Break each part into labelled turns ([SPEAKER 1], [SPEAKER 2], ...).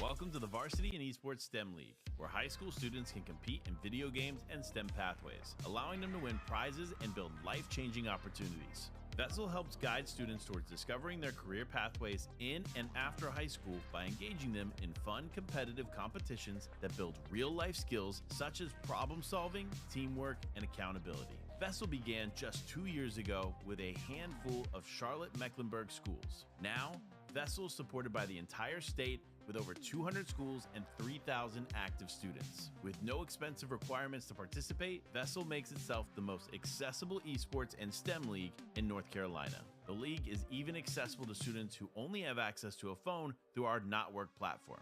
[SPEAKER 1] Welcome to the Varsity and Esports STEM League, where high school students can compete in video games and STEM pathways, allowing them to win prizes and build life-changing opportunities. VESL helps guide students towards discovering their career pathways in and after high school by engaging them in fun, competitive competitions that build real-life skills such as problem-solving, teamwork, and accountability. VESL began just 2 years ago with a handful of Charlotte-Mecklenburg schools. Now, VESL is supported by the entire state with over 200 schools and 3,000 active students. With no expensive requirements to participate, VESL makes itself the most accessible esports and STEM league in North Carolina. The league is even accessible to students who only have access to a phone through our Notwork platform.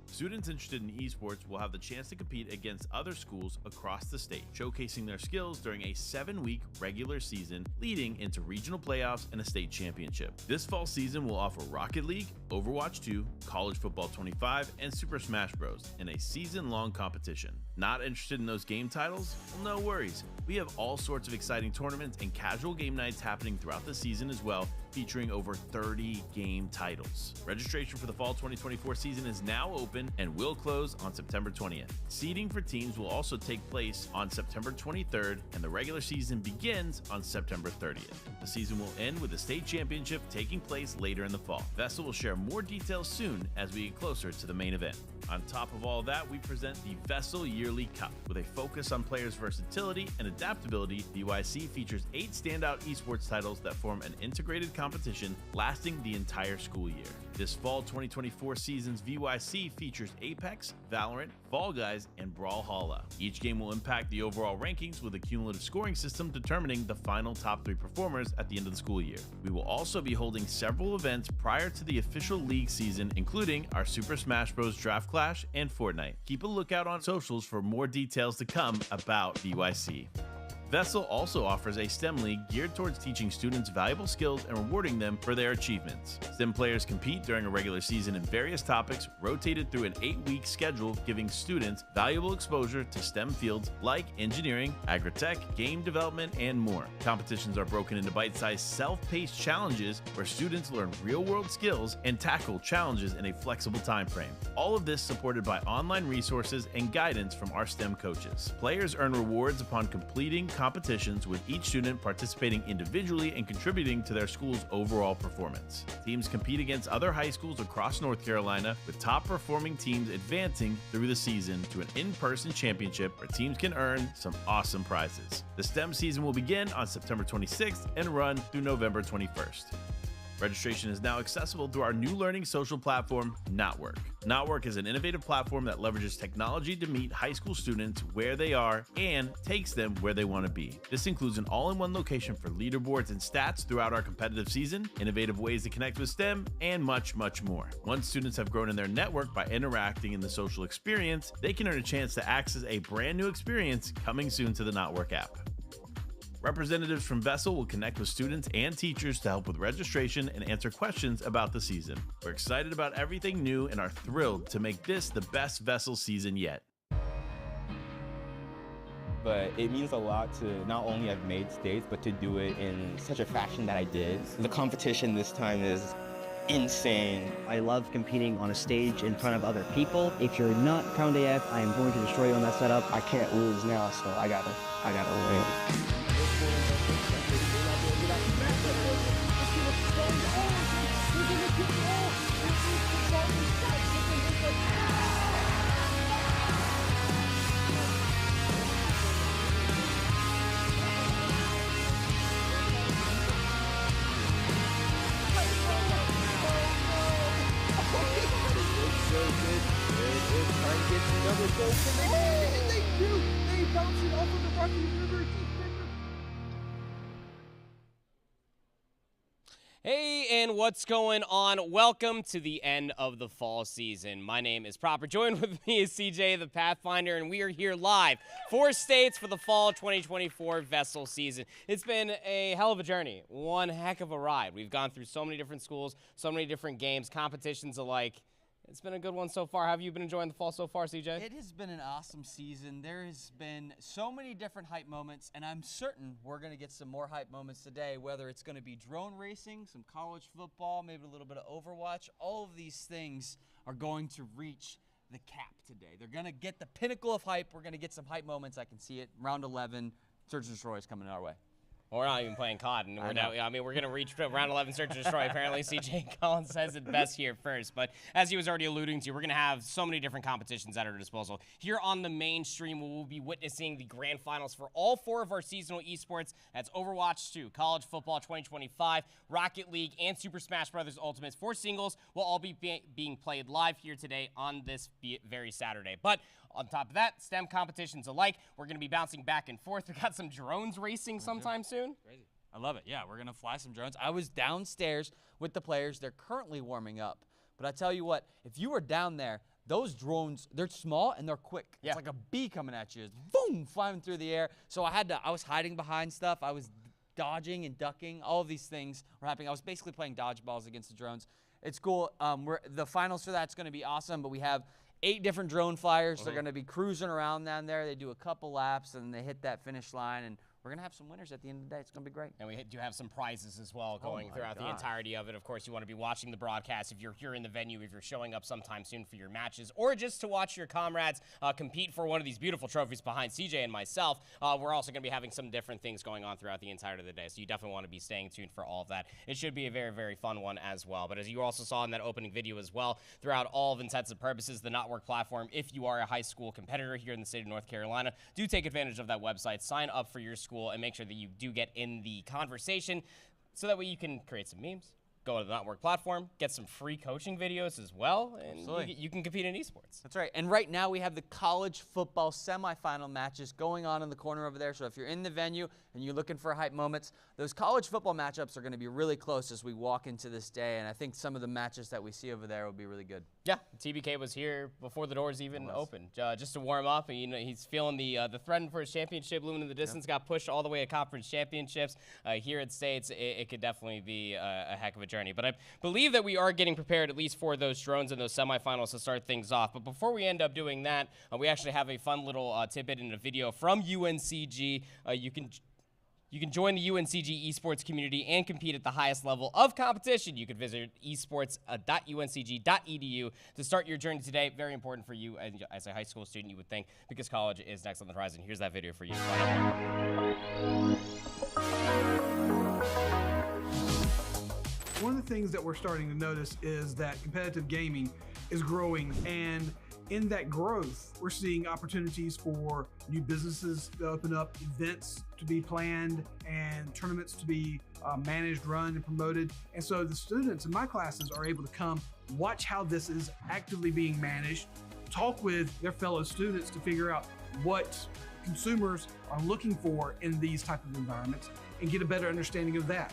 [SPEAKER 1] Students interested in esports will have the chance to compete against other schools across the state, showcasing their skills during a 7-week regular season leading into regional playoffs and a state championship. This fall season will offer Rocket League, Overwatch 2, College Football 25, and Super Smash Bros. In a season-long competition. Not interested in those game titles? Well, no worries. We have all sorts of exciting tournaments and casual game nights happening throughout the season as well, featuring over 30 game titles. Registration for the fall 2024 season is now open and will close on September 20th. Seeding for teams will also take place on September 23rd, and the regular season begins on September 30th. The season will end with the state championship taking place later in the fall. VESL will share more details soon as we get closer to the main event. On top of all that, we present the VESL Yearly Cup. With a focus on players' versatility and adaptability, VYC features 8 standout esports titles that form an integrated competition lasting the entire school year. This fall 2024 season's VYC features Apex, Valorant, Fall Guys, and Brawlhalla. Each game will impact the overall rankings with a cumulative scoring system determining the final top 3 performers at the end of the school year. We will also be holding several events prior to the official league season, including our Super Smash Bros. Draft Clash and Fortnite. Keep a lookout on socials for more details to come about VYC. VESL also offers a STEM league geared towards teaching students valuable skills and rewarding them for their achievements. STEM players compete during a regular season in various topics rotated through an 8-week schedule, giving students valuable exposure to STEM fields like engineering, agri-tech, game development, and more. Competitions are broken into bite-sized, self-paced challenges where students learn real-world skills and tackle challenges in a flexible time frame. All of this supported by online resources and guidance from our STEM coaches. Players earn rewards upon completing competitions, with each student participating individually and contributing to their school's overall performance. Teams compete against other high schools across North Carolina, with top performing teams advancing through the season to an in-person championship where teams can earn some awesome prizes. The STEM season will begin on September 26th and run through November 21st. Registration is now accessible through our new learning social platform, Notwork. Notwork is an innovative platform that leverages technology to meet high school students where they are and takes them where they want to be. This includes an all-in-one location for leaderboards and stats throughout our competitive season, innovative ways to connect with STEM, and much, much more. Once students have grown in their network by interacting in the social experience, they can earn a chance to access a brand new experience coming soon to the Notwork app. Representatives from VESL will connect with students and teachers to help with registration and answer questions about the season. We're excited about everything new and are thrilled to make this the best VESL season yet.
[SPEAKER 2] But it means a lot to not only have made states, but to do it in such a fashion that I did. The competition this time is insane.
[SPEAKER 3] I love competing on a stage in front of other people. If you're not Crown AF, I am going to destroy you on that setup.
[SPEAKER 2] I can't lose now, so I gotta win.
[SPEAKER 4] They bounce it off of the Rocky River.
[SPEAKER 5] Hey, and what's going on? Welcome to the end of the fall season. My name is Proper. Joined with me is CJ, the Pathfinder, and we are here live 4 states for the fall 2024 VESL season. It's been a hell of a journey, one heck of a ride. We've gone through so many different schools, so many different games, competitions alike. It's been a good one so far. How have you been enjoying the fall so far, CJ?
[SPEAKER 4] It has been an awesome season. There has been so many different hype moments, and I'm certain we're going to get some more hype moments today, whether it's going to be drone racing, some college football, maybe a little bit of Overwatch. All of these things are going to reach the cap today. They're going to get the pinnacle of hype. We're going to get some hype moments. I can see it. Round 11, Search and Destroy is coming our way.
[SPEAKER 5] Well, we're not even playing COD, and we're going to reach round 11 search and destroy. Apparently, CJ Collins says it best here first. But as he was already alluding to, we're going to have so many different competitions at our disposal. Here on the main stream, we will be witnessing the grand finals for all 4 of our seasonal esports. That's Overwatch 2, College Football 2025, Rocket League, and Super Smash Bros. Ultimates. 4 singles will all be being played live here today on this very Saturday. But on top of that, STEM competitions alike, we're going to be bouncing back and forth. We got some drones racing sometime soon.
[SPEAKER 4] Crazy. I love it. Yeah, we're going to fly some drones. I was downstairs with the players. They're currently warming up. But I tell you what, if you were down there, those drones, they're small and they're quick.
[SPEAKER 5] Yeah.
[SPEAKER 4] It's like a bee coming at you. It's boom, flying through the air. So I was hiding behind stuff. I was dodging and ducking. All of these things were happening. I was basically playing dodgeballs against the drones. It's cool. The finals for that's going to be awesome, but we have 8 different drone flyers. They're going to be cruising around down there. They do a couple laps, and they hit that finish line, and we're going to have some winners at the end of the day. It's going to be great.
[SPEAKER 5] And we do have some prizes as well going throughout the entirety of it. Of course, you want to be watching the broadcast if you're here in the venue, if you're showing up sometime soon for your matches, or just to watch your comrades compete for one of these beautiful trophies behind CJ and myself. We're also going to be having some different things going on throughout the entirety of the day, so you definitely want to be staying tuned for all of that. It should be a very, very fun one as well. But as you also saw in that opening video as well, throughout all of intents and purposes, the Notwork Platform, if you are a high school competitor here in the state of North Carolina, do take advantage of that website, sign up for your school, and make sure that you do get in the conversation so that way you can create some memes, go to the Notwork Platform, get some free coaching videos as well, and you can compete in esports.
[SPEAKER 4] That's right. And right now we have the college football semifinal matches going on in the corner over there. So if you're in the venue and you're looking for hype moments, those college football matchups are going to be really close as we walk into this day. And I think some of the matches that we see over there will be really good.
[SPEAKER 5] Yeah, TBK was here before the doors even opened, just to warm up. And, you know, he's feeling the threat for his championship looming in the distance. Got pushed all the way to conference championships. Here at States, it could definitely be a heck of a journey. But I believe that we are getting prepared at least for those drones and those semifinals to start things off. But before we end up doing that, we actually have a fun little tidbit in a video from UNCG. You can join the UNCG esports community and compete at the highest level of competition. You can visit esports.uncg.edu to start your journey today. Very important for you as a high school student, you would think, because college is next on the horizon. Here's that video for you.
[SPEAKER 6] One of the things that we're starting to notice is that competitive gaming is growing, and in that growth, we're seeing opportunities for new businesses to open up, events to be planned, and tournaments to be managed, run, and promoted. And so the students in my classes are able to come, watch how this is actively being managed, talk with their fellow students to figure out what consumers are looking for in these type of environments and get a better understanding of that.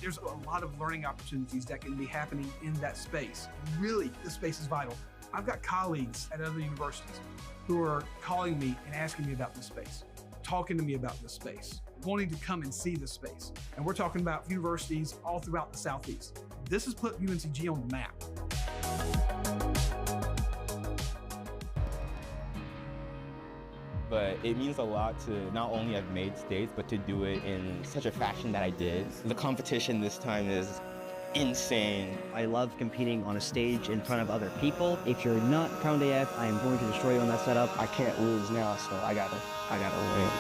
[SPEAKER 6] There's a lot of learning opportunities that can be happening in that space. Really, this space is vital. I've got colleagues at other universities who are calling me and asking me about this space, talking to me about this space, wanting to come and see this space. And we're talking about universities all throughout the Southeast. This has put UNCG on the map.
[SPEAKER 2] But it means a lot to not only have made states, but to do it in such a fashion that I did. The competition this time is insane.
[SPEAKER 3] I love competing on a stage in front of other people. If you're not Crowned AF, I am going to destroy you on that setup.
[SPEAKER 7] I can't lose now, so I gotta win.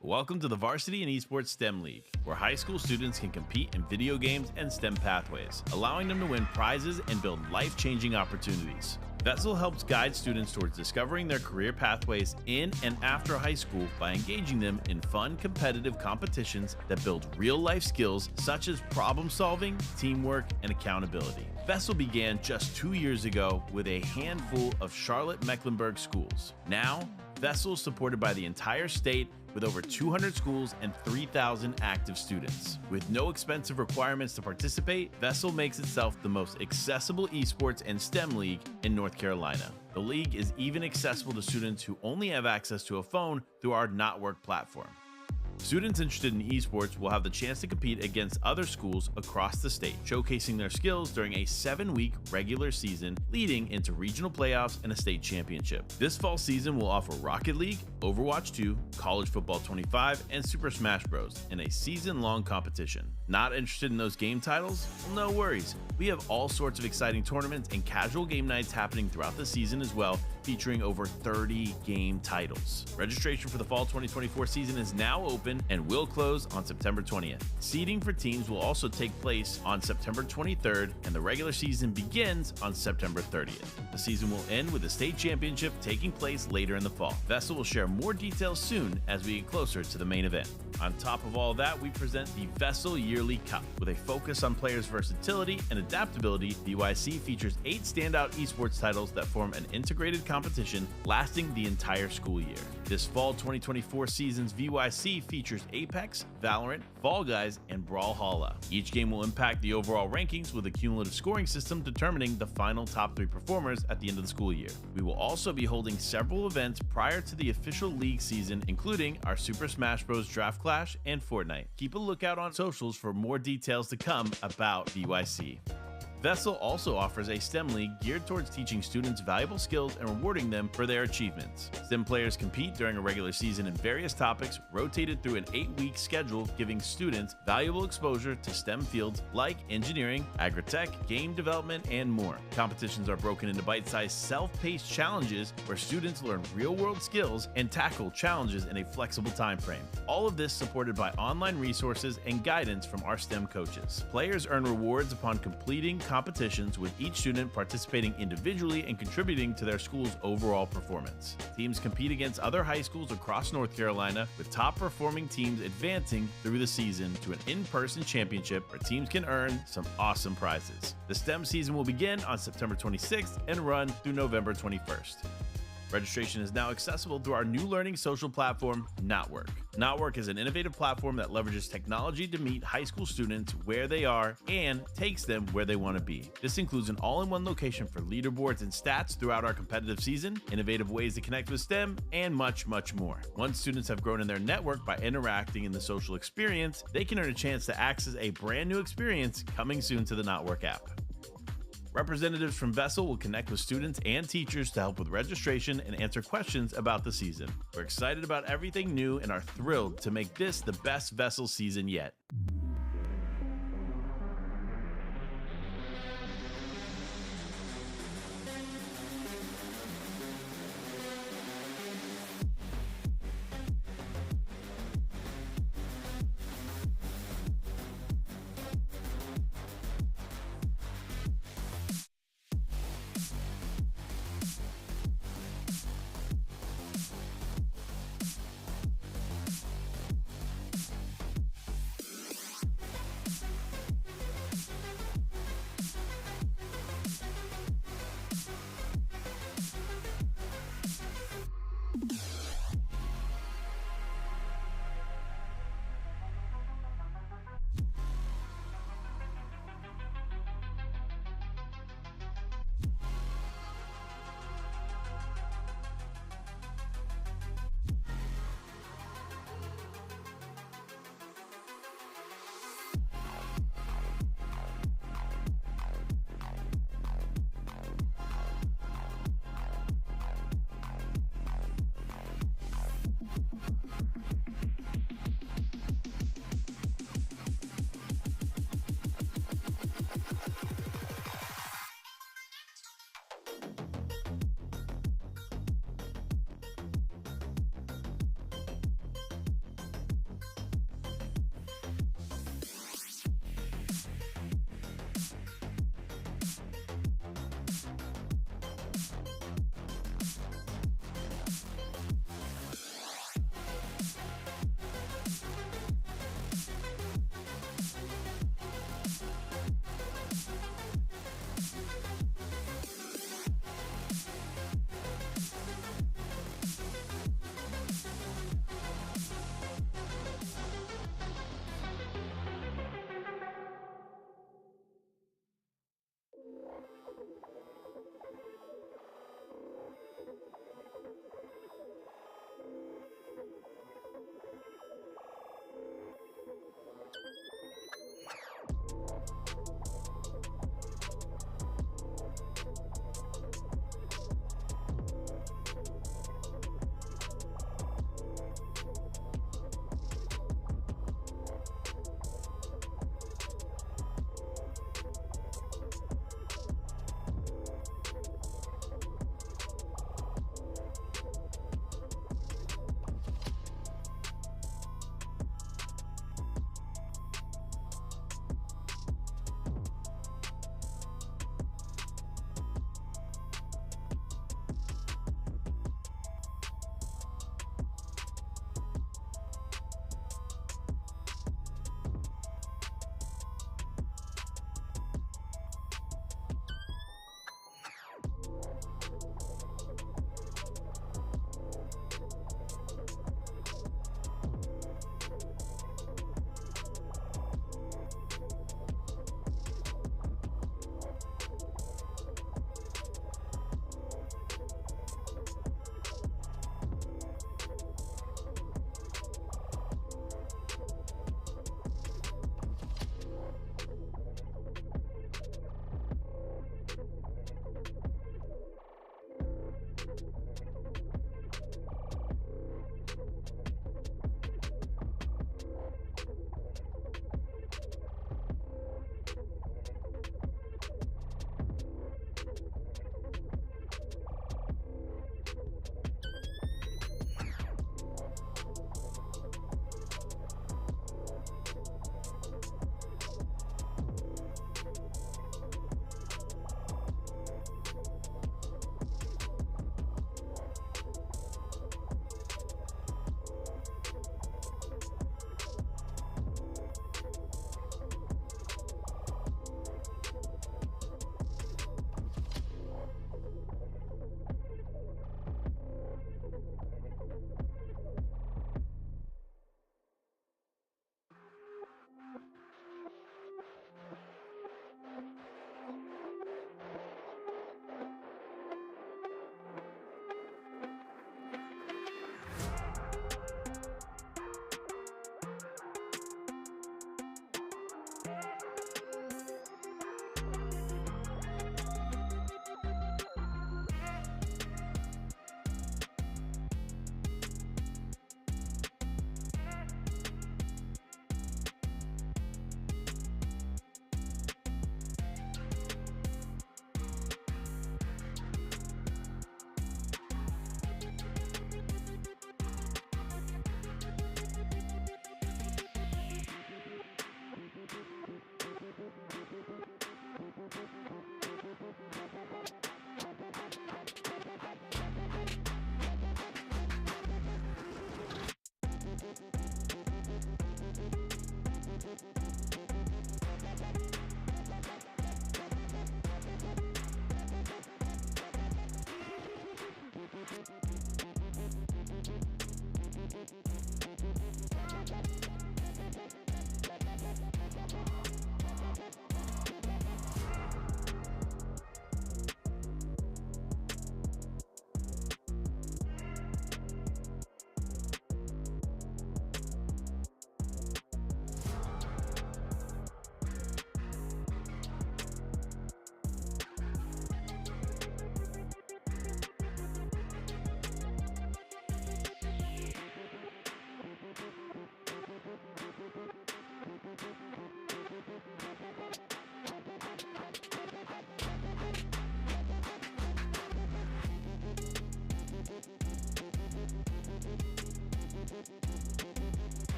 [SPEAKER 1] Welcome to the Varsity and Esports STEM League, where high school students can compete in video games and STEM pathways, allowing them to win prizes and build life-changing opportunities. VESL helps guide students towards discovering their career pathways in and after high school by engaging them in fun, competitive competitions that build real-life skills such as problem-solving, teamwork, and accountability. VESL began just 2 years ago with a handful of Charlotte-Mecklenburg schools. Now, VESL is supported by the entire state with over 200 schools and 3,000 active students. With no expensive requirements to participate, VESL makes itself the most accessible esports and STEM league in North Carolina. The league is even accessible to students who only have access to a phone through our Notwork platform. Students interested in esports will have the chance to compete against other schools across the state, showcasing their skills during a 7-week regular season leading into regional playoffs and a state championship. This fall season will offer Rocket League, Overwatch 2, College Football 25, and Super Smash Bros. In a season-long competition. Not interested in those game titles? Well, no worries. We have all sorts of exciting tournaments and casual game nights happening throughout the season as well, featuring over 30 game titles. Registration for the fall 2024 season is now open and will close on September 20th. Seeding for teams will also take place on September 23rd, and the regular season begins on September 30th. The season will end with the state championship taking place later in the fall. VESL will share more details soon as we get closer to the main event. On top of all that, we present the VESL Yearly Cup. With a focus on players' versatility and adaptability, VYC features 8 standout esports titles that form an integrated competition lasting the entire school year. This fall 2024 season's VYC features Apex, Valorant, Fall Guys, and Brawlhalla. Each game will impact the overall rankings with a cumulative scoring system determining the final top 3 performers at the end of the school year. We will also be holding several events prior to the official league season, including our Super Smash Bros. Draft Clash and Fortnite. Keep a lookout on socials for more details to come about VYC. VESL also offers a STEM league geared towards teaching students valuable skills and rewarding them for their achievements. STEM players compete during a regular season in various topics, rotated through an 8-week schedule, giving students valuable exposure to STEM fields like engineering, agri-tech, game development, and more. Competitions are broken into bite-sized, self-paced challenges where students learn real-world skills and tackle challenges in a flexible time frame. All of this supported by online resources and guidance from our STEM coaches. Players earn rewards upon completing competitions, with each student participating individually and contributing to their school's overall performance. Teams compete against other high schools across North Carolina, with top performing teams advancing through the season to an in-person championship where teams can earn some awesome prizes. The STEM season will begin on September 26th and run through November 21st. Registration is now accessible through our new learning social platform, Notwork. Notwork is an innovative platform that leverages technology to meet high school students where they are and takes them where they want to be. This includes an all-in-one location for leaderboards and stats throughout our competitive season, innovative ways to connect with STEM, and much, much more. Once students have grown in their network by interacting in the social experience, they can earn a chance to access a brand new experience coming soon to the Notwork app. Representatives from VESL will connect with students and teachers to help with registration and answer questions about the season. We're excited about everything new and are thrilled to make this the best VESL season yet.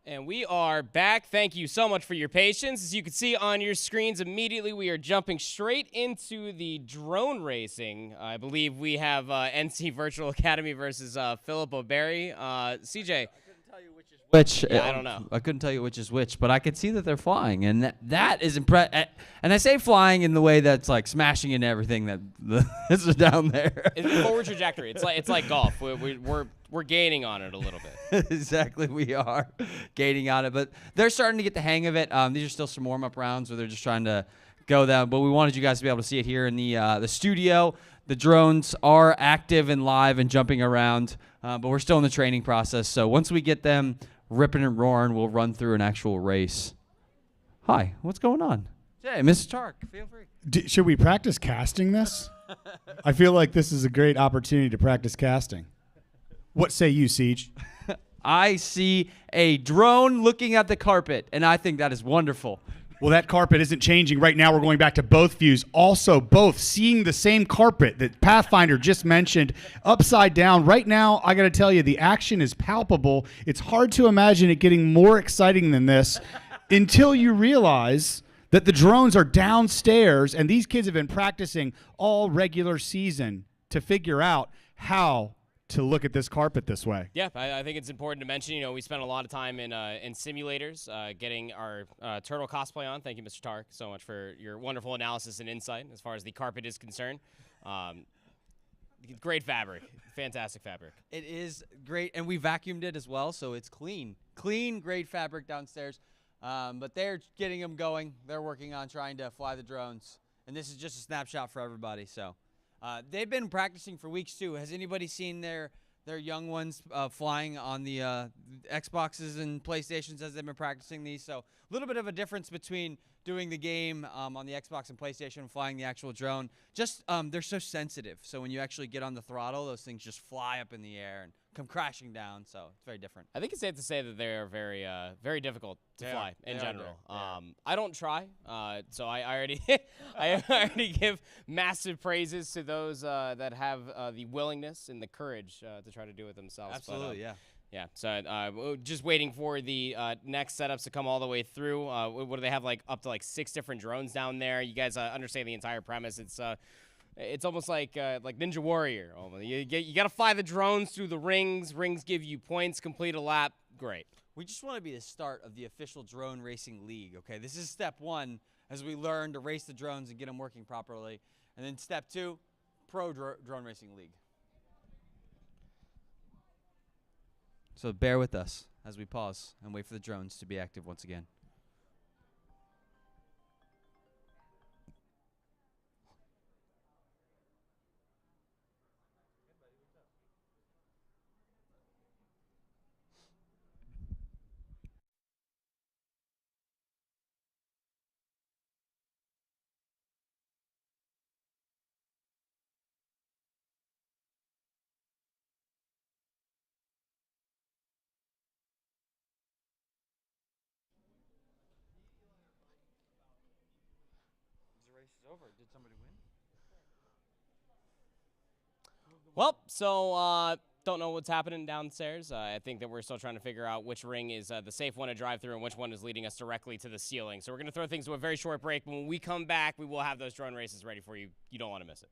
[SPEAKER 5] And we are back. Thank you so much for your patience. As you can see on your screens immediately, we are jumping straight into the drone racing. I believe we have NC Virtual Academy versus Philip O'Berry. CJ.
[SPEAKER 8] Which
[SPEAKER 5] Yeah, I don't know.
[SPEAKER 8] I couldn't tell you which is which, but I could see that they're flying, and that is impressive. And I say flying in the way that's like smashing into everything that is down there.
[SPEAKER 5] It's a forward trajectory. It's like golf. We're gaining on it a little bit.
[SPEAKER 8] Exactly, we are gaining on it, but they're starting to get the hang of it. These are still some warm-up rounds where they're just trying to go down, but we wanted you guys to be able to see it here in the studio. The drones are active and live and jumping around, but we're still in the training process. So once we get them ripping and roaring, we'll run through an actual race. Hi, what's going on? Hey, Mrs. Tark, feel free.
[SPEAKER 9] Should we practice casting this? I feel like this is a great opportunity to practice casting. What say you, Siege?
[SPEAKER 8] I see a drone looking at the carpet, and I think that is wonderful.
[SPEAKER 9] Well, that carpet isn't changing. Right now, we're going back to both views. Also, both seeing the same carpet that Pathfinder just mentioned upside down. Right now, I got to tell you, the action is palpable. It's hard to imagine it getting more exciting than this until you realize that the drones are downstairs, and these kids have been practicing all regular season to figure out how to look at this carpet this way.
[SPEAKER 5] Yeah, I think it's important to mention, we spent a lot of time in simulators getting our turtle cosplay on. Thank you, Mr. Tark, so much for your wonderful analysis and insight as far as the carpet is concerned. Great fabric. Fantastic fabric.
[SPEAKER 4] It is great, and we vacuumed it as well, so it's clean. Clean, great fabric downstairs. But they're getting them going. They're working on trying to fly the drones, and this is just a snapshot for everybody, so. They've been practicing for weeks, too. Has anybody seen their young ones flying on the Xboxes and PlayStations as they've been practicing these? So a little bit of a difference between doing the game on the Xbox and PlayStation and flying the actual drone. Just they're so sensitive. So when you actually get on the throttle, those things just fly up in the air and come crashing down. So it's very different.
[SPEAKER 5] I think it's safe to say that they are very, very difficult to fly in general.
[SPEAKER 4] Yeah.
[SPEAKER 5] I don't try, so I already, I already give massive praises to those that have the willingness and the courage to try to do it themselves.
[SPEAKER 4] Absolutely, yeah.
[SPEAKER 5] Yeah, so just waiting for the next setups to come all the way through. What do they have, up to 6 different drones down there? You guys understand the entire premise. It's almost like Ninja Warrior. You got to fly the drones through the rings. Rings give you points. Complete a lap. Great.
[SPEAKER 4] We just want to be the start of the official drone racing league, okay? This is step 1 as we learn to race the drones and get them working properly. And then step 2, pro drone racing league. So bear with us as we pause and wait for the drones to be active once again. Over. Did somebody win?
[SPEAKER 5] Well, so don't know what's happening downstairs. I think that we're still trying to figure out which ring is the safe one to drive through and which one is leading us directly to the ceiling. So we're going to throw things to a very short break. When we come back, we will have those drone races ready for you. You don't want to miss it.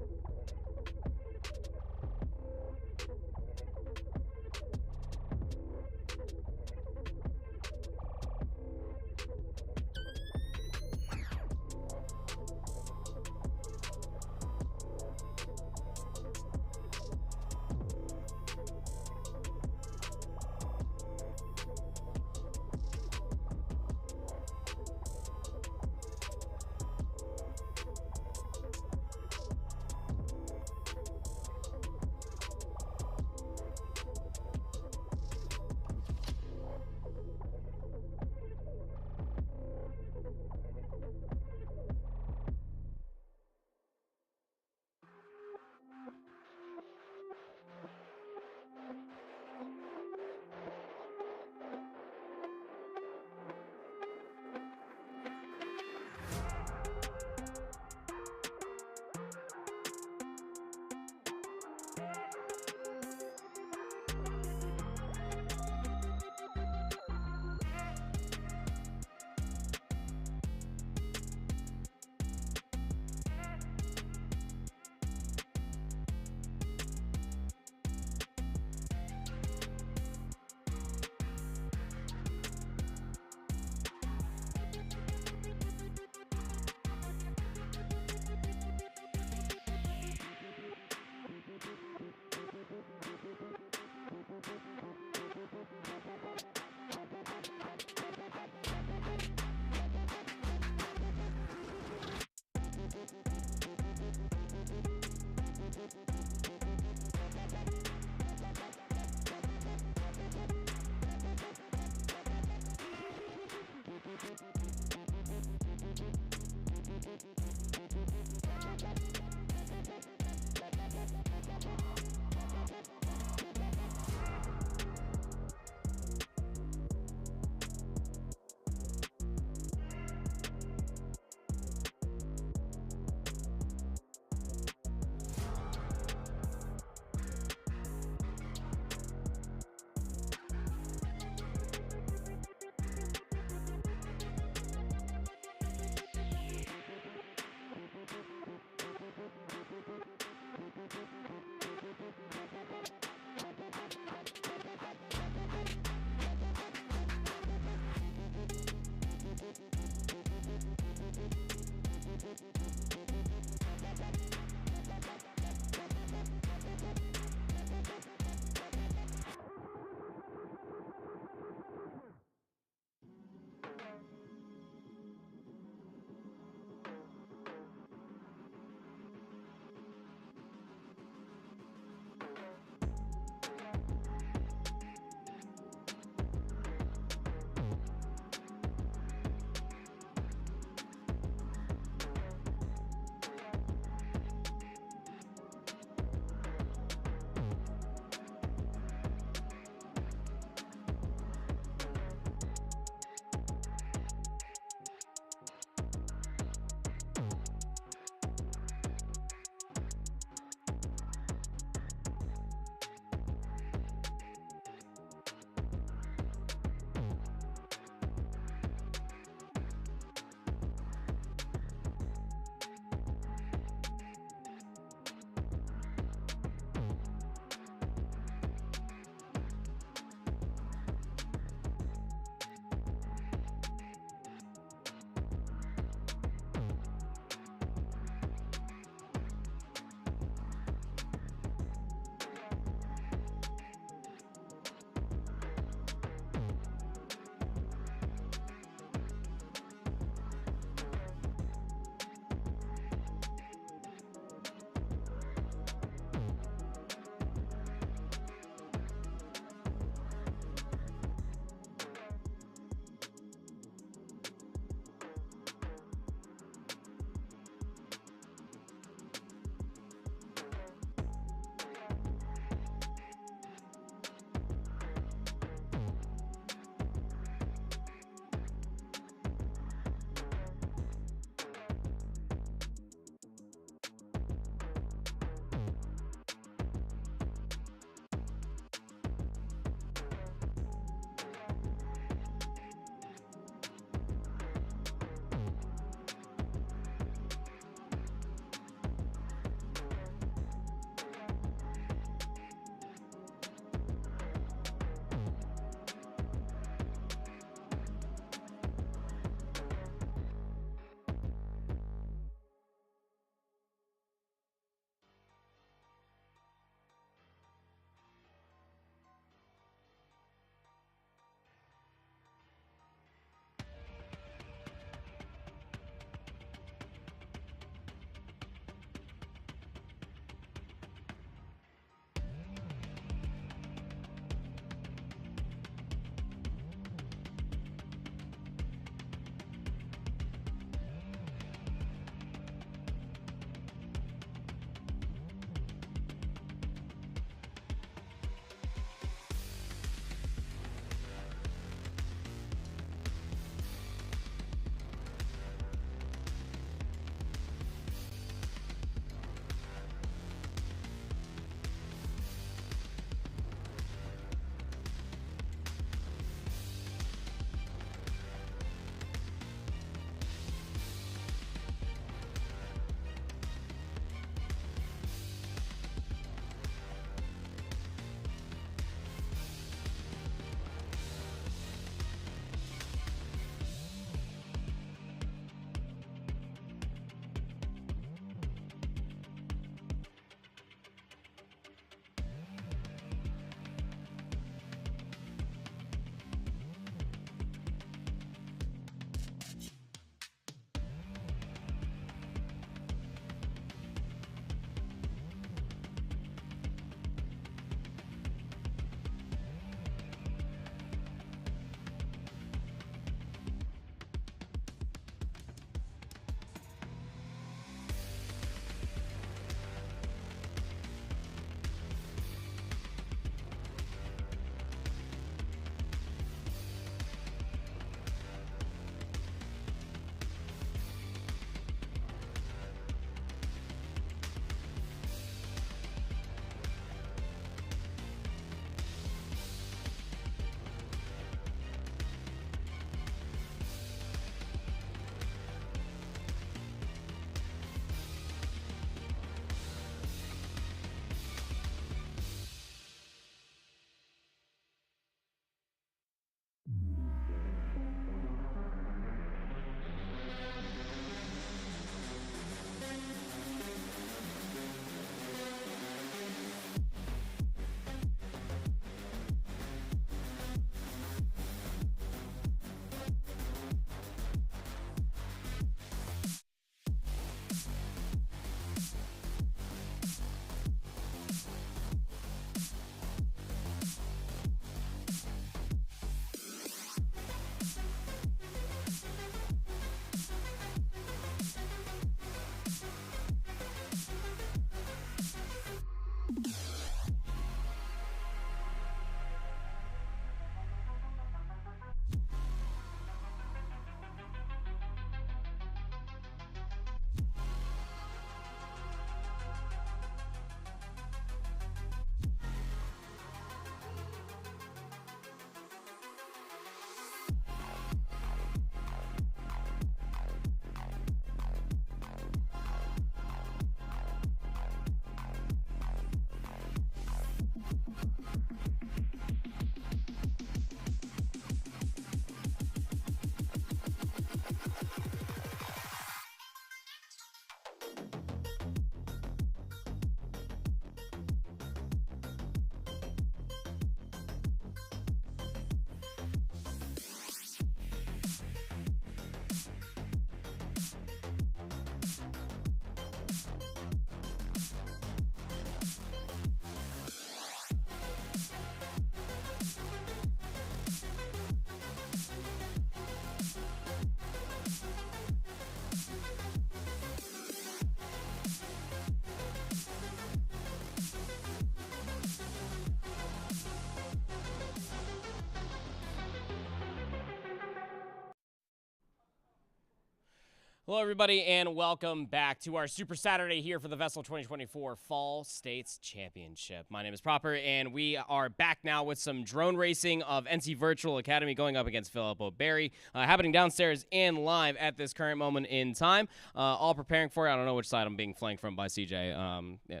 [SPEAKER 5] Hello, everybody, and welcome back to our Super Saturday here for the VESL 2024 Fall States Championship. My name is Proper, and we are back now with some drone racing of NC Virtual Academy going up against Philip O'Berry, happening downstairs and live at this current moment in time. All preparing for it. I don't know which side I'm being flanked from by CJ. Yeah,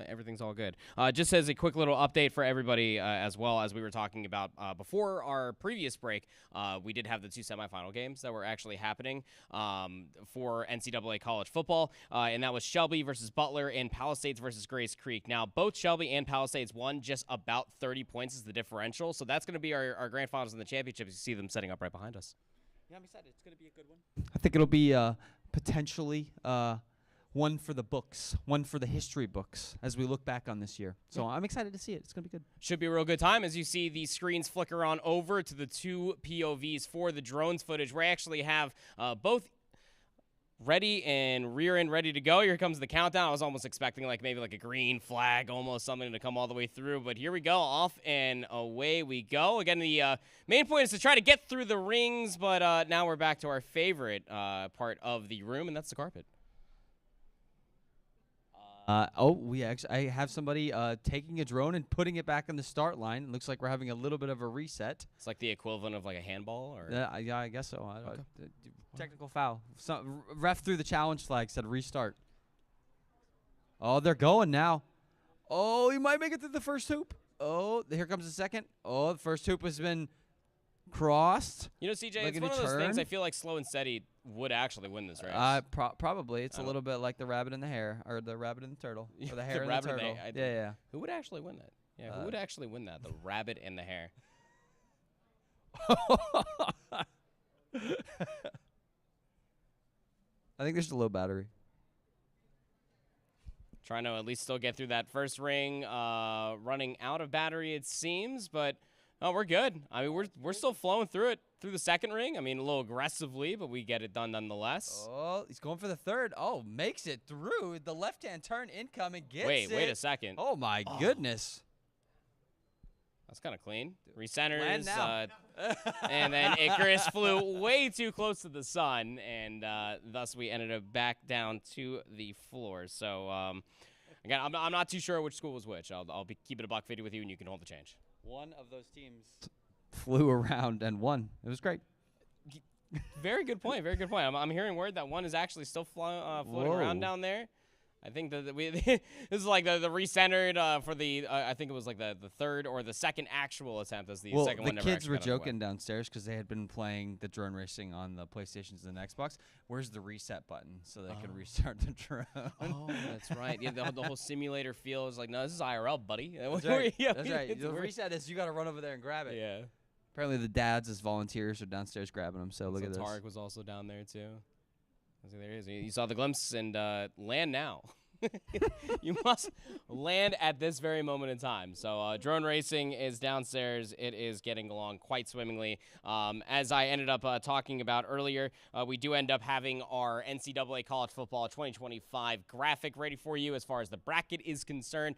[SPEAKER 5] everything's all good. Just as a quick little update for everybody, as well as we were talking about before our previous break, we did have the 2 semifinal games that were actually happening for NCAA college football, and that was Shelby versus Butler and Palisades versus Grace Creek. Now, both Shelby and Palisades won just about 30 points is the differential, so that's going to be our grand finals in the championship. You see them setting up right behind us.
[SPEAKER 4] Yeah, I'm excited. It's going to be a good one.
[SPEAKER 8] I think it'll be potentially one for the books, one for the history books as we look back on this year. So I'm excited to see it. It's going to be good.
[SPEAKER 5] Should be a real good time as you see the screens flicker on over to the 2 POVs for the drones footage. We actually have both ready and rear end ready to go. Here comes the countdown. I was almost expecting maybe a green flag, almost something to come all the way through. But here we go. Off and away we go. Again, the main point is to try to get through the rings, but now we're back to our favorite part of the room, and that's the carpet.
[SPEAKER 8] I have somebody taking a drone and putting it back on the start line. It looks like we're having a little bit of a reset.
[SPEAKER 5] It's like the equivalent of a handball, or
[SPEAKER 8] yeah, I guess so.
[SPEAKER 5] Okay.
[SPEAKER 8] Technical foul. Ref threw the challenge flag, said restart. Oh, they're going now. Oh, he might make it through the first hoop. Oh, here comes the second. Oh, the first hoop has been crossed.
[SPEAKER 5] You know, CJ, it's one of those things I feel like Slow and Steady would actually win this race.
[SPEAKER 8] Probably. It's a little bit like the rabbit and the hare, or the rabbit and the turtle, or the hare and the turtle. Yeah.
[SPEAKER 5] Who would actually win that? Yeah, who would actually win that? The rabbit and the hare.
[SPEAKER 8] I think there's a low battery.
[SPEAKER 5] Trying to at least still get through that first ring. Running out of battery, it seems, but we're good. I mean, we're still flowing through it through the second ring. I mean, a little aggressively, but we get it done nonetheless.
[SPEAKER 8] Oh, he's going for the third. Oh, makes it through. The left-hand turn incoming gets it.
[SPEAKER 5] Wait a second.
[SPEAKER 8] Oh, my goodness.
[SPEAKER 5] That's kind of clean. Recenters. And then Icarus flew way too close to the sun, and thus we ended up back down to the floor. So, again, I'm not too sure which school was which. I'll be keeping a $150 with you, and you can hold the change.
[SPEAKER 4] One of those teams
[SPEAKER 8] flew around and won. It was great.
[SPEAKER 5] Very good point. Very good point. I'm hearing word that one is actually still floating around down there. I think that this is like the recentered for the I think it was like the third or the second actual attempt as the second one.
[SPEAKER 8] The kids were joking downstairs because they had been playing the drone racing on the PlayStations and the Xbox. Where's the reset button so they can restart the drone?
[SPEAKER 5] Oh, that's right. Yeah, the whole simulator feel is like, no, this is IRL, buddy.
[SPEAKER 8] That's right. That's right. The reset is you got to run over there and grab it.
[SPEAKER 5] Yeah.
[SPEAKER 8] Apparently the dads as volunteers are downstairs grabbing them. So look at this.
[SPEAKER 5] Tarek was also down there too. There he is. You saw the glimpse, and land now. You must land at this very moment in time. So drone racing is downstairs. It is getting along quite swimmingly. As I ended up talking about earlier, we do end up having our NCAA College Football 2025 graphic ready for you as far as the bracket is concerned.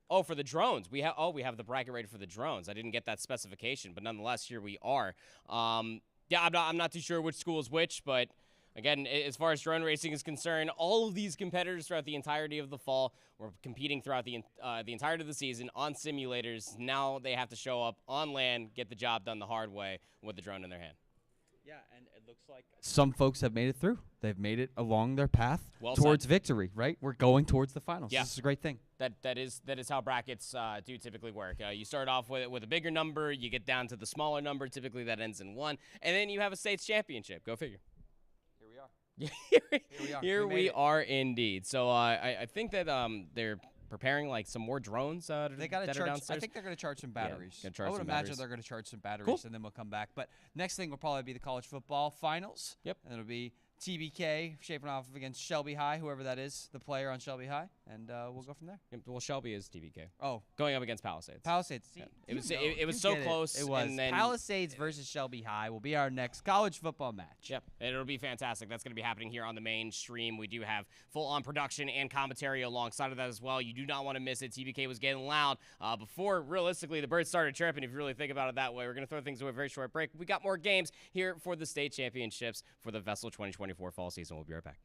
[SPEAKER 5] Oh, for the drones. We have the bracket ready for the drones. I didn't get that specification, but nonetheless, here we are. Yeah, I'm not too sure which school is which, but again, as far as drone racing is concerned, all of these competitors throughout the entirety of the fall were competing throughout the entirety of the season on simulators. Now they have to show up on land, get the job done the hard way with the drone in their hand.
[SPEAKER 4] Yeah, and it looks like
[SPEAKER 8] some folks have made it through. They've made it along their path towards victory, right? We're going towards the finals.
[SPEAKER 5] Yeah.
[SPEAKER 8] This is a great thing.
[SPEAKER 5] That is how brackets do typically work. You start off with a bigger number, you get down to the smaller number, typically that ends in 1, and then you have a state's championship. Go figure. Here we are indeed. So I think that they're preparing like some more drones.
[SPEAKER 8] They got to charge.
[SPEAKER 5] Downstairs.
[SPEAKER 8] I think they're going to charge some batteries.
[SPEAKER 5] Yeah,
[SPEAKER 8] I would imagine they're going to charge some batteries, and then we'll come back. But next thing will probably be the college football finals.
[SPEAKER 5] Yep.
[SPEAKER 8] And it'll be TBK shaping off against Shelby High, whoever that is, the player on Shelby High, and we'll go from there.
[SPEAKER 5] Yep, well, Shelby is TBK.
[SPEAKER 8] Oh,
[SPEAKER 5] going up against Palisades.
[SPEAKER 8] Palisades. See,
[SPEAKER 5] it was so close.
[SPEAKER 8] It was.
[SPEAKER 5] And then
[SPEAKER 8] Palisades versus Shelby High will be our next college football match.
[SPEAKER 5] Yep, and it'll be fantastic. That's going to be happening here on the main stream. We do have full-on production and commentary alongside of that as well. You do not want to miss it. TBK was getting loud before, realistically, the birds started chirping, if you really think about it that way. We're going to throw things to a very short break. We got more games here for the state championships for the VESL 2020. 2024 fall season. We'll be right back.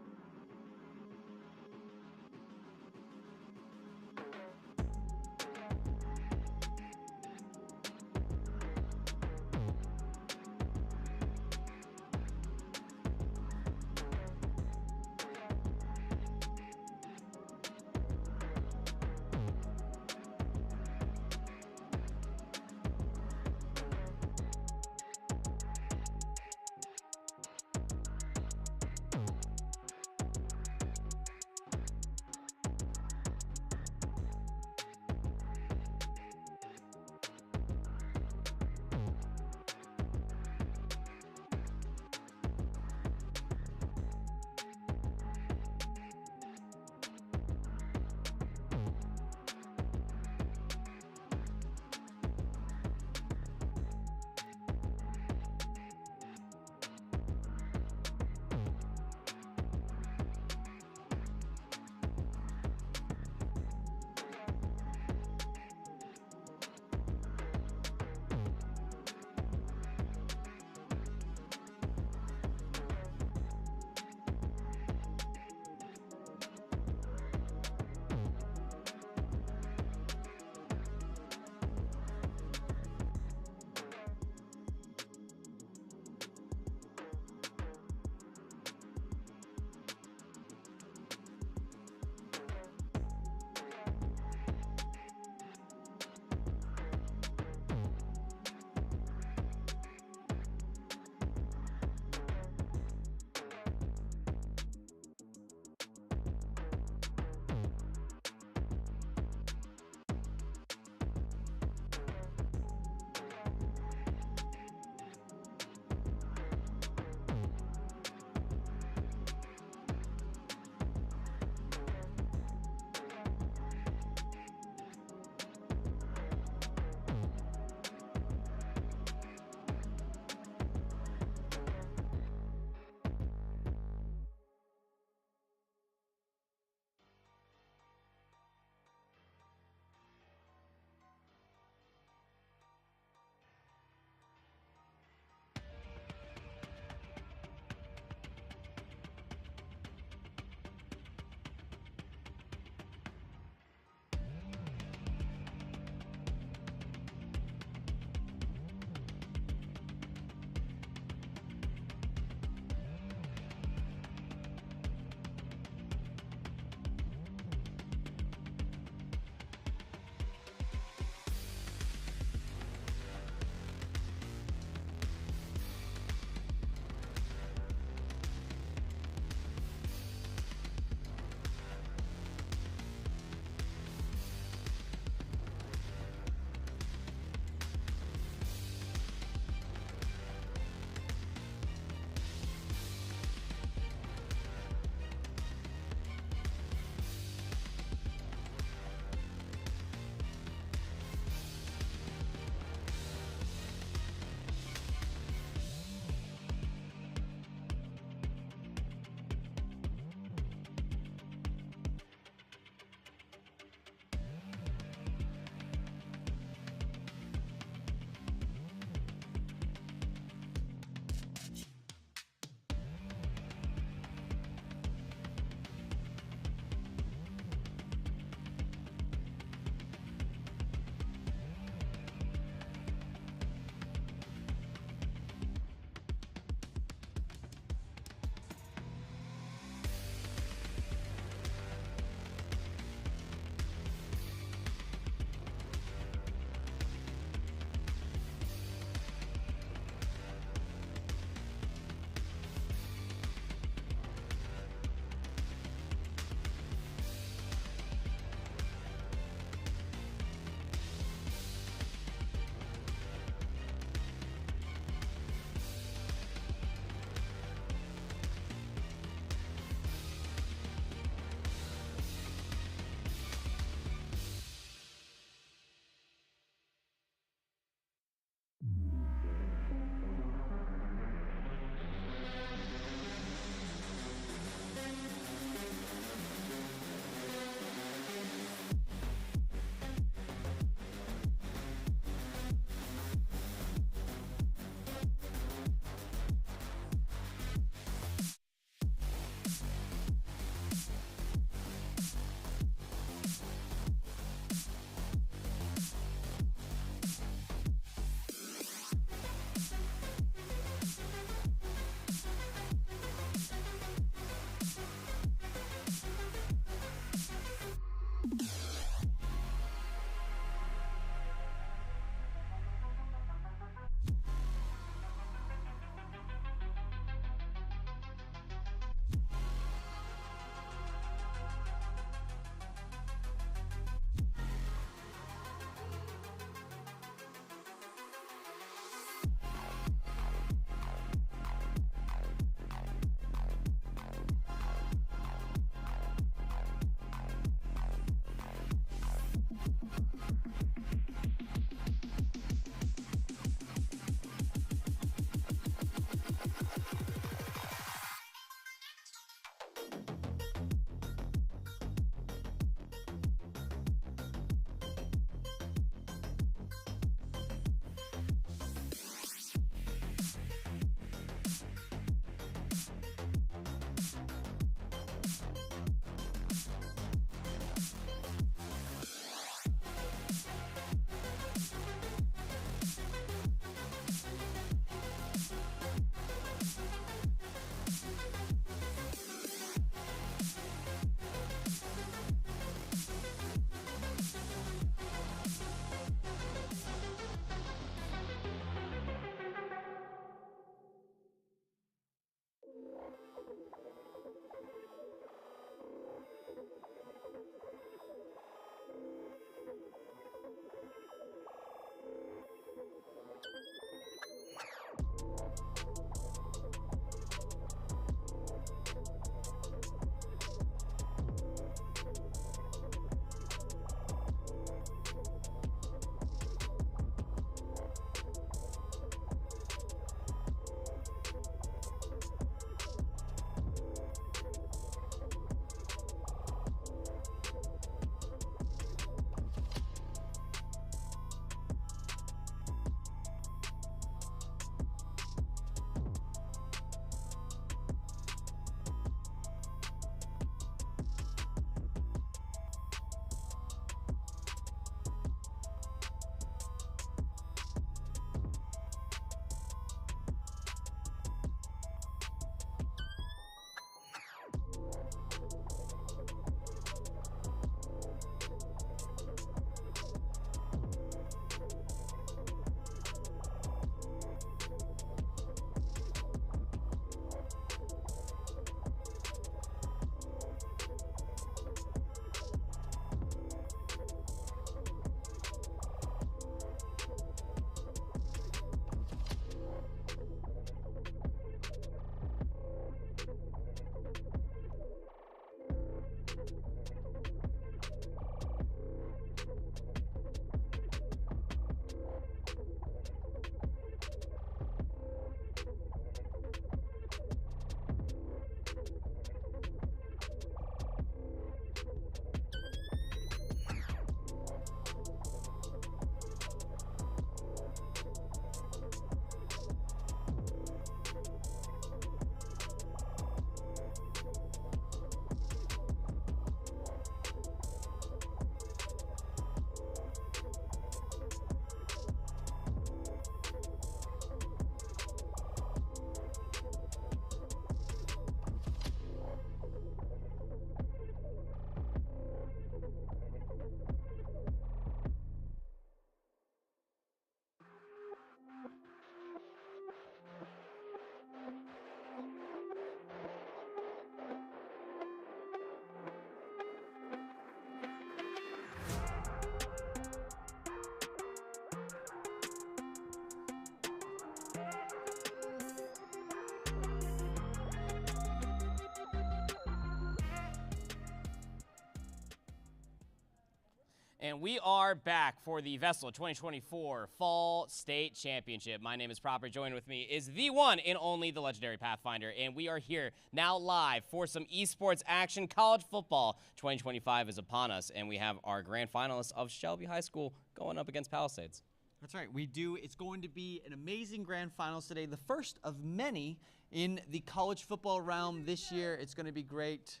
[SPEAKER 5] And we are back for the VESL 2024 Fall State Championship. My name is Proper. Joined with me is the one and only, the legendary Pathfinder. And we are here now live for some esports action. College football 2025 is upon us. And we have our grand finalists of Shelby High School going up against Palisades.
[SPEAKER 4] That's right, we do. It's going to be an amazing grand finals today, the first of many in the college football realm this year. It's going to be great.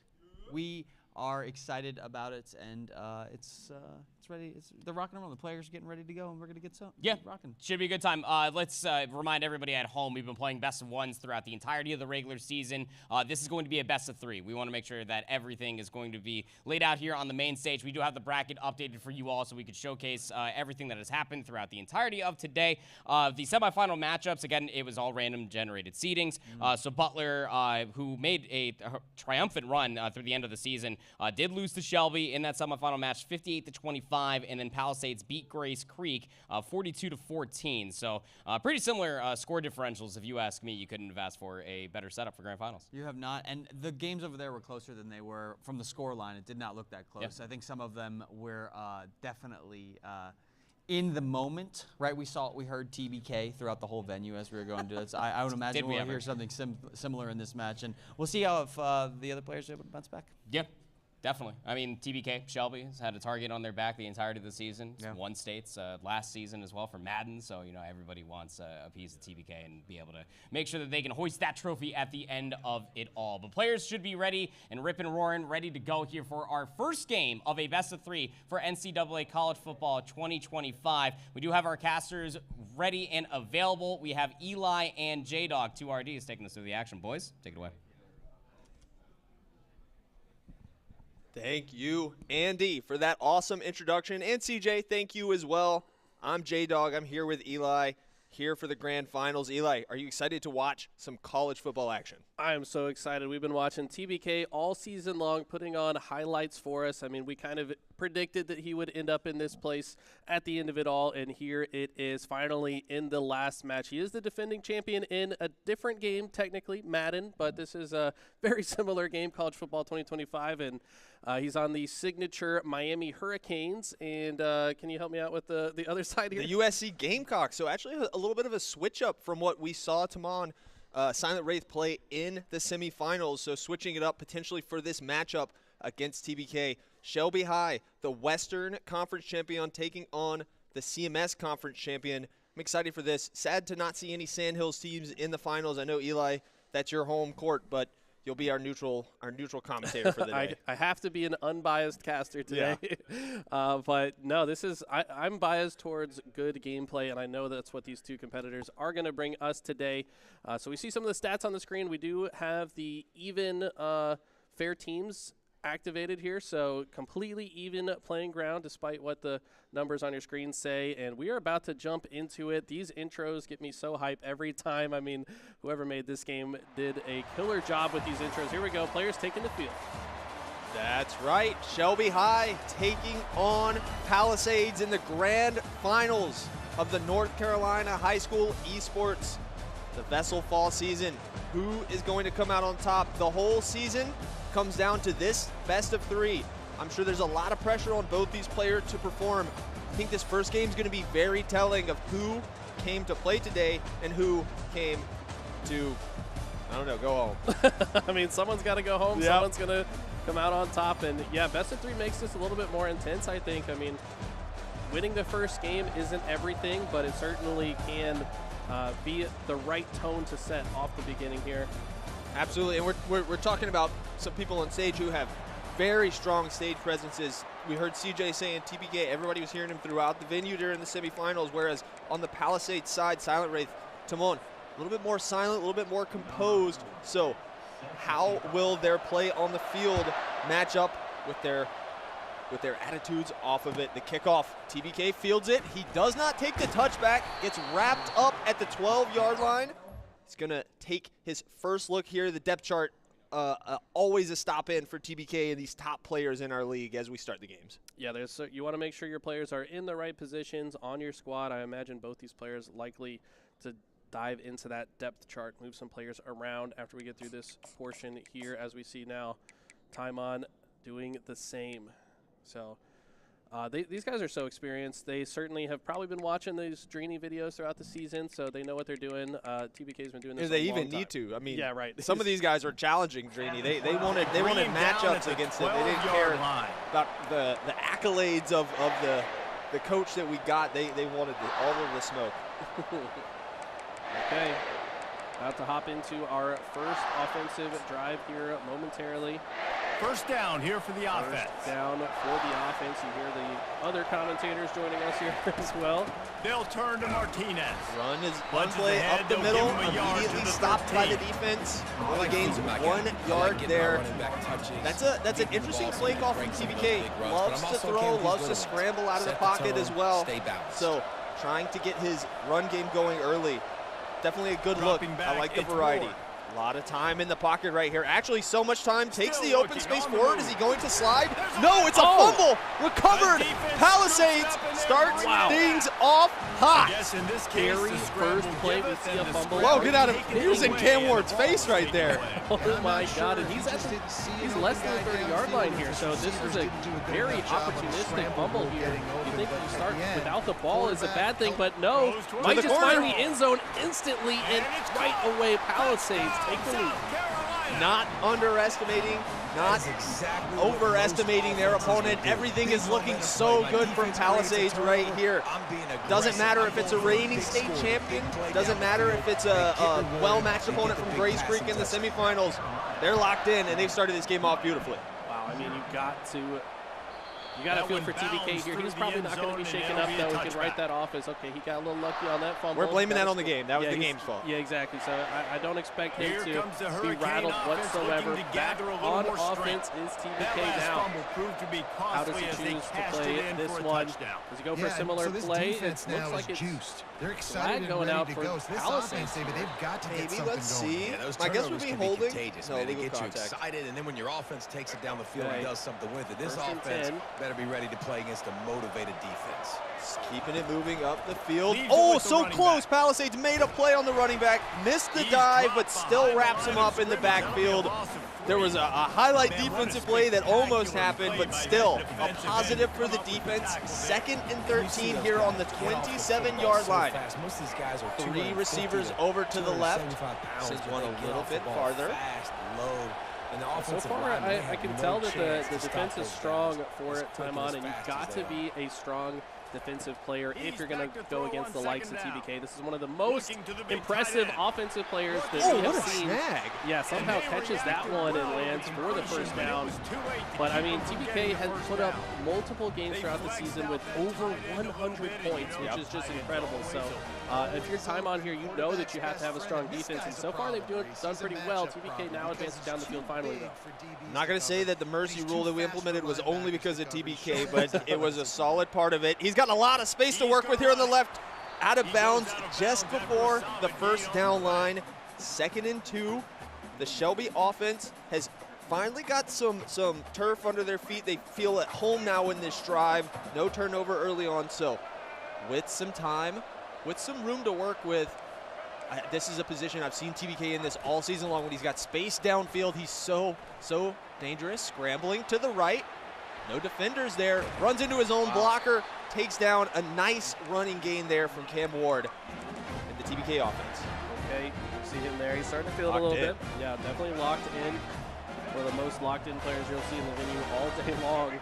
[SPEAKER 4] We are excited about it, and it's ready. They're rocking around. The players are getting ready to go, and we're gonna get rocking.
[SPEAKER 5] Should be a good time. Let's remind everybody at home, we've been playing best of ones throughout the entirety of the regular season. This is going to be a best of three. We want to make sure that everything is going to be laid out here on the main stage. We do have the bracket updated for you all, so we could showcase everything that has happened throughout the entirety of today. The semifinal matchups, again, it was all random generated seedings. So Butler, who made a triumphant run through the end of the season, did lose to Shelby in that semifinal match, 58-25, and then Palisades beat Grace Creek, 42-14. So pretty similar score differentials, if you ask me. You couldn't have asked for a better setup for grand finals.
[SPEAKER 4] You have not, and the games over there were closer than they were from the score line. It did not look that close. I think some of them were definitely in the moment, right? We heard TBK throughout the whole venue as we were going to this. I would imagine we'll hear something similar in this match, and we'll see how if the other players are able to bounce back.
[SPEAKER 5] Yeah. Definitely. I mean, TBK, Shelby, has had a target on their back the entirety of the season. It's won states last season as well for Madden, so, you know, everybody wants a piece of TBK and be able to make sure that they can hoist that trophy at the end of it all. But players should be ready and ripping and roaring, ready to go here for our first game of a best of three for NCAA College Football 2025. We do have our casters ready and available. We have Eli and J-Dog, two RDs, taking us through the action. Boys, take it away.
[SPEAKER 10] Thank you, Andy, for that awesome introduction. And CJ, thank you as well. I'm J-Dog. I'm here with Eli, here for the grand finals. Eli, are you excited to watch some college football action?
[SPEAKER 11] I am so excited. We've been watching TBK all season long, putting on highlights for us. I mean, we kind of predicted that he would end up in this place at the end of it all, and here it is finally in the last match. He is the defending champion in a different game, technically, Madden, but this is a very similar game, College Football 2025, and he's on the signature Miami Hurricanes. And can you help me out with the other side here?
[SPEAKER 10] The USC Gamecocks. So actually a little bit of a switch up from what we saw Timon Silent Wraith play in the semifinals. So switching it up potentially for this matchup against TBK. Shelby High, the Western Conference champion, taking on the CMS Conference champion. I'm excited for this. Sad to not see any Sandhills teams in the finals. I know, Eli, that's your home court, but you'll be our neutral commentator for the day.
[SPEAKER 11] I have to be an unbiased caster today. Yeah. But no, I'm biased towards good gameplay, and I know that's what these two competitors are going to bring us today. So we see some of the stats on the screen. We do have the even fair teams activated here, so completely even playing ground despite what the numbers on your screen say, and we are about to jump into it. These intros get me so hype every time. I mean, whoever made this game did a killer job with these intros. Here we go, players taking the field.
[SPEAKER 10] That's right, Shelby High taking on Palisades in the grand finals of the North Carolina High School Esports, the VESL fall season. Who is going to come out on top? The whole season comes down to this best of three. I'm sure there's a lot of pressure on both these players to perform. I think this first game is going to be very telling of who came to play today and who came to, I don't know, go home.
[SPEAKER 11] I mean, someone's got to go home. Yep. Someone's going to come out on top. And, yeah, best of three makes this a little bit more intense, I think. I mean, winning the first game isn't everything, but it certainly can be the right tone to set off the beginning here.
[SPEAKER 10] Absolutely, and we're talking about some people on stage who have very strong stage presences. We heard CJ saying TBK, everybody was hearing him throughout the venue during the semifinals, whereas on the Palisades side, Silent Wraith, Timon, a little bit more silent, a little bit more composed. So how will their play on the field match up with their attitudes off of it? The kickoff, TBK fields it. He does not take the touchback, gets wrapped up at the 12-yard line. He's going to take his first look here. The depth chart, always a stop in for TBK and these top players in our league as we start the games.
[SPEAKER 11] Yeah, you want to make sure your players are in the right positions on your squad. I imagine both these players likely to dive into that depth chart, move some players around after we get through this portion here, as we see now Timon doing the same. So These guys are so experienced. They certainly have probably been watching these Drini videos throughout the season, so they know what they're doing. TBK's been doing this.
[SPEAKER 10] They
[SPEAKER 11] a long
[SPEAKER 10] even
[SPEAKER 11] time.
[SPEAKER 10] need to. I mean,
[SPEAKER 11] yeah, right.
[SPEAKER 10] Some of these guys are challenging Drini. They wanted matchups against him. They didn't care about the accolades of the coach that we got. They wanted all of the smoke.
[SPEAKER 11] Okay. About to hop into our first offensive drive here momentarily.
[SPEAKER 12] First down here for the offense.
[SPEAKER 11] First down for the offense. You hear the other commentators joining us here as well.
[SPEAKER 12] They'll turn to Martinez.
[SPEAKER 10] Run play up the middle, immediately stopped by the defense. Only gains 1 yard there. That's an interesting play call from TBK. Loves to throw, loves to scramble out of the pocket as well. So trying to get his run game going early. Definitely a good look. I like the variety. A lot of time in the pocket right here. Actually, so much time. Takes the open space forward. Is he going to slide? No, it's a fumble. Recovered. Palisades starts things off hot.
[SPEAKER 11] Very first play, we see a fumble.
[SPEAKER 10] Whoa, get out of here. He was in Cam Ward's face right there.
[SPEAKER 11] Oh, my God. And he's less than the 30-yard line here. So this is a very opportunistic fumble here. You think you start without the ball is a bad thing, but no. Might just find the end zone instantly, and right away, Palisades take the lead.
[SPEAKER 10] Not underestimating, not overestimating their opponent. Everything is looking so good from Palisades right here. Doesn't matter if it's a reigning state champion. Doesn't matter if it's a well-matched opponent from Grays Creek in the semifinals. They're locked in, and they've started this game off beautifully.
[SPEAKER 11] Wow, I mean, you got to feel for TBK here. He's probably not going to be shaken up, though. We can write that off as, okay, he got a little lucky on that fumble.
[SPEAKER 10] We're blaming that on the game. That was the game's fault.
[SPEAKER 11] Yeah, exactly. So I don't expect him to be rattled whatsoever. Back on offense is TBK now. How does he choose to play this one? Does he go for a similar play? It looks like it's
[SPEAKER 13] they're excited
[SPEAKER 11] going out for
[SPEAKER 13] this offense, David. They've got to get something
[SPEAKER 10] let's see.
[SPEAKER 13] going.
[SPEAKER 10] I guess we'll be holding.
[SPEAKER 12] No, they get you excited, and then when your offense takes it down the field and does something with it, this offense better be ready to play against a motivated defense.
[SPEAKER 10] Just keeping it moving up the field. Oh, so close. Palisades made a play on the running back. Missed the dive, but still wraps him up in the backfield. There was a highlight defensive play that almost happened, but still a positive for the defense. 2nd and 13 here on the 27-yard line. 3 receivers over to the left. Sends one a little bit farther.
[SPEAKER 11] So far, I can tell that the defense is strong for time on, and you've got to be a strong defensive player if you're going to go against the likes of TBK. This is one of the most impressive offensive players that we have seen. Yeah, somehow catches that one and lands for the first down. But, I mean, TBK has put up multiple games throughout the season with over 100 points, which is just incredible. So, if you're time on here, you know that you have to have a strong defense, and so far they've done pretty well. TBK now advances down the field finally, though.
[SPEAKER 10] I'm not going to say that the mercy rule that we implemented was only because of TBK, but it was a solid part of it. He's got a lot of space to work with here on the left. Out of bounds just before the first down line. 2nd and 2. The Shelby offense has finally got some turf under their feet. They feel at home now in this drive. No turnover early on, so with some time, with some room to work with, this is a position I've seen TBK in this all season long when he's got space downfield. He's so dangerous. Scrambling to the right. No defenders there. Runs into his own blocker. Takes down a nice running gain there from Cam Ward in the TBK offense.
[SPEAKER 11] Okay, you see him there. He's starting to feel it a little bit. Yeah, definitely locked in. One of the most locked-in players you'll see in the venue all day long.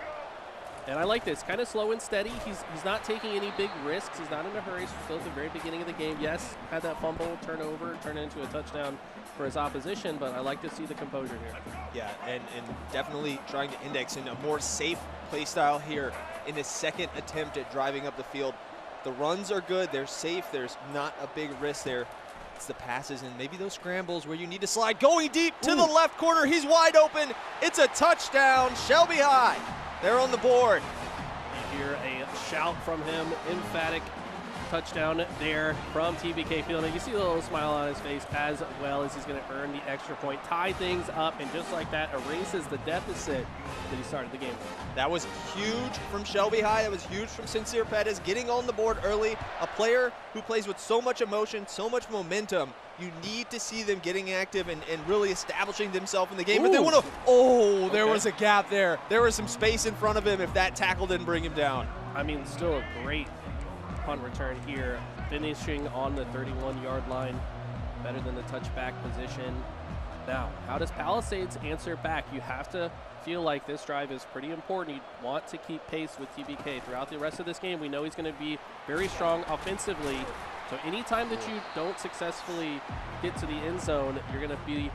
[SPEAKER 11] And I like this. Kind of slow and steady. He's not taking any big risks. He's not in a hurry. He's still at the very beginning of the game. Yes, had that fumble, turnover, turn it into a touchdown for his opposition, but I like to see the composure here.
[SPEAKER 10] Yeah, and definitely trying to index in a more safe play style here in his 2nd attempt at driving up the field. The runs are good. They're safe. There's not a big risk there. It's the passes and maybe those scrambles where you need to slide. Going deep to the left corner. He's wide open. It's a touchdown. Shelby High. They're on the board.
[SPEAKER 11] You hear a shout from him, emphatic. touchdown there from TBK Field. And you see the little smile on his face as well as he's going to earn the extra point, tie things up, and just like that, erases the deficit that he started the game with.
[SPEAKER 10] That was huge from Shelby High. That was huge from Sincere Pettis, getting on the board early. A player who plays with so much emotion, so much momentum. You need to see them getting active and really establishing themselves in the game. But they want to, there was a gap there. There was some space in front of him if that tackle didn't bring him down.
[SPEAKER 11] I mean, still a great punt return here, finishing on the 31-yard line, better than the touchback position. Now, how does Palisades answer back? You have to feel like this drive is pretty important. You want to keep pace with TBK throughout the rest of this game. We know he's going to be very strong offensively. So anytime that you don't successfully get to the end zone, you're going to be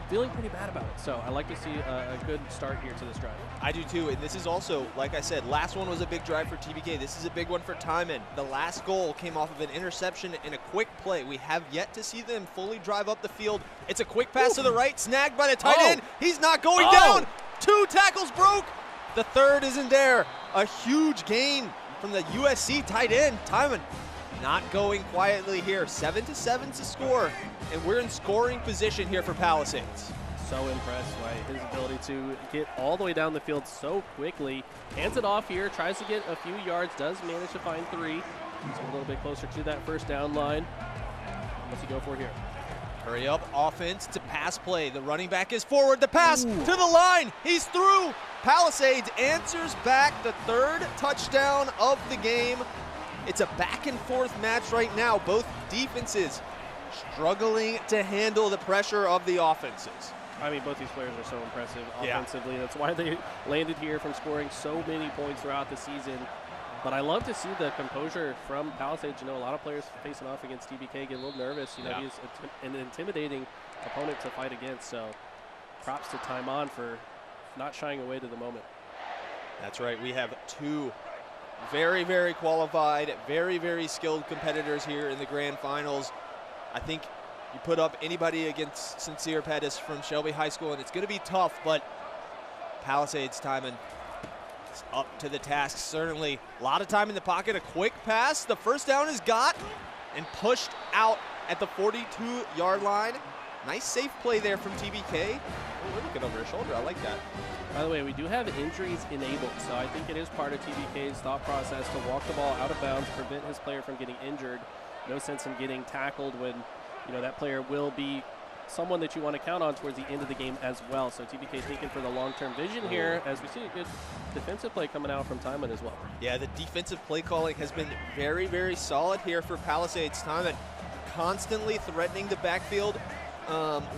[SPEAKER 11] feeling pretty bad about it. So I like to see a good start here to this drive.
[SPEAKER 10] I do too, and this is also, like I said, last one was a big drive for TBK. This is a big one for Timon. The last goal came off of an interception and a quick play. We have yet to see them fully drive up the field. It's a quick pass to the right, snagged by the tight end. He's not going down. 2 tackles broke. The third isn't there. A huge gain from the USC tight end, Timon. Not going quietly here. 7-7 to score, and we're in scoring position here for Palisades.
[SPEAKER 11] So impressed by his ability to get all the way down the field so quickly. Hands it off here, tries to get a few yards, does manage to find 3. He's a little bit closer to that first down line. What's he go for here?
[SPEAKER 10] Hurry up offense to pass play. The running back is forward. The pass to the line. He's through. Palisades answers back, the 3rd touchdown of the game. It's a back and forth match right now. Both defenses struggling to handle the pressure of the offenses.
[SPEAKER 11] I mean, both these players are so impressive offensively. That's why they landed here from scoring so many points throughout the season. But I love to see the composure from Palisades. You know, a lot of players facing off against TBK get a little nervous. You know, he's an intimidating opponent to fight against. So props to Timon for not shying away to the moment.
[SPEAKER 10] That's right. We have 2 very, very qualified, very, very skilled competitors here in the grand finals. I think you put up anybody against Sincere Pettis from Shelby High School, and it's going to be tough, but Palisades Timon is up to the task, certainly. A lot of time in the pocket, a quick pass. The first down is got and pushed out at the 42-yard line. Nice safe play there from TBK. Oh, we're looking over his shoulder. I like that.
[SPEAKER 11] By the way, we do have injuries enabled, so I think it is part of TBK's thought process to walk the ball out of bounds, prevent his player from getting injured. No sense in getting tackled when, you know, that player will be someone that you want to count on towards the end of the game as well. So TBK thinking for the long-term vision here, as we see a good defensive play coming out from Timon as well.
[SPEAKER 10] Yeah, the defensive play calling has been very, very solid here for Palisades. Timon constantly threatening the backfield.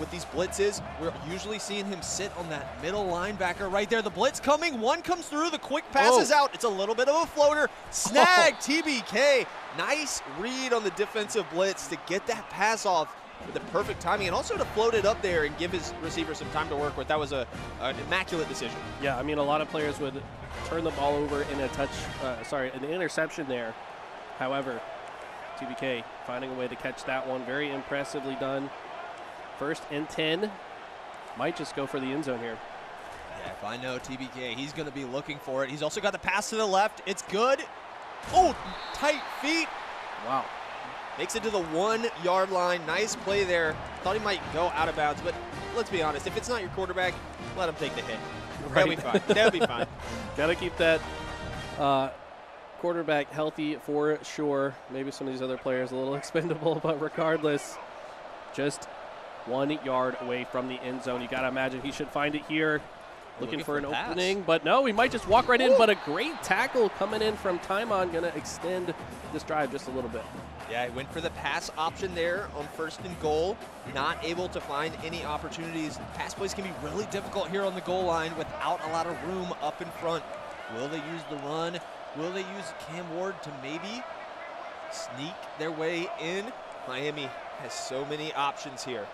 [SPEAKER 10] With these blitzes, we're usually seeing him sit on that middle linebacker right there. The blitz coming, one comes through, the quick pass is out. It's a little bit of a floater. Snag TBK. Nice read on the defensive blitz to get that pass off with the perfect timing and also to float it up there and give his receiver some time to work with. That was an immaculate decision.
[SPEAKER 11] Yeah, I mean, a lot of players would turn the ball over in an interception there. However, TBK finding a way to catch that one. Very impressively done. 1st and 10. Might just go for the end zone here.
[SPEAKER 10] Yeah, if I know TBK, he's going to be looking for it. He's also got the pass to the left. It's good. Oh, tight feet.
[SPEAKER 11] Wow.
[SPEAKER 10] Makes it to the 1-yard line. Nice play there. Thought he might go out of bounds, but let's be honest. If it's not your quarterback, let him take the hit. That'll be fine. That'll be fine.
[SPEAKER 11] Got to keep that quarterback healthy for sure. Maybe some of these other players a little expendable, but regardless, just 1 yard away from the end zone. You got to imagine he should find it here. Looking for an opening, but no, he might just walk right in. But a great tackle coming in from Timon, going to extend this drive just a little bit.
[SPEAKER 10] Yeah, he went for the pass option there on 1st and goal. Not able to find any opportunities. Pass plays can be really difficult here on the goal line without a lot of room up in front. Will they use the run? Will they use Cam Ward to maybe sneak their way in? Miami has so many options here.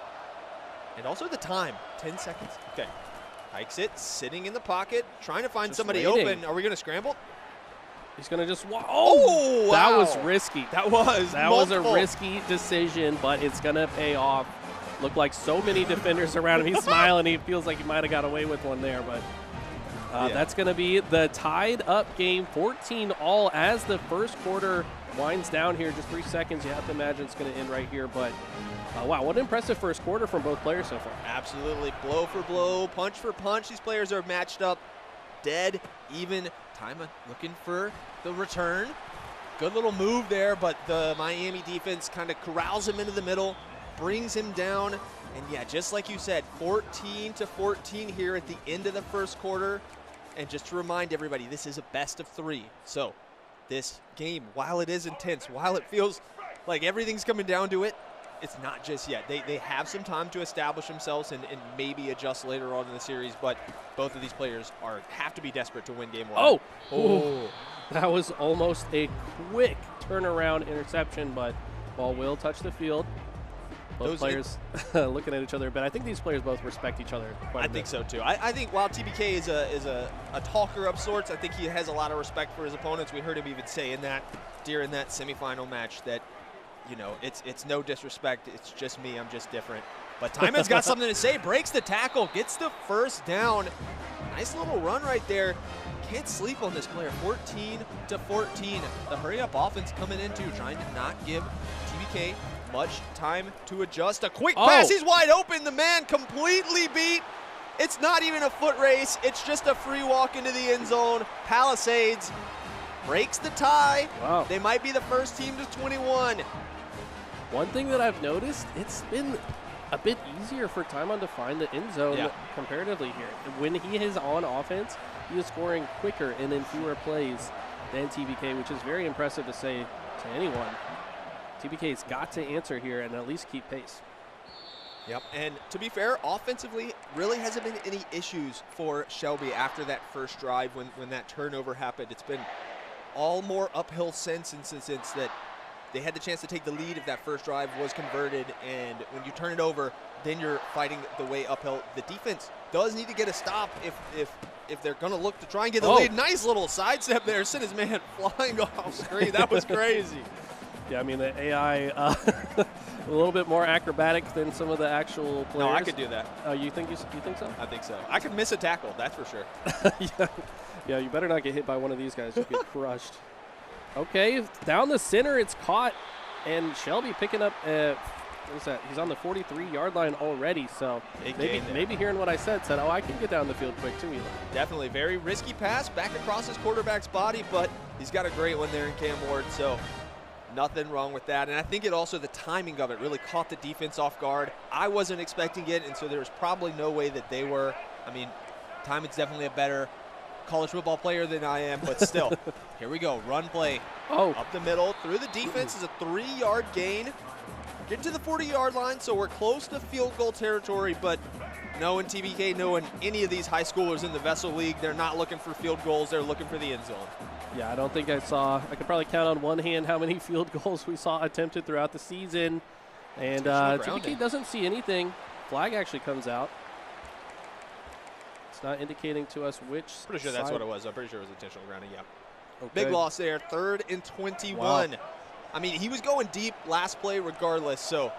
[SPEAKER 10] And also the time, 10 seconds. Okay. Hikes it, sitting in the pocket, trying to find somebody open. Are we going to scramble?
[SPEAKER 11] He's going to just walk.
[SPEAKER 10] Oh, wow.
[SPEAKER 11] That was risky.
[SPEAKER 10] That was
[SPEAKER 11] a risky decision, but it's going to pay off. Looked like so many defenders around him. He's smiling. He feels like he might have got away with one there, but that's going to be the tied up game, 14 all, as the first quarter winds down here, just 3 seconds. You have to imagine it's going to end right here. But, wow, what an impressive first quarter from both players so far.
[SPEAKER 10] Absolutely. Blow for blow, punch for punch. These players are matched up dead, even. Tyma looking for the return. Good little move there, but the Miami defense kind of corrals him into the middle, brings him down. And, yeah, just like you said, 14-14 here at the end of the first quarter. And just to remind everybody, this is a best of 3. So this game, while it is intense, while it feels like everything's coming down to it, it's not just yet. They have some time to establish themselves and maybe adjust later on in the series, but both of these players have to be desperate to win game 1.
[SPEAKER 11] Oh! That was almost a quick turnaround interception, but ball will touch the field. Both players looking at each other, but I think these players both respect each other quite a bit.
[SPEAKER 10] I think so, too. I think while TBK is a talker of sorts, I think he has a lot of respect for his opponents. We heard him even say during that semifinal match that, you know, it's no disrespect. It's just me. I'm just different. But Tyman's got something to say. Breaks the tackle. Gets the first down. Nice little run right there. Can't sleep on this player. 14-14. The hurry-up offense coming in, too, trying to not give TBK much time to adjust. A quick pass. He's wide open. The man completely beat. It's not even a foot race. It's just a free walk into the end zone. Palisades breaks the tie.
[SPEAKER 11] Wow.
[SPEAKER 10] They might be the first team to 21.
[SPEAKER 11] One thing that I've noticed, it's been a bit easier for Tymon to find the end zone comparatively here. When he is on offense, he is scoring quicker and in fewer plays than TBK, which is very impressive to say to anyone. TBK's got to answer here and at least keep pace.
[SPEAKER 10] Yep, and to be fair, offensively, really hasn't been any issues for Shelby after that first drive when that turnover happened. It's been all more uphill since that they had the chance to take the lead if that first drive was converted, and when you turn it over, then you're fighting the way uphill. The defense does need to get a stop if they're going to look to try and get the lead. Nice little sidestep there. Sent his man flying off screen. That was crazy.
[SPEAKER 11] Yeah, I mean, the AI a little bit more acrobatic than some of the actual players.
[SPEAKER 10] No, I could do that.
[SPEAKER 11] You think so?
[SPEAKER 10] I think so. I could miss a tackle, that's for sure.
[SPEAKER 11] Yeah, you better not get hit by one of these guys. You'll get crushed. Okay, down the center, it's caught, and Shelby picking up, what is that? He's on the 43-yard line already, so maybe hearing what I said, oh, I can get down the field quick too, Eli.
[SPEAKER 10] Definitely, very risky pass back across his quarterback's body, but he's got a great one there in Cam Ward, so nothing wrong with that. And I think the timing of it really caught the defense off guard. I wasn't expecting it, and so there was probably no way that they were. I mean, Tyman's definitely a better college football player than I am, but still. Here we go, run play. Up the middle, through the defense is a 3-yard gain. Get to the 40-yard line, so we're close to field goal territory, but knowing TBK, knowing any of these high schoolers in the VESL League, they're not looking for field goals, they're looking for the end zone.
[SPEAKER 11] Yeah, I don't think I could probably count on one hand how many field goals we saw attempted throughout the season. And TBK doesn't see anything. Flag actually comes out. It's not indicating to us which
[SPEAKER 10] Pretty sure that's what it was. I'm pretty sure it was intentional grounding, yeah.
[SPEAKER 11] Okay.
[SPEAKER 10] Big loss there, 3rd and 21. Wow. I mean, he was going deep last play regardless, so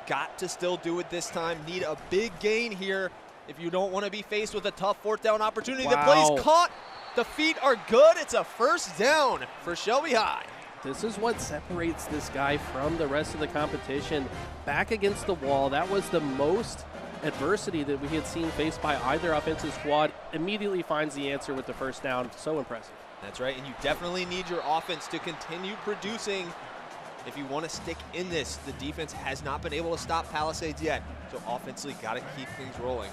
[SPEAKER 10] got to still do it this time. Need a big gain here if you don't want to be faced with a tough 4th down opportunity. The play's caught. The feet are good. It's a first down for Shelby High.
[SPEAKER 11] This is what separates this guy from the rest of the competition. Back against the wall, that was the most adversity that we had seen faced by either offensive squad. Immediately finds the answer with the first down. So impressive.
[SPEAKER 10] That's right, and you definitely need your offense to continue producing if you want to stick in this. The defense has not been able to stop Palisades yet, so offensively got to keep things rolling.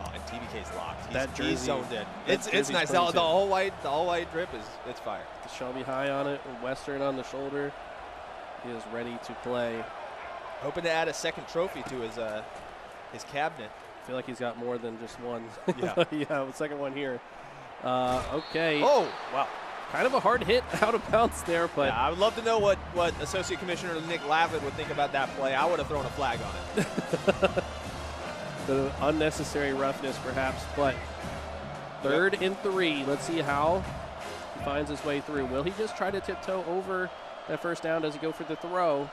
[SPEAKER 10] Oh, and TBK's locked. He's zoned in. It's nice. The all white drip it's fire.
[SPEAKER 11] The Shelby High on it, Western on the shoulder. He is ready to play.
[SPEAKER 10] Hoping to add a second trophy to his cabinet.
[SPEAKER 11] I feel like he's got more than just one.
[SPEAKER 10] Yeah.
[SPEAKER 11] Yeah, the second one here. Okay.
[SPEAKER 10] Oh, wow.
[SPEAKER 11] Kind of a hard hit out of bounds there, but
[SPEAKER 10] yeah, I would love to know what Associate Commissioner Nick Lavin would think about that play. I would have thrown a flag on it.
[SPEAKER 11] The unnecessary roughness, perhaps, but 3rd and 3. Let's see how he finds his way through. Will he just try to tiptoe over that first down? Does he go for the throw?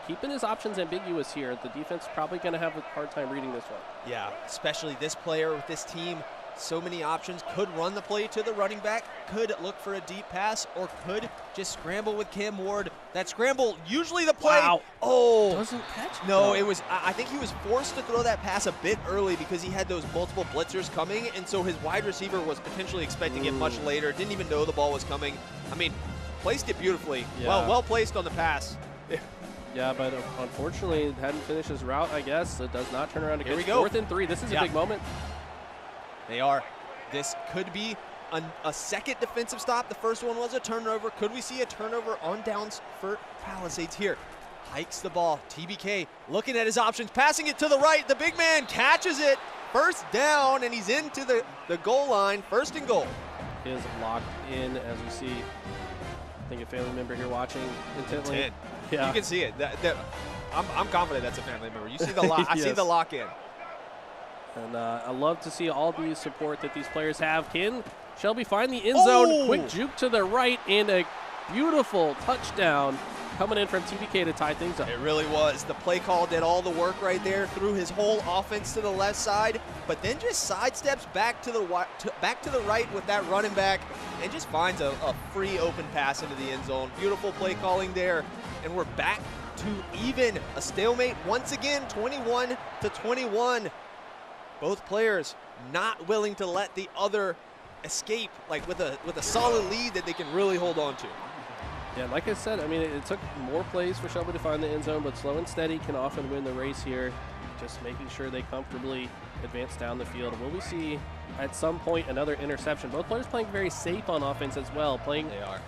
[SPEAKER 11] Keeping his options ambiguous here. The defense is probably going to have a hard time reading this one.
[SPEAKER 10] Yeah, especially this player with this team. So many options. Could run the play to the running back, could look for a deep pass, or could just scramble with Cam Ward. That scramble, usually the play.
[SPEAKER 11] Wow.
[SPEAKER 10] Oh.
[SPEAKER 11] Doesn't catch it,
[SPEAKER 10] No,
[SPEAKER 11] though.
[SPEAKER 10] it was, I think he was forced to throw that pass a bit early because he had those multiple blitzers coming, and so his wide receiver was potentially expecting it much later, didn't even know the ball was coming. I mean, placed it beautifully.
[SPEAKER 11] Yeah.
[SPEAKER 10] Well placed on the pass.
[SPEAKER 11] Yeah, but unfortunately, it hadn't finished his route, I guess. It does not turn around to
[SPEAKER 10] Here
[SPEAKER 11] catch.
[SPEAKER 10] we go.
[SPEAKER 11] 4th and 3. This is a big moment.
[SPEAKER 10] They are. This could be a second defensive stop. The first one was a turnover. Could we see a turnover on downs for Palisades here? Hikes the ball. TBK looking at his options, passing it to the right. The big man catches it. First down, and he's into the goal line. 1st and goal.
[SPEAKER 11] Is locked in, as we see. I think a family member here watching intently.
[SPEAKER 10] 10.
[SPEAKER 11] Yeah.
[SPEAKER 10] You can see it. I'm confident that's a family member. You see the lock. I see the lock in.
[SPEAKER 11] And I love to see all the support that these players have. Can Shelby find the end zone?
[SPEAKER 10] Oh!
[SPEAKER 11] Quick juke to the right, and a beautiful touchdown coming in from TBK to tie things up.
[SPEAKER 10] It really was. The play call did all the work right there, threw his whole offense to the left side, but then just sidesteps back to the right with that running back and just finds a free open pass into the end zone. Beautiful play calling there, and we're back to even. A stalemate once again, 21-21. Both players not willing to let the other escape, like with a solid lead that they can really hold on to.
[SPEAKER 11] Yeah, like I said, I mean, it took more plays for Shelby to find the end zone, but slow and steady can often win the race here. Just making sure they comfortably advance down the field. Will we see at some point another interception? Both players playing very safe on offense as well,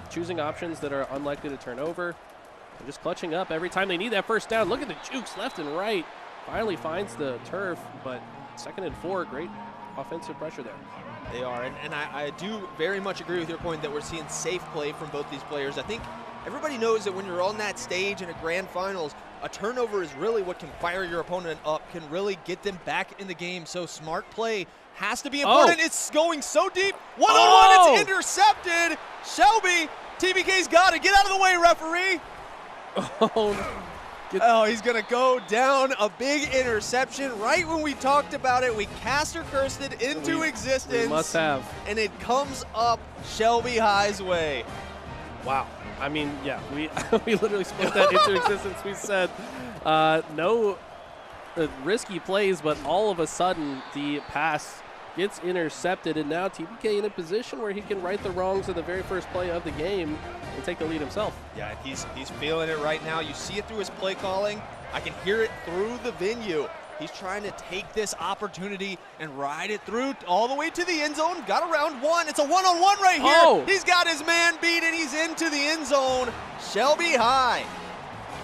[SPEAKER 11] choosing options that are unlikely to turn over. They're just clutching up every time they need that first down. Look at the jukes left and right. Finally finds the turf, but 2nd and 4, great offensive pressure there.
[SPEAKER 10] They are, and I do very much agree with your point that we're seeing safe play from both these players. I think everybody knows that when you're on that stage in a grand finals, a turnover is really what can fire your opponent up, can really get them back in the game. So smart play has to be important. It's going so deep. One-on-one, it's intercepted. Shelby, TBK's got it. Get out of the way, referee. Oh, he's going to go down. A big interception. Right when we talked about it, we cast or cursed it into existence.
[SPEAKER 11] We must have.
[SPEAKER 10] And it comes up Shelby High's way.
[SPEAKER 11] Wow. I mean, yeah, we literally spoke that into existence. We said no risky plays, but all of a sudden the pass gets intercepted, and now TBK in a position where he can right the wrongs of the very first play of the game and take the lead himself.
[SPEAKER 10] Yeah, he's feeling it right now. You see it through his play calling. I can hear it through the venue. He's trying to take this opportunity and ride it through all the way to the end zone. Got around one. It's a one-on-one right here. He's got his man beat, and he's into the end zone. Shelby High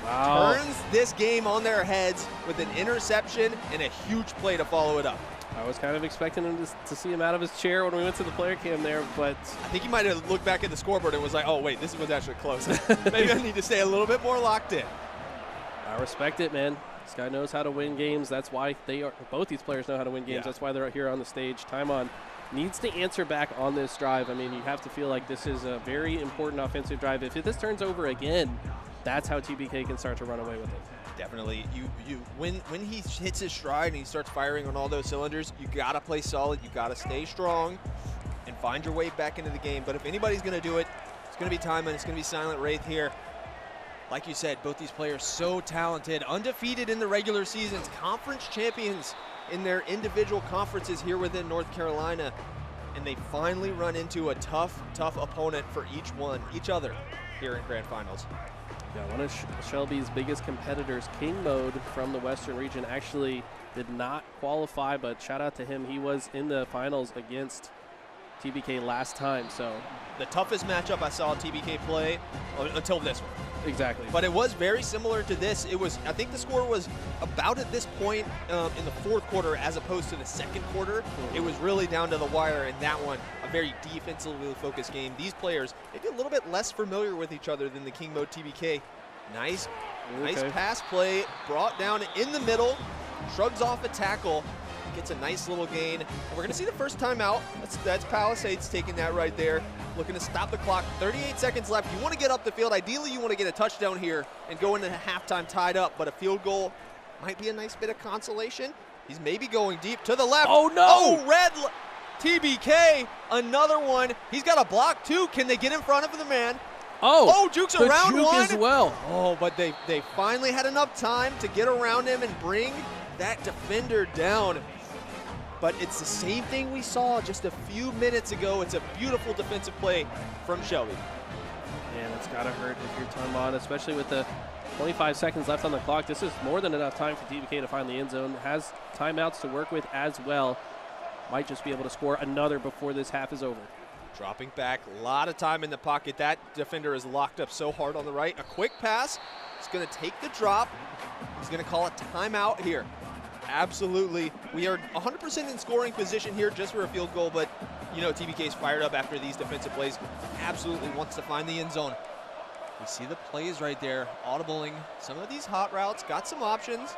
[SPEAKER 10] turns this game on their heads with an interception and a huge play to follow it up.
[SPEAKER 11] I was kind of expecting him to see him out of his chair when we went to the player cam there, but
[SPEAKER 10] I think he might have looked back at the scoreboard and was like, oh, wait, this was actually close. Maybe I need to stay a little bit more locked in.
[SPEAKER 11] I respect it, man. This guy knows how to win games. That's why both these players know how to win games. That's why they're here on the stage. Taimon needs to answer back on this drive. I mean, you have to feel like this is a very important offensive drive. If this turns over again, that's how TBK can start to run away with it.
[SPEAKER 10] Definitely. When he hits his stride and he starts firing on all those cylinders, you got to play solid. You got to stay strong and find your way back into the game. But if anybody's going to do it, it's going to be Taimon. It's going to be Silent Wraith here. Like you said, both these players so talented, undefeated in the regular seasons, conference champions in their individual conferences here within North Carolina, and they finally run into a tough opponent for each other here in Grand Finals.
[SPEAKER 11] Yeah, one of Shelby's biggest competitors, King Mode from the Western region, actually did not qualify, but shout out to him. He was in the finals against TBK last time. So
[SPEAKER 10] the toughest matchup I saw TBK play until this one.
[SPEAKER 11] Exactly.
[SPEAKER 10] But it was very similar to this. It was, I think the score was about at this point in the fourth quarter as opposed to the second quarter. It was really down to the wire in that one, a very defensively focused game. These players, maybe a little bit less familiar with each other than the King Mode TBK. Nice pass play, brought down in the middle, shrugs off a tackle, gets a nice little gain. And we're going to see the first time out. That's Palisades taking that right there. Looking to stop the clock. 38 seconds left. You want to get up the field. Ideally, you want to get a touchdown here and go into halftime tied up, but a field goal might be a nice bit of consolation. He's maybe going deep to the left.
[SPEAKER 11] Oh, no!
[SPEAKER 10] Oh, red. TBK, another one. He's got a block too. Can they get in front of the man?
[SPEAKER 11] Oh,
[SPEAKER 10] jukes
[SPEAKER 11] good
[SPEAKER 10] around
[SPEAKER 11] juke
[SPEAKER 10] one.
[SPEAKER 11] as well.
[SPEAKER 10] Oh, but they finally had enough time to get around him and bring that defender down. But it's the same thing we saw just a few minutes ago. It's a beautiful defensive play from Shelby.
[SPEAKER 11] Man, it's got to hurt if you're time on, especially with the 25 seconds left on the clock. This is more than enough time for TBK to find the end zone. Has timeouts to work with as well. Might just be able to score another before this half is over.
[SPEAKER 10] Dropping back, a lot of time in the pocket. That defender is locked up so hard on the right. A quick pass. He's going to take the drop. He's going to call a timeout here. Absolutely. We are 100% in scoring position here just for a field goal, but you know TBK's fired up after these defensive plays. Absolutely wants to find the end zone. We see the plays right there, audibling some of these hot routes, got some options.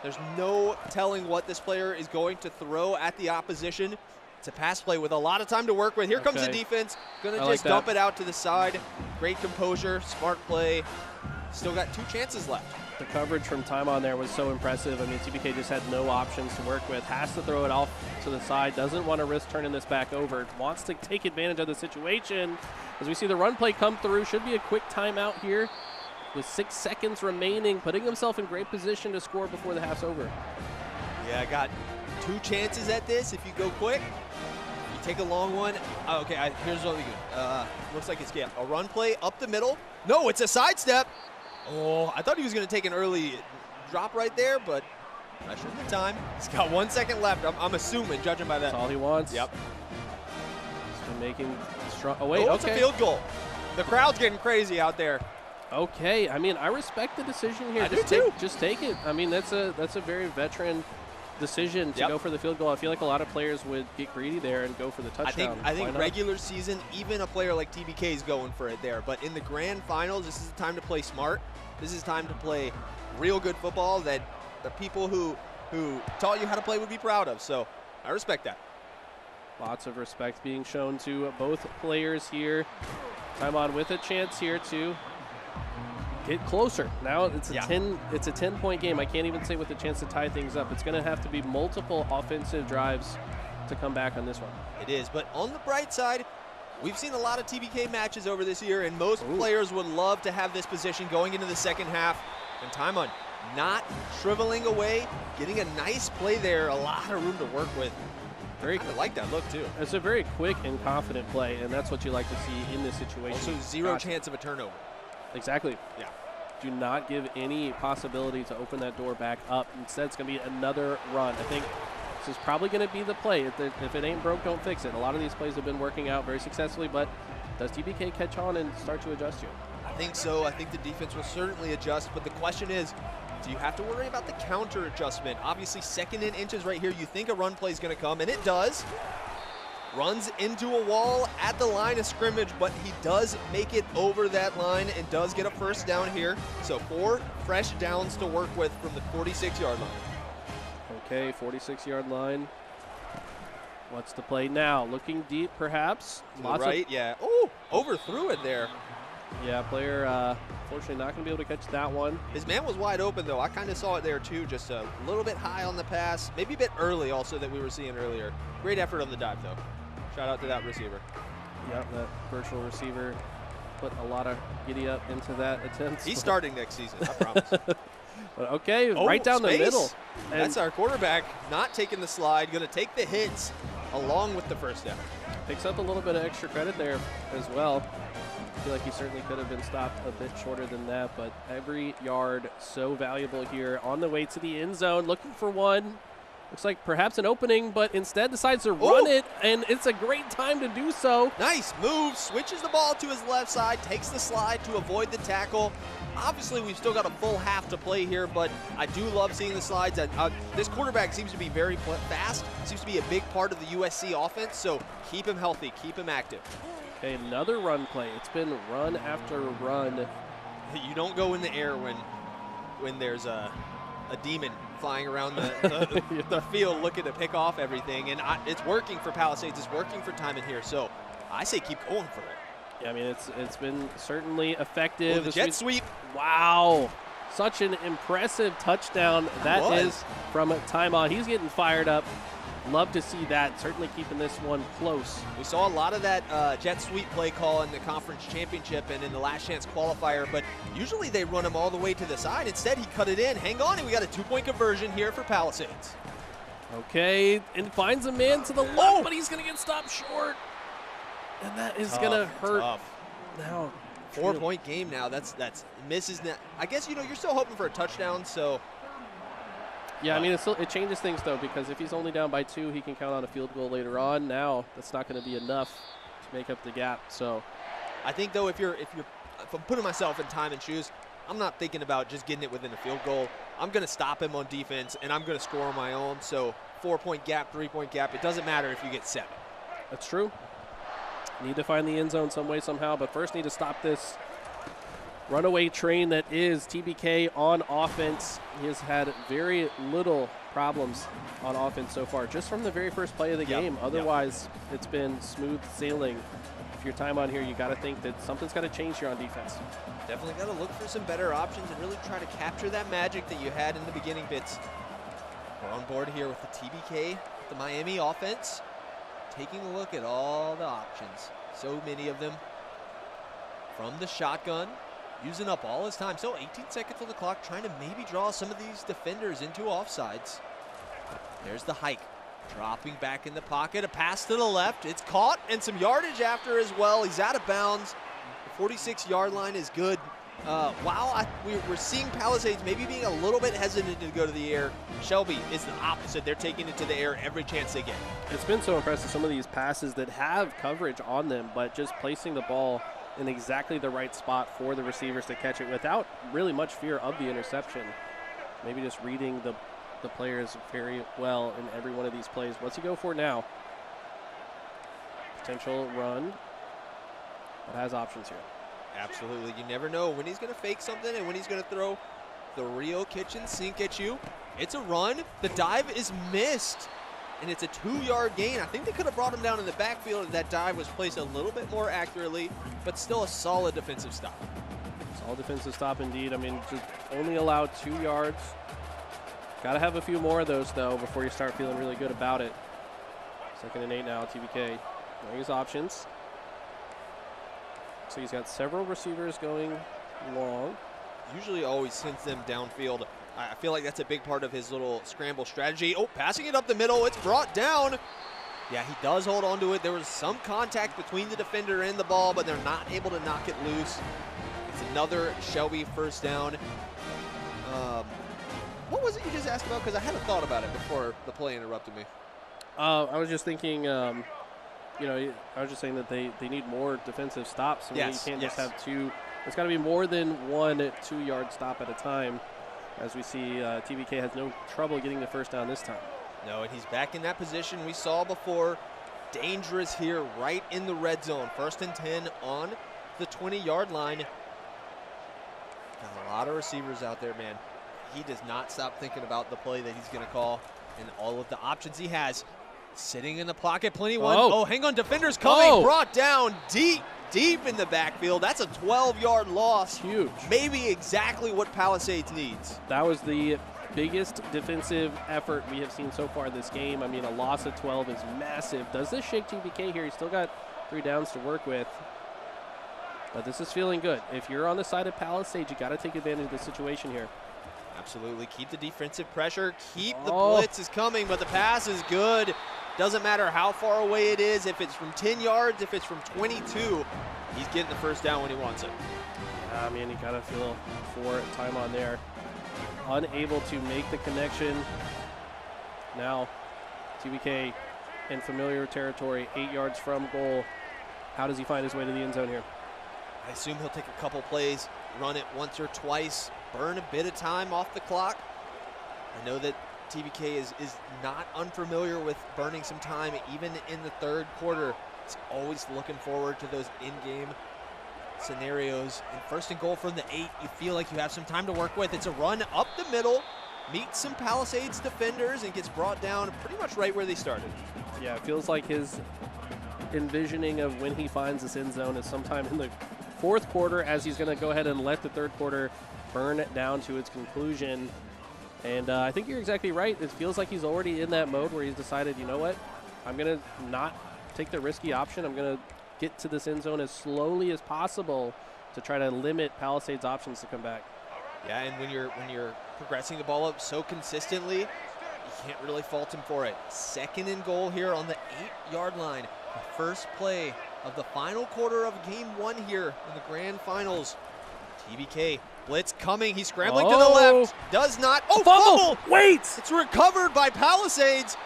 [SPEAKER 10] There's no telling what this player is going to throw at the opposition. It's a pass play with a lot of time to work with. Here comes the defense, gonna just dump it out to the side. Great composure, smart play. Still got 2 chances left.
[SPEAKER 11] The coverage from time on there was so impressive. I mean, TBK just had no options to work with. Has to throw it off to the side. Doesn't want to risk turning this back over. Wants to take advantage of the situation. As we see the run play come through, should be a quick timeout here with 6 seconds remaining, putting himself in great position to score before the half's over.
[SPEAKER 10] Yeah, I got 2 chances at this if you go quick. You take a long one. Okay, here's what we do. Looks like it's a run play up the middle. No, it's a sidestep. Oh, I thought he was going to take an early drop right there, but I shouldn't have time. He's got 1 second left, I'm assuming, judging by that.
[SPEAKER 11] That's all he wants.
[SPEAKER 10] Yep.
[SPEAKER 11] He's been making strong. Oh, wait,
[SPEAKER 10] it's a field goal. The crowd's getting crazy out there.
[SPEAKER 11] Okay, I mean, I respect the decision here.
[SPEAKER 10] I do too.
[SPEAKER 11] Just take it. I mean, that's a very veteran decision to go for the field goal. I feel like a lot of players would get greedy there and go for the touchdown.
[SPEAKER 10] I think regular season, even a player like TBK is going for it there. But in the grand finals, this is the time to play smart. This is time to play real good football that the people who taught you how to play would be proud of. So I respect that.
[SPEAKER 11] Lots of respect being shown to both players here. Time on with a chance here to get closer. Now it's a 10-point game. I can't even say with a chance to tie things up. It's going to have to be multiple offensive drives to come back on this one.
[SPEAKER 10] It is, but on the bright side, we've seen a lot of TBK matches over this year, and most players would love to have this position going into the second half. And time on not shriveling away, getting a nice play there, a lot of room to work with. I like that look too.
[SPEAKER 11] It's a very quick and confident play, and that's what you like to see in this situation.
[SPEAKER 10] Also, zero chance of a turnover.
[SPEAKER 11] Exactly.
[SPEAKER 10] Yeah.
[SPEAKER 11] Do not give any possibility to open that door back up. Instead, it's going to be another run. I think this is probably going to be the play. If it ain't broke, don't fix it. A lot of these plays have been working out very successfully, but does TBK catch on and start to adjust here?
[SPEAKER 10] I think so. I think the defense will certainly adjust, but the question is, do you have to worry about the counter adjustment? Obviously, 2nd and inches right here. You think a run play is going to come, and it does. Runs into a wall at the line of scrimmage, but he does make it over that line and does get a first down here. So 4 fresh downs to work with from the 46-yard line.
[SPEAKER 11] Okay, 46-yard line. What's the play now? Looking deep, perhaps.
[SPEAKER 10] Lots right, yeah. Oh, overthrew it there.
[SPEAKER 11] Yeah, player fortunately not going to be able to catch that one.
[SPEAKER 10] His man was wide open, though. I kind of saw it there, too. Just a little bit high on the pass. Maybe a bit early, also, that we were seeing earlier. Great effort on the dive, though. Shout out to that receiver.
[SPEAKER 11] Yep, that virtual receiver put a lot of giddy up into that attempt.
[SPEAKER 10] He's starting next season, I promise.
[SPEAKER 11] But okay, right down the middle.
[SPEAKER 10] And that's our quarterback, not taking the slide, going to take the hits along with the first down.
[SPEAKER 11] Picks up a little bit of extra credit there as well. I feel like he certainly could have been stopped a bit shorter than that, but every yard so valuable here on the way to the end zone, looking for one. Looks like perhaps an opening, but instead decides to run it, and it's a great time to do so.
[SPEAKER 10] Nice move, switches the ball to his left side, takes the slide to avoid the tackle. Obviously, we've still got a full half to play here, but I do love seeing the slides. This quarterback seems to be very fast, seems to be a big part of the USC offense, so keep him healthy, keep him active.
[SPEAKER 11] Okay, another run play. It's been run after run.
[SPEAKER 10] You don't go in the air when there's a demon flying around the field looking to pick off everything, and it's working for Palisades, it's working for Timon here, so I say keep going for it.
[SPEAKER 11] Yeah, I mean, it's been certainly effective.
[SPEAKER 10] The jet sweep.
[SPEAKER 11] Wow. Such an impressive touchdown that is from Timon. He's getting fired up. love to see that, certainly keeping this one close.
[SPEAKER 10] We saw a lot of that jet sweep play call in the conference championship and in the last chance qualifier, but usually they run him all the way to the side. Instead, he cut it in. Hang on, and we got a 2-point conversion here for Palisades.
[SPEAKER 11] Okay, and finds a man to the left, but he's going to get stopped short. And that is going to hurt. Now,
[SPEAKER 10] 4-point game now. That's misses. I guess, you're still hoping for a touchdown, so.
[SPEAKER 11] Yeah, I mean, it changes things, though, because if he's only down by 2, he can count on a field goal later on. Now, that's not going to be enough to make up the gap. So,
[SPEAKER 10] I think, though, if I'm putting myself in time and shoes, I'm not thinking about just getting it within a field goal. I'm going to stop him on defense, and I'm going to score on my own. So 4-point gap, 3-point gap, it doesn't matter if you get 7.
[SPEAKER 11] That's true. Need to find the end zone some way, somehow, but first need to stop this runaway train that is TBK on offense. He has had very little problems on offense so far, just from the very first play of the game. Otherwise, it's been smooth sailing. If your time on here, you got to think that something's got to change here on defense.
[SPEAKER 10] Definitely got to look for some better options and really try to capture that magic that you had in the beginning bits. We're on board here with the TBK, the Miami offense, taking a look at all the options. So many of them. From the shotgun, using up all his time. So 18 seconds on the clock, trying to maybe draw some of these defenders into offsides. There's the hike. Dropping back in the pocket, a pass to the left. It's caught, and some yardage after as well. He's out of bounds. The 46-yard line is good. We're seeing Palisades maybe being a little bit hesitant to go to the air. Shelby is the opposite. They're taking it to the air every chance they get.
[SPEAKER 11] It's been so impressive, some of these passes that have coverage on them, but just placing the ball in exactly the right spot for the receivers to catch it without really much fear of the interception. Maybe just reading the players very well in every one of these plays. What's he go for now? Potential run, but has options here.
[SPEAKER 10] Absolutely. You never know when he's going to fake something and when he's going to throw the real kitchen sink at you. It's a run. The dive is missed, and it's a 2-yard gain. I think they could have brought him down in the backfield if that dive was placed a little bit more accurately, but still a solid defensive stop.
[SPEAKER 11] Solid defensive stop indeed. I mean, just only allowed 2 yards. Got to have a few more of those, though, before you start feeling really good about it. 2nd and 8 now, TBK. Knowing his options. So he's got several receivers going long.
[SPEAKER 10] Usually always sends them downfield. I feel like that's a big part of his little scramble strategy. Oh, passing it up the middle. It's brought down. Yeah, he does hold on to it. There was some contact between the defender and the ball, but they're not able to knock it loose. It's another Shelby first down. What was it you just asked about? Because I had a thought about it before the play interrupted me.
[SPEAKER 11] I was just thinking, I was just saying that they need more defensive stops. I mean, you can't just have 2. It's got to be more than 1 2-yard stop at a time. As we see, TBK has no trouble getting the first down this time.
[SPEAKER 10] No, and he's back in that position we saw before. Dangerous here, right in the red zone. 1st and 10 on the 20-yard line. Got a lot of receivers out there, man. He does not stop thinking about the play that he's going to call and all of the options he has. Sitting in the pocket, plenty one. Oh, hang on, defender's coming. Brought down deep in the backfield. That's a 12-yard loss.
[SPEAKER 11] Huge.
[SPEAKER 10] Maybe exactly what Palisades needs.
[SPEAKER 11] That was the biggest defensive effort we have seen so far this game. I mean, a loss of 12 is massive. Does this shake TBK here? He's still got 3 downs to work with. But this is feeling good. If you're on the side of Palisades, you got to take advantage of the situation here.
[SPEAKER 10] Absolutely. Keep the defensive pressure. Keep the blitz is coming, but the pass is good. Doesn't matter how far away it is. If it's from 10 yards, if it's from 22, he's getting the first down when he wants it.
[SPEAKER 11] I mean, you got to feel for time on there. Unable to make the connection. Now, TBK in familiar territory, 8 yards from goal. How does he find his way to the end zone here?
[SPEAKER 10] I assume he'll take a couple plays, run it once or twice, burn a bit of time off the clock. I know that TBK is not unfamiliar with burning some time, even in the 3rd quarter. He's always looking forward to those in-game scenarios. And 1st and goal from the 8, you feel like you have some time to work with. It's a run up the middle, meets some Palisades defenders, and gets brought down pretty much right where they started.
[SPEAKER 11] Yeah, it feels like his envisioning of when he finds this end zone is sometime in the 4th quarter, as he's going to go ahead and let the 3rd quarter burn it down to its conclusion. And I think you're exactly right. It feels like he's already in that mode where he's decided, you know what, I'm going to not take the risky option. I'm going to get to this end zone as slowly as possible to try to limit Palisades' options to come back.
[SPEAKER 10] Yeah, and when you're progressing the ball up so consistently, you can't really fault him for it. 2nd and goal here on the 8-yard line. The first play of the final quarter of game 1 here in the grand finals. TBK blitz coming. He's scrambling to the left. Does not. Oh, fumble!
[SPEAKER 11] Wait!
[SPEAKER 10] It's recovered by Palisades.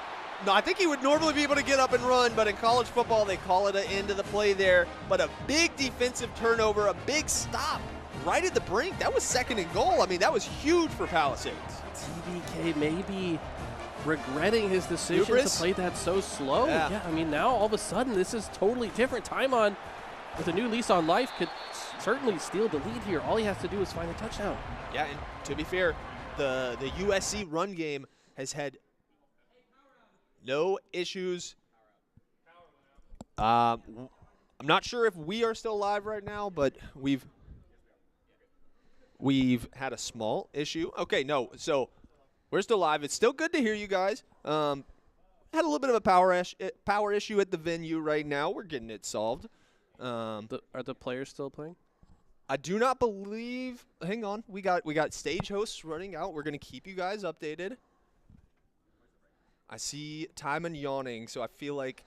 [SPEAKER 10] No, I think he would normally be able to get up and run, but in college football, they call it an end of the play there. But a big defensive turnover, a big stop right at the brink. That was 2nd and goal. I mean, that was huge for Palisades.
[SPEAKER 11] TBK maybe regretting his decision to play that so slow. Yeah, I mean, now all of a sudden, this is totally different. Timon, with a new lease on life, could certainly steal the lead here. All he has to do is find a touchdown.
[SPEAKER 10] Yeah, and to be fair, the USC run game has had no issues. I'm not sure if we are still live right now, but we've had a small issue. Okay, no, so we're still live. It's still good to hear you guys. Had a little bit of a power issue at the venue right now. We're getting it solved.
[SPEAKER 11] Are the players still playing?
[SPEAKER 10] I do not believe. Hang on, we got stage hosts running out. We're gonna keep you guys updated. I see Timon yawning, so I feel like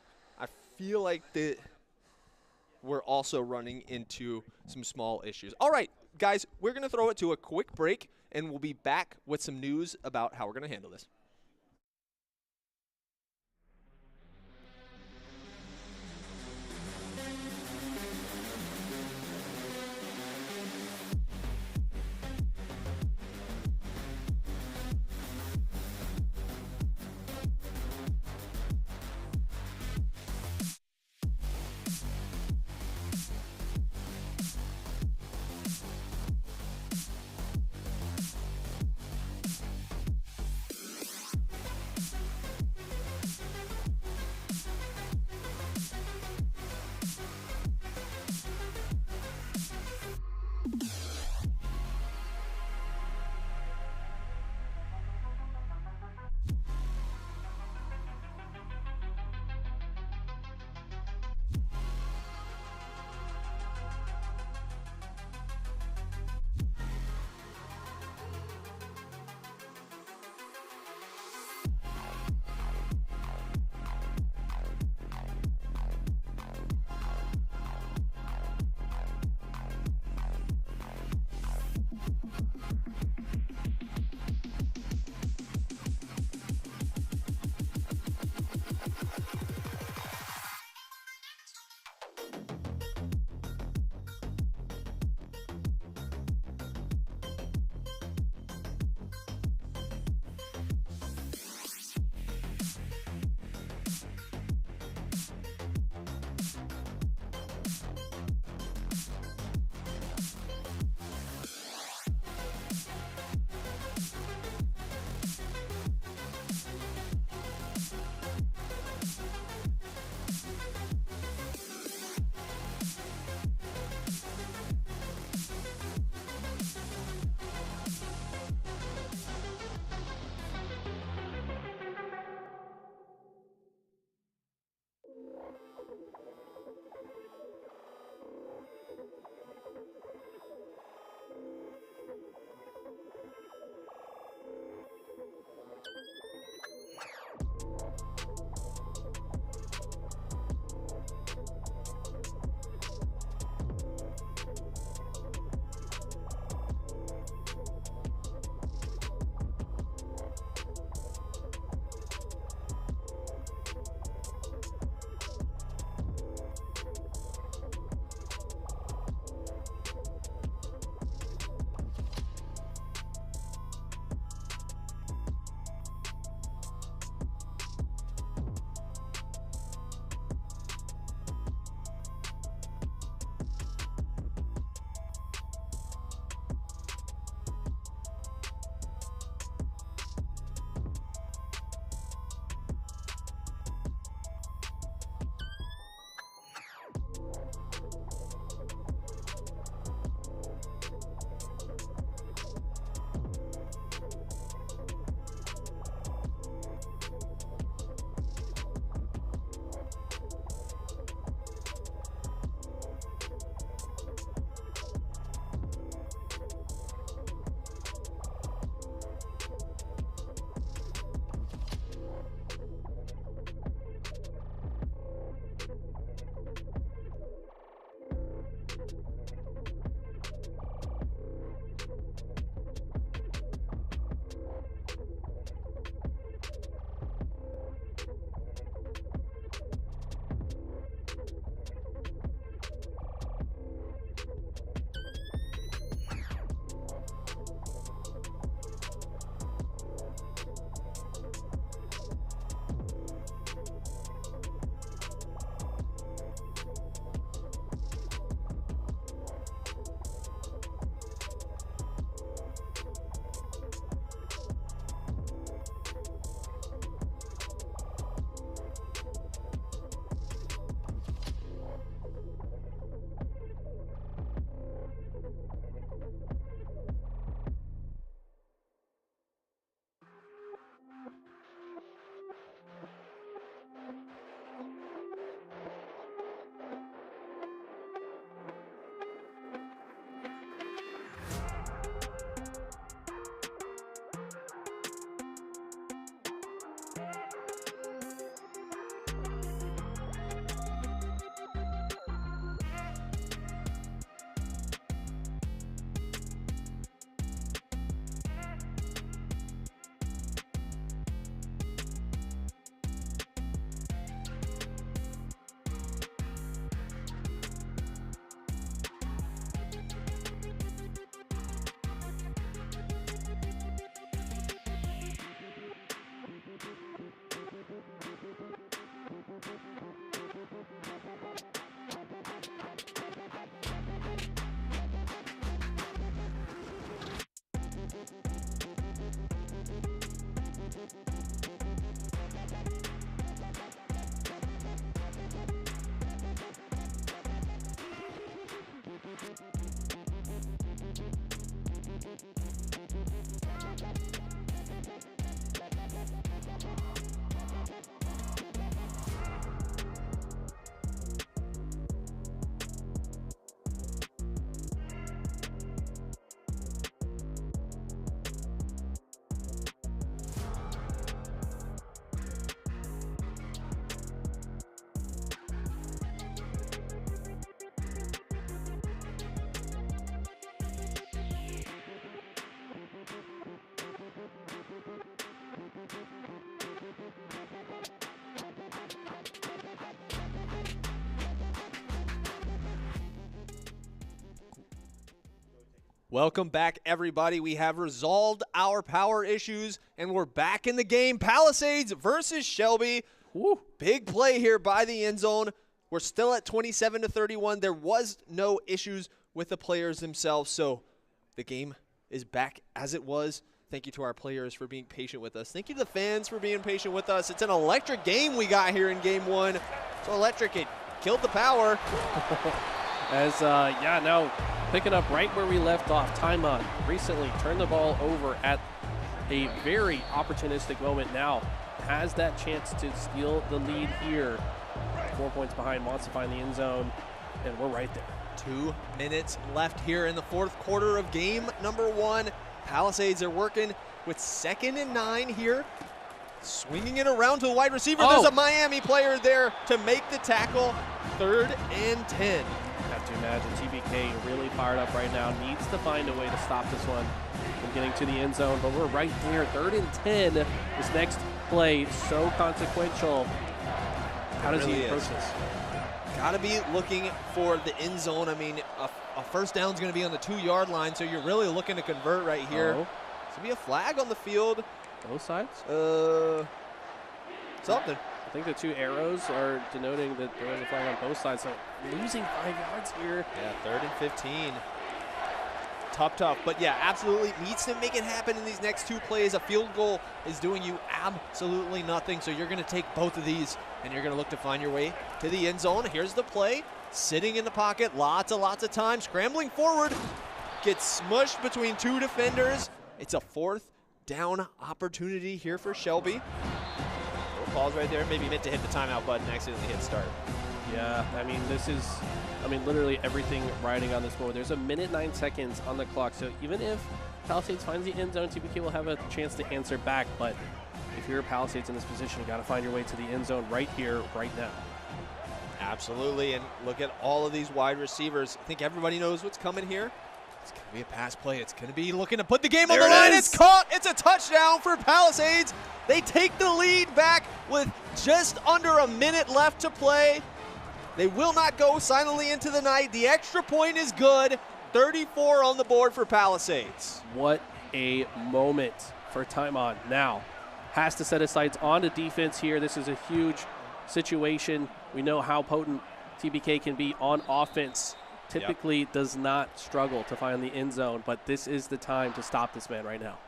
[SPEAKER 10] we're also running into some small issues. All right, guys, we're gonna throw it to a quick break, and we'll be back with some news about how we're gonna handle this. Welcome back, everybody. We have resolved our power issues, and we're back in the game. Palisades versus Shelby.
[SPEAKER 11] Woo.
[SPEAKER 10] Big play here by the end zone. We're still at 27-31. There was no issues with the players themselves, so the game is back as it was. Thank you to our players for being patient with us. Thank you to the fans for being patient with us. It's an electric game we got here in game one. So electric, it killed the power.
[SPEAKER 11] As, now picking up right where we left off. Taimon recently turned the ball over at a very opportunistic moment. Now has that chance to steal the lead here. 4 points behind, wants to find the end zone, and we're right there.
[SPEAKER 10] 2 minutes left here in the fourth quarter of game number one. Palisades are working with 2nd and 9 here. Swinging it around to the wide receiver.
[SPEAKER 11] Oh.
[SPEAKER 10] There's a Miami player there to make the tackle. 3rd and 10.
[SPEAKER 11] Have to imagine TBK really fired up right now. Needs to find a way to stop this one from getting to the end zone, but we're right there. 3rd and 10. This next play so consequential. How does he approach this?
[SPEAKER 10] Got to be looking for the end zone. I mean, a first down is going to be on the 2-yard line, so you're really looking to convert right here.
[SPEAKER 11] Oh.
[SPEAKER 10] This will be a flag on the field.
[SPEAKER 11] Both sides?
[SPEAKER 10] Something.
[SPEAKER 11] I think the 2 arrows are denoting that there is a flag on both sides. So losing 5 yards here.
[SPEAKER 10] Yeah, 3rd and 15. Tough. But yeah, absolutely needs to make it happen in these next 2 plays. A field goal is doing you absolutely nothing. So you're going to take both of these, and you're going to look to find your way to the end zone. Here's the play. Sitting in the pocket, lots of time. Scrambling forward. Gets smushed between 2 defenders. It's a 4th down opportunity here for Shelby. Little pause right there. Maybe meant to hit the timeout button, accidentally hit start.
[SPEAKER 11] Yeah, I mean, this is, literally everything riding on this board. There's 1:09 on the clock, so even if Palisades finds the end zone, TBK will have a chance to answer back, but if you're Palisades in this position, you got to find your way to the end zone right here, right now.
[SPEAKER 10] Absolutely, and look at all of these wide receivers. I think everybody knows what's coming here. It's going to be a pass play. It's going to be looking to put the game on the line. It's caught. It's a touchdown for Palisades. They take the lead back with just under a minute left to play. They will not go silently into the night. The extra point is good. 34 on the board for Palisades.
[SPEAKER 11] What a moment for Taimon. Now has to set his sights onto defense here. This is a huge situation. We know how potent TBK can be on offense. Typically does not struggle to find the end zone, but this is the time to stop this man right now.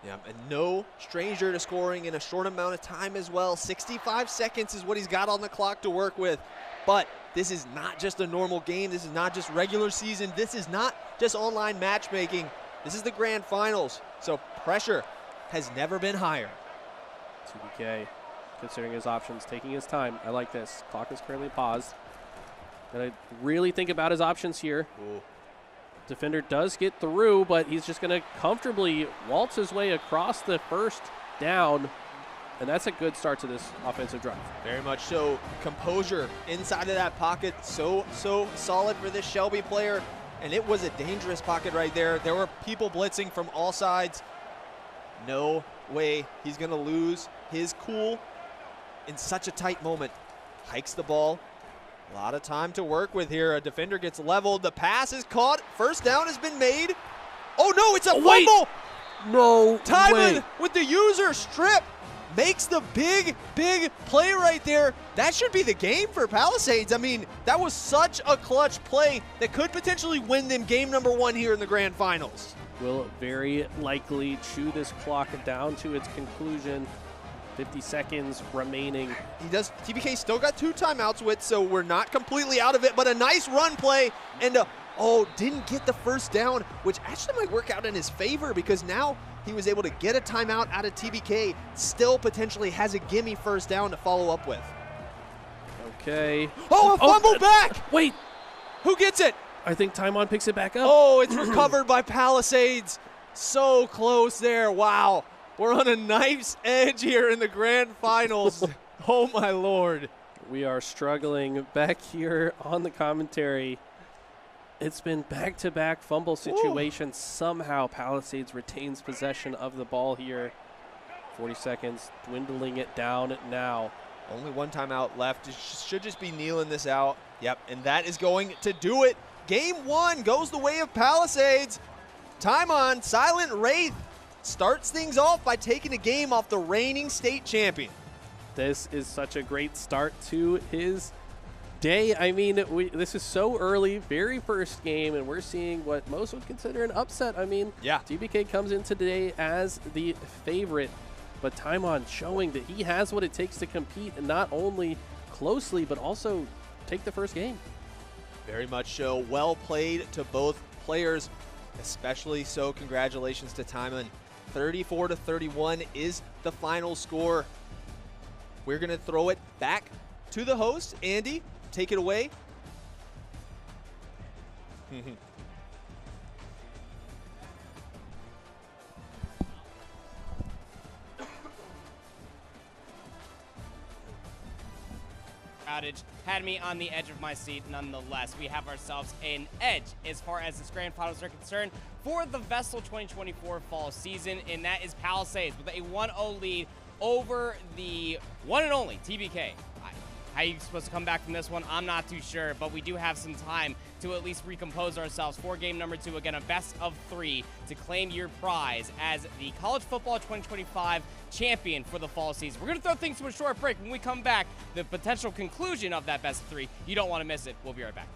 [SPEAKER 10] Yeah, and no stranger to scoring in a short amount of time as well. 65 seconds is what he's got on the clock to work with. But this is not just a normal game. This is not just regular season. This is not just online matchmaking. This is the grand finals. So pressure has never been higher.
[SPEAKER 11] TBK considering his options, taking his time. I like this. Clock is currently paused. Gonna really think about his options here.
[SPEAKER 10] Ooh.
[SPEAKER 11] Defender does get through, but he's just gonna comfortably waltz his way across the first down. And that's a good start to this offensive drive.
[SPEAKER 10] Very much so. Composure inside of that pocket. So solid for this Shelby player. And it was a dangerous pocket right there. There were people blitzing from all sides. No way he's going to lose his cool in such a tight moment. Hikes the ball. A lot of time to work with here. A defender gets leveled. The pass is caught. First down has been made. Oh, no, it's a fumble.
[SPEAKER 11] No
[SPEAKER 10] Timon with the user strip. Makes the big play right there. That should be the game for Palisades. I mean, that was such a clutch play that could potentially win them game number one here in the grand finals.
[SPEAKER 11] Will very likely chew this clock down to its conclusion. 50 seconds remaining.
[SPEAKER 10] He does. TBK still got 2 timeouts with, so we're not completely out of it, but a nice run play and didn't get the first down, which actually might work out in his favor because now he was able to get a timeout out of TBK, still potentially has a gimme first down to follow up with.
[SPEAKER 11] Okay.
[SPEAKER 10] Oh, a fumble back!
[SPEAKER 11] Wait.
[SPEAKER 10] Who gets it?
[SPEAKER 11] I think Taimon picks it back up.
[SPEAKER 10] Oh, it's recovered by Palisades. So close there. Wow. We're on a knife's edge here in the grand finals. Oh, my Lord.
[SPEAKER 11] We are struggling back here on the commentary. It's been back-to-back fumble situations. Somehow Palisades retains possession of the ball here. 40 seconds, dwindling it down now.
[SPEAKER 10] Only 1 timeout left. Should just be kneeling this out. Yep, and that is going to do it. Game 1 goes the way of Palisades. Time on Silent Wraith starts things off by taking a game off the reigning state champion.
[SPEAKER 11] This is such a great start to his day. I mean, this is so early, very first game, and we're seeing what most would consider an upset. I mean,
[SPEAKER 10] yeah,
[SPEAKER 11] TBK comes in today as the favorite, but Taimon showing that he has what it takes to compete, and not only closely, but also take the first game.
[SPEAKER 10] Very much so. Well played to both players, especially so. Congratulations to Taimon. 34-31 is the final score. We're going to throw it back to the host. Andy, take it away.
[SPEAKER 5] Outage had me on the edge of my seat. Nonetheless, we have ourselves an edge as far as this grand finals are concerned for the VESL 2024 fall season, and that is Palisades with a 1-0 lead over the one and only TBK. How are you supposed to come back from this one? I'm not too sure, but we do have some time to at least recompose ourselves for game number 2. Again, a best of 3 to claim your prize as the College Football 2025 champion for the fall season. We're going to throw things to a short break. When we come back, the potential conclusion of that best of 3. You don't want to miss it. We'll be right back.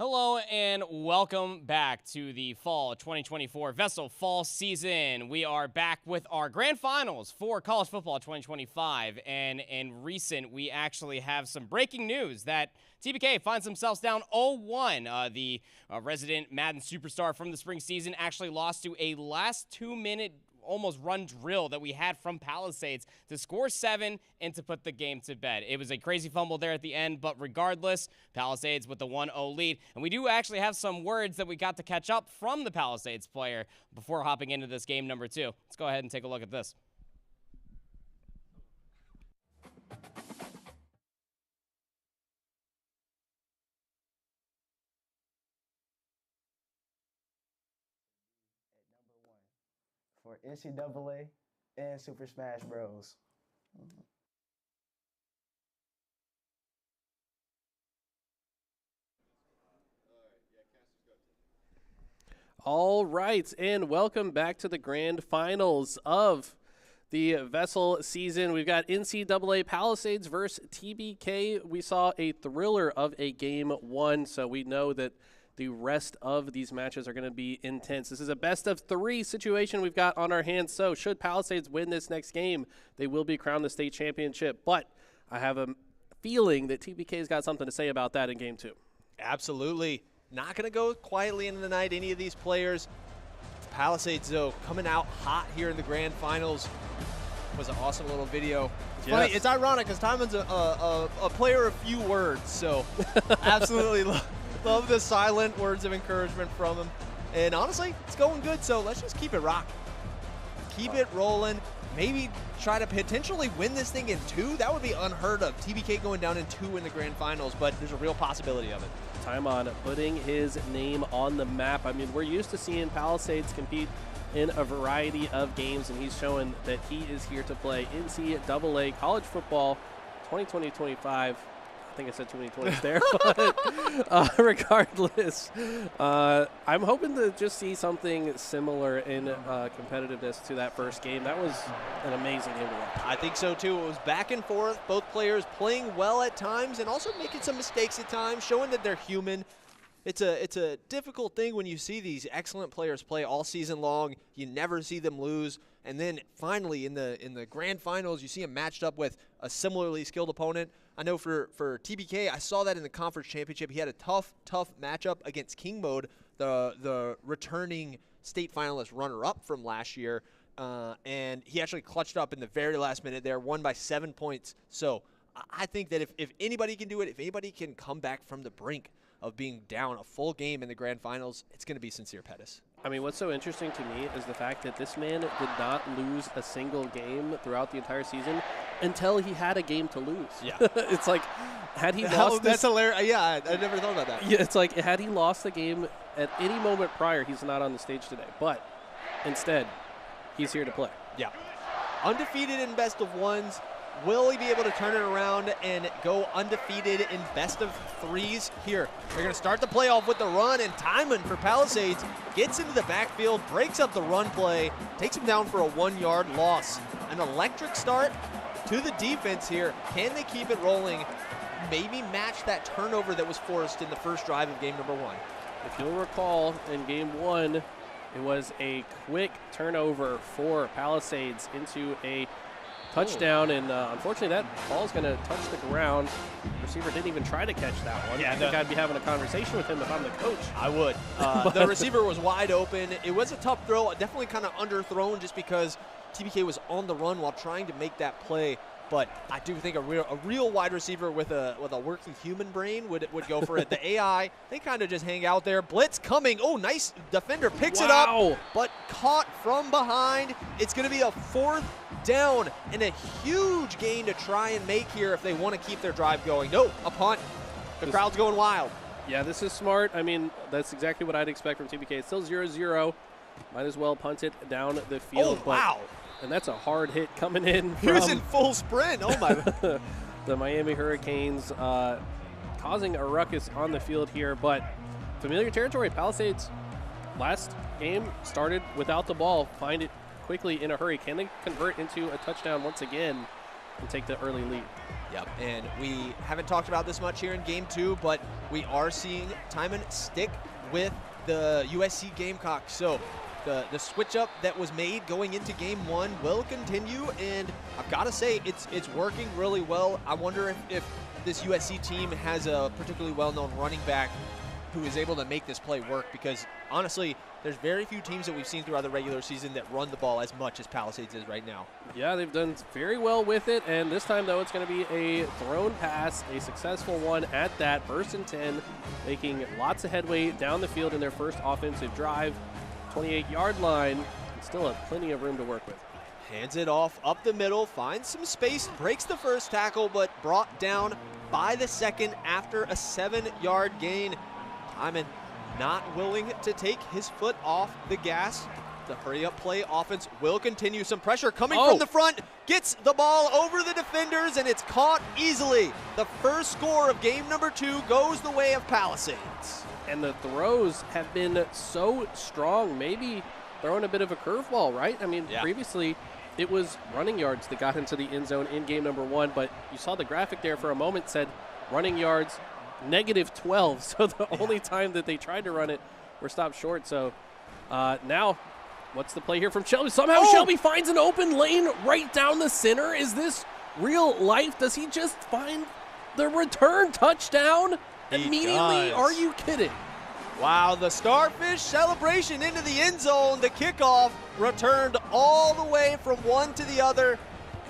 [SPEAKER 5] Hello and welcome back to the Fall 2024 VESL Fall Season. We are back with our grand finals for college football 2025. And in recent, we actually have some breaking news that TBK finds themselves down 0-1. The resident Madden superstar from the spring season actually lost to a last 2-minute almost run drill that we had from Palisades to score 7 and to put the game to bed. It was a crazy fumble there at the end, but regardless, Palisades with the 1-0 lead. And we do actually have some words that we got to catch up from the Palisades player before hopping into this game number 2. Let's go ahead and take a look at this.
[SPEAKER 7] For NCAA and Super Smash Bros.
[SPEAKER 11] All right, and welcome back to the grand finals of the VESL season. We've got NCAA Palisades versus TBK. We saw a thriller of a game 1, so we know that the rest of these matches are going to be intense. This is a best-of-3 situation we've got on our hands, so should Palisades win this next game, they will be crowned the state championship. But I have a feeling that TBK's got something to say about that in game 2.
[SPEAKER 10] Absolutely. Not going to go quietly into the night, any of these players. Palisades, though, coming out hot here in the grand finals. Was an awesome little video. It's funny, it's ironic because Tymon's a player of few words, so absolutely love the silent words of encouragement from him. And honestly, it's going good, so let's just keep it rocking. Keep it rolling. Maybe try to potentially win this thing in 2. That would be unheard of. TBK going down in 2 in the grand finals, but there's a real possibility of it.
[SPEAKER 11] Timon putting his name on the map. I mean, we're used to seeing Palisades compete in a variety of games, and he's showing that he is here to play NCAA college football 2020-25. I think I said too many 20s there, but regardless, I'm hoping to just see something similar in competitiveness to that first game. That was an amazing game to watch.
[SPEAKER 10] I think so too. It was back and forth, both players playing well at times and also making some mistakes at times, showing that they're human. It's a difficult thing when you see these excellent players play all season long. You never see them lose. And then finally in the grand finals, you see them matched up with a similarly skilled opponent. I know for TBK, I saw that in the conference championship. He had a tough matchup against King Mode, the returning state finalist runner-up from last year. And he actually clutched up in the very last minute there, won by 7 points. So I think that if anybody can do it, if anybody can come back from the brink of being down a full game in the grand finals, it's going to be Sincere Pettis.
[SPEAKER 11] I mean, what's so interesting to me is the fact that this man did not lose a single game throughout the entire season until he had a game to lose.
[SPEAKER 10] Yeah.
[SPEAKER 11] It's like, had he lost
[SPEAKER 10] That's hilarious. Yeah, I never thought about that.
[SPEAKER 11] Yeah, it's like, had he lost the game at any moment prior, he's not on the stage today. But instead, he's here to play.
[SPEAKER 10] Yeah. Undefeated in best of ones. Will he be able to turn it around and go undefeated in best of 3s? Here, they're going to start the playoff with the run, and Timon for Palisades gets into the backfield, breaks up the run play, takes him down for a 1-yard loss. An electric start to the defense here. Can they keep it rolling? Maybe match that turnover that was forced in the first drive of game number 1.
[SPEAKER 11] If you'll recall, in game 1, it was a quick turnover for Palisades into a touchdown, and unfortunately that ball is going to touch the ground. The receiver didn't even try to catch that one.
[SPEAKER 10] Yeah,
[SPEAKER 11] I think I'd be having a conversation with him if I'm the coach.
[SPEAKER 10] I would. The receiver was wide open. It was a tough throw, definitely kind of underthrown just because TBK was on the run while trying to make that play. But I do think a real wide receiver with a working human brain would go for it. The AI, they kind of just hang out there. Blitz coming. Oh, nice defender picks it up, but caught from behind. It's going to be a 4th down and a huge gain to try and make here if they want to keep their drive going. No, a punt. The crowd's going wild.
[SPEAKER 11] Yeah, this is smart. I mean, that's exactly what I'd expect from TBK. It's still 0-0. Might as well punt it down the field.
[SPEAKER 10] Oh, wow.
[SPEAKER 11] And that's a hard hit coming in
[SPEAKER 10] He was in full sprint. Oh, my.
[SPEAKER 11] The Miami Hurricanes causing a ruckus on the field here. But familiar territory. Palisades last game started without the ball. Find it quickly in a hurry. Can they convert into a touchdown once again? and take the early lead.
[SPEAKER 10] Yep, and we haven't talked about this much here in Game 2, but we are seeing Timon stick with the USC Gamecocks. So the switch up that was made going into Game 1 will continue, and I've got to say it's working really well. I wonder if this USC team has a particularly well-known running back who is able to make this play work, because honestly, there's very few teams that we've seen throughout the regular season that run the ball as much as Palisades is right now.
[SPEAKER 11] Yeah, they've done very well with it, and this time, though, it's going to be a thrown pass, a successful one at that, 1st and 10, making lots of headway down the field in their first offensive drive, 28-yard line, and still have plenty of room to work with.
[SPEAKER 10] Hands it off up the middle, finds some space, breaks the first tackle, but brought down by the second after a 7-yard gain. Timon not willing to take his foot off the gas. The hurry-up play offense will continue. Some pressure coming from the front. Gets the ball over the defenders, and it's caught easily. The first score of game number 2 goes the way of Palisades.
[SPEAKER 11] And the throws have been so strong. Maybe throwing a bit of a curveball, right? I mean, previously it was running yards that got into the end zone in game number 1, but you saw the graphic there for a moment said running yards -12, so the only time that they tried to run it were stopped short. So now, what's the play here from Shelby? Somehow Shelby finds an open lane right down the center. Is this real life? Does he just find the return touchdown immediately? Are you kidding?
[SPEAKER 10] Wow, the Starfish celebration into the end zone. The kickoff returned all the way from one to the other.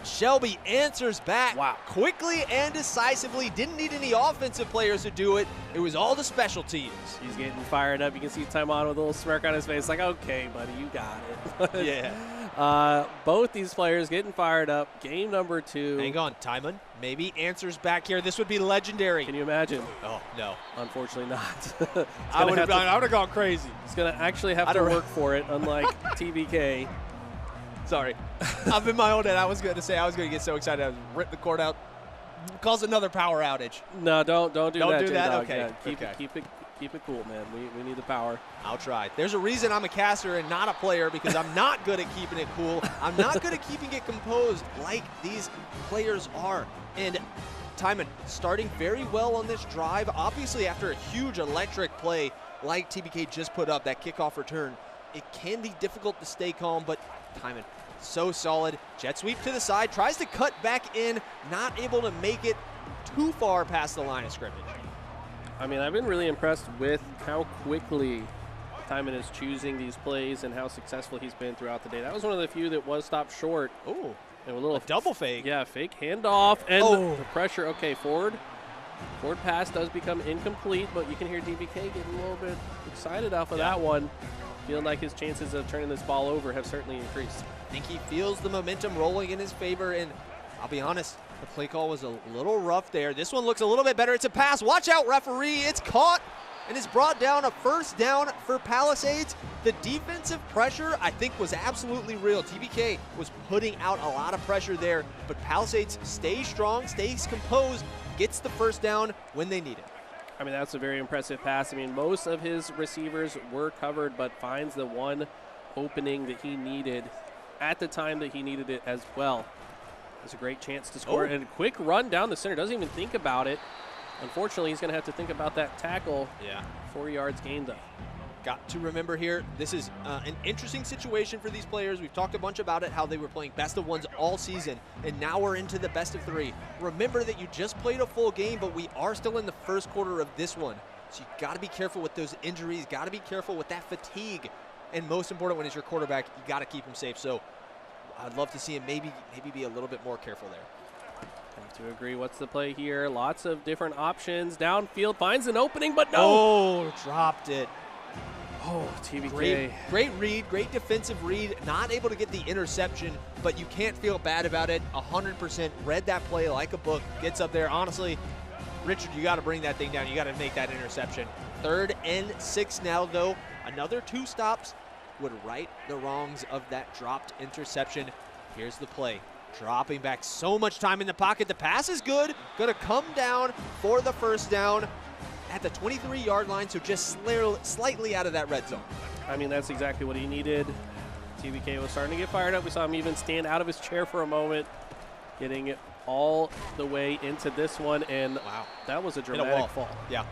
[SPEAKER 10] Shelby answers back quickly and decisively. Didn't need any offensive players to do it. It was all the special teams.
[SPEAKER 11] He's getting fired up. You can see Timon with a little smirk on his face like, okay, buddy, you got it.
[SPEAKER 10] Yeah.
[SPEAKER 11] Both these players getting fired up. Game number 2.
[SPEAKER 10] Hang on, Timon maybe answers back here. This would be legendary.
[SPEAKER 11] Can you imagine?
[SPEAKER 10] Oh, no.
[SPEAKER 11] Unfortunately not.
[SPEAKER 10] I would have gone crazy.
[SPEAKER 11] He's going to actually have to work for it, unlike TBK.
[SPEAKER 10] Sorry. I'm in my own head. I was going to get so excited I was rip the cord out. Cause another power outage.
[SPEAKER 11] No, don't do that.
[SPEAKER 10] Don't do that?
[SPEAKER 11] J-Dog.
[SPEAKER 10] Okay.
[SPEAKER 11] Yeah, keep it cool, man. We need the power.
[SPEAKER 10] I'll try. There's a reason I'm a caster and not a player, because I'm not good at keeping it cool. I'm not good at keeping it composed like these players are. And Timon starting very well on this drive. Obviously, after a huge electric play like TBK just put up, that kickoff return, it can be difficult to stay calm, but Timon so solid. Jet sweep to the side, tries to cut back in, not able to make it too far past the line of scrimmage.
[SPEAKER 11] I mean, I've been really impressed with how quickly Timon is choosing these plays and how successful he's been throughout the day. That was one of the few that was stopped short.
[SPEAKER 10] Ooh,
[SPEAKER 11] and a little
[SPEAKER 10] double fake.
[SPEAKER 11] Yeah, fake handoff and the pressure. Okay, forward pass does become incomplete, but you can hear DBK getting a little bit excited off of that one. Feeling like his chances of turning this ball over have certainly increased.
[SPEAKER 10] I think he feels the momentum rolling in his favor, and I'll be honest, the play call was a little rough there. This one looks a little bit better. It's a pass. Watch out, referee. It's caught and is brought down. A first down for Palisades. The defensive pressure, I think, was absolutely real. TBK was putting out a lot of pressure there, but Palisades stays strong, stays composed, gets the first down when they need it.
[SPEAKER 11] I mean, that's a very impressive pass. I mean, most of his receivers were covered, but finds the one opening that he needed at the time that he needed it as well. It's a great chance to score. And a quick run down the center. Doesn't even think about it. Unfortunately, he's going to have to think about that tackle. 4 yards gained, though.
[SPEAKER 10] Got to remember here, this is an interesting situation for these players. We've talked a bunch about it, how they were playing best of ones all season, and now we're into the best of 3. Remember that you just played a full game, but we are still in the first quarter of this one. So you got to be careful with those injuries, got to be careful with that fatigue. And most important, when it's your quarterback, you got to keep him safe. So I'd love to see him maybe be a little bit more careful there.
[SPEAKER 11] Have to agree. What's the play here? Lots of different options. Downfield, finds an opening, but no.
[SPEAKER 10] Oh, dropped it.
[SPEAKER 11] Oh, TBK.
[SPEAKER 10] Great read, great defensive read. Not able to get the interception, but you can't feel bad about it. 100% read that play like a book. Gets up there. Honestly, Richard, you got to bring that thing down. You got to make that interception. 3rd and 6 now, though. Another 2 stops would right the wrongs of that dropped interception. Here's the play. Dropping back, so much time in the pocket. The pass is good. Going to come down for the first down at the 23-yard line, so just slightly out of that red zone.
[SPEAKER 11] I mean, that's exactly what he needed. TBK was starting to get fired up. We saw him even stand out of his chair for a moment, getting all the way into this one, and
[SPEAKER 10] wow,
[SPEAKER 11] that was a
[SPEAKER 10] Hit
[SPEAKER 11] dramatic fall.
[SPEAKER 10] Yeah.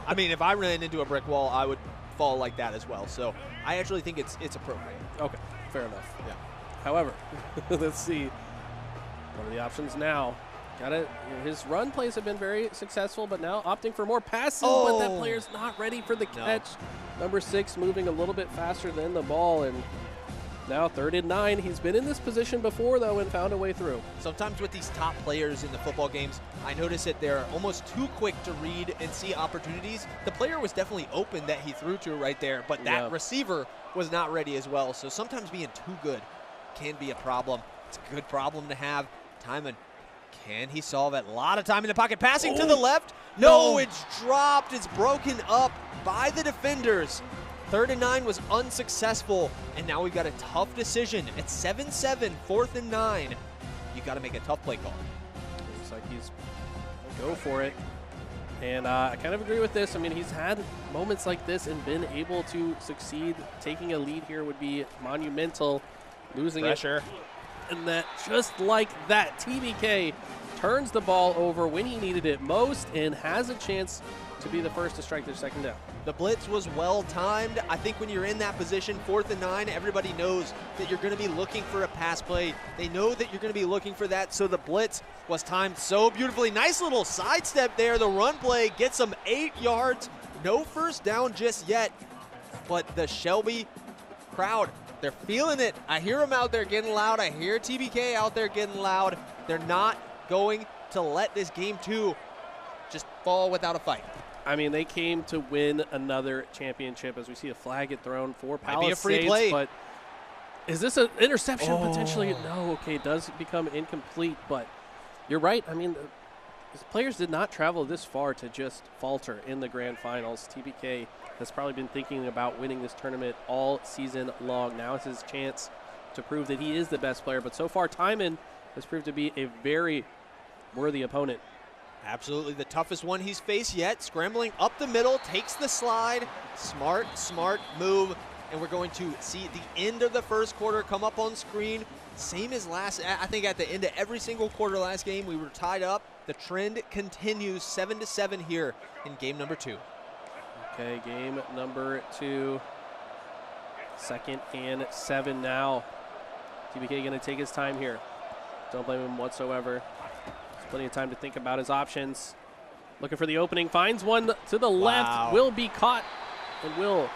[SPEAKER 10] I mean, if I ran into a brick wall, I would fall like that as well. So I actually think it's appropriate.
[SPEAKER 11] Okay, fair enough.
[SPEAKER 10] Yeah.
[SPEAKER 11] However, let's see. What are the options now? His run plays have been very successful, but now opting for more passes, but that player's not ready for the catch. Number 6 moving a little bit faster than the ball, and now 3rd and 9. He's been in this position before, though, and found a way through.
[SPEAKER 10] Sometimes with these top players in the football games, I notice that they're almost too quick to read and see opportunities. The player was definitely open that he threw to right there, but that receiver was not ready as well. So sometimes being too good can be a problem. It's a good problem to have. Timon, can he solve it? A lot of time in the pocket. Passing to the left. No, it's dropped. It's broken up by the defenders. 3rd and 9 was unsuccessful, and now we've got a tough decision. It's 7-7, 4th and 9. You got to make a tough play call.
[SPEAKER 11] Looks like he's go for it. And I kind of agree with this. I mean, he's had moments like this and been able to succeed. Taking a lead here would be monumental. Losing
[SPEAKER 10] Pressure.
[SPEAKER 11] And that, just like that, TBK turns the ball over when he needed it most and has a chance to be the first to strike their second down.
[SPEAKER 10] The blitz was well timed. I think when you're in that position, 4th and 9, everybody knows that you're going to be looking for a pass play. They know that you're going to be looking for that, so the blitz was timed so beautifully. Nice little sidestep there. The run play gets them 8 yards. No first down just yet, but the Shelby crowd, they're feeling it. I hear them out there getting loud. I hear TBK out there getting loud. They're not going to let this game 2 just fall without a fight.
[SPEAKER 11] I mean, they came to win another championship as we see a flag get thrown for Palisades.
[SPEAKER 10] Might be a free play.
[SPEAKER 11] But is this an interception potentially? No, okay, it does become incomplete, but you're right. I mean, the players did not travel this far to just falter in the grand finals. TBK has probably been thinking about winning this tournament all season long. Now is his chance to prove that he is the best player, but so far Timon has proved to be a very worthy opponent.
[SPEAKER 10] Absolutely the toughest one he's faced yet. Scrambling up the middle, takes the slide. Smart move. And we're going to see the end of the first quarter come up on screen. Same as I think at the end of every single quarter last game, we were tied up. The trend continues 7-7 here in game number 2.
[SPEAKER 11] Okay, game number 2. 2nd and 7 now. TBK going to take his time here. Don't blame him whatsoever. Plenty of time to think about his options. Looking for the opening, finds one to the left, will be caught, and will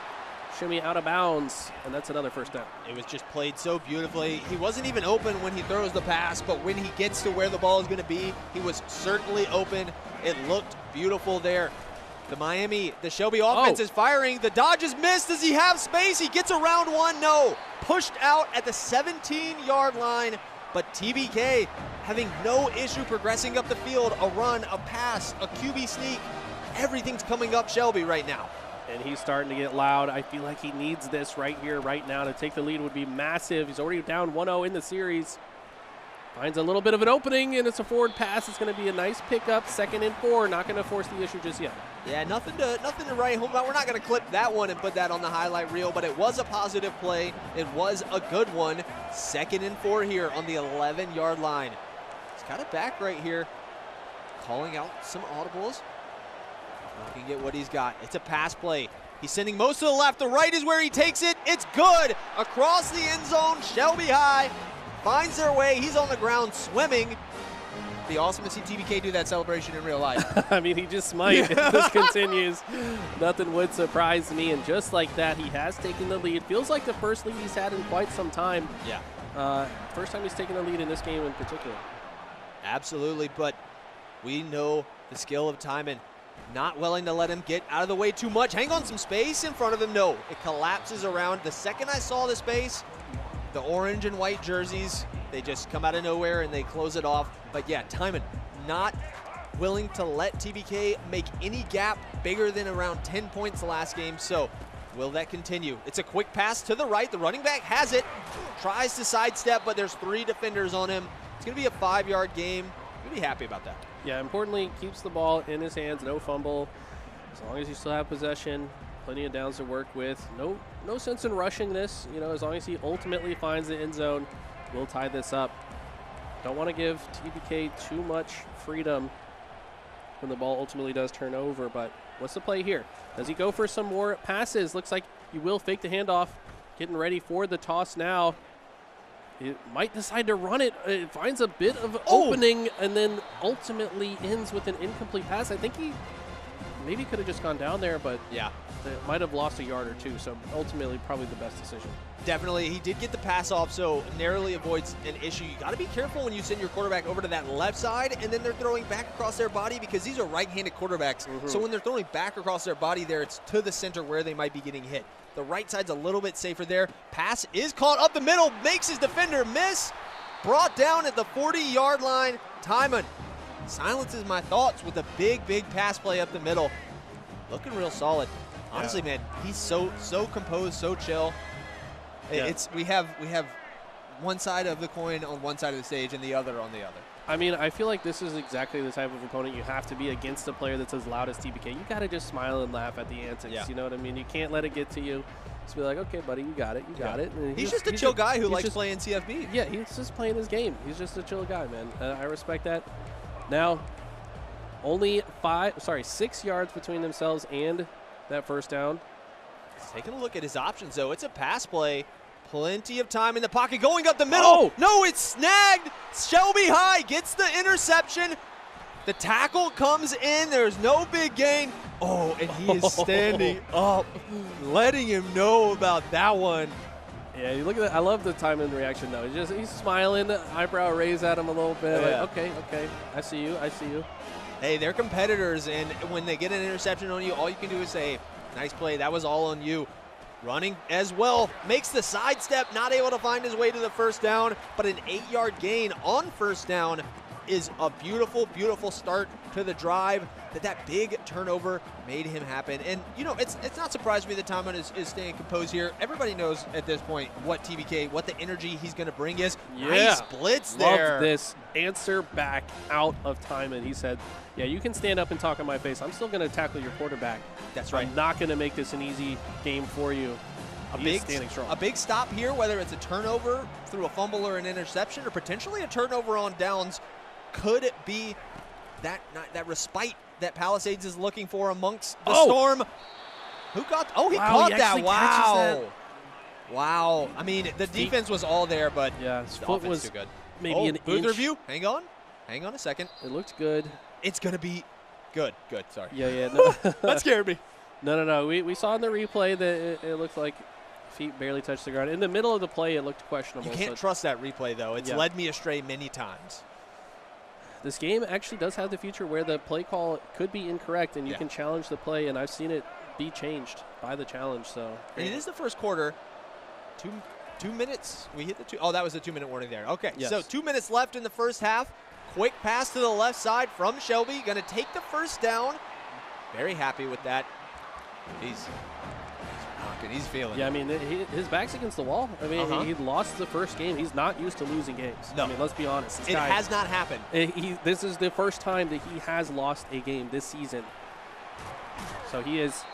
[SPEAKER 11] shimmy out of bounds, and that's another first down.
[SPEAKER 10] It was just played so beautifully. He wasn't even open when he throws the pass, but when he gets to where the ball is going to be, he was certainly open. It looked beautiful there. The Shelby offense is firing. The dodge is missed. Does he have space? He gets around one. No. Pushed out at the 17-yard line. But TBK having no issue progressing up the field. A run, a pass, a QB sneak. Everything's coming up Shelby right now.
[SPEAKER 11] And he's starting to get loud. I feel like he needs this right here, right now. To take the lead would be massive. He's already down 1-0 in the series. Finds a little bit of an opening, and it's a forward pass. It's going to be a nice pickup. 2nd and 4. Not going to force the issue just yet.
[SPEAKER 10] Yeah, nothing to write home about. We're not going to clip that one and put that on the highlight reel, but it was a positive play. It was a good one. 2nd and 4 here on the 11-yard line. He's got it back right here, calling out some audibles. Looking at what he's got. It's a pass play. He's sending most to the left. The right is where he takes it. It's good. Across the end zone, Shelby High finds their way. He's on the ground swimming. It'd be awesome to see TBK do that celebration in real life.
[SPEAKER 11] I mean, he just might. If this continues, nothing would surprise me. And just like that, he has taken the lead. Feels like the first lead he's had in quite some time.
[SPEAKER 10] Yeah.
[SPEAKER 11] First time he's taken the lead in this game in particular.
[SPEAKER 10] Absolutely, but we know the skill of Timon. Not willing to let him get out of the way too much. Hang on some space in front of him. No, it collapses around. The second I saw the space, the orange and white jerseys, they just come out of nowhere and they close it off. But yeah, Timon not willing to let TBK make any gap bigger than around 10 points the last game. So will that continue? It's a quick pass to the right. The running back has it. Tries to sidestep, but there's 3 defenders on him. It's going to be a 5-yard game. You'll be happy about that.
[SPEAKER 11] Yeah, importantly, keeps the ball in his hands, no fumble. As long as you still have possession, plenty of downs to work with. No sense in rushing this. You know, as long as he ultimately finds the end zone, we'll tie this up. Don't want to give TBK too much freedom when the ball ultimately does turn over, but what's the play here? Does he go for some more passes? Looks like he will fake the handoff. Getting ready for the toss now. It might decide to run it. It finds a bit of opening and then ultimately ends with an incomplete pass. I think he maybe could have just gone down there, but
[SPEAKER 10] yeah,
[SPEAKER 11] it might have lost a yard or two, so ultimately probably the best decision.
[SPEAKER 10] Definitely. He did get the pass off, so narrowly avoids an issue. You got to be careful when you send your quarterback over to that left side and then they're throwing back across their body, because these are right-handed quarterbacks. So when they're throwing back across their body there, it's to the center where they might be getting hit. The right side's a little bit safer there. Pass is caught up the middle, makes his defender miss. Brought down at the 40-yard line. Timon silences my thoughts with a big, big pass play up the middle. Looking real solid. Honestly, man, he's so composed, so chill. It's we have one side of the coin on one side of the stage and the other on the other.
[SPEAKER 11] I mean, I feel like this is exactly the type of opponent you have to be against a player that's as loud as TBK. You got to just smile and laugh at the antics. You know what I mean? You can't let it get to you. Just be like, okay, buddy, you got it. You got it. And
[SPEAKER 10] he's just a chill guy who likes playing CFB.
[SPEAKER 11] Yeah, he's just playing his game. He's just a chill guy, man. I respect that. Now, only 6 yards between themselves and that first down.
[SPEAKER 10] Taking a look at his options, though. It's a pass play. Plenty of time in the pocket. Going up the middle. No, it's snagged. Shelby High gets the interception. The tackle comes in. There's no big gain. Oh, and he is standing up, letting him know about that one.
[SPEAKER 11] Yeah, you look at that. I love the time and reaction, though. He's smiling, eyebrow raised at him a little bit.
[SPEAKER 10] Yeah.
[SPEAKER 11] Like, okay, I see you.
[SPEAKER 10] Hey, they're competitors, and when they get an interception on you, all you can do is say, nice play. That was all on you. Running as well, makes the sidestep, not able to find his way to the first down, but an 8-yard gain on first down is a beautiful, beautiful start to the drive. That big turnover made him happen. And, you know, it's not surprising me that Timon is staying composed here. Everybody knows at this point what TBK, what the energy he's going to bring is.
[SPEAKER 11] Yeah.
[SPEAKER 10] Nice blitz there.
[SPEAKER 11] Love this answer back out of Timon. He said, yeah, you can stand up and talk in my face. I'm still going to tackle your quarterback.
[SPEAKER 10] That's right.
[SPEAKER 11] I'm not going to make this an easy game for you. He's standing strong.
[SPEAKER 10] A big stop here, whether it's a turnover through a fumble or an interception, or potentially a turnover on downs, could be that respite that Palisades is looking for amongst the storm. Who got? Oh, he caught that. Wow. Wow. I mean, the defense was all there, but
[SPEAKER 11] yeah, his
[SPEAKER 10] the
[SPEAKER 11] foot
[SPEAKER 10] offense
[SPEAKER 11] was
[SPEAKER 10] too good.
[SPEAKER 11] maybe an
[SPEAKER 10] booth
[SPEAKER 11] inch.
[SPEAKER 10] review. Hang on a second.
[SPEAKER 11] It looked good.
[SPEAKER 10] It's gonna be good. Sorry.
[SPEAKER 11] Yeah. No.
[SPEAKER 10] That scared me.
[SPEAKER 11] No. We saw in the replay that it looked like feet barely touched the ground. In the middle of the play, it looked questionable.
[SPEAKER 10] You can't trust that replay, though. It's led me astray many times.
[SPEAKER 11] This game actually does have the feature where the play call could be incorrect, and you can challenge the play, and I've seen it be changed by the challenge. So
[SPEAKER 10] and it is the first quarter. 2 minutes. We hit the 2. Oh, that was a 2-minute warning there. Okay, so 2 minutes left in the first half. Quick pass to the left side from Shelby. Going to take the first down. Very happy with that. He's rocking. He's feeling
[SPEAKER 11] I mean, his back's against the wall. I mean, he lost the first game. He's not used to losing games.
[SPEAKER 10] No.
[SPEAKER 11] I mean, let's be honest.
[SPEAKER 10] It has not happened.
[SPEAKER 11] This is the first time that he has lost a game this season. So he is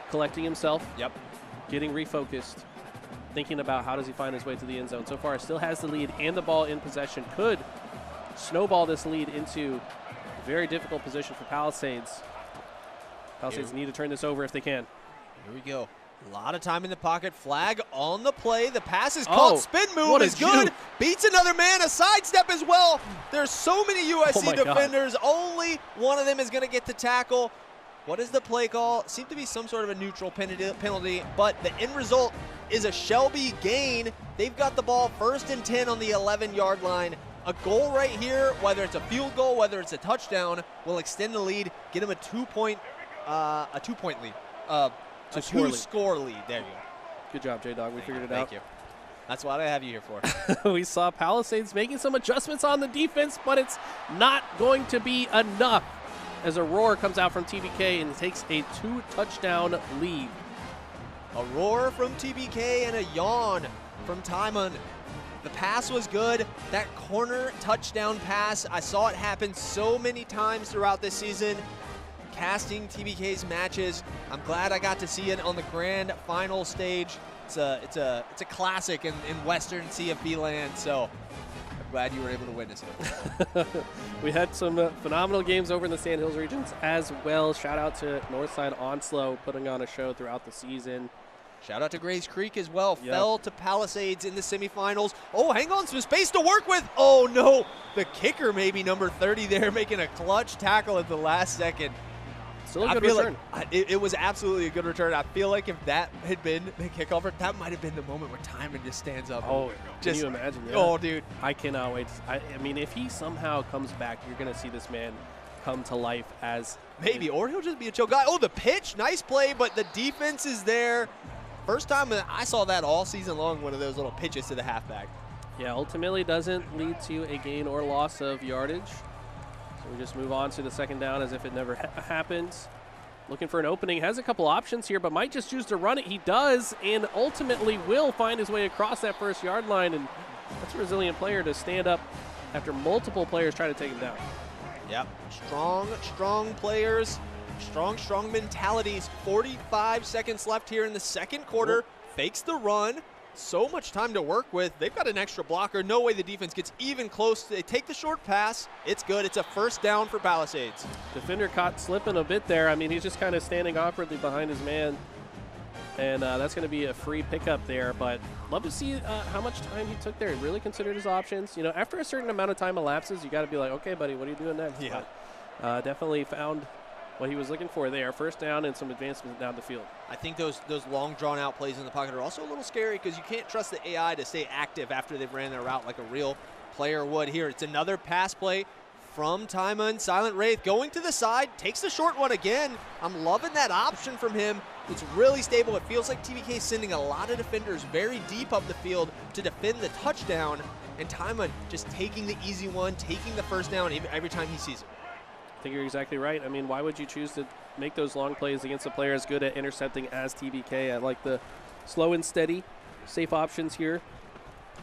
[SPEAKER 11] collecting himself.
[SPEAKER 10] Yep.
[SPEAKER 11] Getting refocused. Thinking about how does he find his way to the end zone. So far, still has the lead and the ball in possession. Could snowball this lead into a very difficult position for Palisades. Palisades need to turn this over if they can.
[SPEAKER 10] Here we go. A lot of time in the pocket. Flag on the play. The pass is caught. Spin move is good.
[SPEAKER 11] Juke.
[SPEAKER 10] Beats another man. A sidestep as well. There's so many USC defenders.
[SPEAKER 11] God.
[SPEAKER 10] Only one of them is going to get the tackle. What is the play call? Seemed to be some sort of a neutral penalty, but the end result is a Shelby gain. They've got the ball 1st and 10 on the 11-yard line. A goal right here, whether it's a field goal, whether it's a touchdown, will extend the lead, get him a two-point lead. A two-score lead. There you go.
[SPEAKER 11] Good job, J-Dog. We figured it out.
[SPEAKER 10] Thank you. That's what I have you here for.
[SPEAKER 11] We saw Palisades making some adjustments on the defense, but it's not going to be enough as a roar comes out from TBK and takes a 2-touchdown lead.
[SPEAKER 10] A roar from TBK and a yawn from Timon. The pass was good. That corner touchdown pass, I saw it happen so many times throughout this season. Casting TBK's matches. I'm glad I got to see it on the grand final stage. It's a classic in Western CFB land. So glad you were able to witness it.
[SPEAKER 11] We had some phenomenal games over in the Sand Hills regions as well. Shout out to Northside Onslow putting on a show throughout the season.
[SPEAKER 10] Shout out to Grays Creek as well.
[SPEAKER 11] Yep.
[SPEAKER 10] Fell to Palisades in the semifinals. Oh, hang on, some space to work with. Oh, no. The kicker, maybe number 30 there, making a clutch tackle at the last second.
[SPEAKER 11] Still a good return.
[SPEAKER 10] Like, it was absolutely a good return. I feel like if that had been the kickoff, that might have been the moment where Timon just stands up.
[SPEAKER 11] Oh, can you imagine? Yeah.
[SPEAKER 10] Oh, dude.
[SPEAKER 11] I cannot wait. I mean, if he somehow comes back, you're going to see this man come to life as
[SPEAKER 10] maybe, or he'll just be a chill guy. Oh, the pitch, nice play, but the defense is there. First time I saw that all season long, one of those little pitches to the halfback.
[SPEAKER 11] Yeah, ultimately doesn't lead to a gain or loss of yardage. So we just move on to the second down as if it never happens. Looking for an opening, has a couple options here, but might just choose to run it. He does, and ultimately will find his way across that first yard line, and that's a resilient player to stand up after multiple players try to take him down.
[SPEAKER 10] Yep, strong players, strong mentalities. 45 seconds left here in the second quarter. Fakes the run. So much time to work with. They've got an extra blocker. No way the defense gets even close. They take the short pass. It's good. It's a first down for Palisades.
[SPEAKER 11] Defender caught slipping a bit there. I mean, he's just kind of standing awkwardly behind his man. And that's going to be a free pickup there. But love to see how much time he took there. He really considered his options. You know, after a certain amount of time elapses, you got to be like, okay, buddy, what are you doing next?
[SPEAKER 10] Yeah.
[SPEAKER 11] But, definitely found what he was looking for there. First down and some advancement down the field.
[SPEAKER 10] I think those long, drawn-out plays in the pocket are also a little scary because you can't trust the AI to stay active after they've ran their route like a real player would. Here, it's another pass play from Timon. Silent Wraith going to the side, takes the short one again. I'm loving that option from him. It's really stable. It feels like TBK is sending a lot of defenders very deep up the field to defend the touchdown, and Timon just taking the easy one, taking the first down every time he sees it.
[SPEAKER 11] I think you're exactly right. I mean, why would you choose to make those long plays against a player as good at intercepting as TBK? I like the slow and steady, safe options here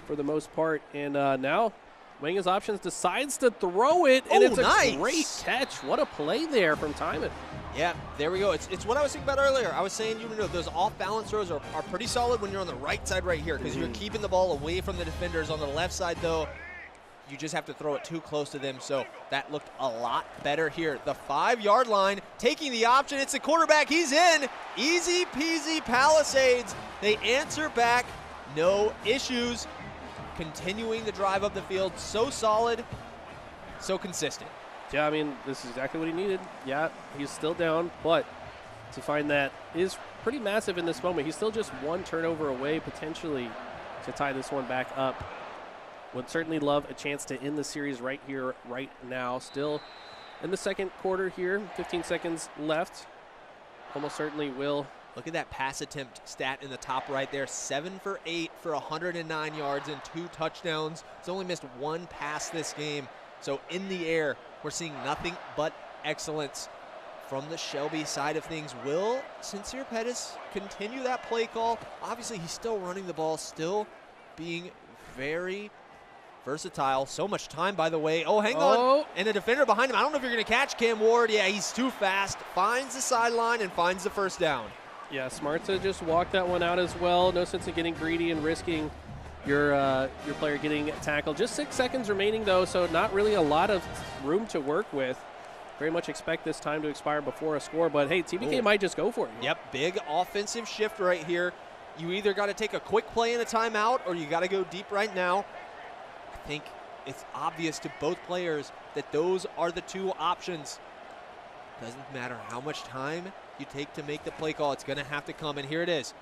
[SPEAKER 11] for the most part. And now, weighing his options, decides to throw it, and it's a great catch. What a play there from Timon.
[SPEAKER 10] Yeah, there we go. It's what I was thinking about earlier. I was saying, you know, those off-balance throws are pretty solid when you're on the right side right here because you're keeping the ball away from the defenders. On the left side, though, you just have to throw it too close to them, so that looked a lot better here. The 5-yard line, taking the option. It's the quarterback. He's in. Easy peasy Palisades. They answer back. No issues. Continuing to drive up the field. So solid, so consistent.
[SPEAKER 11] Yeah, I mean, this is exactly what he needed. Yeah, he's still down, but to find that is pretty massive in this moment. He's still just one turnover away potentially to tie this one back up. Would certainly love a chance to end the series right here, right now. Still in the second quarter here, 15 seconds left. Almost certainly will.
[SPEAKER 10] Look at that pass attempt stat in the top right there. 7 for 8 for 109 yards and 2 touchdowns. He's only missed 1 pass this game. So in the air, we're seeing nothing but excellence from the Shelby side of things. Will Sincere Pettis continue that play call? Obviously, he's still running the ball, still being very versatile. So much time, by the way. Oh, hang on. And a defender behind him. I don't know if you're going to catch Cam Ward. Yeah, he's too fast. Finds the sideline and finds the first down.
[SPEAKER 11] Yeah, smart to just walk that one out as well. No sense in getting greedy and risking your player getting tackled. Just 6 seconds remaining, though, so not really a lot of room to work with. Very much expect this time to expire before a score, but hey, TBK might just go for it.
[SPEAKER 10] Yep, big offensive shift right here. You either got to take a quick play in a timeout or you got to go deep right now. I think it's obvious to both players that those are the 2 options. Doesn't matter how much time you take to make the play call, it's going to have to come, and here it is.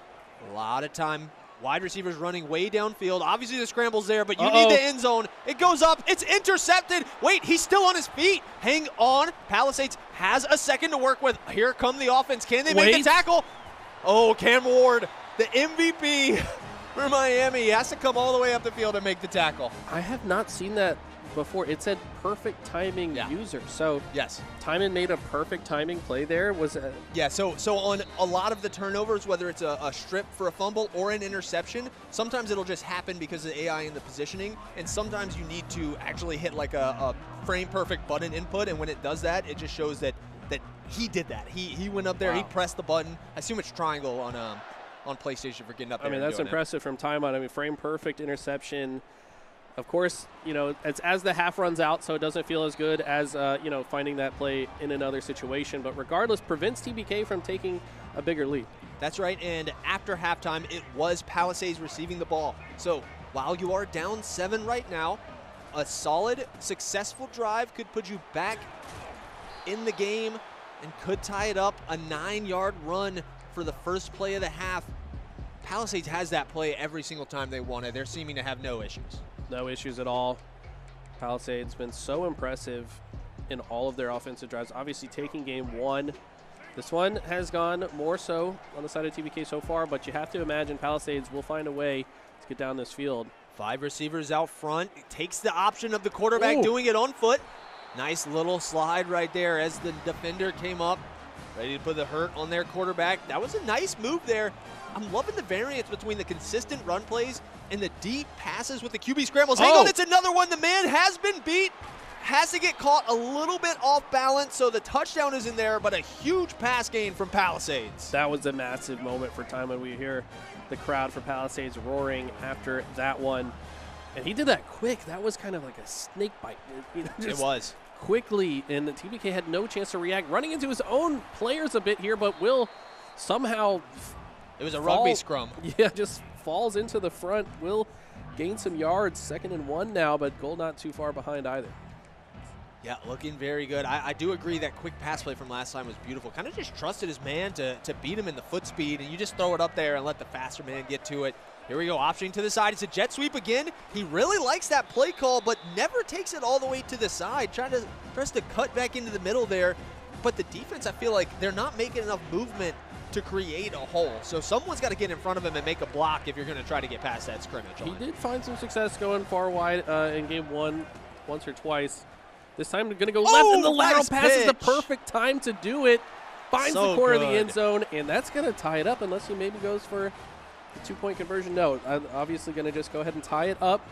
[SPEAKER 10] A lot of time. Wide receivers running way downfield. Obviously the scramble's there, but you need the end zone. It goes up. It's intercepted. Wait, he's still on his feet. Hang on. Palisades has a second to work with. Here come the offense. Can they make a tackle? Oh, Cam Ward, the MVP for Miami. He has to come all the way up the field and make the tackle.
[SPEAKER 11] I have not seen that before. It said perfect timing user. So
[SPEAKER 10] yes,
[SPEAKER 11] Timon made a perfect timing play there.
[SPEAKER 10] Yeah, so on a lot of the turnovers, whether it's a strip for a fumble or an interception, sometimes it'll just happen because of the AI in the positioning, and sometimes you need to actually hit like a frame perfect button input, and when it does that, it just shows that he did that. He went up there, he pressed the button. I assume it's triangle on PlayStation for getting up there.
[SPEAKER 11] I mean, that's impressive from Timon. I mean, frame perfect interception. Of course, you know, as the half runs out, so it doesn't feel as good as, you know, finding that play in another situation. But regardless, prevents TBK from taking a bigger lead.
[SPEAKER 10] That's right, and after halftime, it was Palisades receiving the ball. So while you are down 7 right now, a solid, successful drive could put you back in the game and could tie it up. A 9-yard run for the first play of the half. Palisades has that play every single time they want it. They're seeming to have no issues.
[SPEAKER 11] No issues at all. Palisades been so impressive in all of their offensive drives. Obviously taking game 1. This one has gone more so on the side of TBK so far, but you have to imagine Palisades will find a way to get down this field.
[SPEAKER 10] 5 receivers out front. It takes the option of the quarterback doing it on foot. Nice little slide right there as the defender came up, ready to put the hurt on their quarterback. That was a nice move there. I'm loving the variance between the consistent run plays and the deep passes with the QB scrambles. Hang on, it's another one. The man has been beat. Has to get caught a little bit off balance, so the touchdown is in there, but a huge pass gain from Palisades.
[SPEAKER 11] That was a massive moment for time when we hear the crowd for Palisades roaring after that one. And he did that quick. That was kind of like a snake bite. You know,
[SPEAKER 10] it was.
[SPEAKER 11] Quickly, and the TBK had no chance to react. Running into his own players a bit here, but Will somehow...
[SPEAKER 10] It was a rugby scrum.
[SPEAKER 11] Yeah, just falls into the front. Will gain some yards. 2nd and 1 now, but goal not too far behind either.
[SPEAKER 10] Yeah, looking very good. I do agree that quick pass play from last time was beautiful. Kind of just trusted his man to beat him in the foot speed, and you just throw it up there and let the faster man get to it. Here we go, optioning to the side. It's a jet sweep again. He really likes that play call, but never takes it all the way to the side. Tries to cut back into the middle there. But the defense, I feel like they're not making enough movement to create a hole. So someone's got to get in front of him and make a block if you're going to try to get past that scrimmage.
[SPEAKER 11] He did find some success going far wide in game 1 once or twice. This time they're going to go left, and the lateral pass is the perfect time to do it. Finds the corner of the end zone, and that's going to tie it up unless he maybe goes for a 2-point conversion. No, I'm obviously going to just go ahead and tie it up.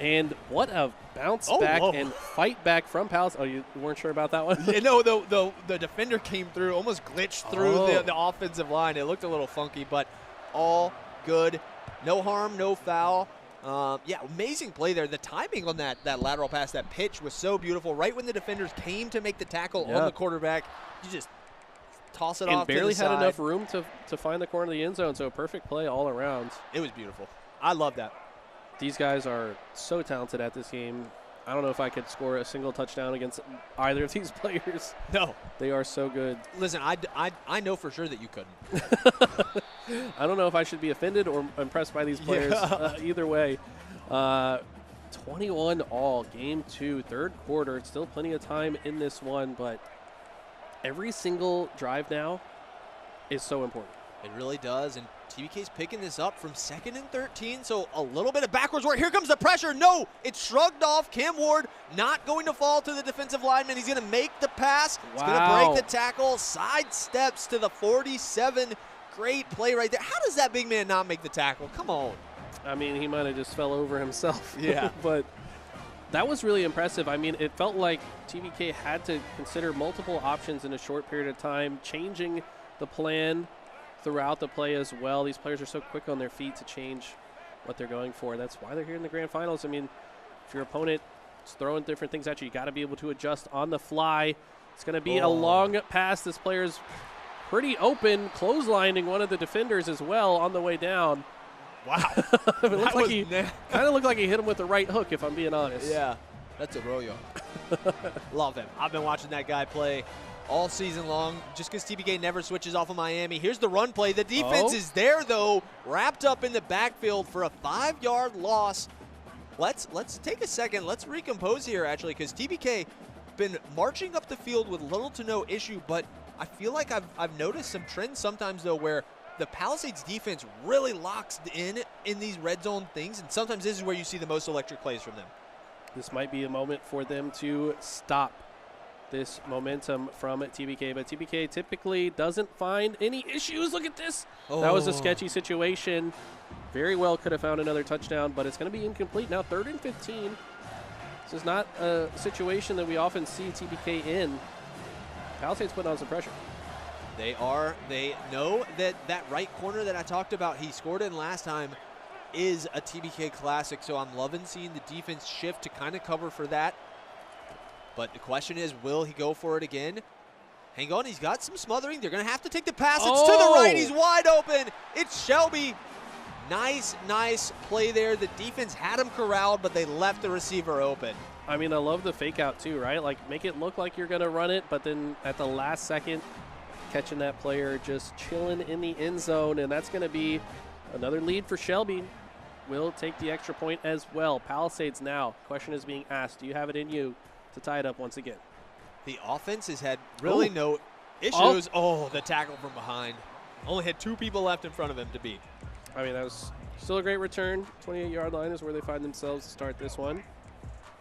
[SPEAKER 11] And what a bounce back and fight back from Palace. Oh, you weren't sure about that one?
[SPEAKER 10] Yeah, no, the defender came through, almost glitched through the offensive line. It looked a little funky, but all good. No harm, no foul. Yeah, amazing play there. The timing on that lateral pass, that pitch was so beautiful. Right when the defenders came to make the tackle on the quarterback, you just toss it off to the side.
[SPEAKER 11] And barely had enough room to find the corner of the end zone, so a perfect play all around.
[SPEAKER 10] It was beautiful. I love that.
[SPEAKER 11] These guys are so talented at this game. I don't know if I could score a single touchdown against either of these players.
[SPEAKER 10] No.
[SPEAKER 11] They are so good.
[SPEAKER 10] Listen, I know for sure that you couldn't.
[SPEAKER 11] I don't know if I should be offended or impressed by these players. Either way. 21 all, game 2, 3rd quarter. Still plenty of time in this one, but every single drive now is so important.
[SPEAKER 10] It really does, and TBK's picking this up from 2nd and 13, so a little bit of backwards work. Here comes the pressure. No, it's shrugged off. Cam Ward not going to fall to the defensive lineman. He's going to make the pass. He's going to break the tackle. Side steps to the 47. Great play right there. How does that big man not make the tackle? Come on.
[SPEAKER 11] I mean, he might have just fell over himself.
[SPEAKER 10] Yeah.
[SPEAKER 11] But that was really impressive. I mean, it felt like TBK had to consider multiple options in a short period of time, changing the plan throughout the play as well. These players are so quick on their feet to change what they're going for. That's why they're here in the grand finals. I mean, if your opponent is throwing different things at you, you got to be able to adjust on the fly. It's going to be a long pass. This player's pretty open, clotheslining one of the defenders as well on the way down.
[SPEAKER 10] Wow.
[SPEAKER 11] It looked like he kind of looked like he hit him with the right hook, if I'm being honest.
[SPEAKER 10] Yeah, that's a Royo. Love him. I've been watching that guy play all season long, just because TBK never switches off of Miami. Here's the run play. The defense is there, though, wrapped up in the backfield for a 5-yard loss. Let's take a second. Let's recompose here, actually, because TBK been marching up the field with little to no issue, but I feel like I've noticed some trends sometimes, though, where the Palisades defense really locks in these red zone things, and sometimes this is where you see the most electric plays from them.
[SPEAKER 11] This might be a moment for them to stop this momentum from TBK, but TBK typically doesn't find any issues. Look at this. That was a sketchy situation. Very well could have found another touchdown, but it's going to be incomplete now. 3rd and 15. This is not a situation that we often see TBK in. Palisades putting on some pressure.
[SPEAKER 10] They know that right corner that I talked about he scored in last time is a TBK Classic, so I'm loving seeing the defense shift to kind of cover for that. But the question is, will he go for it again? Hang on, he's got some smothering. They're going to have to take the pass. It's to the right. He's wide open. It's Shelby. Nice play there. The defense had him corralled, but they left the receiver open.
[SPEAKER 11] I mean, I love the fake out too, right? Like, make it look like you're going to run it, but then at the last second, catching that player just chilling in the end zone, and that's going to be another lead for Shelby. Will take the extra point as well. Palisades now. Question is being asked, do you have it in you to tie it up once again?
[SPEAKER 10] The offense has had really no issues. Oh, the tackle from behind. Only had 2 people left in front of him to beat.
[SPEAKER 11] I mean, that was still a great return. 28-yard line is where they find themselves to start this one.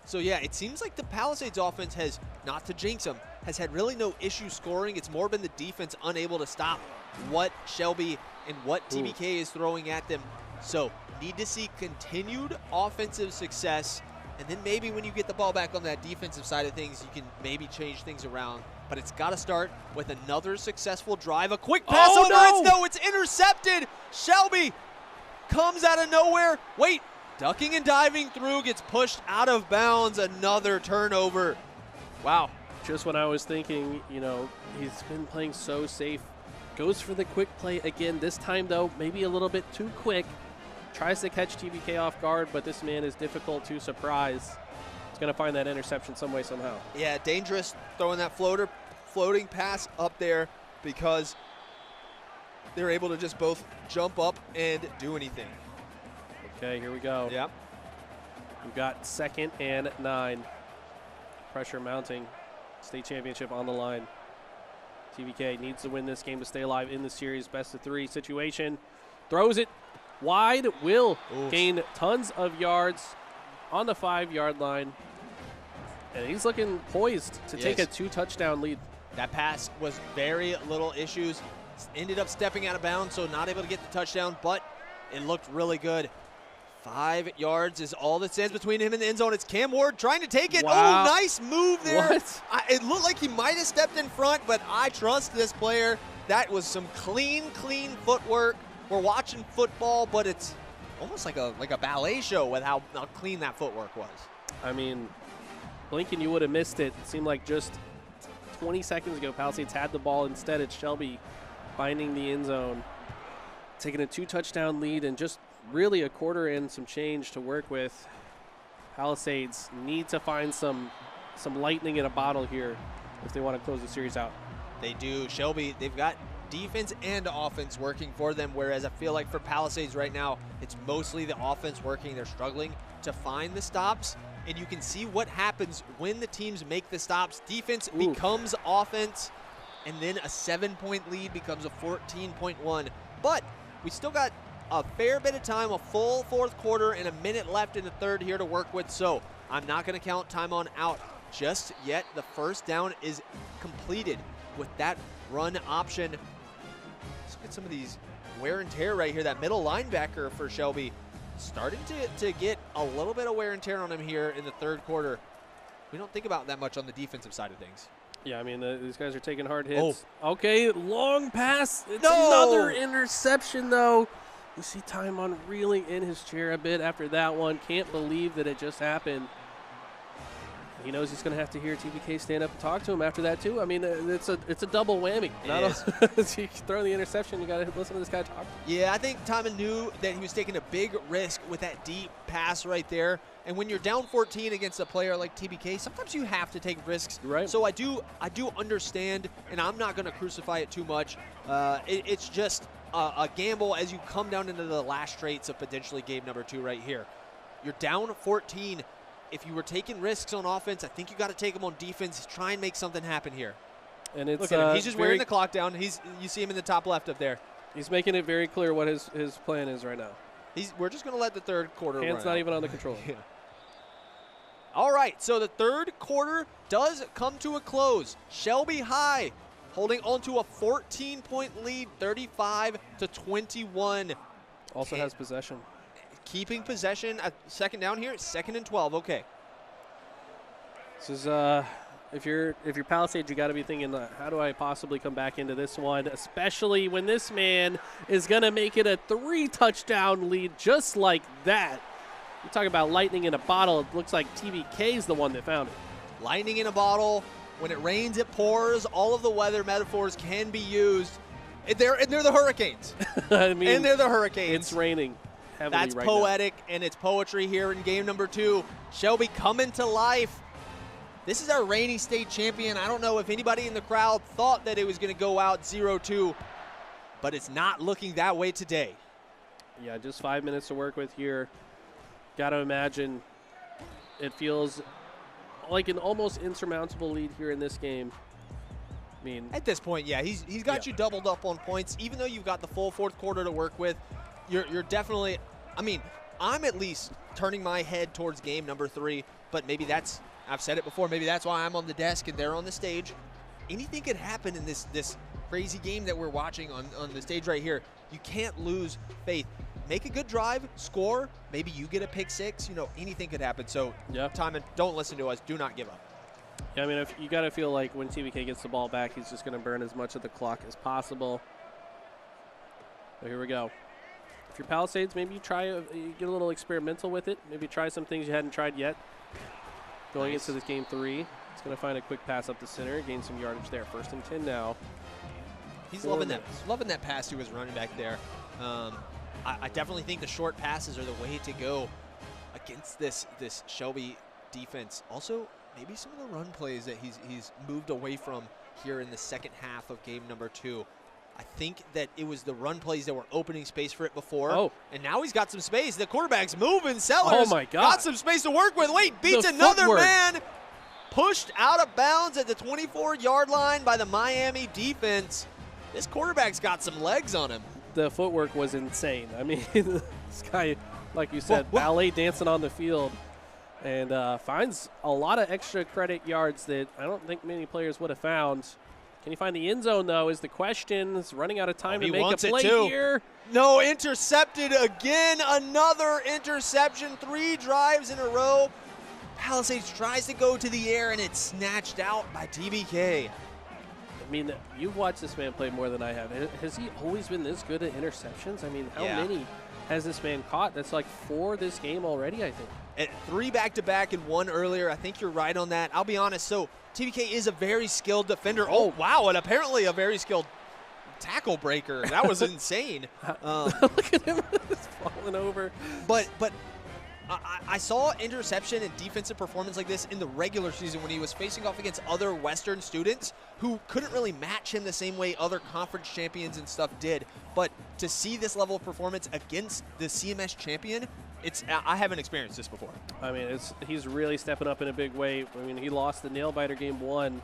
[SPEAKER 10] So, yeah, it seems like the Palisades offense has, not to jinx them, has had really no issue scoring. It's more been the defense unable to stop what Shelby and what TBK is throwing at them. So, need to see continued offensive success. And then maybe when you get the ball back on that defensive side of things, you can maybe change things around. But it's got to start with another successful drive. A quick pass it's intercepted. Shelby comes out of nowhere. Wait, ducking and diving through, gets pushed out of bounds. Another turnover. Wow.
[SPEAKER 11] Just when I was thinking, you know, he's been playing so safe. Goes for the quick play again. This time, though, maybe a little bit too quick. Tries to catch TBK off guard, but this man is difficult to surprise. He's going to find that interception some way, somehow.
[SPEAKER 10] Yeah, dangerous throwing that floating pass up there because they're able to just both jump up and do anything.
[SPEAKER 11] Okay, here we go.
[SPEAKER 10] Yep.
[SPEAKER 11] We've got 2nd and 9. Pressure mounting. State championship on the line. TBK needs to win this game to stay alive in the series. Best of 3 situation. Throws it wide. Will gain tons of yards on the 5-yard line. And he's looking poised to take a 2-touchdown lead.
[SPEAKER 10] That pass was very little issues. Ended up stepping out of bounds, so not able to get the touchdown, but it looked really good. 5 yards is all that stands between him and the end zone. It's Cam Ward trying to take it.
[SPEAKER 11] Wow.
[SPEAKER 10] Oh, nice move there.
[SPEAKER 11] What?
[SPEAKER 10] It looked like he might have stepped in front, but I trust this player. That was some clean footwork. We're watching football, but it's almost like a ballet show with how clean that footwork was.
[SPEAKER 11] I mean, blinking you would have missed it. It seemed like just 20 seconds ago, Palisades had the ball. Instead, it's Shelby finding the end zone, taking a 2-touchdown lead, and just really a quarter and some change to work with. Palisades need to find some lightning in a bottle here if they want to close the series out.
[SPEAKER 10] They do. Shelby, they've got defense and offense working for them, whereas I feel like for Palisades right now, it's mostly the offense working. They're struggling to find the stops, and you can see what happens when the teams make the stops. Defense becomes offense, and then a 7-point lead becomes a 14.1. But we still got a fair bit of time, a full 4th quarter, and a minute left in the 3rd here to work with, so I'm not going to count time on out just yet. The first down is completed with that run option. Let's look at some of these wear and tear right here. That middle linebacker for Shelby starting to get a little bit of wear and tear on him here in the 3rd quarter. We don't think about that much on the defensive side of things.
[SPEAKER 11] Yeah, I mean, these guys are taking hard hits. Okay, long pass. It's another interception, though. You see Tymon reeling in his chair a bit after that one. Can't believe that it just happened. He knows he's going to have to hear TBK stand up and talk to him after that, too. I mean, it's a double whammy. You throw the interception, you got to listen to this guy talk.
[SPEAKER 10] Yeah, I think Tymon knew that he was taking a big risk with that deep pass right there. And when you're down 14 against a player like TBK, sometimes you have to take risks.
[SPEAKER 11] Right.
[SPEAKER 10] So I do understand, and I'm not going to crucify it too much. It's just a gamble as you come down into the last traits of potentially game number 2 right here. You're down 14. If you were taking risks on offense, I think you got to take them on defense. Try and make something happen here.
[SPEAKER 11] And it's
[SPEAKER 10] look at him. He's just wearing the clock down. You see him in the top left up there.
[SPEAKER 11] He's making it very clear what his plan is right now.
[SPEAKER 10] We're just going to let the 3rd quarter run.
[SPEAKER 11] Hands not even on the controller.
[SPEAKER 10] Yeah. All right, so the 3rd quarter does come to a close. Shelby High holding on to a 14-point lead, 35-21.
[SPEAKER 11] Also has possession.
[SPEAKER 10] Keeping possession at 2nd down here, 2nd and 12. Okay.
[SPEAKER 11] This is if you're Palisades, you got to be thinking, how do I possibly come back into this one, especially when this man is going to make it a 3-touchdown lead just like that. You talk about lightning in a bottle. It looks like TBK is the one that found it.
[SPEAKER 10] Lightning in a bottle. When it rains, it pours. All of the weather metaphors can be used. They're the Hurricanes.
[SPEAKER 11] I mean,
[SPEAKER 10] and they're the Hurricanes.
[SPEAKER 11] It's raining heavily
[SPEAKER 10] That's
[SPEAKER 11] right
[SPEAKER 10] poetic, and it's poetry here in game number 2. Shelby coming to life. This is our reigning state champion. I don't know if anybody in the crowd thought that it was going to go out 0-2, but it's not looking that way today.
[SPEAKER 11] Yeah, just 5 minutes to work with here. Got to imagine it feels like an almost insurmountable lead here in this game. I mean,
[SPEAKER 10] at this point, yeah, he's got you doubled up on points. Even though you've got the full fourth quarter to work with, you're definitely, I mean, I'm at least turning my head towards game number 3, but maybe that's, I've said it before, maybe that's why I'm on the desk and they're on the stage. Anything could happen in this crazy game that we're watching on the stage right here. You can't lose faith. Make a good drive, score, maybe you get a pick 6, you know, anything could happen. So, Timon, don't listen to us. Do not give up.
[SPEAKER 11] Yeah, I mean, if you got to feel like when TBK gets the ball back, he's just going to burn as much of the clock as possible. So here we go. If you're Palisades, maybe you get a little experimental with it. Maybe try some things you hadn't tried yet. Going into this game 3, he's going to find a quick pass up the center, gain some yardage there. 1st and 10 now.
[SPEAKER 10] He's loving that pass to his running back there. I definitely think the short passes are the way to go against this Shelby defense. Also, maybe some of the run plays that he's moved away from here in the second half of game number 2. I think that it was the run plays that were opening space for it before. And now he's got some space. The quarterback's moving. Sellers
[SPEAKER 11] oh my God.
[SPEAKER 10] Got some space to work with. Wait, beats another man. Pushed out of bounds at the 24-yard line by the Miami defense. This quarterback's got some legs on him.
[SPEAKER 11] The footwork was insane. I mean, this guy, like you said, ballet dancing on the field, and finds a lot of extra credit yards that I don't think many players would have found. Can you find the end zone, though, is the question. He's running out of time to make a play here.
[SPEAKER 10] No, intercepted again. Another interception. 3 drives in a row. Palisades tries to go to the air, and it's snatched out by TBK.
[SPEAKER 11] I mean, you've watched this man play more than I have. Has he always been this good at interceptions? I mean, how many has this man caught? That's like 4 this game already, I think.
[SPEAKER 10] And 3 back-to-back and 1 earlier. I think you're right on that. I'll be honest. So TBK is a very skilled defender. Oh, wow, and apparently a very skilled tackle breaker. That was insane.
[SPEAKER 11] Look at him just falling over.
[SPEAKER 10] But I saw interception and defensive performance like this in the regular season when he was facing off against other Western students who couldn't really match him the same way other conference champions and stuff did. But to see this level of performance against the CMS champion, I haven't experienced this before.
[SPEAKER 11] I mean, he's really stepping up in a big way. I mean, he lost the nail-biter game 1.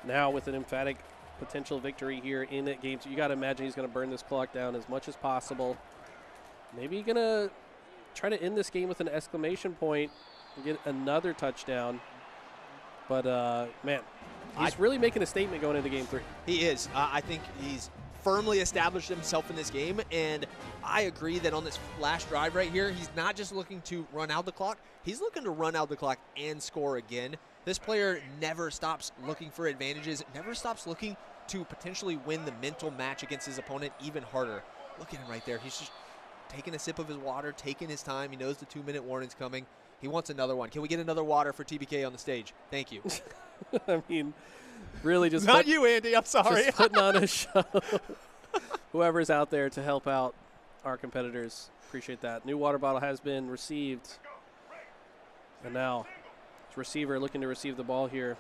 [SPEAKER 11] Now with an emphatic potential victory here in that game. So you got to imagine he's going to burn this clock down as much as possible. Maybe going to try to end this game with an exclamation point and get another touchdown. But, man, he's really making a statement going into game 3.
[SPEAKER 10] He is. I think he's firmly established himself in this game, and I agree that on this last drive right here, he's not just looking to run out the clock, he's looking to run out the clock and score again. This player never stops looking for advantages, never stops looking to potentially win the mental match against his opponent even harder. Look at him right there. He's just taking a sip of his water, taking his time. He knows the 2-minute warning's coming. He wants another one. Can we get another water for TBK on the stage? Thank you.
[SPEAKER 11] I mean, really just
[SPEAKER 10] not you, Andy. I'm sorry.
[SPEAKER 11] Just putting on a show. Whoever's out there to help out our competitors, appreciate that. New water bottle has been received. And now, receiver looking to receive the ball here.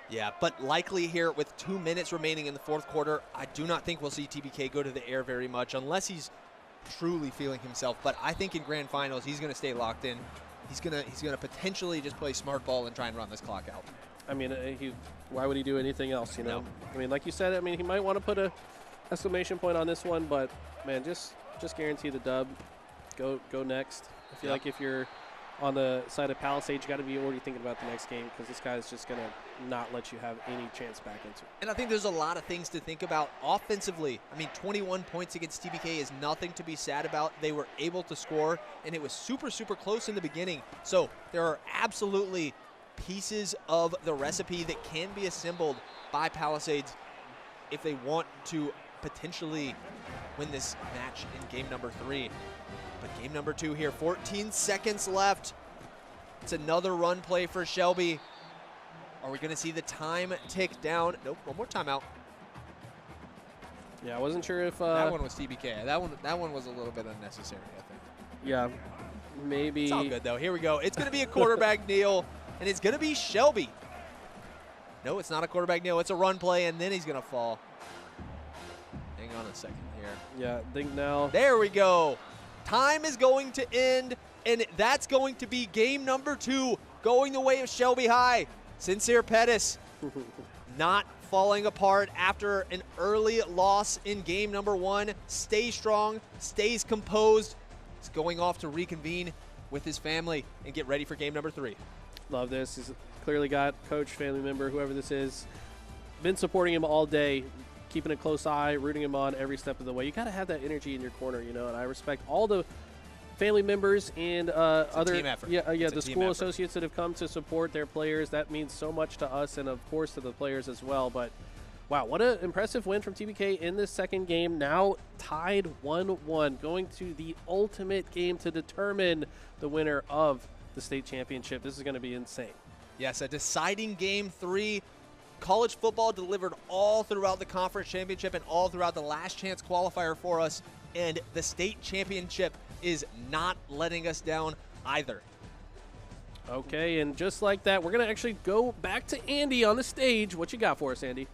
[SPEAKER 10] Yeah, but likely here with 2 minutes remaining in the fourth quarter, I do not think we'll see TBK go to the air very much unless he's truly feeling himself. But I think in grand finals, he's going to stay locked in. He's gonna potentially just play smart ball and try and run this clock out.
[SPEAKER 11] I mean, why would he do anything else, you know?
[SPEAKER 10] No.
[SPEAKER 11] I mean, like you said, I mean, he might want to put a exclamation point on this one, but, man, just guarantee the dub. Go next. I feel like if you're on the side of Palisades, you got to be already thinking about the next game because this guy's just going to not let you have any chance back into it.
[SPEAKER 10] And I think there's a lot of things to think about offensively. I mean, 21 points against TBK is nothing to be sad about. They were able to score, and it was super, super close in the beginning. So there are absolutely pieces of the recipe that can be assembled by Palisades if they want to potentially win this match in game number 3. But game number 2 here, 14 seconds left. It's another run play for Shelby. Are we going to see the time tick down? Nope, one more timeout.
[SPEAKER 11] Yeah, I wasn't sure if
[SPEAKER 10] that one was TBK. That one was a little bit unnecessary, I think.
[SPEAKER 11] Yeah, maybe.
[SPEAKER 10] It's all good though. Here we go. It's going to be a quarterback kneel, and it's going to be Shelby. No, it's not a quarterback kneel. It's a run play, and then he's going to fall. Hang on a second here.
[SPEAKER 11] Yeah, I think now.
[SPEAKER 10] There we go. Time is going to end, and that's going to be game number 2, going the way of Shelby High. Sincere Pettis not falling apart after an early loss in game number 1. Stays strong, stays composed. He's going off to reconvene with his family and get ready for game number 3.
[SPEAKER 11] Love this. He's clearly got coach, family member, whoever this is, been supporting him all day, keeping a close eye, rooting him on every step of the way. You got to have that energy in your corner, you know, and I respect all the family members and other
[SPEAKER 10] team effort.
[SPEAKER 11] The school associates that have come to support their players. That means so much to us and, of course, to the players as well. But, wow, what an impressive win from TBK in this second game. Now tied 1-1, going to the ultimate game to determine the winner of the state championship. This is going to be insane.
[SPEAKER 10] Yes, a deciding game 3. College football delivered all throughout the conference championship and all throughout the last chance qualifier for us, and the state championship is not letting us down either.
[SPEAKER 11] Okay, and just like that, we're going to actually go back to Andy on the stage. What you got for us, Andy?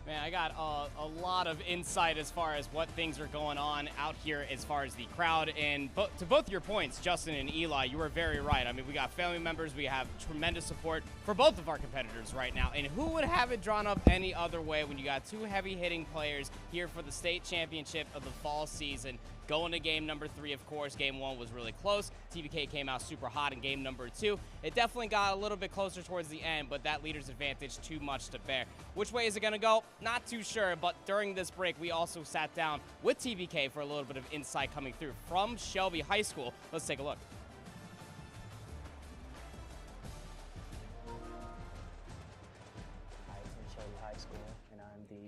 [SPEAKER 5] Man, I got a lot of insight as far as what things are going on out here as far as the crowd. And to both your points, Justin and Eli, you were very right. I mean, we got family members. We have tremendous support for both of our competitors right now. And who would have it drawn up any other way when you got 2 heavy-hitting players here for the state championship of the fall season? Going to game number 3, of course, game 1 was really close. TBK came out super hot in game number 2. It definitely got a little bit closer towards the end, but that leader's advantage too much to bear. Which way is it going to go? Not too sure, but during this break, we also sat down with TBK for a little bit of insight coming through from Shelby High School. Let's take a look.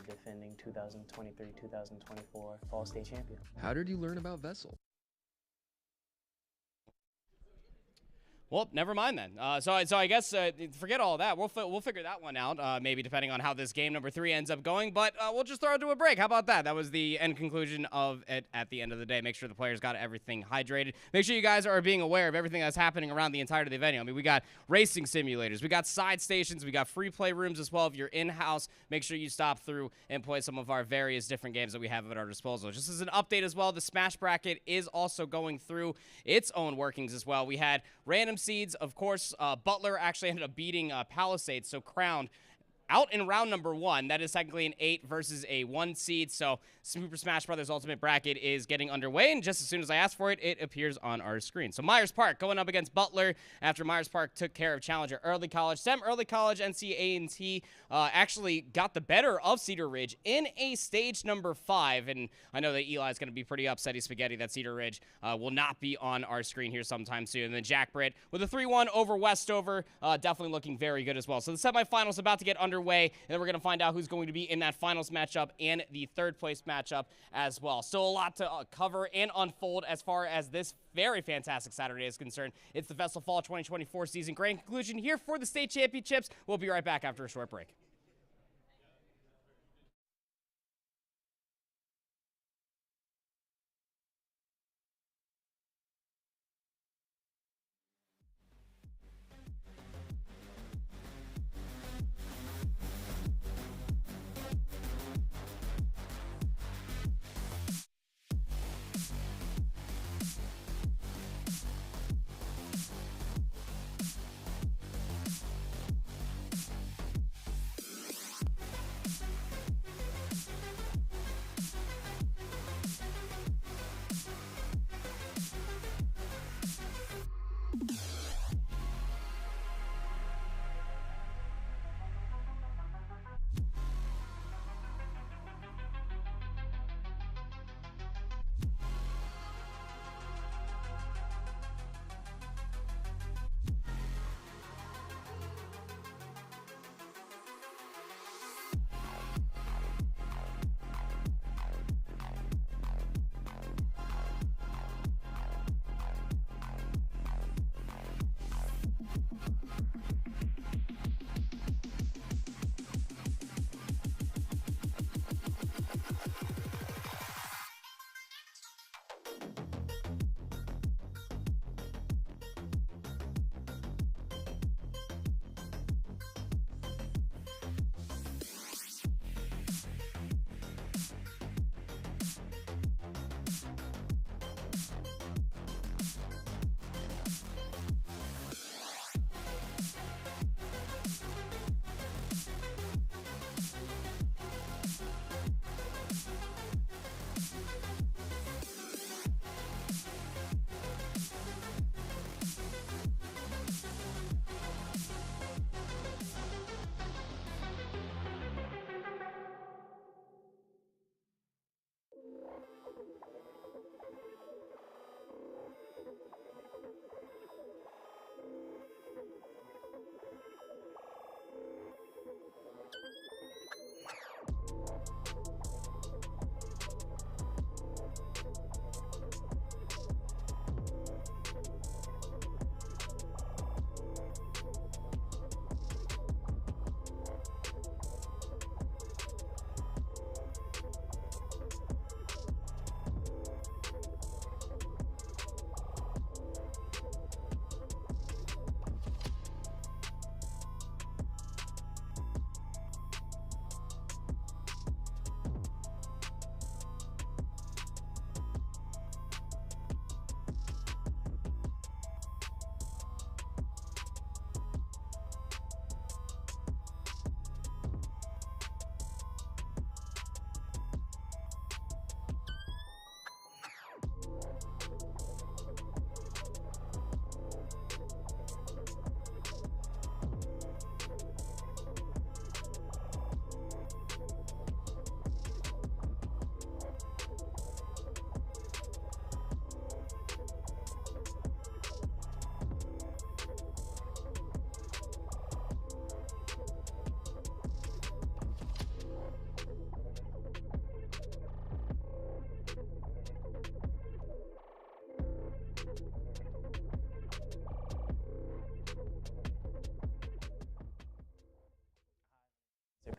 [SPEAKER 14] Defending 2023-2024 Fall State Champion.
[SPEAKER 15] How did you learn about VESL?
[SPEAKER 5] Well, never mind then. So I guess forget all that. We'll figure that one out, maybe depending on how this game number 3 ends up going. But we'll just throw it to a break. How about that? That was the end conclusion of it at the end of the day. Make sure the players got everything hydrated. Make sure you guys are being aware of everything that's happening around the entirety of the venue. I mean, we got racing simulators. We got side stations. We got free play rooms as well. If you're in-house, make sure you stop through and play some of our various different games that we have at our disposal. Just as an update as well, the Smash Bracket is also going through its own workings as well. We had random seeds, of course. Butler actually ended up beating Palisades, so crowned out in round number 1. That is technically an 8 versus a 1 seed. So Super Smash Bros. Ultimate Bracket is getting underway, and just as soon as I ask for it, it appears on our screen. So Myers Park going up against Butler after Myers Park took care of challenger Early College. Sem Early College, NCAA actually got the better of Cedar Ridge in a stage number 5, and I know that Eli's going to be pretty upsetty spaghetti that Cedar Ridge will not be on our screen here sometime soon. And then Jack Britt with a 3-1 over Westover, definitely looking very good as well. So the semifinals about to get underway, and then we're going to find out who's going to be in that finals matchup and the 3rd place matchup as well. Still a lot to cover and unfold as far as this very fantastic Saturday is concerned. It's the VESL Fall 2024 season grand conclusion here for the state championships. We'll be right back after a short break.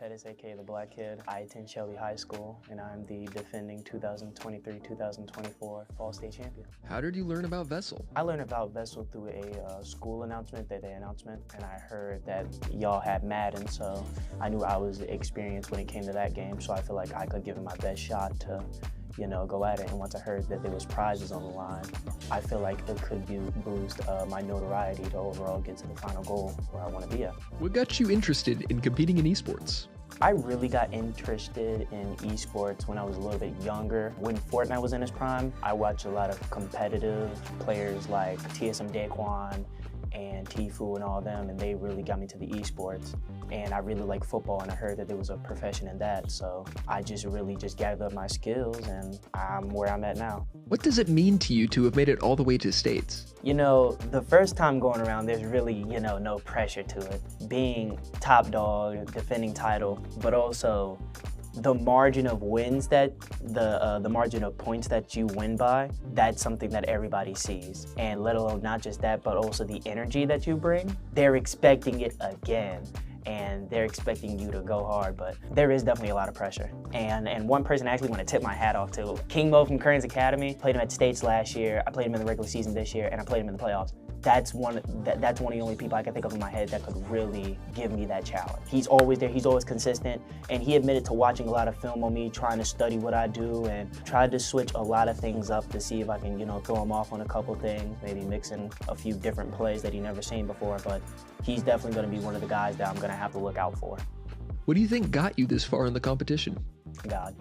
[SPEAKER 14] Pettis, aka the Black Kid. I attend Shelby High School, and I'm the defending 2023-2024 Fall State Champion.
[SPEAKER 15] How did you learn about VESL?
[SPEAKER 14] I learned about VESL through a school announcement, their day announcement, and I heard that y'all had Madden, so I knew I was experienced when it came to that game, so I feel like I could give it my best shot to go at it. And once I heard that there was prizes on the line, I feel like it could boost my notoriety to overall get to the final goal where I want to be at.
[SPEAKER 15] What got you interested in competing in esports?
[SPEAKER 14] I really got interested in esports when I was a little bit younger. When Fortnite was in its prime, I watched a lot of competitive players like TSM Daquan and Tfue and all of them, and they really got me to the esports. And I really like football, and I heard that there was a profession in that, so I just really gathered up my skills, and I'm where I'm at now.
[SPEAKER 15] What does it mean to you to have made it all the way to States?
[SPEAKER 14] The first time going around, there's really, no pressure to it. Being top dog, defending title, but also the margin of wins the margin of points that you win by, that's something that everybody sees. And let alone not just that, but also the energy that you bring. They're expecting it again, and they're expecting you to go hard, but there is definitely a lot of pressure. And one person I actually want to tip my hat off to, King Mo from Kearns Academy. Played him at States last year, I played him in the regular season this year, and I played him in the playoffs. That's one of the only people I can think of in my head that could really give me that challenge. He's always there, he's always consistent, and he admitted to watching a lot of film on me, trying to study what I do, and tried to switch a lot of things up to see if I can, throw him off on a couple things, maybe mixing a few different plays that he never seen before, but he's definitely gonna be one of the guys that I'm gonna have to look out for.
[SPEAKER 15] What do you think got you this far in the competition?
[SPEAKER 14] God,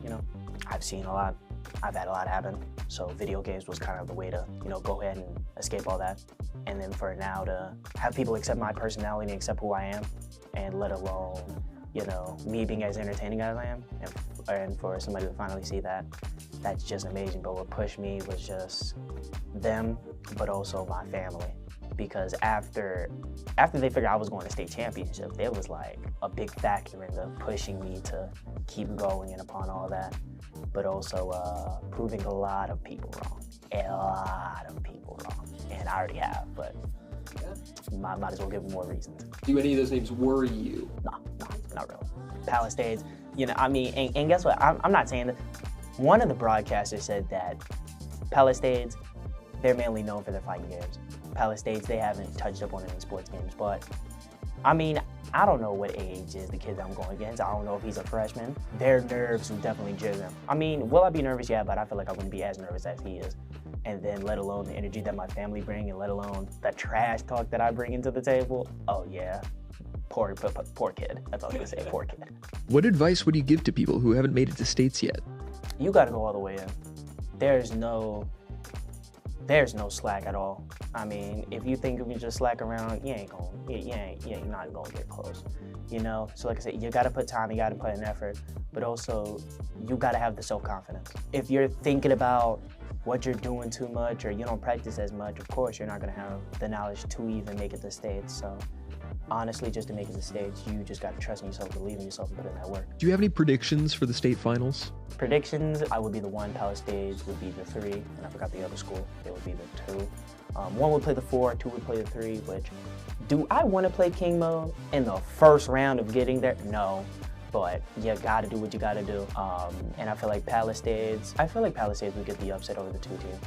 [SPEAKER 14] I've seen a lot. I've had a lot happen, so video games was kind of the way to, go ahead and escape all that. And then for now to have people accept my personality and accept who I am, and let alone, me being as entertaining as I am, and for somebody to finally see that, that's just amazing. But what pushed me was just them, but also my family. Because after they figured I was going to state championship, it was like a big factor in the pushing me to keep going and upon all that. But also proving a lot of people wrong. A lot of people wrong. And I already have, but might as well give them more reasons.
[SPEAKER 15] Do any of those names worry you?
[SPEAKER 14] No, not really. Palisades, and guess what? I'm not saying that. One of the broadcasters said that Palisades, they're mainly known for their fighting games. Palisades, they haven't touched up on any sports games, but I don't know what age is the kid that I'm going against. I don't know if he's a freshman. Their nerves will definitely jig him. Will I be nervous? Yeah, but I feel like I wouldn't be as nervous as he is. And then let alone the energy that my family bring, and let alone the trash talk that I bring into the table. Oh yeah, poor kid. That's all I'm gonna say, poor kid.
[SPEAKER 15] What advice would you give to people who haven't made it to States yet? You
[SPEAKER 14] gotta go all the way in. There's no slack at all. If you think you just slack around, you're not gonna get close. So like I said, you gotta put time, you gotta put an effort, but also you gotta have the self-confidence. If you're thinking about what you're doing too much, or you don't practice as much, of course you're not gonna have the knowledge to even make it to States. So honestly, just to make it to States, you just gotta trust in yourself, believe in yourself, and put in that work.
[SPEAKER 15] Do you have any predictions for the state finals?
[SPEAKER 14] Predictions, I would be the 1, Palisades would be the 3, and I forgot the other school, it would be the 2. 1 would play the 4, 2 would play the 3, which, do I want to play King Mode in the first round of getting there? No, but you gotta do what you gotta do. And I feel like Palisades would get the upset over the 2 team.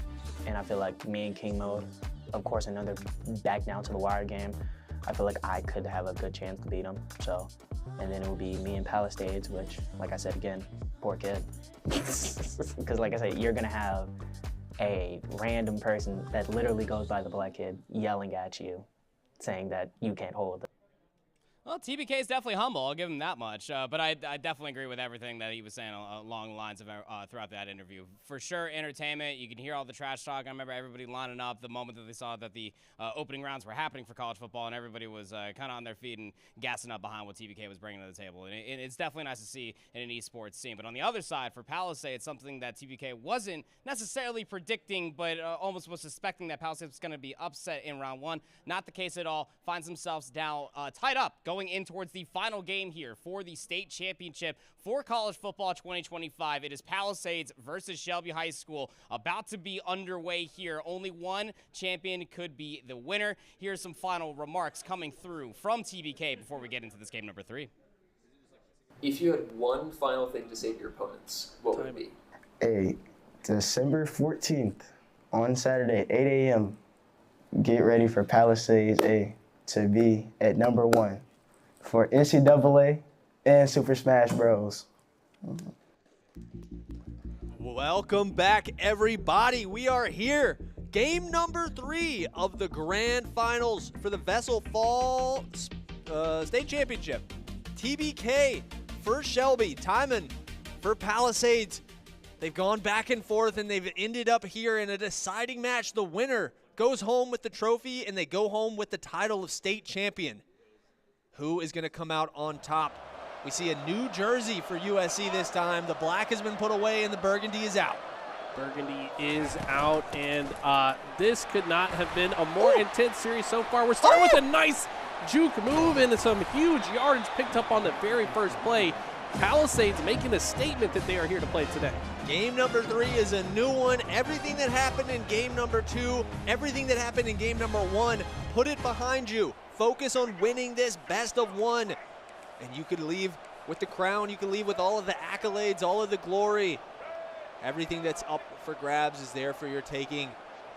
[SPEAKER 14] And I feel like me and King Mode, of course, another back down to the wire game, I feel like I could have a good chance to beat him. So, and then it would be me and Palisades, which, like I said again, poor kid. Because like I said, you're gonna have a random person that literally goes by the Black Kid yelling at you, saying that you can't hold it.
[SPEAKER 5] Well, TBK is definitely humble. I'll give him that much. But I definitely agree with everything that he was saying along the lines of throughout that interview. For sure, entertainment. You can hear all the trash talk. I remember everybody lining up the moment that they saw that the opening rounds were happening for college football, and everybody was kind of on their feet and gassing up behind what TBK was bringing to the table. And it's definitely nice to see in an esports scene. But on the other side, for Palisades, it's something that TBK wasn't necessarily predicting, but almost was suspecting that Palisades was going to be upset in round 1. Not the case at all. Finds themselves now tied up going in towards the final game here for the state championship for college football 2025. It is Palisades versus Shelby High School about to be underway here. Only one champion could be the winner. Here's some final remarks coming through from TBK before we get into this game number 3.
[SPEAKER 15] If you had one final thing to say to your opponents, what would it be?
[SPEAKER 7] Hey, December 14th on Saturday, 8 a.m. Get ready for Palisades A to be at number 1 for NCAA and Super Smash Bros.
[SPEAKER 10] Welcome back, everybody. We are here. Game number 3 of the grand finals for the VESL Fall State Championship. TBK for Shelby, Timon for Palisades. They've gone back and forth, and they've ended up here in a deciding match. The winner goes home with the trophy, and they go home with the title of state champion. Who is going to come out on top? We see a new jersey for USC this time. The black has been put away, and the burgundy is out.
[SPEAKER 11] Burgundy is out, and this could not have been a more intense series so far. We're starting with a nice juke move and some huge yardage picked up on the very first play. Palisades making a statement that they are here to play today.
[SPEAKER 10] Game number 3 is a new one. Everything that happened in game number 2, everything that happened in game number 1, put it behind you. Focus on winning this best of 1. And you could leave with the crown. You can leave with all of the accolades, all of the glory. Everything that's up for grabs is there for your taking.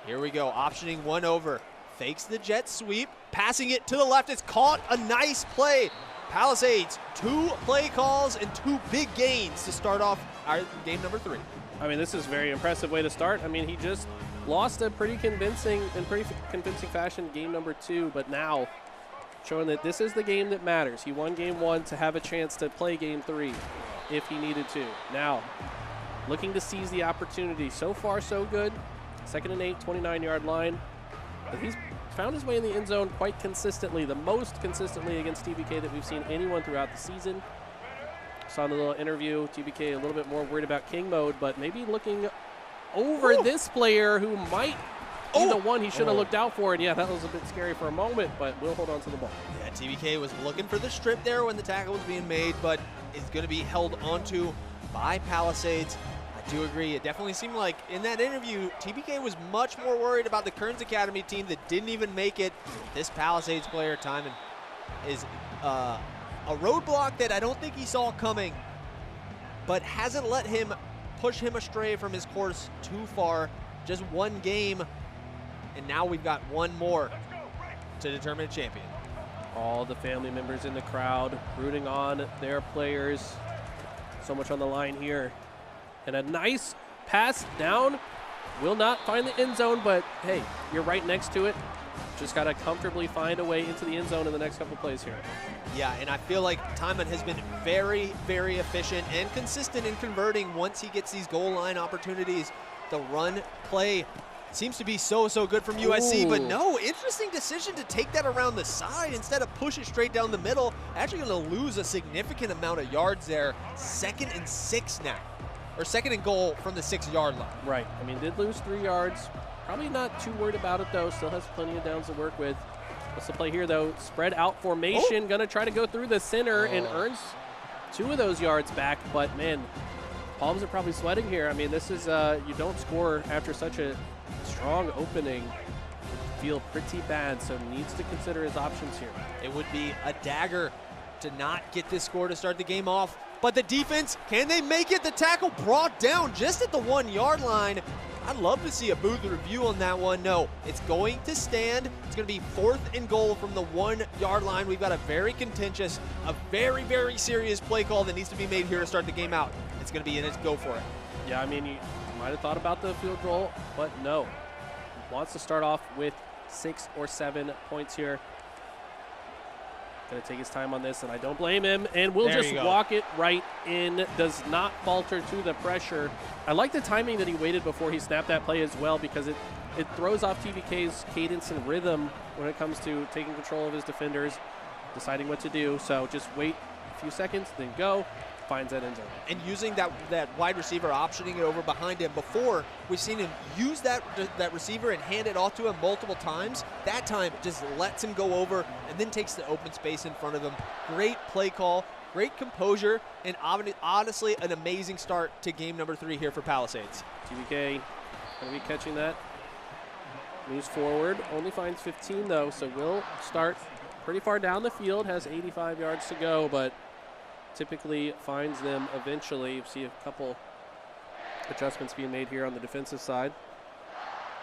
[SPEAKER 10] Here we go, optioning 1 over. Fakes the jet sweep, passing it to the left. It's caught, a nice play. Palisades, 2 play calls and 2 big gains to start off our game number 3.
[SPEAKER 11] I mean, this is a very impressive way to start. I mean, he just lost in pretty convincing fashion game number 2, but now showing that this is the game that matters. He won game 1 to have a chance to play game 3 if he needed to. Now, looking to seize the opportunity. So far, so good. 2nd and 8, 29-yard line. But he's found his way in the end zone quite consistently, the most consistently against TBK that we've seen anyone throughout the season. Saw in the little interview, TBK a little bit more worried about king mode, but maybe looking over this player who might be the one he should have looked out for. And yeah, that was a bit scary for a moment, but we'll hold on to the ball.
[SPEAKER 10] Yeah, TBK was looking for the strip there when the tackle was being made, but is going to be held onto by Palisades. I do agree. It definitely seemed like in that interview, TBK was much more worried about the Kearns Academy team that didn't even make it. This Palisades player, Timon, is a roadblock that I don't think he saw coming, but hasn't let him push him astray from his course too far. Just 1 game, and now we've got 1 more to determine a champion.
[SPEAKER 11] All the family members in the crowd rooting on their players. So much on the line here. And a nice pass down. Will not find the end zone, but hey, you're right next to it. Just got to comfortably find a way into the end zone in the next couple plays here.
[SPEAKER 10] Yeah, and I feel like Timon has been very, very efficient and consistent in converting once he gets these goal line opportunities. The run play seems to be so good from USC, but no, interesting decision to take that around the side instead of push it straight down the middle. Actually going to lose a significant amount of yards there. 2nd and 6 now, or 2nd and goal from the 6-yard line.
[SPEAKER 11] Right, I mean, did lose 3 yards. Probably not too worried about it though, still has plenty of downs to work with. What's the play here though? Spread out formation, gonna try to go through the center and earns 2 of those yards back, but man, palms are probably sweating here. I mean, this is, you don't score after such a strong opening. Feel pretty bad, so needs to consider his options here.
[SPEAKER 10] It would be a dagger to not get this score to start the game off, but the defense, can they make it? The tackle brought down just at the 1-yard line. I'd love to see a booth review on that one. No, it's going to stand. It's going to be 4th and goal from the 1-yard line. We've got a very contentious, a very, very serious play call that needs to be made here to start the game out. It's going to be in it. Go for it.
[SPEAKER 11] Yeah, I mean, you might have thought about the field goal, but no. He wants to start off with 6 or 7 points here. Going to take his time on this, and I don't blame him. And we'll just walk it right in. Does not falter to the pressure. I like the timing that he waited before he snapped that play as well, because it throws off TBK's cadence and rhythm when it comes to taking control of his defenders, deciding what to do. So just wait a few seconds, then go. Finds that end zone.
[SPEAKER 10] And using that wide receiver, optioning it over behind him. Before, we've seen him use that receiver and hand it off to him multiple times. That time, just lets him go over and then takes the open space in front of him. Great play call, great composure, and honestly, an amazing start to game number 3 here for Palisades.
[SPEAKER 11] TBK going to be catching that. Moves forward, only finds 15 though, so will start pretty far down the field, has 85 yards to go, but typically finds them eventually. You see a couple adjustments being made here on the defensive side.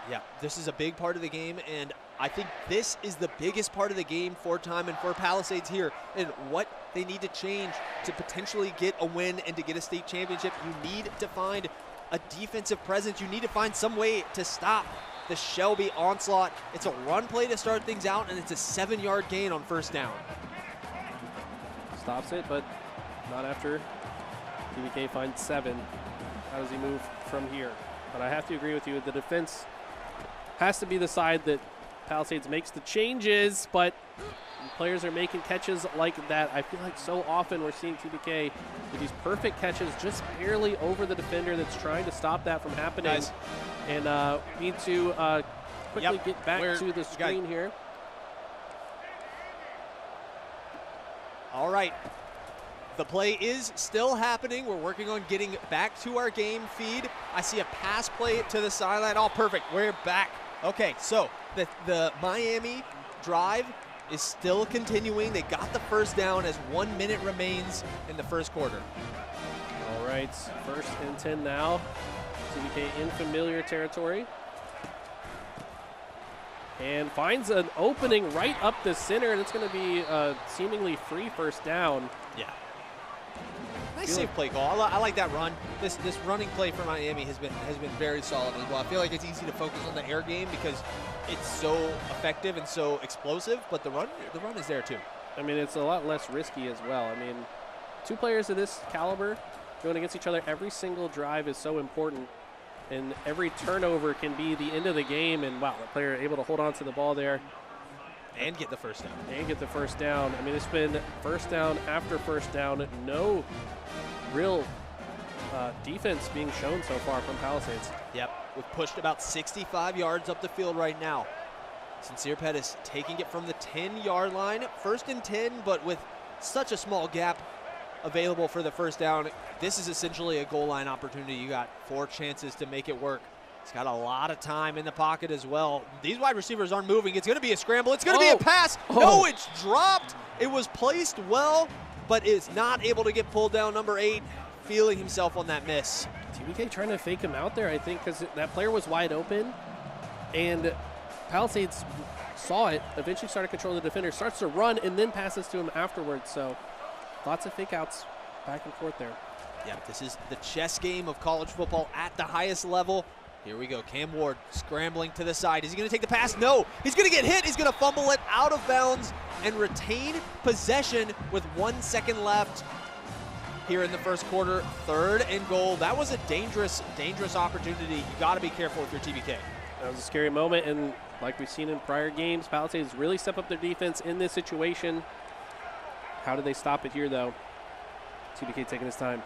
[SPEAKER 10] Yeah, this is a big part of the game, and I think this is the biggest part of the game for Timon, for Palisades here, and what they need to change to potentially get a win and to get a state championship. You need to find a defensive presence. You need to find some way to stop the Shelby onslaught. It's a run play to start things out, and it's a 7-yard gain on first down.
[SPEAKER 11] Stops it, but not after TBK finds 7. How does he move from here? But I have to agree with you, the defense has to be the side that Palisades makes the changes, but players are making catches like that. I feel like so often we're seeing TBK with these perfect catches just barely over the defender that's trying to stop that from happening.
[SPEAKER 10] Guys.
[SPEAKER 11] And we need to quickly get back to the screen here.
[SPEAKER 10] All right. The play is still happening. We're working on getting back to our game feed. I see a pass play to the sideline. Oh, perfect. We're back. Okay, so the Miami drive is still continuing. They got the first down as 1 minute remains in the first quarter.
[SPEAKER 11] All right, 1st and 10 now. TBK in familiar territory. And finds an opening right up the center, and it's going to be a seemingly free first down.
[SPEAKER 10] Yeah. Nice safe play call. I like that run. This running play for Miami has been very solid as well. I feel like it's easy to focus on the air game because it's so effective and so explosive, but the run is there too.
[SPEAKER 11] I mean, it's a lot less risky as well. I mean, 2 players of this caliber going against each other, every single drive is so important, and every turnover can be the end of the game. And wow, the player able to hold on to the ball there.
[SPEAKER 10] And get the first down.
[SPEAKER 11] And get the first down. I mean, it's been first down after first down. No real defense being shown so far from Palisades.
[SPEAKER 10] Yep, we've pushed about 65 yards up the field right now. Sincere Pettis taking it from the 10-yard line. 1st and 10, but with such a small gap available for the first down, this is essentially a goal line opportunity. You got 4 chances to make it work. He's got a lot of time in the pocket as well. These wide receivers aren't moving. It's going to be a scramble. It's going to be a pass. No, it's dropped. It was placed well, but is not able to get pulled down. Number 8 feeling himself on that miss.
[SPEAKER 11] TBK trying to fake him out there, I think, because that player was wide open, and Palisades saw it, eventually started controlling the defender, starts to run, and then passes to him afterwards. So lots of fake outs back and forth there.
[SPEAKER 10] Yeah, this is the chess game of college football at the highest level. Here we go. Cam Ward scrambling to the side. Is he going to take the pass? No. He's going to get hit. He's going to fumble it out of bounds and retain possession with 1 second left here in the first quarter. 3rd and goal. That was a dangerous opportunity. You got to be careful with your TBK.
[SPEAKER 11] That was a scary moment, and like we've seen in prior games, Palisades really step up their defense in this situation. How do they stop it here, though? TBK taking his time.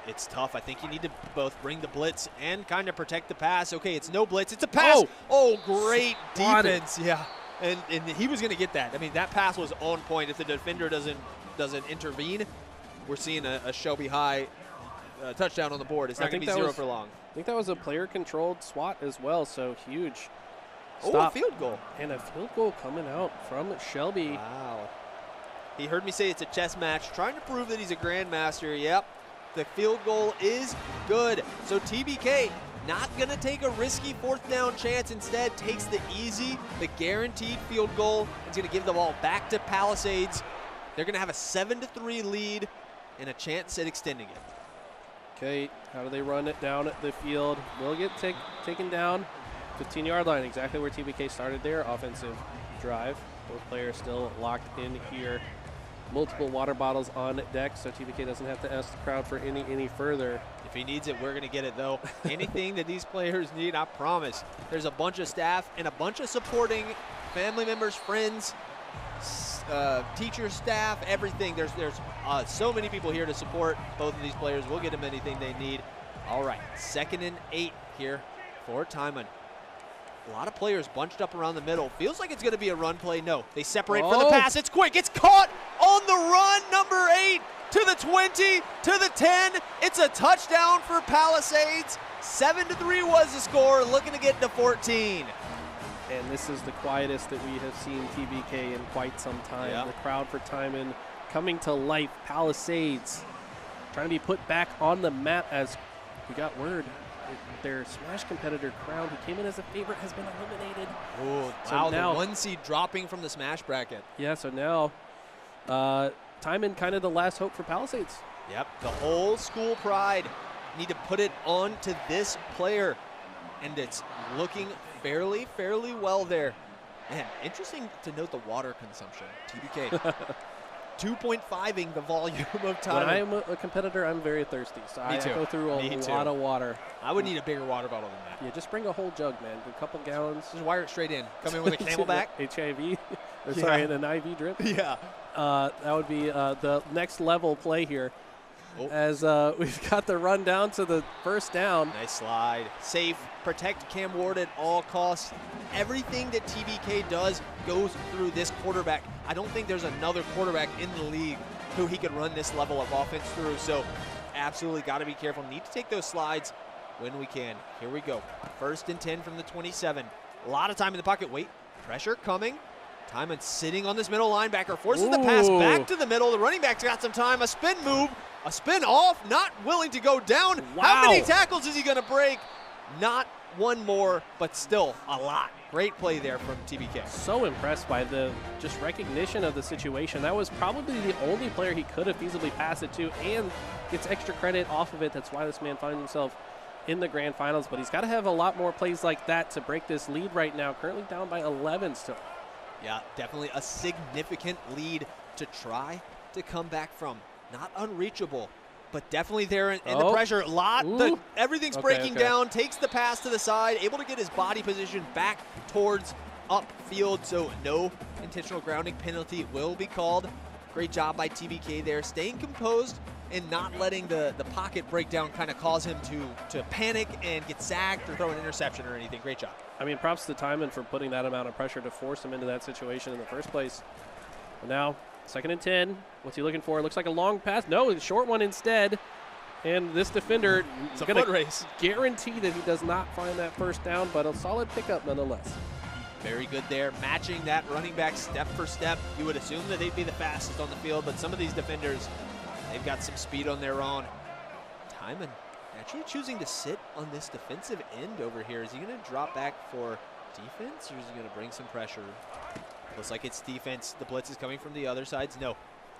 [SPEAKER 10] It's tough. I think you need to both bring the blitz and kind of protect the pass. Okay, it's no blitz. It's a pass. Oh, great defense. Yeah, and he was going to get that. I mean, that pass was on point. If the defender doesn't intervene, we're seeing a Shelby High touchdown on the board. It's not going to be 0 for long.
[SPEAKER 11] I think that was a player-controlled SWAT as well, so huge.
[SPEAKER 10] Oh, a field goal.
[SPEAKER 11] And a field goal coming out from Shelby.
[SPEAKER 10] Wow. He heard me say it's a chess match, trying to prove that he's a grandmaster. Yep. The field goal is good. So TBK not going to take a risky 4th down chance. Instead, takes the easy, the guaranteed field goal. It's going to give the ball back to Palisades. They're going to have a 7-3 lead and a chance at extending it.
[SPEAKER 11] Okay, how do they run it down the field? Will get taken down. 15-yard line, exactly where TBK started their offensive drive. Both players still locked in here. Multiple water bottles on deck, so TBK doesn't have to ask the crowd for any further.
[SPEAKER 10] If he needs it, we're going to get it, though. Anything that these players need, I promise. There's a bunch of staff and a bunch of supporting family members, friends, teachers, staff, everything. There's so many people here to support both of these players. We'll get them anything they need. All right, 2nd and 8 here for Timon. A lot of players bunched up around the middle. Feels like it's going to be a run play. No, they separate for the pass. It's quick. It's caught on the run. Number 8 to the 20, to the 10. It's a touchdown for Palisades. 7-3 was the score, looking to get to 14.
[SPEAKER 11] And this is the quietest that we have seen TBK in quite some time.
[SPEAKER 10] Yeah.
[SPEAKER 11] The crowd for Timon coming to life. Palisades trying to be put back on the map as we got word. Their Smash competitor, Crown, who came in as a favorite, has been eliminated.
[SPEAKER 10] Oh,
[SPEAKER 11] so
[SPEAKER 10] wow,
[SPEAKER 11] now,
[SPEAKER 10] the 1 seed dropping from the Smash bracket.
[SPEAKER 11] Yeah, so now Timon kind of the last hope for Palisades.
[SPEAKER 10] Yep, the whole school pride need to put it on to this player, and it's looking fairly well there. Man, interesting to note the water consumption. TBK 2.5ing the volume of time.
[SPEAKER 11] When I'm a competitor, I'm very thirsty, so I go through a lot of water.
[SPEAKER 10] I would need a bigger water bottle than that.
[SPEAKER 11] Yeah, just bring a whole jug, man. A couple gallons.
[SPEAKER 10] Just wire it straight in. Come in with a Camelback.
[SPEAKER 11] HIV. Sorry, an IV drip.
[SPEAKER 10] Yeah.
[SPEAKER 11] That would be the next level play here.
[SPEAKER 10] Oh.
[SPEAKER 11] As we've got the run down to the first down.
[SPEAKER 10] Nice slide. Safe. Protect Cam Ward at all costs. Everything that TBK does goes through this quarterback. I don't think there's another quarterback in the league who he could run this level of offense through. So absolutely got to be careful. Need to take those slides when we can. Here we go. 1st and 10 from the 27. A lot of time in the pocket. Wait. Pressure coming. Timon sitting on this middle linebacker. Forces the pass back to the middle. The running back's got some time. A spin move. A spin off. Not willing to go down.
[SPEAKER 11] Wow.
[SPEAKER 10] How many tackles is he going to break? Not one more, but still a lot. Great play there from TBK.
[SPEAKER 11] So impressed by the just recognition of the situation. That was probably the only player he could have feasibly passed it to and gets extra credit off of it. That's why this man finds himself in the grand finals. But he's got to have a lot more plays like that to break this lead right now. Currently down by 11 still.
[SPEAKER 10] Yeah, definitely a significant lead to try to come back from. Not unreachable, but definitely there in the pressure. Everything's breaking down, takes the pass to the side, able to get his body position back towards upfield, so no intentional grounding penalty will be called. Great job by TBK there, staying composed and not letting the pocket breakdown kind of cause him to panic and get sacked or throw an interception or anything. Great job.
[SPEAKER 11] I mean, props to Timon for putting that amount of pressure to force him into that situation in the first place. But now, 2nd and 10. What's he looking for? Looks like a long pass. No, a short one instead. And this defender is going to guarantee that he does not find that first down, but a solid pickup nonetheless.
[SPEAKER 10] Very good there, matching that running back step for step. You would assume that they'd be the fastest on the field, but some of these defenders, they've got some speed on their own. Timon actually choosing to sit on this defensive end over here. Is he going to drop back for defense, or is he going to bring some pressure? Looks like it's defense. The blitz is coming from the other sides. No.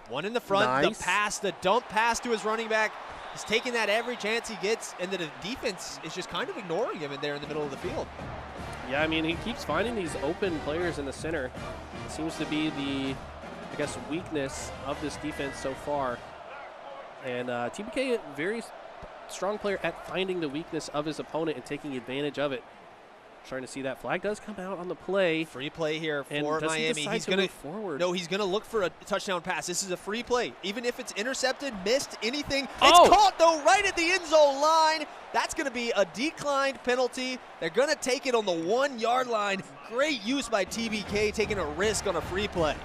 [SPEAKER 10] One in the front.
[SPEAKER 11] Nice.
[SPEAKER 10] The pass, the dump pass to his running back. He's taking that every chance he gets, and the defense is just kind of ignoring him in there in the middle of the field.
[SPEAKER 11] Yeah, I mean, he keeps finding these open players in the center. It seems to be the, I guess, weakness of this defense so far. And TBK, very strong player at finding the weakness of his opponent and taking advantage of it. Starting to see that flag does come out on the play.
[SPEAKER 10] Free play here
[SPEAKER 11] and
[SPEAKER 10] for Miami.
[SPEAKER 11] He's going to move forward.
[SPEAKER 10] No, he's going to look for a touchdown pass. This is a free play. Even if it's intercepted, missed, anything. It's caught, though, right at the end zone line. That's going to be a declined penalty. They're going to take it on the 1 yard line. Great use by TBK, taking a risk on a free play.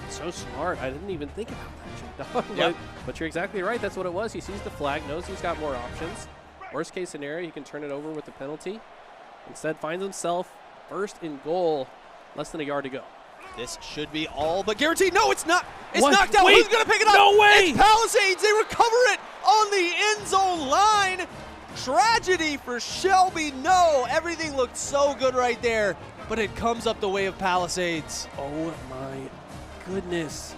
[SPEAKER 11] So smart. I didn't even think about that. Yep. But you're exactly right. That's what it was. He sees the flag, knows he's got more options. Worst case scenario, he can turn it over with the penalty. Instead, finds himself 1st and goal, less than a yard to go.
[SPEAKER 10] This should be all but guaranteed. No, it's not. It's
[SPEAKER 11] what?
[SPEAKER 10] knocked out.
[SPEAKER 11] Wait,
[SPEAKER 10] who's going to pick it up?
[SPEAKER 11] No way.
[SPEAKER 10] It's Palisades. They recover it on the end zone line. Tragedy for Shelby. No, everything looked so good right there, but it comes up the way of Palisades.
[SPEAKER 11] Oh, my goodness.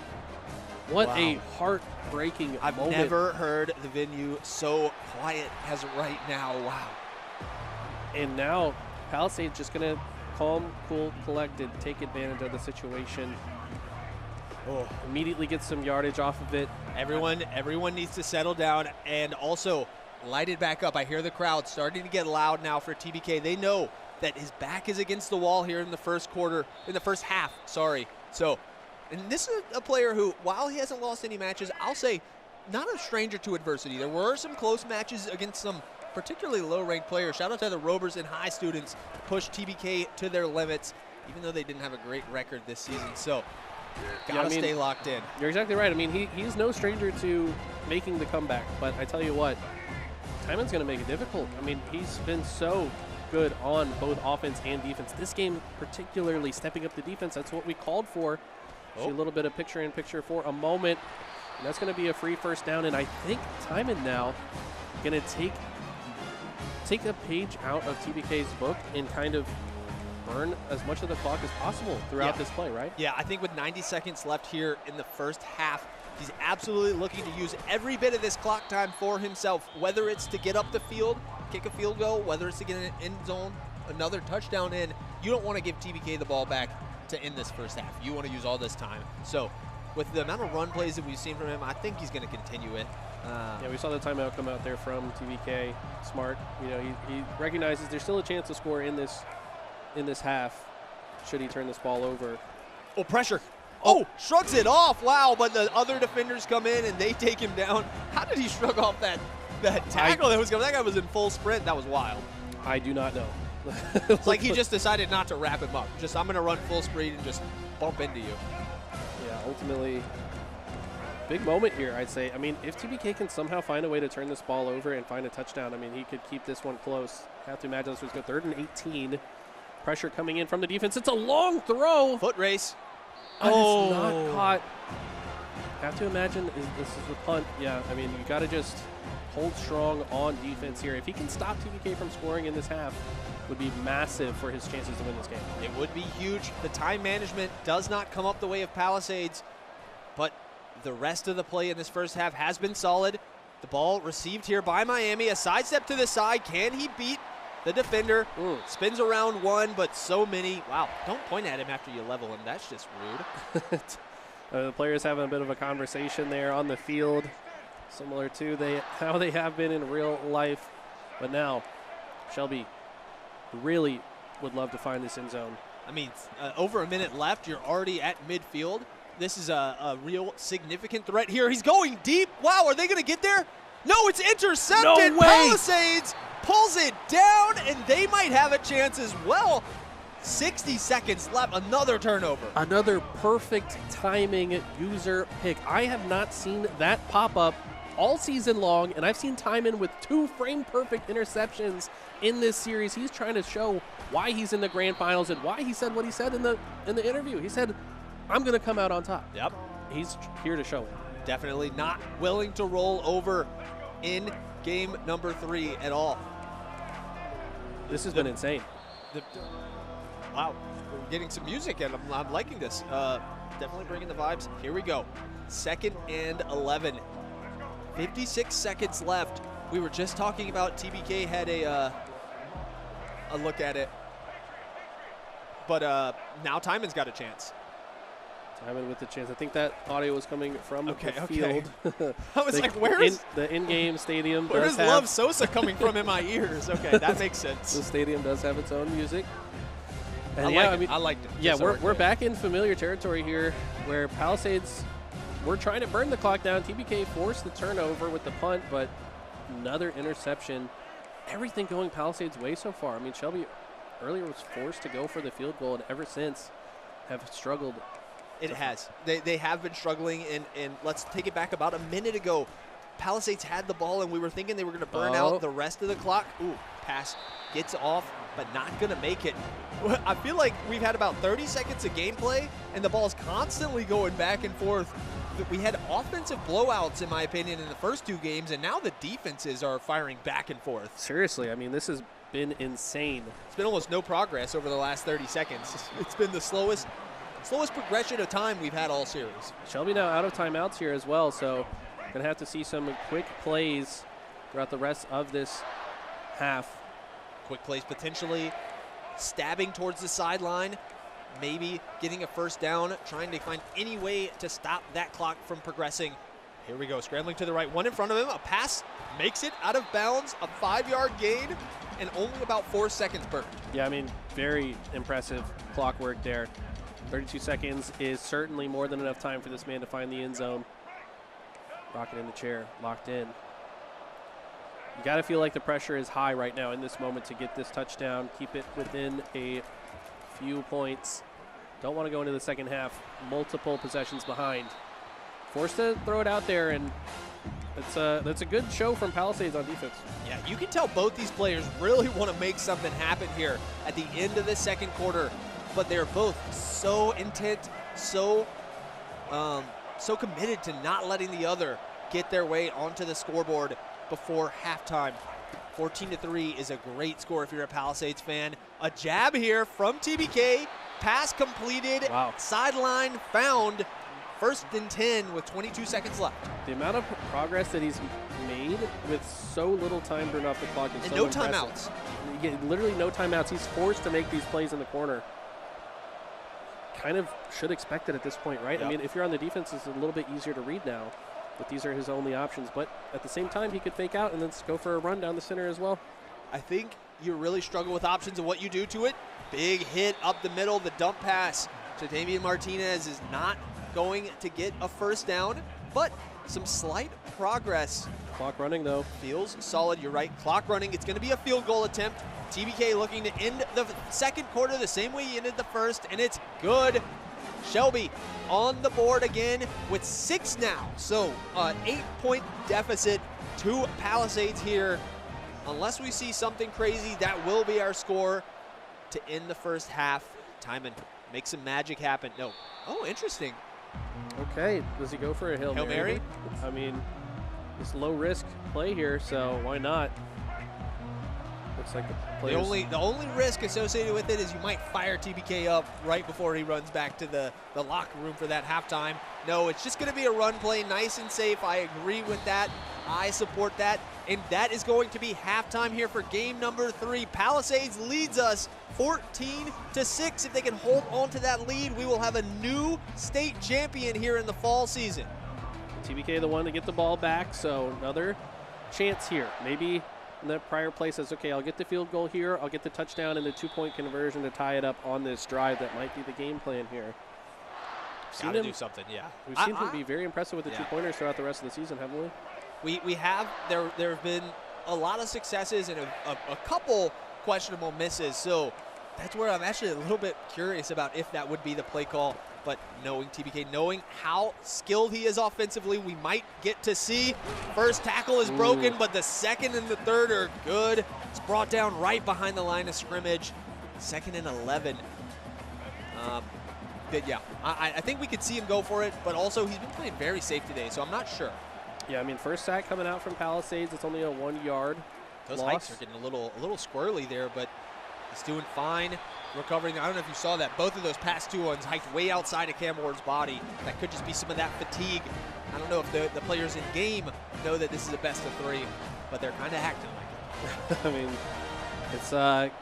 [SPEAKER 11] What a heartbreaking moment.
[SPEAKER 10] I've never heard the venue so quiet as right now. Wow.
[SPEAKER 11] And now Palisades just going to calm, cool, collected, take advantage of the situation. Immediately get some yardage off of it.
[SPEAKER 10] Everyone needs to settle down and also light it back up. I hear the crowd starting to get loud now for TBK. They know that his back is against the wall here in the first half, sorry. So, and this is a player who, while he hasn't lost any matches, I'll say not a stranger to adversity. There were some close matches against some particularly low-ranked players. Shout out to the Rovers and high students, pushed TBK to their limits, even though they didn't have a great record this season. So, gotta stay locked in.
[SPEAKER 11] You're exactly right. I mean, he's no stranger to making the comeback, but I tell you what, Timon's going to make it difficult. I mean, he's been so good on both offense and defense. This game, particularly stepping up the defense, that's what we called for. See a little bit of picture-in-picture for a moment. And that's going to be a free first down, and I think Timon now going to take a page out of TBK's book and kind of burn as much of the clock as possible throughout this play, right?
[SPEAKER 10] Yeah, I think with 90 seconds left here in the first half, he's absolutely looking to use every bit of this clock time for himself, whether it's to get up the field, kick a field goal, whether it's to get an end zone, another touchdown in. You don't want to give TBK the ball back to end this first half. You want to use all this time. So with the amount of run plays that we've seen from him, I think he's going to continue it.
[SPEAKER 11] Yeah, we saw the timeout come out there from TBK. Smart. You know, he recognizes there's still a chance to score in this half should he turn this ball over.
[SPEAKER 10] Oh, pressure. Oh, shrugs it off. Wow, but the other defenders come in and they take him down. How did he shrug off that tackle that was going? That guy was in full sprint. That was wild.
[SPEAKER 11] I do not know.
[SPEAKER 10] It's like he just decided not to wrap him up. Just, I'm going to run full speed and just bump into you.
[SPEAKER 11] Yeah, ultimately, big moment here, I'd say. I mean, if TBK can somehow find a way to turn this ball over and find a touchdown, I mean, he could keep this one close. Have to imagine this was go 3rd and 18. Pressure coming in from the defense. It's a long throw.
[SPEAKER 10] Foot race.
[SPEAKER 11] Oh, it's not caught. Have to imagine this is the punt. Yeah, I mean, you got to just hold strong on defense here. If he can stop TBK from scoring in this half, would be massive for his chances to win this game.
[SPEAKER 10] It would be huge. The time management does not come up the way of Palisades, but the rest of the play in this first half has been solid. The ball received here by Miami. A sidestep to the side. Can he beat the defender? Spins around one, but so many. Wow, don't point at him after you level him. That's just rude.
[SPEAKER 11] The players having a bit of a conversation there on the field, similar to how they have been in real life. But now, Shelby really would love to find this end zone.
[SPEAKER 10] I mean, over a minute left. You're already at midfield. This is a real significant threat here. He's going deep. Wow, are they going to get there? No, it's intercepted.
[SPEAKER 11] No way.
[SPEAKER 10] Palisades pulls it down, and they might have a chance as well. 60 seconds left. Another turnover.
[SPEAKER 11] Another perfect timing user pick. I have not seen that pop up all season long, and I've seen Timon with 2 frame-perfect interceptions in this series. He's trying to show why he's in the grand finals and why he said what he said in the interview. He said, I'm going to come out on top.
[SPEAKER 10] Yep.
[SPEAKER 11] He's here to show it.
[SPEAKER 10] Definitely not willing to roll over in game number 3 at all.
[SPEAKER 11] This has been insane.
[SPEAKER 10] Wow, we're getting some music, and I'm liking this. Definitely bringing the vibes. Here we go. 2nd and 11. 56 seconds left. We were just talking about TBK had a look at it. But now Timon's got a chance.
[SPEAKER 11] Timon with the chance. I think that audio was coming from the field.
[SPEAKER 10] I was like, where is
[SPEAKER 11] the in-game stadium?
[SPEAKER 10] Where is Love Sosa coming from in my ears? Okay, that makes sense.
[SPEAKER 11] The stadium does have its own music. And
[SPEAKER 10] I liked it.
[SPEAKER 11] Yeah, we're back in familiar territory here where Palisades, we're trying to burn the clock down. TBK forced the turnover with the punt, but another interception. Everything going Palisades' way so far. I mean, Shelby earlier was forced to go for the field goal, and ever since have struggled.
[SPEAKER 10] It has. They have been struggling, and let's take it back about a minute ago. Palisades had the ball, and we were thinking they were going to burn out the rest of the clock. Ooh, pass gets off, but not going to make it. I feel like we've had about 30 seconds of gameplay, and the ball's constantly going back and forth. We had offensive blowouts, in my opinion, in the first 2 games, and now the defenses are firing back and forth.
[SPEAKER 11] Seriously, I mean, this has been insane.
[SPEAKER 10] It's been almost no progress over the last 30 seconds. It's been the slowest progression of time we've had all series.
[SPEAKER 11] Shelby now out of timeouts here as well, so going to have to see some quick plays throughout the rest of this half.
[SPEAKER 10] Quick plays potentially stabbing towards the sideline, maybe getting a first down, trying to find any way to stop that clock from progressing. Here we go, scrambling to the right, one in front of him, a pass makes it out of bounds, a 5-yard gain, and only about 4 seconds burned.
[SPEAKER 11] Yeah, I mean, very impressive clock work there. 32 seconds is certainly more than enough time for this man to find the end zone. Rocket in the chair, locked in. You got to feel like the pressure is high right now in this moment to get this touchdown, keep it within a few points. Don't want to go into the second half multiple possessions behind. Forced to throw it out there, and that's a good show from Palisades on defense.
[SPEAKER 10] Yeah, you can tell both these players really want to make something happen here at the end of the second quarter, but they're both so intent, so so committed to not letting the other get their way onto the scoreboard before halftime. 14-3 is a great score if you're a Palisades fan. A jab here from TBK. Pass completed.
[SPEAKER 11] Wow.
[SPEAKER 10] Sideline found. 1st and 10 with 22 seconds left.
[SPEAKER 11] The amount of progress that he's made with so little time burned off the clock is
[SPEAKER 10] and
[SPEAKER 11] so
[SPEAKER 10] no
[SPEAKER 11] impressive.
[SPEAKER 10] Timeouts.
[SPEAKER 11] Yeah, literally no timeouts. He's forced to make these plays in the corner. Kind of should expect it at this point, right?
[SPEAKER 10] Yep.
[SPEAKER 11] I mean, if you're on the defense, it's a little bit easier to read now. But these are his only options. But at the same time, he could fake out and then go for a run down the center as well.
[SPEAKER 10] I think you really struggle with options of what you do to it. Big hit up the middle, the dump pass to Damian Martinez is not going to get a first down, but some slight progress.
[SPEAKER 11] Clock running, though.
[SPEAKER 10] Feels solid. You're right. Clock running. It's going to be a field goal attempt. TBK looking to end the second quarter the same way he ended the first, and it's good. Shelby on the board again with 6 now. So an 8-point deficit to Palisades here. Unless we see something crazy, that will be our score to end the first half. Timon, make some magic happen. No. Oh, interesting.
[SPEAKER 11] Okay, does he go for a Hail Mary? I mean, it's low risk play here, so why not? Looks like the players.
[SPEAKER 10] The only risk associated with it is you might fire TBK up right before he runs back to the locker room for that halftime. No, it's just going to be a run play, nice and safe. I agree with that. I support that. And that is going to be halftime here for game number 3. Palisades leads us 14-6. If they can hold on to that lead, we will have a new state champion here in the fall season.
[SPEAKER 11] TBK the one to get the ball back, so another chance here. Maybe in that prior play says, okay, I'll get the field goal here, I'll get the touchdown and the 2-point conversion to tie it up on this drive. That might be the game plan here.
[SPEAKER 10] Got to do something, yeah.
[SPEAKER 11] We've seen him be very impressive with the 2-pointers throughout the rest of the season, haven't we?
[SPEAKER 10] We have. There have been a lot of successes and a couple questionable misses. So that's where I'm actually a little bit curious about if that would be the play call. But knowing TBK, knowing how skilled he is offensively, we might get to see. First tackle is broken, but the second and the third are good. It's brought down right behind the line of scrimmage. 2nd and 11. But yeah, I think we could see him go for it, but also he's been playing very safe today, so I'm not sure.
[SPEAKER 11] Yeah, I mean, first sack coming out from Palisades. It's only a 1-yard
[SPEAKER 10] Those
[SPEAKER 11] loss.
[SPEAKER 10] hikes are getting a little squirrely there, but he's doing fine. Recovering. I don't know if you saw that. Both of those past 2 ones hiked way outside of Cam Ward's body. That could just be some of that fatigue. I don't know if the players in game know that this is a best of 3, but they're kind of acting like it.
[SPEAKER 11] I mean, it's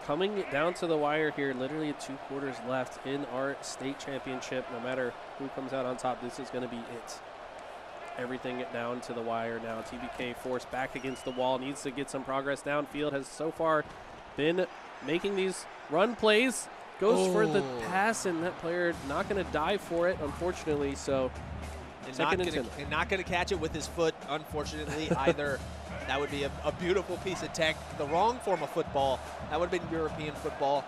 [SPEAKER 11] coming down to the wire here. Literally 2 quarters left in our state championship. No matter who comes out on top, this is going to be it. Everything down to the wire now. TBK forced back against the wall, needs to get some progress downfield, has so far been making these run plays, goes for the pass, and that player not going to dive for it, unfortunately, so
[SPEAKER 10] and not going to catch it with his foot, unfortunately, either. That would be a beautiful piece of tech. The wrong form of football. That would have been European football.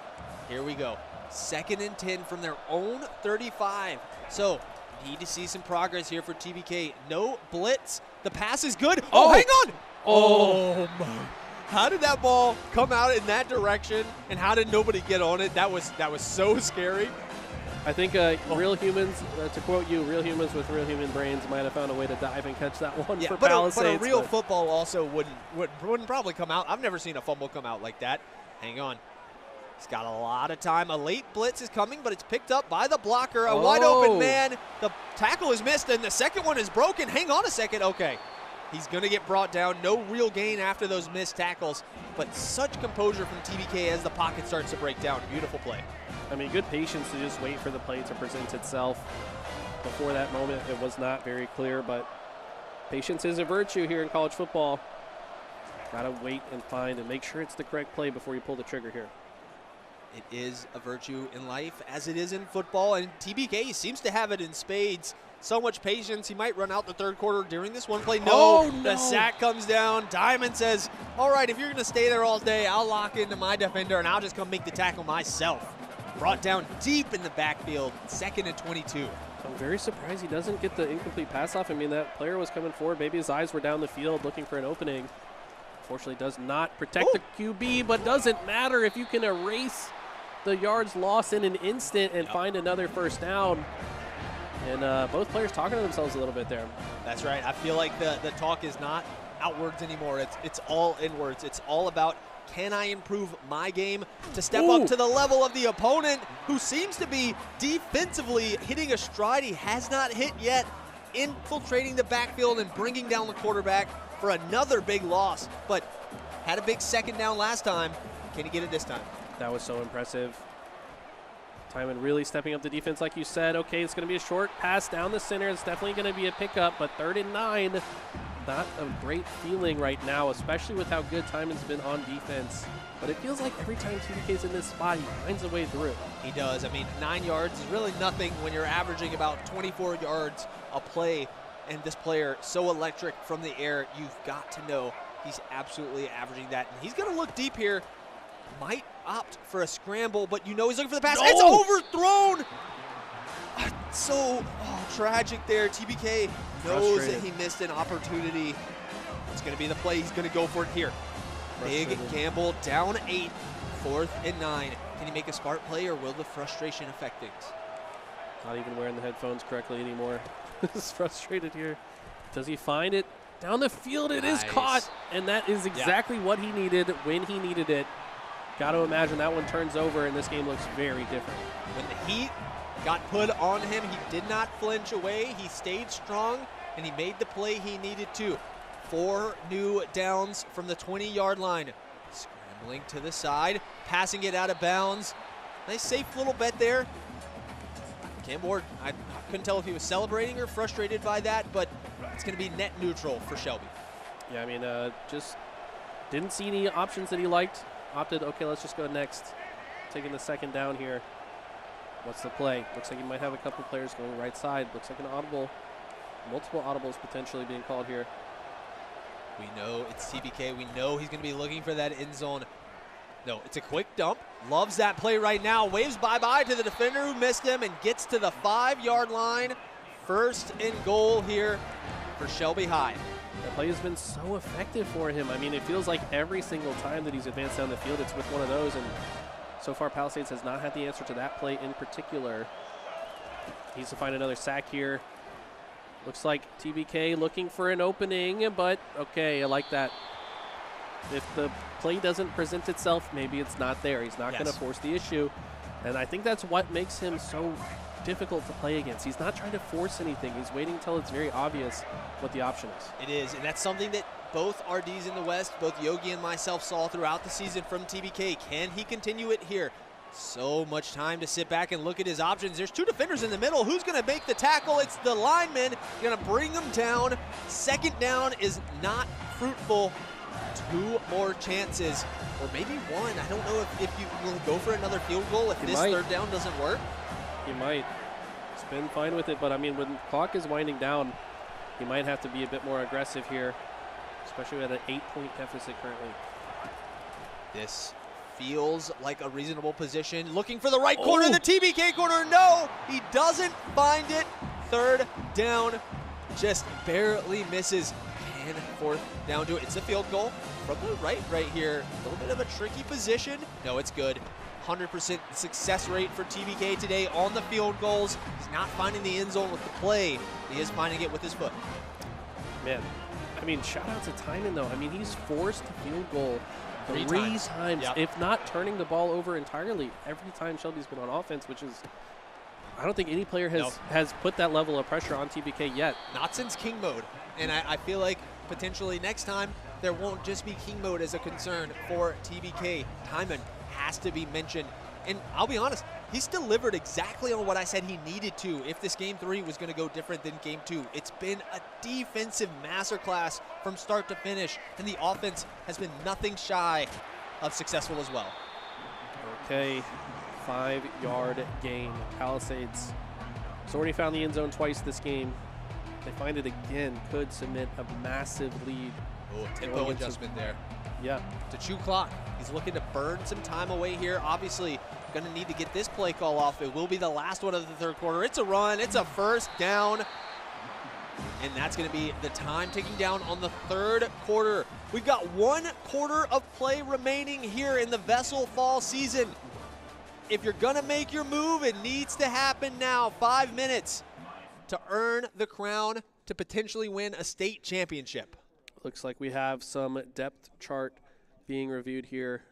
[SPEAKER 10] Here we go. 2nd and 10 from their own 35. So need to see some progress here for TBK. No blitz. The pass is good. Oh, hang on. Oh, my. How did that ball come out in that direction, and how did nobody get on it? That was so scary.
[SPEAKER 11] I think real humans, to quote you, real humans with real human brains might have found a way to dive and catch that one for Palisades.
[SPEAKER 10] But a real football also wouldn't probably come out. I've never seen a fumble come out like that. Hang on. He's got a lot of time. A late blitz is coming, but it's picked up by the blocker. A wide open man. The tackle is missed, and the second one is broken. Hang on a second. Okay. He's going to get brought down. No real gain after those missed tackles, but such composure from TBK as the pocket starts to break down. Beautiful play.
[SPEAKER 11] I mean, good patience to just wait for the play to present itself. Before that moment, it was not very clear, but patience is a virtue here in college football. Got to wait and find and make sure it's the correct play before you pull the trigger here.
[SPEAKER 10] It is a virtue in life, as it is in football, and TBK seems to have it in spades. So much patience, he might run out the 3rd quarter during this one play. No, the sack comes down. Diamond says, all right, if you're going to stay there all day, I'll lock into my defender, and I'll just come make the tackle myself. Brought down deep in the backfield, 2nd and 22.
[SPEAKER 11] I'm very surprised he doesn't get the incomplete pass off. I mean, that player was coming forward. Maybe his eyes were down the field looking for an opening. Unfortunately, does not protect the QB, but doesn't matter if you can erase the yards lost in an instant and find another first down. And both players talking to themselves a little bit there.
[SPEAKER 10] That's right. I feel like the talk is not outwards anymore. It's all inwards. It's all about, can I improve my game to step up to the level of the opponent, who seems to be defensively hitting a stride he has not hit yet, infiltrating the backfield and bringing down the quarterback for another big loss. But had a big second down last time. Can he get it this time?
[SPEAKER 11] That was so impressive. Timon really stepping up the defense, like you said. Okay, it's going to be a short pass down the center. It's definitely going to be a pickup, but 3rd and 9, not a great feeling right now, especially with how good Timon's been on defense. But it feels like every time TBK's in this spot, he finds a way through.
[SPEAKER 10] He does. I mean, 9 yards is really nothing when you're averaging about 24 yards a play, and this player so electric from the air. You've got to know he's absolutely averaging that. And he's going to look deep here. Might opt for a scramble, but you know he's looking for the pass. No! It's overthrown! So tragic there. TBK knows that he missed an opportunity. It's going to be the play. He's going to go for it here. Big gamble, down 8, 4th and 9. Can he make a smart play, or will the frustration affect things?
[SPEAKER 11] Not even wearing the headphones correctly anymore. He's frustrated here. Does he find it? Down the field, it is caught, and that is exactly what he needed when he needed it. Got to imagine that one turns over, and this game looks very different.
[SPEAKER 10] When the heat got put on him, he did not flinch away. He stayed strong, and he made the play he needed to. 4 new downs from the 20-yard line. Scrambling to the side, passing it out of bounds. Nice safe little bet there. Cam Ward, I couldn't tell if he was celebrating or frustrated by that, but it's going to be net neutral for Shelby.
[SPEAKER 11] Yeah, I mean, just didn't see any options that he liked. Opted, okay, let's just go next. Taking the 2nd down here. What's the play? Looks like he might have a couple players going right side. Looks like an audible. Multiple audibles potentially being called here.
[SPEAKER 10] We know it's TBK. We know he's going to be looking for that end zone. No, it's a quick dump. Loves that play right now. Waves bye-bye to the defender who missed him and gets to the 5-yard line. 1st and goal here for Shelby High.
[SPEAKER 11] That play has been so effective for him. I mean, it feels like every single time that he's advanced down the field, it's with one of those. And so far, Palisades has not had the answer to that play in particular. Needs to find another sack here. Looks like TBK looking for an opening, but okay, I like that. If the play doesn't present itself, maybe it's not there. He's not going to force the issue. And I think that's what makes him so difficult to play against. He's not trying to force anything. He's waiting until it's very obvious what the option is.
[SPEAKER 10] It is, and that's something that both RDs in the West, both Yogi and myself, saw throughout the season from TBK. Can he continue it here? So much time to sit back and look at his options. There's 2 defenders in the middle. Who's going to make the tackle? It's the lineman. Going to bring him down. 2nd down is not fruitful. 2 more chances, or maybe 1. I don't know if you will go for another field goal if this 3rd down doesn't work.
[SPEAKER 11] He might. He's been fine with it, but I mean, when the clock is winding down, he might have to be a bit more aggressive here, especially at an 8-point deficit currently.
[SPEAKER 10] This feels like a reasonable position. Looking for the right corner, the TBK corner. No, he doesn't find it. 3rd down, just barely misses. Can 4th down do it? It's a field goal from the right here. A little bit of a tricky position. No, it's good. 100% success rate for TBK today on the field goals. He's not finding the end zone with the play. He is finding it with his foot.
[SPEAKER 11] Man, I mean, shout out to Timon, though. I mean, he's forced a field goal 3 times, if not turning the ball over entirely every time Shelby's been on offense, which is, I don't think any player has put that level of pressure on TBK yet.
[SPEAKER 10] Not since King Mode. And I feel like potentially next time there won't just be King Mode as a concern for TBK. Timon has to be mentioned. And I'll be honest, he's delivered exactly on what I said he needed to if this Game 3 was going to go different than Game 2. It's been a defensive masterclass from start to finish, and the offense has been nothing shy of successful as well.
[SPEAKER 11] Okay, 5-yard gain. Palisades has already found the end zone twice this game. They find it again, could submit a massive lead.
[SPEAKER 10] Oh, tempo adjustment there.
[SPEAKER 11] Yeah.
[SPEAKER 10] To chew clock. He's looking to burn some time away here. Obviously, going to need to get this play call off. It will be the last one of the 3rd quarter. It's a run. It's a 1st down. And that's going to be the time ticking down on the 3rd quarter. We've got 1 quarter of play remaining here in the VESL fall season. If you're going to make your move, it needs to happen now. 5 minutes. to earn the crown to potentially win a state championship.
[SPEAKER 11] Looks like we have some depth chart being reviewed here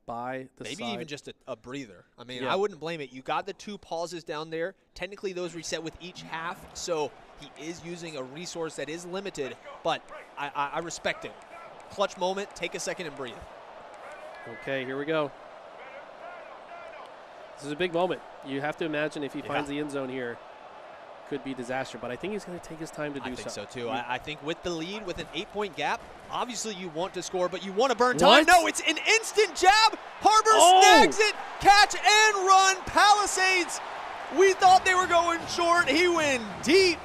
[SPEAKER 11] by the
[SPEAKER 10] Maybe
[SPEAKER 11] side.
[SPEAKER 10] even just a breather. I mean,
[SPEAKER 11] Yeah.
[SPEAKER 10] I wouldn't blame it. You got the 2 pauses down there. Technically, those reset with each half, so he is using a resource that is limited, but I respect it. Clutch moment, take a second and breathe.
[SPEAKER 11] Okay, here we go. This is a big moment. You have to imagine if he finds the end zone here, could be disaster, but I think he's going to take his time to do so.
[SPEAKER 10] I think so, too. I think with the lead, with an 8-point gap, obviously you want to score, but you want to burn time. No, it's an instant jab. Harbor snags it. Catch and run. Palisades. We thought they were going short. He went deep.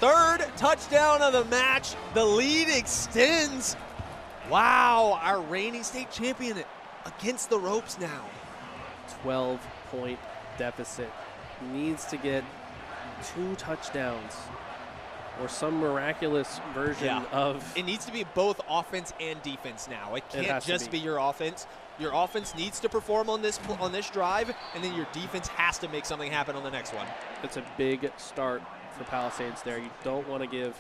[SPEAKER 10] 3rd touchdown of the match. The lead extends. Wow, our reigning state champion against the ropes now.
[SPEAKER 11] 12-point deficit. Needs to get 2 touchdowns or some miraculous version of.
[SPEAKER 10] It needs to be both offense and defense now. It can't just be your offense. Your offense needs to perform on this drive, and then your defense has to make something happen on the next one.
[SPEAKER 11] It's a big start for Palisades there. You don't want to give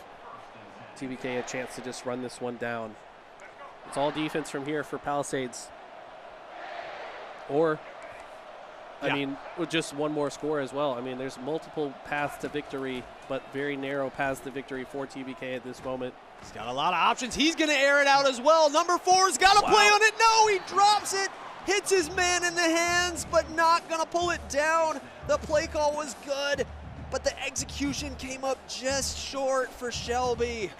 [SPEAKER 11] TBK a chance to just run this one down. It's all defense from here for Palisades. Or, I mean, with just one more score as well. I mean, there's multiple paths to victory, but very narrow paths to victory for TBK at this moment.
[SPEAKER 10] He's got a lot of options. He's going to air it out as well. Number 4's got to play on it. No, he drops it. Hits his man in the hands, but not going to pull it down. The play call was good, but the execution came up just short for Shelby.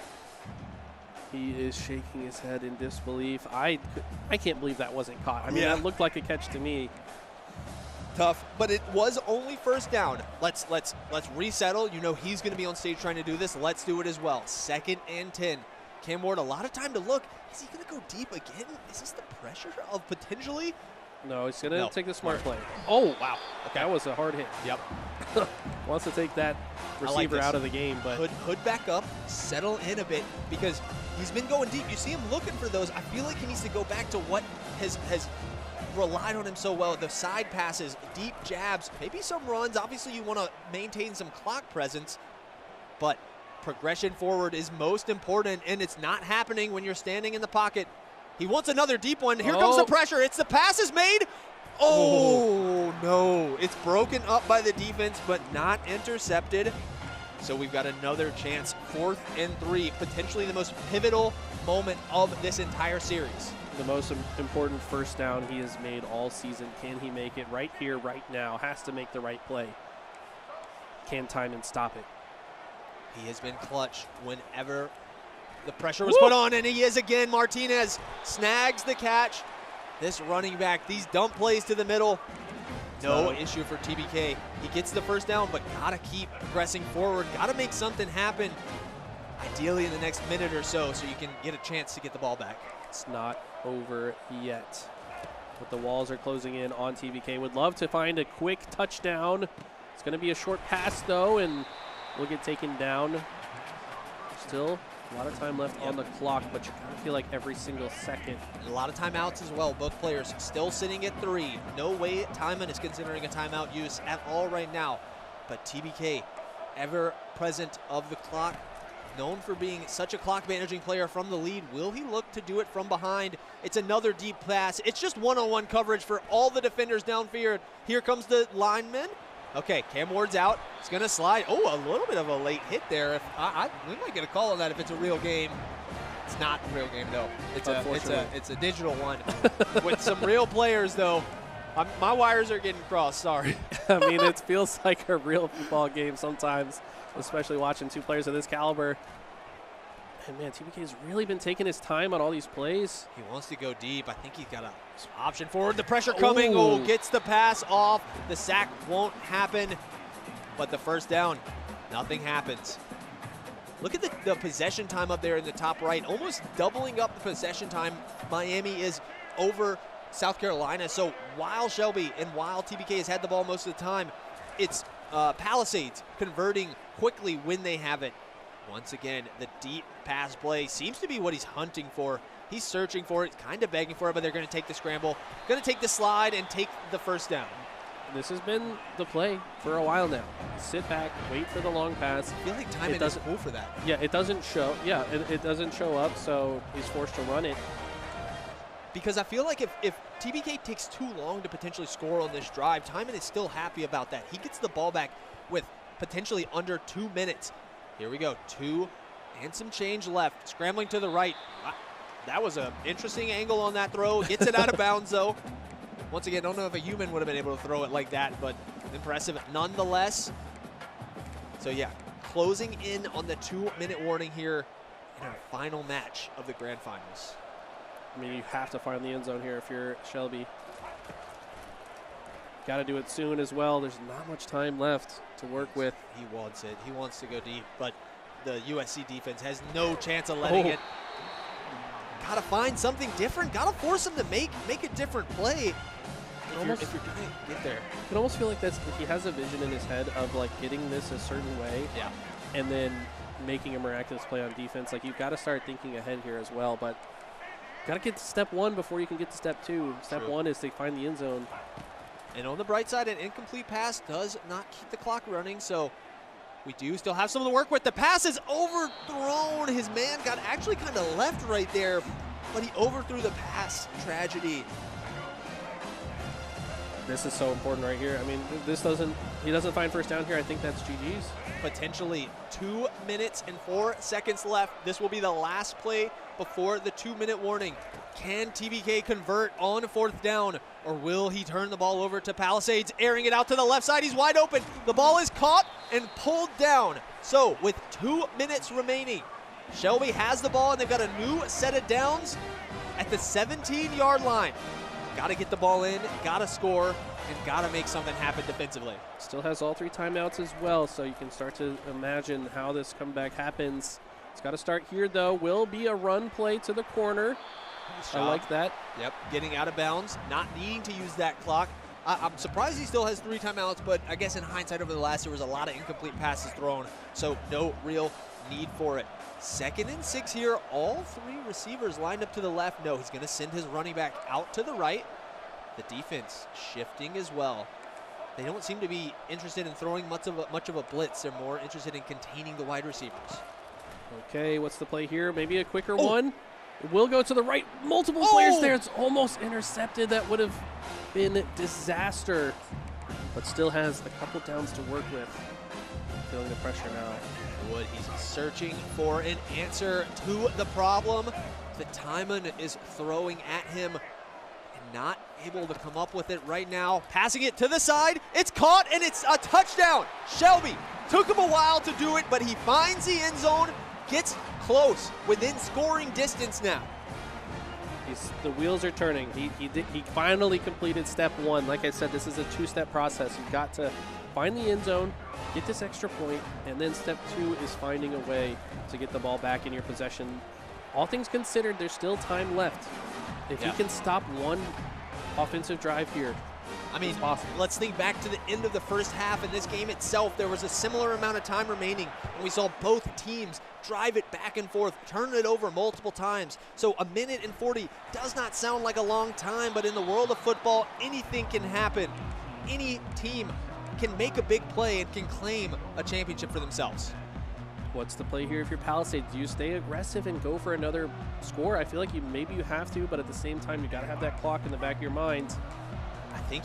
[SPEAKER 11] He is shaking his head in disbelief. I can't believe that wasn't caught. I mean, that looked like a catch to me.
[SPEAKER 10] Tough, but it was only 1st down. Let's resettle. You know he's going to be on stage trying to do this. Let's do it as well. 2nd and 10. Cam Ward, a lot of time to look. Is he going to go deep again? Is this the pressure of potentially?
[SPEAKER 11] No, he's going to take the smart play. Oh, wow. Okay. That was a hard hit.
[SPEAKER 10] Yep.
[SPEAKER 11] Wants to take that receiver out of the game, but
[SPEAKER 10] hood back up, settle in a bit, because he's been going deep. You see him looking for those. I feel like he needs to go back to what has relied on him so well. The side passes, deep jabs, maybe some runs. Obviously, you want to maintain some clock presence, but progression forward is most important, and it's not happening when you're standing in the pocket. He wants another deep one. Here comes the pressure. It's the pass is made. Oh, no. It's broken up by the defense, but not intercepted. So we've got another chance. 4th and 3, potentially the most pivotal moment of this entire series.
[SPEAKER 11] The most important 1st down he has made all season. Can he make it right here, right now? Has to make the right play. Can Timon stop it?
[SPEAKER 10] He has been clutch whenever the pressure was put on, and he is again. Martinez snags the catch. This running back, these dump plays to the middle, no issue for TBK. He gets the 1st down, but gotta keep pressing forward. Gotta make something happen, ideally in the next minute or so you can get a chance to get the ball back.
[SPEAKER 11] It's not over yet, but the walls are closing in on TBK. Would love to find a quick touchdown. It's going to be a short pass, though, and we'll get taken down. Still a lot of time left on the clock, but you kind of feel like every single second.
[SPEAKER 10] And a lot of timeouts as well. Both players still sitting at 3. No way Timon is considering a timeout use at all right now. But TBK, ever present of the clock, known for being such a clock managing player from the lead. Will he look to do it from behind? It's another deep pass. It's just one-on-one coverage for all the defenders downfield. Here comes the lineman. Okay, Cam Ward's out. He's going to slide. Oh, a little bit of a late hit there. We might get a call on that if it's a real game. It's not a real game, though. It's a digital one. With some real players, though. My wires are getting crossed, sorry.
[SPEAKER 11] I mean, it feels like a real football game sometimes, especially watching 2 players of this caliber. And, man, TBK's really been taking his time on all these plays.
[SPEAKER 10] He wants to go deep. I think he's got an option forward. The pressure coming. Oh, gets the pass off. The sack won't happen. But the 1st down, nothing happens. Look at the possession time up there in the top right. Almost doubling up the possession time. Miami is over South Carolina. So while Shelby and while TBK has had the ball most of the time, it's Palisades converting quickly when they have it. Once again, the deep pass play seems to be what he's hunting for. He's searching for it, kind of begging for it, but they're going to take the scramble, going to take the slide and take the 1st down.
[SPEAKER 11] this has been the play for a while now. Sit back, wait for the long pass.
[SPEAKER 10] I feel like timing is cool for that.
[SPEAKER 11] Yeah, it doesn't show. Yeah, it doesn't show up, so he's forced to run it.
[SPEAKER 10] Because I feel like if TBK takes too long to potentially score on this drive, Timon is still happy about that. He gets the ball back with potentially under 2 minutes. Here we go, 2 and some change left. Scrambling to the right. Wow. That was an interesting angle on that throw. Gets it out of bounds, though. Once again, I don't know if a human would have been able to throw it like that, but impressive nonetheless. So, yeah, closing in on the 2-minute warning here in our final match of the grand finals.
[SPEAKER 11] I mean, you have to find the end zone here if you're Shelby. Got to do it soon as well. There's not much time left to work with.
[SPEAKER 10] He wants it. He wants to go deep, but the USC defense has no chance of letting it. Got to find something different. Got to force him to make a different play if you're going to get there.
[SPEAKER 11] I can almost feel like he has a vision in his head of like getting this a certain way, and then making a miraculous play on defense. Like, you've got to start thinking ahead here as well, but got to get to step 1 before you can get to step 2. Step 1 is to find the end zone.
[SPEAKER 10] And on the bright side, an incomplete pass does not keep the clock running, so we do still have something to work with. The pass is overthrown. His man got actually kind of left right there, but he overthrew the pass. Tragedy.
[SPEAKER 11] This is so important right here. I mean, he doesn't find first down here. I think that's GG's.
[SPEAKER 10] Potentially 2 minutes and 4 seconds left. This will be the last play before the 2-minute warning. Can TBK convert on 4th down, or will he turn the ball over to Palisades, airing it out to the left side? He's wide open. The ball is caught and pulled down. So with 2 minutes remaining, Shelby has the ball, and they've got a new set of downs at the 17-yard line. Got to get the ball in, got to score, and got to make something happen defensively.
[SPEAKER 11] Still has all 3 timeouts as well, so you can start to imagine how this comeback happens. It's got to start here, though. Will be a run play to the corner. I like that.
[SPEAKER 10] Yep, getting out of bounds, not needing to use that clock. I'm surprised he still has 3 timeouts, but I guess in hindsight over the last, there was a lot of incomplete passes thrown, so no real need for it. 2nd and 6 here, all 3 receivers lined up to the left. No, he's going to send his running back out to the right. The defense shifting as well. They don't seem to be interested in throwing much of a blitz. They're more interested in containing the wide receivers.
[SPEAKER 11] Okay, what's the play here? Maybe a quicker one. It will go to the right. Multiple players there. It's almost intercepted. That would have been disaster, but still has a couple downs to work with. Feeling the pressure now.
[SPEAKER 10] Wood, he's searching for an answer to the problem. The Timon is throwing at him and not able to come up with it right now. Passing it to the side. It's caught, and it's a touchdown. Shelby took him a while to do it, but he finds the end zone, gets close, within scoring distance now.
[SPEAKER 11] The wheels are turning. He finally completed step 1. Like I said, this is a 2-step process. You've got to find the end zone, get this extra point, and then step 2 is finding a way to get the ball back in your possession. All things considered, there's still time left. If he can stop one offensive drive here,
[SPEAKER 10] I mean, let's think back to the end of the first half. In this game itself, there was a similar amount of time remaining, and we saw both teams drive it back and forth, turn it over multiple times. So a minute and 40 does not sound like a long time, but in the world of football, anything can happen. Any team can make a big play and can claim a championship for themselves.
[SPEAKER 11] What's the play here if you're Palisades? Do you stay aggressive and go for another score? I feel like maybe you have to, but at the same time, you got to have that clock in the back of your mind.
[SPEAKER 10] I think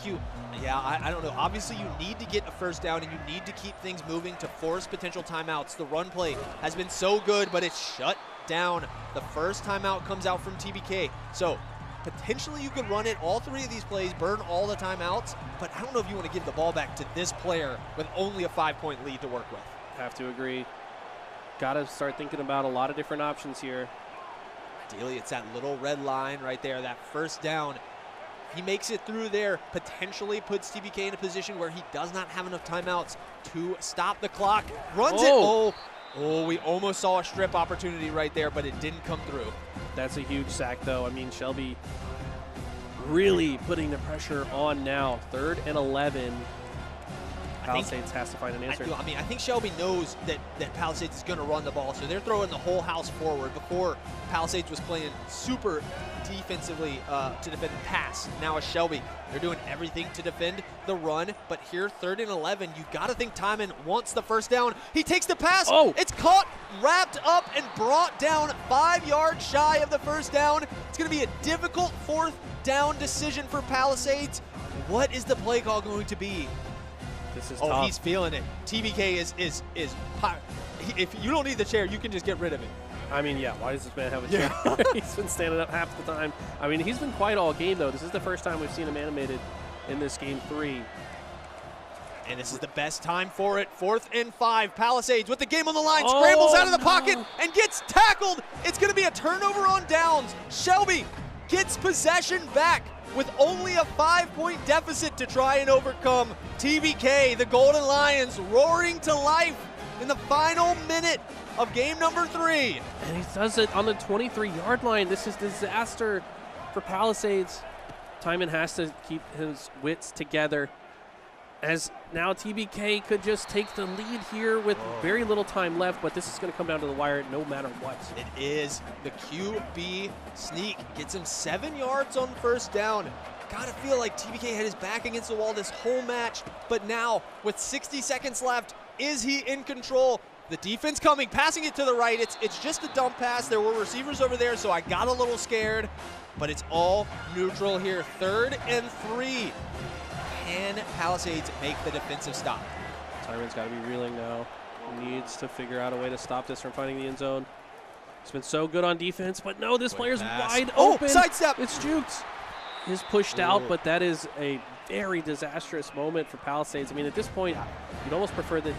[SPEAKER 10] I don't know. Obviously, you need to get a first down, and you need to keep things moving to force potential timeouts. The run play has been so good, but it's shut down. The first timeout comes out from TBK. So potentially you could run it, all 3 of these plays, burn all the timeouts, but I don't know if you want to give the ball back to this player with only a 5-point lead to work with.
[SPEAKER 11] Have to agree. Got to start thinking about a lot of different options here.
[SPEAKER 10] Ideally, it's that little red line right there, that first down. He makes it through there, potentially puts TBK in a position where he does not have enough timeouts to stop the clock. Runs it. Oh, we almost saw a strip opportunity right there, but it didn't come through.
[SPEAKER 11] That's a huge sack, though. I mean, Shelby really putting the pressure on now. 3rd and 11.
[SPEAKER 10] I
[SPEAKER 11] Palisades has to find an answer.
[SPEAKER 10] I think Shelby knows that Palisades is going to run the ball, so they're throwing the whole house forward. Before, Palisades was playing super defensively to defend the pass. Now it's Shelby. They're doing everything to defend the run, but here, 3rd and 11, you got to think Timon wants the first down. He takes the pass. Oh! It's caught, wrapped up, and brought down 5 yards shy of the first down. It's going to be a difficult 4th down decision for Palisades. What is the play call going to be?
[SPEAKER 11] This is
[SPEAKER 10] tough.
[SPEAKER 11] tough.
[SPEAKER 10] He's feeling it. TBK is if you don't need the chair, you can just get rid of it.
[SPEAKER 11] I mean, yeah, why does this man have a chair? He's been standing up half the time. I mean, he's been quiet all game, though. This is the first time we've seen him animated in this game 3.
[SPEAKER 10] And this is the best time for it. 4th and 5. Palisades with the game on the line, scrambles out of the pocket and gets tackled. It's going to be a turnover on downs. Shelby gets possession back with only a 5-point deficit to try and overcome. TBK, the Golden Lions, roaring to life in the final minute of game number 3.
[SPEAKER 11] And he does it on the 23-yard line. This is disaster for Palisades. Timon has to keep his wits together, as now TBK could just take the lead here with very little time left, but this is going to come down to the wire no matter what.
[SPEAKER 10] It is. The QB sneak gets him 7 yards on first down. Gotta feel like TBK had his back against the wall this whole match, but now with 60 seconds left, is he in control? The defense coming, passing it to the right. It's just a dump pass. There were receivers over there, so I got a little scared, but it's all neutral here. 3rd and 3. Can Palisades make the defensive stop?
[SPEAKER 11] Tyron's got to be reeling now. He needs to figure out a way to stop this from finding the end zone. He's been so good on defense, but no, this player's wide open.
[SPEAKER 10] Sidestep.
[SPEAKER 11] It's juked. He's pushed out, but that is a very disastrous moment for Palisades. I mean, at this point, you'd almost prefer that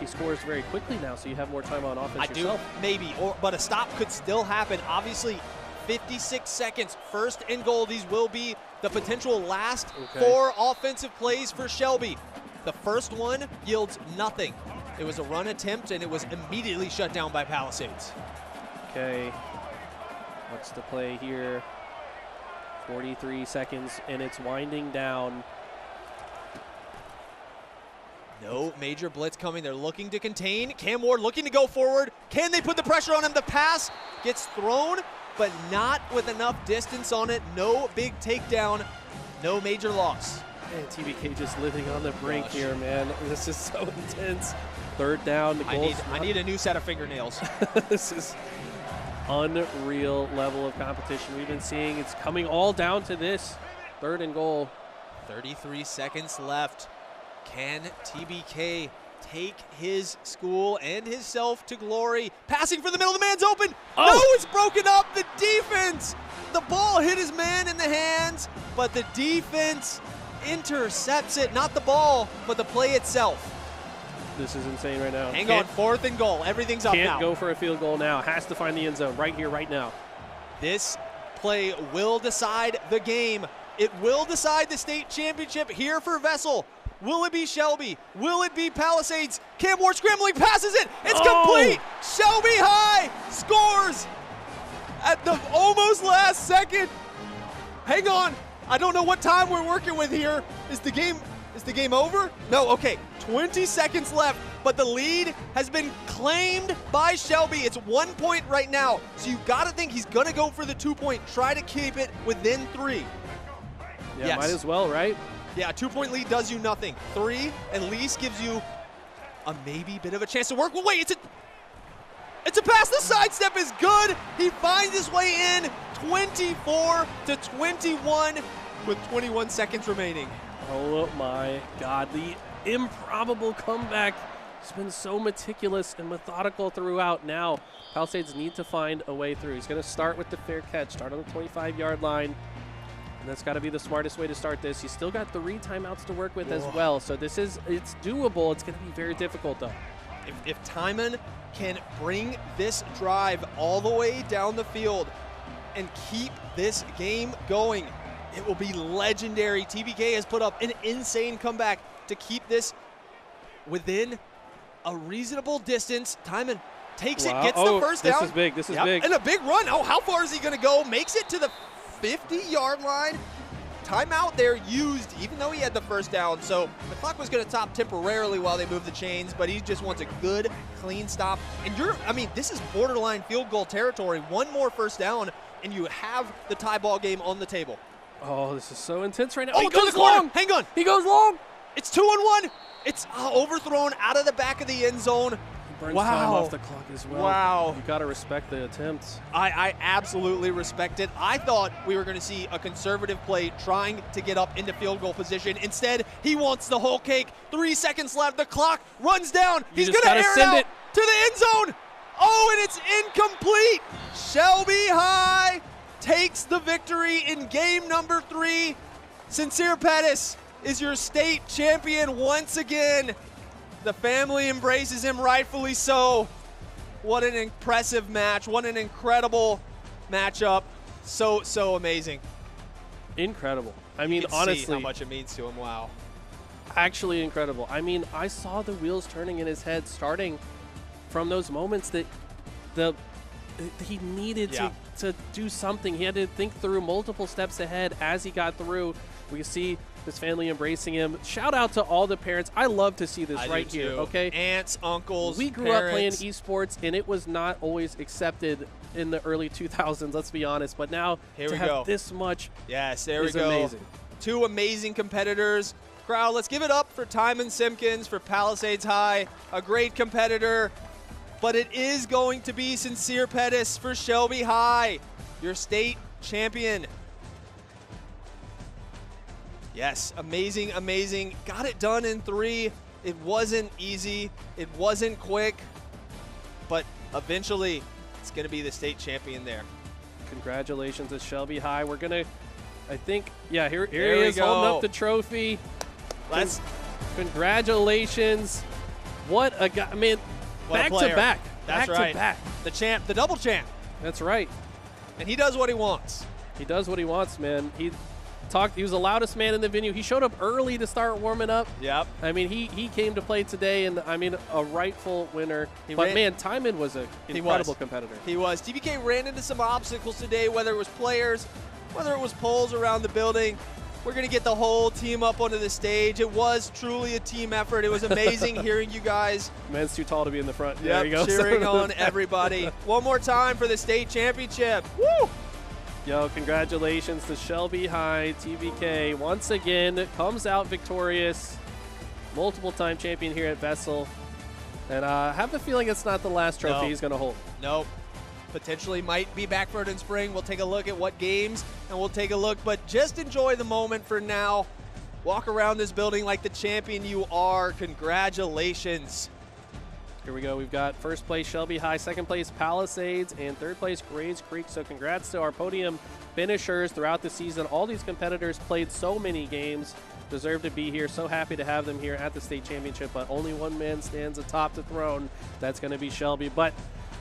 [SPEAKER 11] he scores very quickly now, so you have more time on offense yourself.
[SPEAKER 10] Maybe, but a stop could still happen. Obviously, 56 seconds, 1st and goal. These will be the potential last 4 offensive plays for Shelby. The first one yields nothing. It was a run attempt, and it was immediately shut down by Palisades.
[SPEAKER 11] Okay, what's the play here? 43 seconds, and it's winding down.
[SPEAKER 10] No major blitz coming. They're looking to contain. Cam Ward looking to go forward. Can they put the pressure on him? The pass gets thrown, but not with enough distance on it. No big takedown. No major loss.
[SPEAKER 11] Man, TBK just living on the brink here, man. This is so intense. 3rd down. The goals.
[SPEAKER 10] I need a new set of fingernails.
[SPEAKER 11] This is unreal level of competition we've been seeing. It's coming all down to this 3rd and goal.
[SPEAKER 10] 33 seconds left. Can TBK take his school and himself to glory? Passing for the middle, the man's open. No, it's broken up. The defense. The ball hit his man in the hands, but the defense intercepts it. Not the ball, but the play itself.
[SPEAKER 11] This is insane right now.
[SPEAKER 10] Hang on, 4th and goal. Everything's up now.
[SPEAKER 11] Can't go for a field goal now. Has to find the end zone right here, right now.
[SPEAKER 10] This play will decide the game. It will decide the state championship here for VESL. Will it be Shelby? Will it be Palisades? Cam Ward scrambling, passes it. It's complete. Shelby High scores at the almost last second. Hang on. I don't know what time we're working with here. Is the game over? No, okay. 20 seconds left, but the lead has been claimed by Shelby. It's 1 point right now. So you got to think he's going to go for the 2 point, try to keep it within 3.
[SPEAKER 11] Yeah,
[SPEAKER 10] yes.
[SPEAKER 11] Might as well, right?
[SPEAKER 10] Yeah, a 2 point lead does you nothing. 3 at least gives you a maybe bit of a chance to work. Well, wait, it's a pass. The sidestep is good. He finds his way in 24-21 with 21 seconds remaining.
[SPEAKER 11] Oh my God, the improbable comeback. He's been so meticulous and methodical throughout. Now, Palisades need to find a way through. He's going to start with the fair catch, start on the 25-yard line. And that's got to be the smartest way to start this. He's still got 3 timeouts to work with as well. So it's doable. It's going to be very difficult, though.
[SPEAKER 10] If Timon can bring this drive all the way down the field and keep this game going, it will be legendary. TBK has put up an insane comeback to keep this within a reasonable distance. Timon takes it, gets the first down.
[SPEAKER 11] This is big. This is big.
[SPEAKER 10] And a big run. Oh, how far is he going to go? Makes it to the 50-yard line. timeout there used, even though he had the first down. So the clock was going to stop temporarily while they moved the chains, but he just wants a good, clean stop. And this is borderline field goal territory. One more first down, and you have the tie ball game on the table.
[SPEAKER 11] Oh, this is so intense right now.
[SPEAKER 10] Oh,
[SPEAKER 11] he
[SPEAKER 10] to
[SPEAKER 11] goes
[SPEAKER 10] the corner.
[SPEAKER 11] long.
[SPEAKER 10] Hang on.
[SPEAKER 11] He goes long.
[SPEAKER 10] It's 2-on-1. It's overthrown out of the back of the end zone.
[SPEAKER 11] Burns time off the clock as well.
[SPEAKER 10] Wow.
[SPEAKER 11] You got to respect the attempts.
[SPEAKER 10] I absolutely respect it. I thought we were going to see a conservative play trying to get up into field goal position. Instead, he wants the whole cake. 3 seconds left. The clock runs down. He's going to air
[SPEAKER 11] send
[SPEAKER 10] it out to the end zone. Oh, and it's incomplete. Shelby High takes the victory in game number 3. Sincere Pettis is your state champion once again. The family embraces him, rightfully so. What an impressive match. What an incredible matchup. So amazing.
[SPEAKER 11] Incredible. I
[SPEAKER 10] You
[SPEAKER 11] mean,
[SPEAKER 10] can
[SPEAKER 11] honestly.
[SPEAKER 10] see how much it means to him. Wow.
[SPEAKER 11] Actually incredible. I mean, I saw the wheels turning in his head starting from those moments that he needed to do something. He had to think through multiple steps ahead as he got through. We can see his family embracing him. Shout out to all the parents. I love to see this
[SPEAKER 10] I do
[SPEAKER 11] here,
[SPEAKER 10] too.
[SPEAKER 11] okay?
[SPEAKER 10] Aunts, uncles,
[SPEAKER 11] We grew up playing
[SPEAKER 10] parents.
[SPEAKER 11] esports, and it was not always accepted in the early 2000s, let's be honest. But now
[SPEAKER 10] Here
[SPEAKER 11] to
[SPEAKER 10] we
[SPEAKER 11] have
[SPEAKER 10] go.
[SPEAKER 11] this much
[SPEAKER 10] Yes, there we
[SPEAKER 11] is
[SPEAKER 10] go.
[SPEAKER 11] amazing.
[SPEAKER 10] 2 amazing competitors. Crowd, let's give it up for Timon Simpkins for Palisades High. A great competitor. But it is going to be Sincere Pettis for Shelby High, your state champion. Yes, amazing, amazing. Got it done in 3. It wasn't easy. It wasn't quick. But eventually, it's going to be the state champion there.
[SPEAKER 11] Congratulations to Shelby High. We're going to, I think, yeah, here
[SPEAKER 10] There
[SPEAKER 11] he
[SPEAKER 10] we
[SPEAKER 11] is holding
[SPEAKER 10] go.
[SPEAKER 11] up the trophy.
[SPEAKER 10] Let's.
[SPEAKER 11] Congratulations. What a guy. I mean,
[SPEAKER 10] What a
[SPEAKER 11] back to
[SPEAKER 10] player.
[SPEAKER 11] back.
[SPEAKER 10] That's
[SPEAKER 11] back
[SPEAKER 10] right.
[SPEAKER 11] to back.
[SPEAKER 10] The champ, the double champ.
[SPEAKER 11] That's right.
[SPEAKER 10] And he does what he wants.
[SPEAKER 11] He does what he wants, man. He was the loudest man in the venue. He showed up early to start warming up.
[SPEAKER 10] Yep.
[SPEAKER 11] I mean, he came to play today, and I mean, a rightful winner. But man, Timon was an incredible competitor.
[SPEAKER 10] He was. TBK ran into some obstacles today, whether it was players, whether it was poles around the building. We're going to get the whole team up onto the stage. It was truly a team effort. It was amazing hearing you guys.
[SPEAKER 11] Man's too tall to be in the front. There
[SPEAKER 10] Yep,
[SPEAKER 11] you go.
[SPEAKER 10] cheering on everybody. One more time for the state championship. Woo!
[SPEAKER 11] Yo, congratulations to Shelby High. TBK once again comes out victorious. Multiple-time champion here at VESL. And I have a feeling it's not the last trophy he's going to hold.
[SPEAKER 10] Nope. Potentially might be back for it in spring. We'll take a look at what games, and we'll take a look. But just enjoy the moment for now. Walk around this building like the champion you are. Congratulations.
[SPEAKER 11] Here we go. We've got first place Shelby High, second place Palisades, and third place Grays Creek. So congrats to our podium finishers throughout the season. All these competitors played so many games, deserve to be here. So happy to have them here at the state championship, but only one man stands atop the throne. That's going to be Shelby. But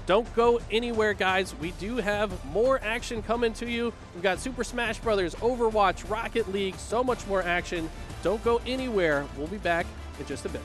[SPEAKER 11] don't go anywhere, guys. We do have more action coming to you. We've got Super Smash Brothers, Overwatch, Rocket League, so much more action. Don't go anywhere. We'll be back in just a bit.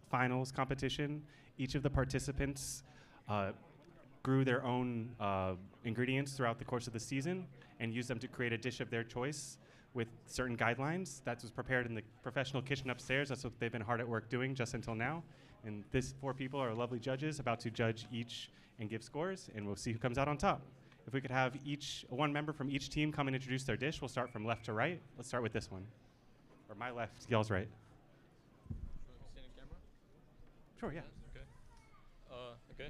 [SPEAKER 16] Finals competition. Each of the participants grew their own ingredients throughout the course of the season and used them to create a dish of their choice with certain guidelines. That was prepared in the professional kitchen upstairs. That's what they've been hard at work doing just until now. And this 4 people are lovely judges about to judge each and give scores, and we'll see who comes out on top. If we could have one member from each team come and introduce their dish, we'll start from left to right. Let's start with this one. Or my left, y'all's right. Sure, yeah.
[SPEAKER 17] Okay.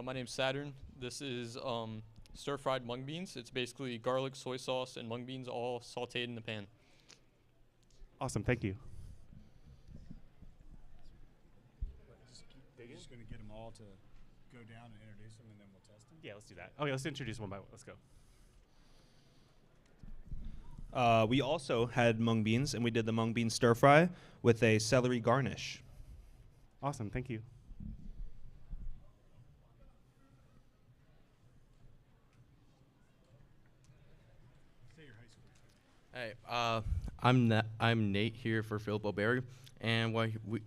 [SPEAKER 17] My name's Saturn. This is stir-fried mung beans. It's basically garlic, soy sauce, and mung beans all sauteed in the pan.
[SPEAKER 16] Awesome, thank you.
[SPEAKER 9] We're just going to get them all to go down and introduce them, and then we'll test them?
[SPEAKER 16] Yeah, let's do that. Okay, let's introduce one by one. Let's go.
[SPEAKER 18] We also had mung beans, and we did the mung bean stir fry with a celery garnish.
[SPEAKER 16] Awesome, thank you.
[SPEAKER 9] Say your high school.
[SPEAKER 19] Hey, I'm Nate here for Philip O'Berry, and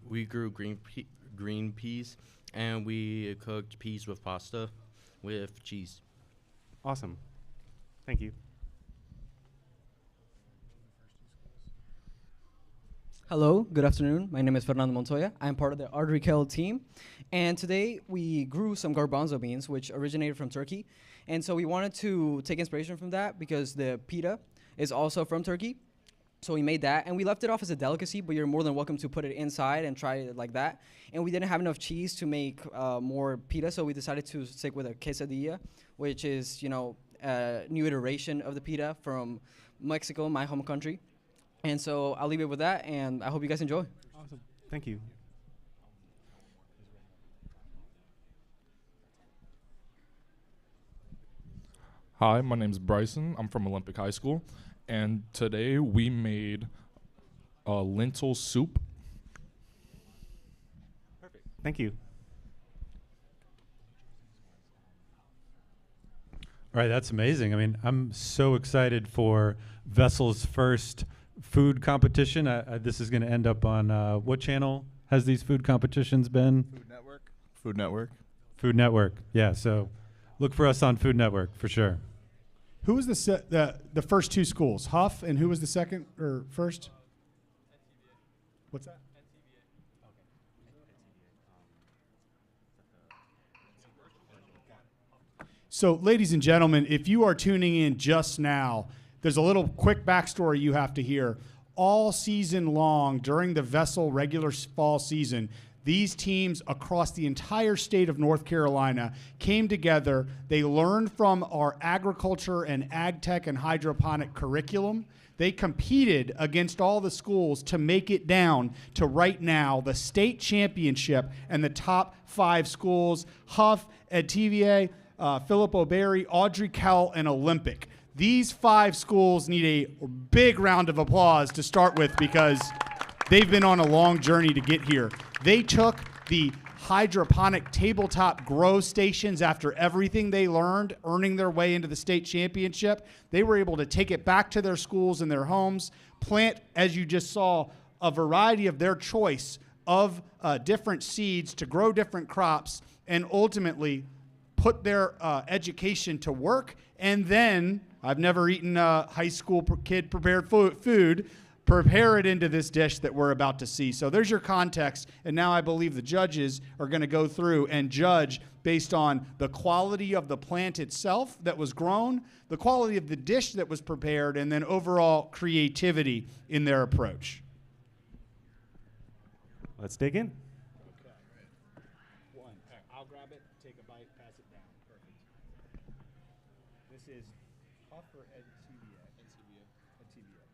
[SPEAKER 19] we grew green peas, and we cooked peas with pasta with cheese.
[SPEAKER 16] Awesome, thank you.
[SPEAKER 20] Hello, good afternoon. My name is Fernando Montoya. I'm part of the Artery Kettle team. And today we grew some garbanzo beans, which originated from Turkey. And so we wanted to take inspiration from that because the pita is also from Turkey. So we made that, and we left it off as a delicacy, but you're more than welcome to put it inside and try it like that. And we didn't have enough cheese to make more pita, so we decided to stick with a quesadilla, which is, a new iteration of the pita from Mexico, my home country. And so I'll leave it with that, and I hope you guys enjoy.
[SPEAKER 16] Awesome. Thank you.
[SPEAKER 21] Hi, my name's Bryson. I'm from Olympic High School, and today we made a lentil soup.
[SPEAKER 16] Perfect. Thank you.
[SPEAKER 22] All right, that's amazing. I mean, I'm so excited for VESL's first food competition. This is going to end up on what channel has these food competitions been?
[SPEAKER 23] Food Network. Food Network.
[SPEAKER 22] Food Network. Yeah, so look for us on Food Network for sure.
[SPEAKER 9] Who was the first 2 schools? Huff, and who was the second or first? What's that? So, ladies and gentlemen, if you are tuning in just now, there's a little quick backstory you have to hear. All season long, during the VESL regular fall season, these teams across the entire state of North Carolina came together. They learned from our agriculture and ag tech and hydroponic curriculum. They competed against all the schools to make it down to right now the state championship and the top 5 schools: Huff, Ed TVA, Philip O'Berry, Audrey Kell, and Olympic. These 5 schools need a big round of applause to start with because they've been on a long journey to get here. They took the hydroponic tabletop grow stations after everything they learned, earning their way into the state championship. They were able to take it back to their schools and their homes, plant, as you just saw, a variety of their choice of different seeds to grow different crops, and ultimately put their education to work. And then, I've never eaten high school kid prepared food, prepare it into this dish that we're about to see. So there's your context, and now I believe the judges are going to go through and judge based on the quality of the plant itself that was grown, the quality of the dish that was prepared, and then overall creativity in their approach.
[SPEAKER 16] Let's dig in.
[SPEAKER 9] Okay. One. I'll grab it, take a bite, pass it down. Perfect. This is Huff or Ed TVA? Ed TVA.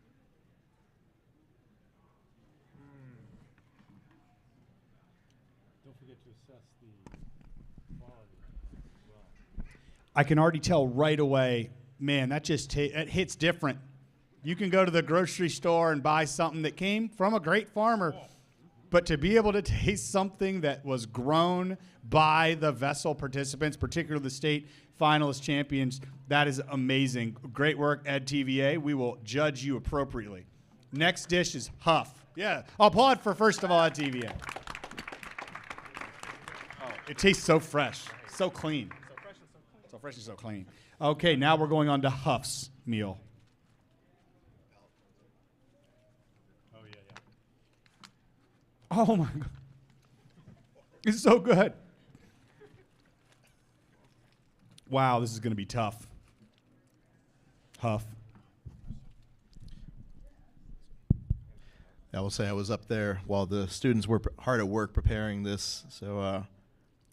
[SPEAKER 22] Don't forget to assess the quality as well.
[SPEAKER 9] I can already tell right away, man, that just it hits different. You can go to the grocery store and buy something that came from a great farmer, but to be able to taste something that was grown by the VESL participants, particularly the state finalist champions, that is amazing. Great work, Ed TVA. We will judge you appropriately. Next dish is Huff. Yeah, applaud for first of all at TVA. Oh, it tastes so fresh, so clean. So fresh and so clean. Okay, now we're going on to Huff's meal. Oh, yeah. Oh, my God. It's so good. Wow, this is going to be tough. Huff.
[SPEAKER 2] I will say I was up there while the students were hard at work preparing this, so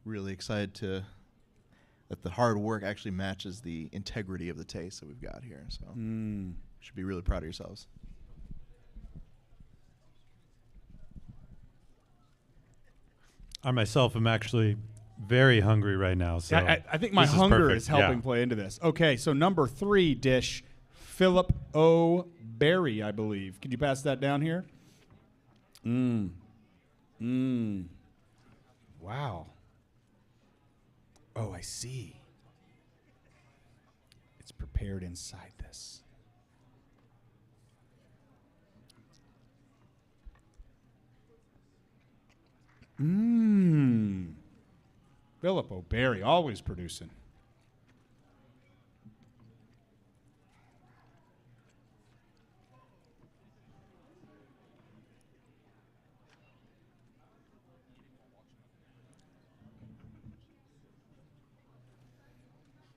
[SPEAKER 2] really excited that the hard work actually matches the integrity of the taste that we've got here. So should be really proud of yourselves.
[SPEAKER 22] I myself am actually very hungry right now. So
[SPEAKER 9] I think my hunger is helping play into this. Okay, so number 3 dish, Philip O. Berry, I believe. Could you pass that down here? Wow. Oh, I see. It's prepared inside this. Philip O'Berry, always producing.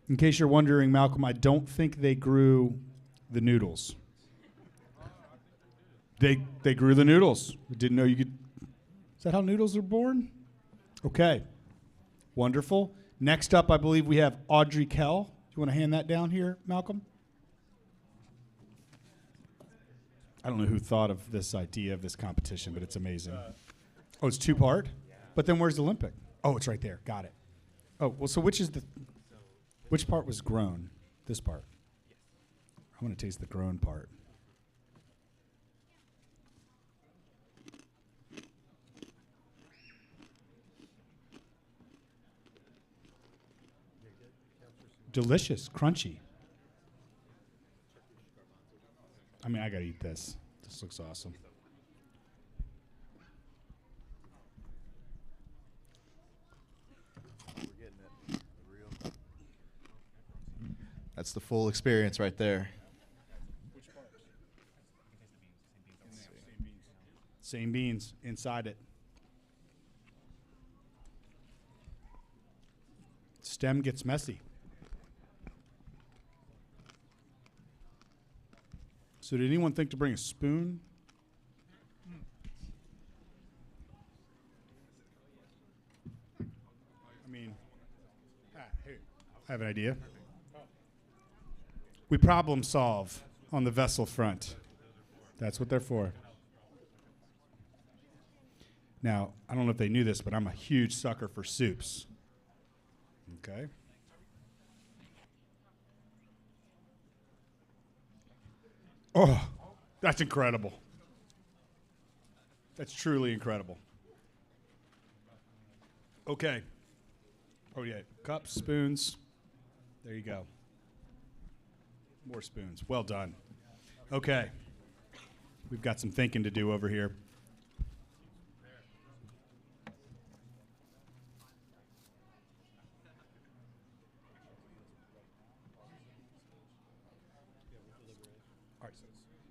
[SPEAKER 9] In case you're wondering, Malcolm, I don't think they grew the noodles. They grew the noodles. I didn't know you could. Is that how noodles are born? Okay. Wonderful. Next up, I believe we have Audrey Kell. Do you want to hand that down here, Malcolm? I don't know who thought of this idea of this competition, but it's amazing. Oh, it's 2-part? But then where's the Olympic? Oh, it's right there. Got it. Oh, well, so which part was grown? This part. I want to taste the grown part. Delicious, crunchy. I mean, I gotta eat this. This looks awesome.
[SPEAKER 2] That's the full experience right there.
[SPEAKER 9] Same beans inside it. Stem gets messy. So did anyone think to bring a spoon? I mean, here, I have an idea. We problem solve on the VESL front. That's what they're for. Now, I don't know if they knew this, but I'm a huge sucker for soups. Okay. Oh, that's incredible. That's truly incredible. Okay. Oh, yeah. Cups, spoons. There you go. More spoons. Well done. Okay. We've got some thinking to do over here.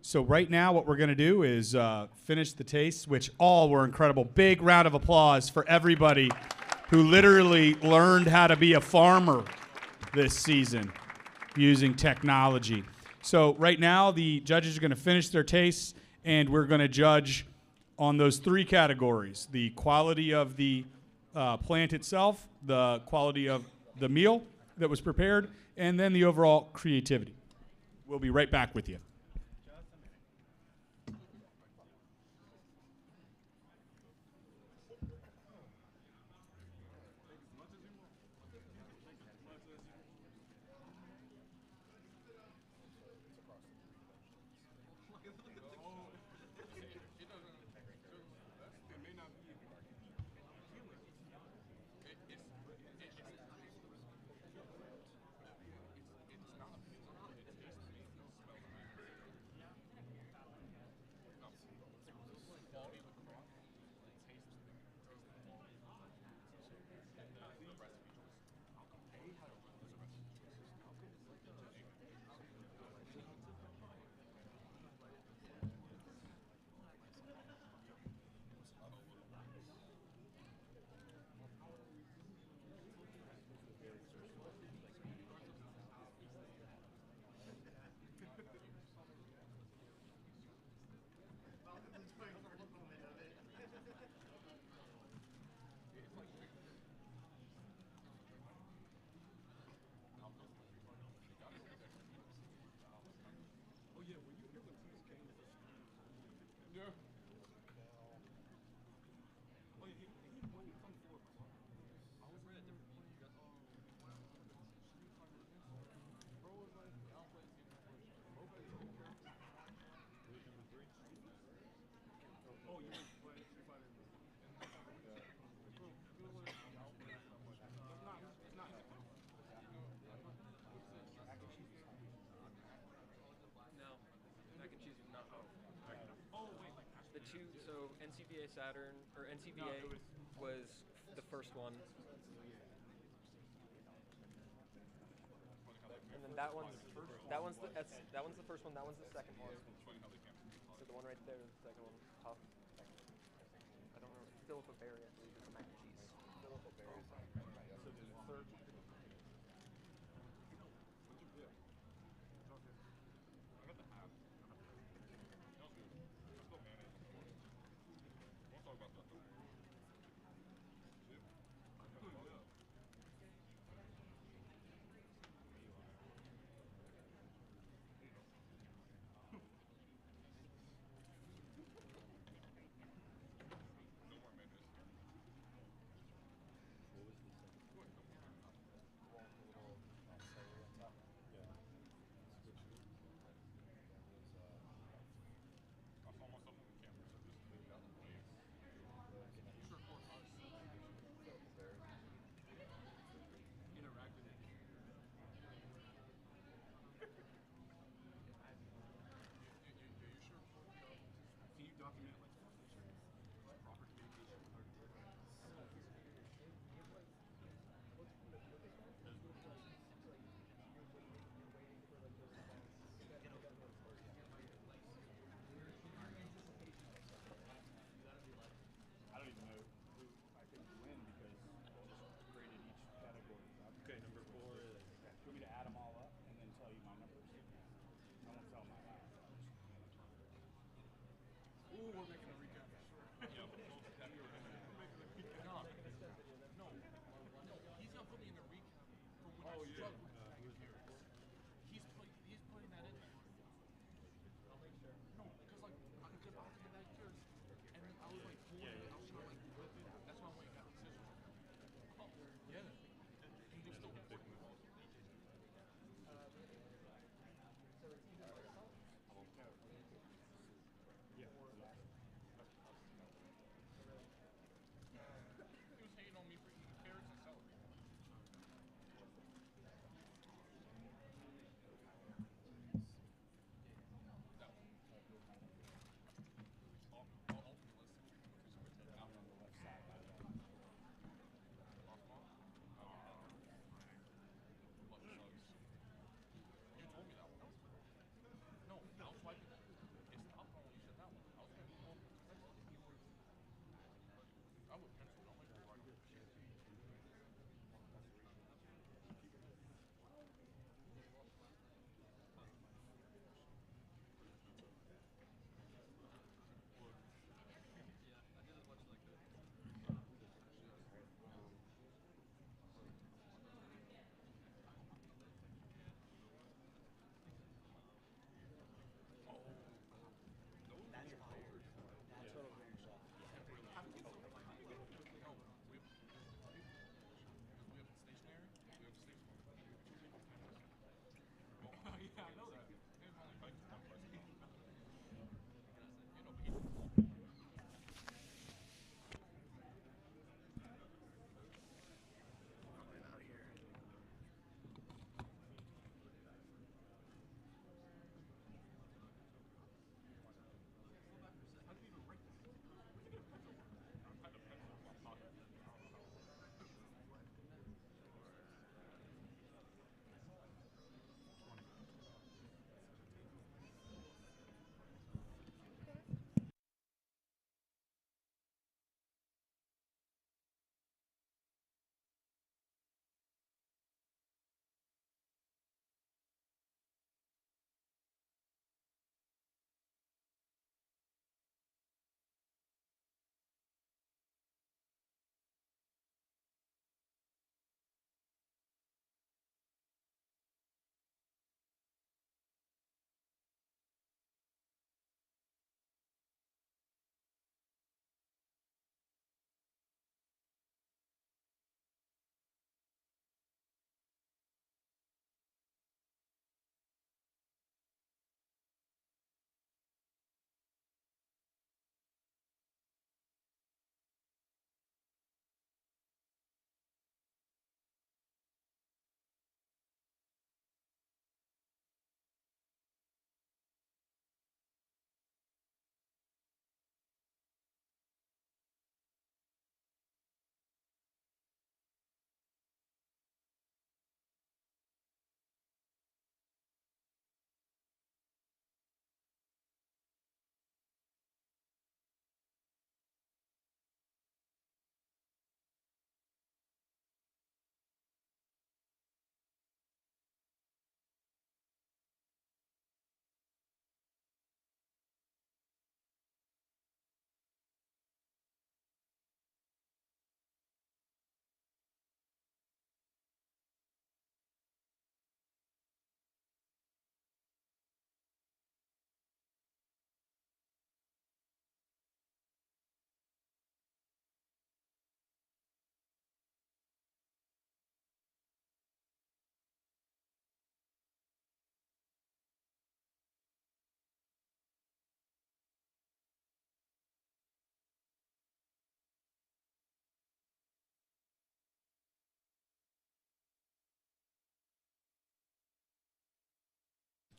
[SPEAKER 9] So right now what we're going to do is finish the taste, which all were incredible. Big round of applause for everybody who literally learned how to be a farmer this season using technology. So right now the judges are going to finish their tastes, and we're going to judge on those 3 categories: the quality of the plant itself, the quality of the meal that was prepared, and then the overall creativity. We'll be right back with you.
[SPEAKER 3] So NCAA Saturn or NCAA was the first one, and then that one's the first one. That one's the first one. That one's the second one. So the one right there is the second one. Tough. I don't remember. Philippa Berry, I believe, is the mac and cheese. Philippa Berry. So the third.
[SPEAKER 9] I don't even know who I think will win because I just graded each category. Okay, number 4 is. Do you want me to add them all up and then tell you my numbers? I won't tell my last. Ooh, we're making a recap. Yep. No, he's not putting in a recap from when I struggled. He's putting that in there. I'll make sure. No, because like I could get that year, and then I was like, I was trying to like rip it. That's why I went and got the scissors. Oh, yeah. And you still pick me. He was hating on me for eating carrots and celery.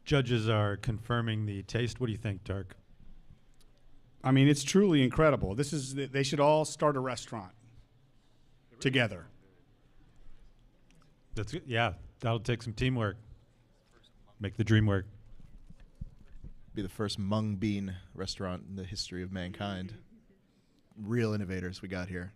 [SPEAKER 22] judges are confirming the taste. What do you think, Dark?
[SPEAKER 9] I mean, it's truly incredible. They should all start a restaurant together.
[SPEAKER 22] That's good. Yeah, that'll take some teamwork. Make the dream work.
[SPEAKER 2] Be the first mung bean restaurant in the history of mankind. Real innovators we got here.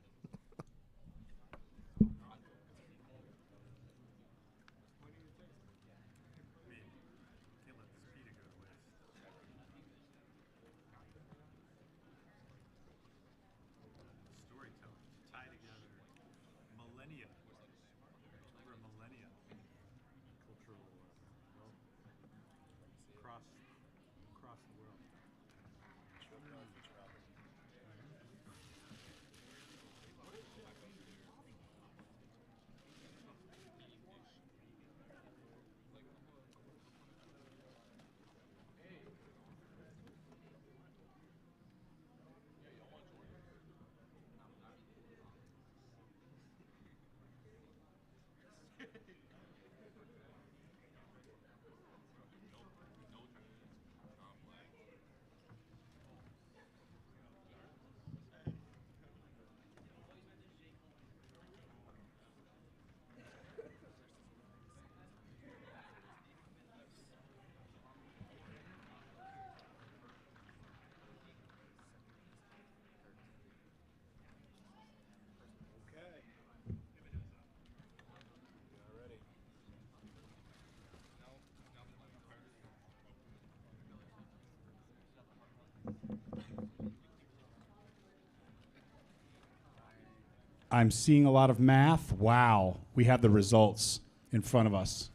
[SPEAKER 9] I'm seeing a lot of math. Wow. We have the results in front of us.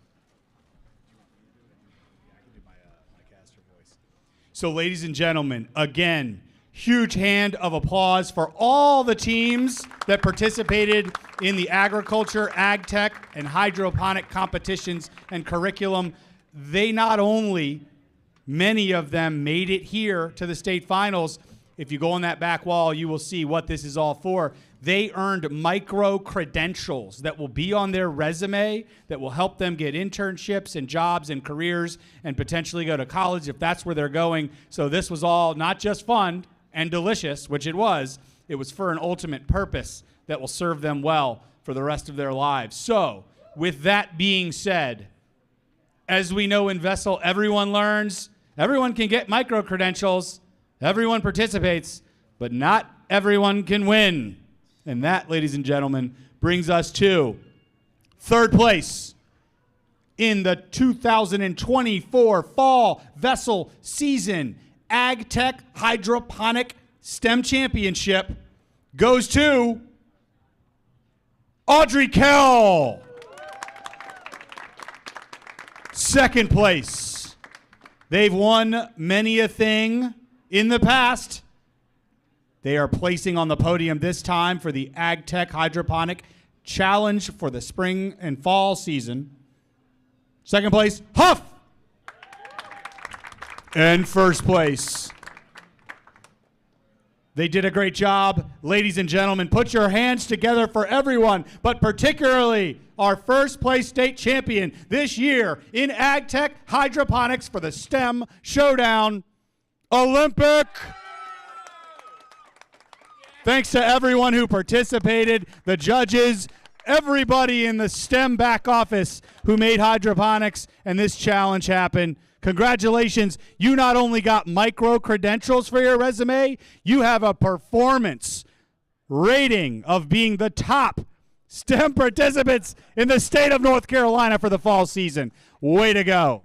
[SPEAKER 9] So, ladies and gentlemen, again, huge hand of applause for all the teams that participated in the agriculture, ag tech, and hydroponic competitions and curriculum. They not only, many of them made it here to the state finals. If you go on that back wall, you will see what this is all for. They earned micro credentials that will be on their resume, that will help them get internships and jobs and careers and potentially go to college if that's where they're going. So this was all not just fun and delicious, which it was for an ultimate purpose that will serve them well for the rest of their lives. So with that being said, as we know in VESL, everyone learns, everyone can get micro credentials, everyone participates, but not everyone can win. And that, ladies and gentlemen, brings us to third place in the 2024 Fall VESL Season Ag Tech Hydroponic STEM Championship goes to Audrey Kell. Second place. They've won many a thing in the past. They are placing on the podium this time for the Ag Tech Hydroponic Challenge for the spring and fall season. Second place, Huff. And first place. They did a great job. Ladies and gentlemen, put your hands together for everyone, but particularly our first place state champion this year in Ag Tech Hydroponics for the STEM Showdown, Olympic. Thanks to everyone who participated, the judges, everybody in the STEM back office who made hydroponics and this challenge happen. Congratulations. You not only got micro credentials for your resume, you have a performance rating of being the top STEM participants in the state of North Carolina for the fall season. Way to go.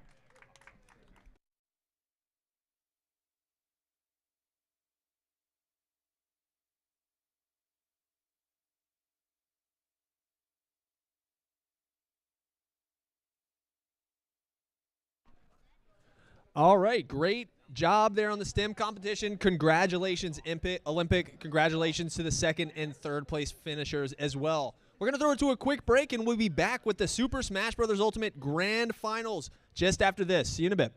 [SPEAKER 1] All right, great job there on the STEM competition. Congratulations, Olympic. Congratulations to the second and third place finishers as well. We're going to throw it to a quick break, and we'll be back with the Super Smash Bros. Ultimate Grand Finals just after this. See you in a bit.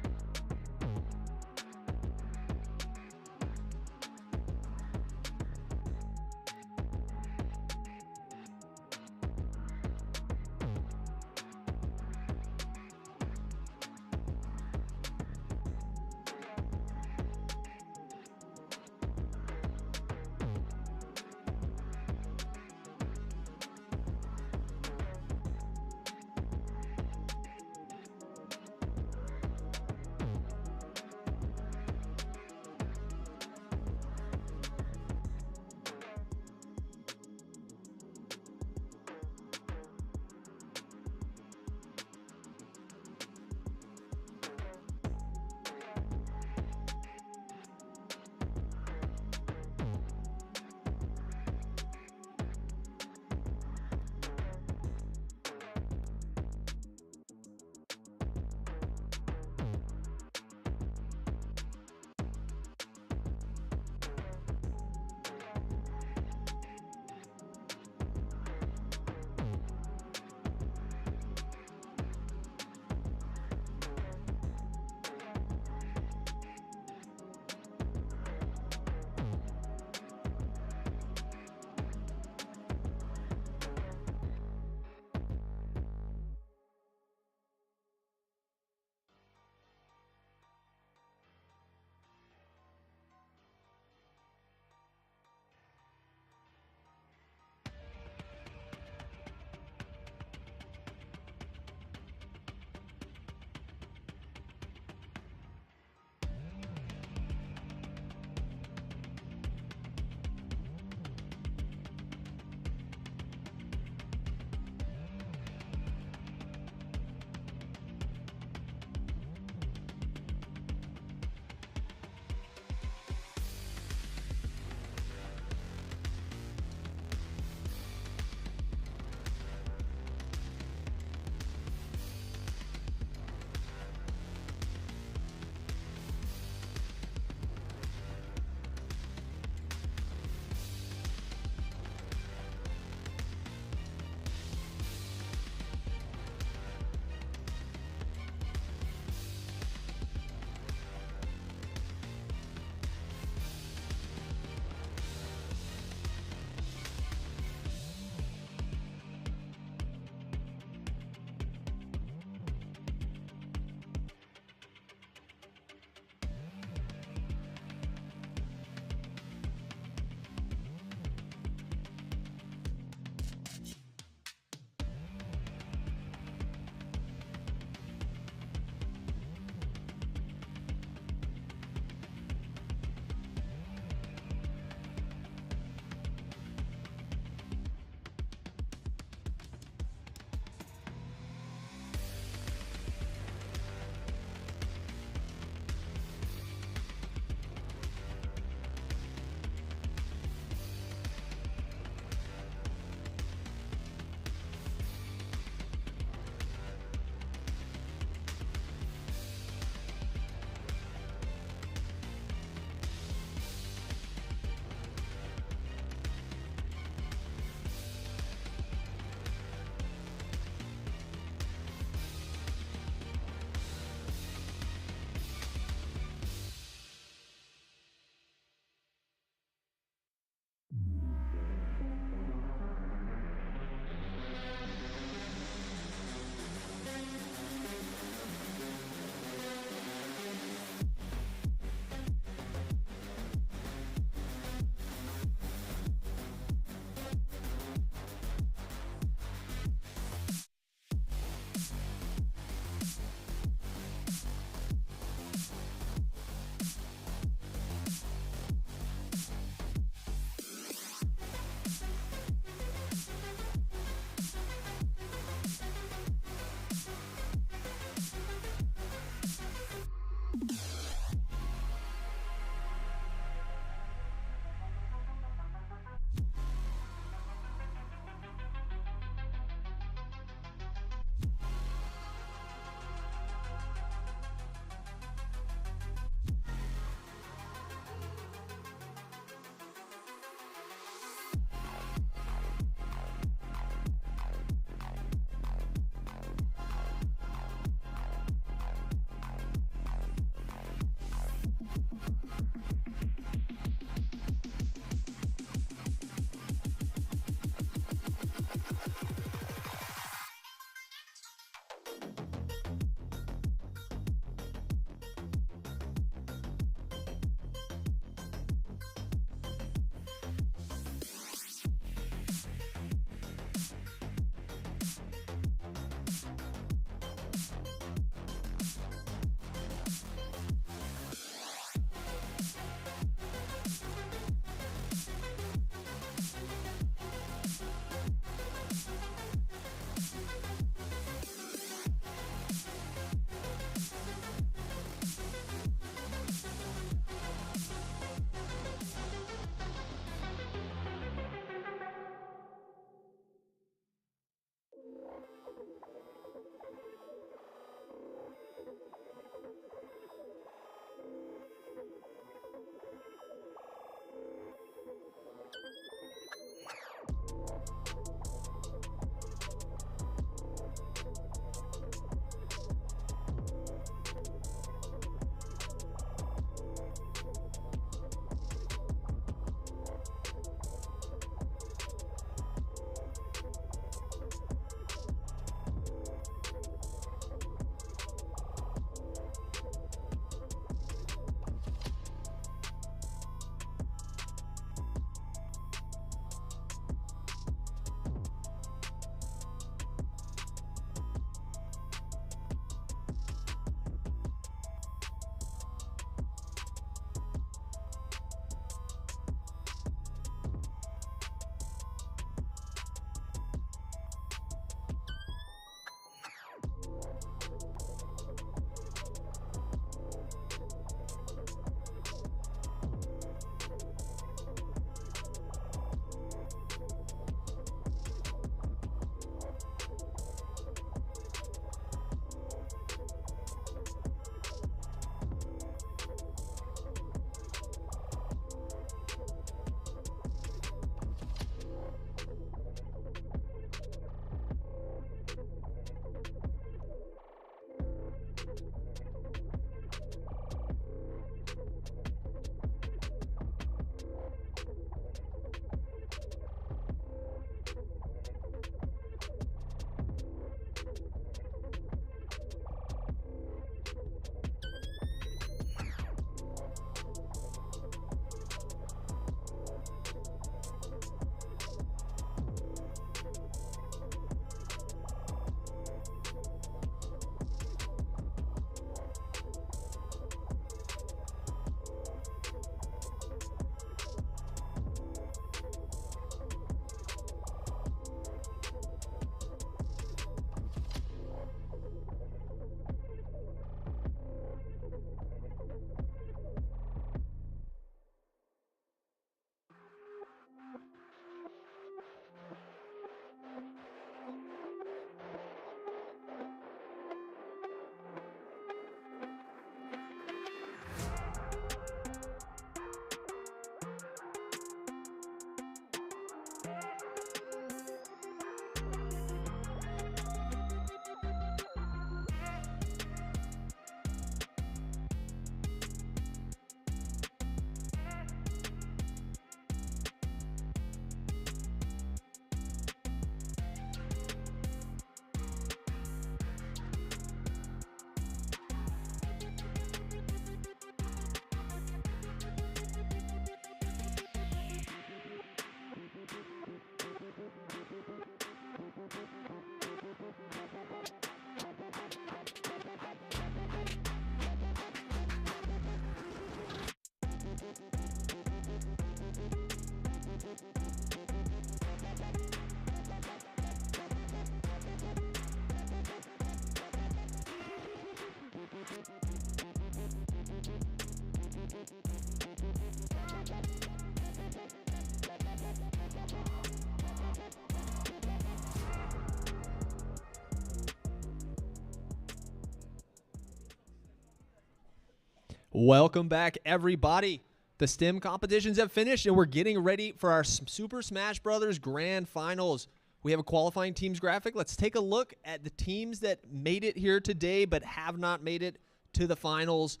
[SPEAKER 1] Welcome back, everybody. The STEM competitions have finished, and we're getting ready for our Super Smash Bros. Grand Finals. We have a qualifying teams graphic. Let's take a look at the teams that made it here today but have not made it to the finals,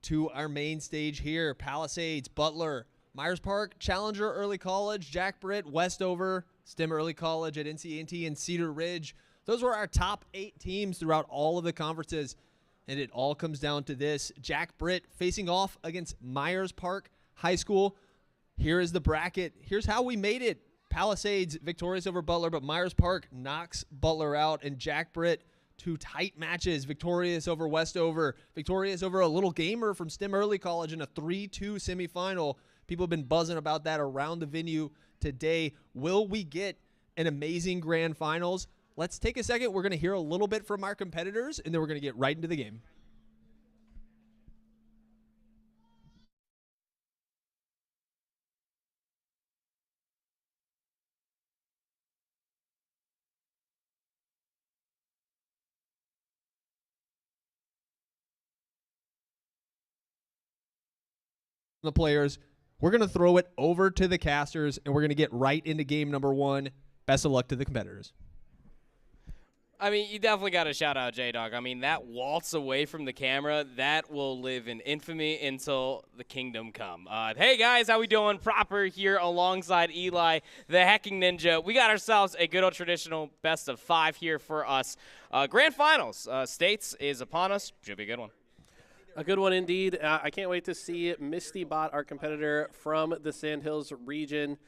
[SPEAKER 1] to our main stage here. Palisades, Butler, Myers Park, Challenger Early College, Jack Britt, Westover, STEM Early College at NCAA, and Cedar Ridge. Those were our top 8 teams throughout all of the conferences. And it all comes down to this. Jack Britt facing off against Myers Park High School. Here is the bracket. Here's how we made it. Palisades victorious over Butler, but Myers Park knocks Butler out. And Jack Britt, 2 tight matches. Victorious over Westover. Victorious over a little gamer from STEM Early College in a 3-2 semifinal. People have been buzzing about that around the venue today. Will we get an amazing grand finals? Let's take a second. We're going to hear a little bit from our competitors, and then we're going to get right into the game. The players, we're going to throw it over to the casters, and we're going to get right into game number 1. Best of luck to the competitors.
[SPEAKER 5] I mean, you definitely got to shout out J-Dog. I mean, that waltz away from the camera, that will live in infamy until the kingdom come. Hey, guys, how we doing? Proper here alongside Eli, the Hacking Ninja. We got ourselves a good old traditional best of 5 here for us. Grand Finals. States is upon us. Should be a good one.
[SPEAKER 11] A good one indeed. I can't wait to see Misty Bot, our competitor from the Sandhills region.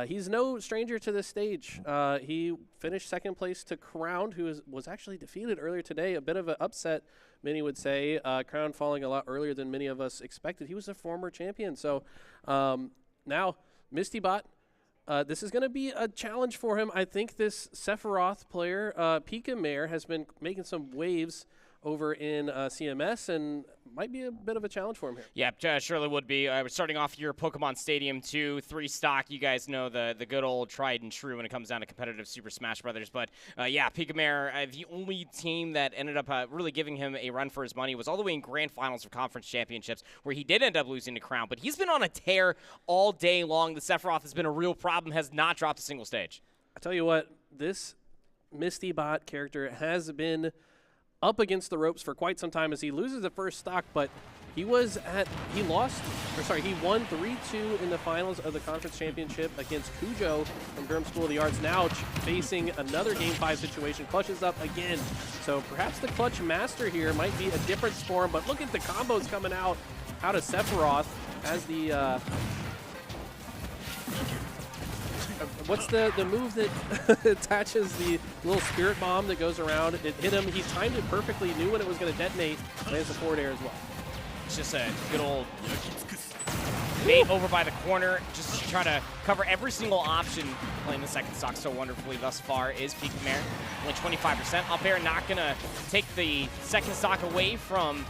[SPEAKER 11] He's no stranger to this stage. He finished second place to Crown, who was actually defeated earlier today. A bit of an upset, many would say. Crown falling a lot earlier than many of us expected. He was a former champion. So now, Misty Bot, this is going to be a challenge for him. I think this Sephiroth player, Pika Mare, has been making some waves over in CMS and might be a bit of a challenge for him here.
[SPEAKER 5] Yeah, surely would be. We're starting off your Pokemon Stadium 2, 3 stock. You guys know the good old tried and true when it comes down to competitive Super Smash Brothers. But yeah, Pika the only team that ended up really giving him a run for his money was all the way in Grand Finals of Conference Championships, where he did end up losing to Crown. But he's been on a tear all day long. The Sephiroth has been a real problem, has not dropped a single stage.
[SPEAKER 11] I tell you what, this Misty Bot character has been up against the ropes for quite some time as he loses the first stock, but he won 3-2 in the finals of the conference championship against Cujo from Durham School of the Arts. Now facing another Game 5 situation, clutches up again. So perhaps the clutch master here might be a difference for him, but look at the combos coming out of Sephiroth as the what's the move that attaches the little spirit bomb that goes around? It hit him. He timed it perfectly, knew when it was going to detonate, lands the forward air as well.
[SPEAKER 5] It's just a good old bait over by the corner, just trying to cover every single option. Playing the second stock so wonderfully thus far is Pika Mare. Only 25% up air, not going to take the second stock away from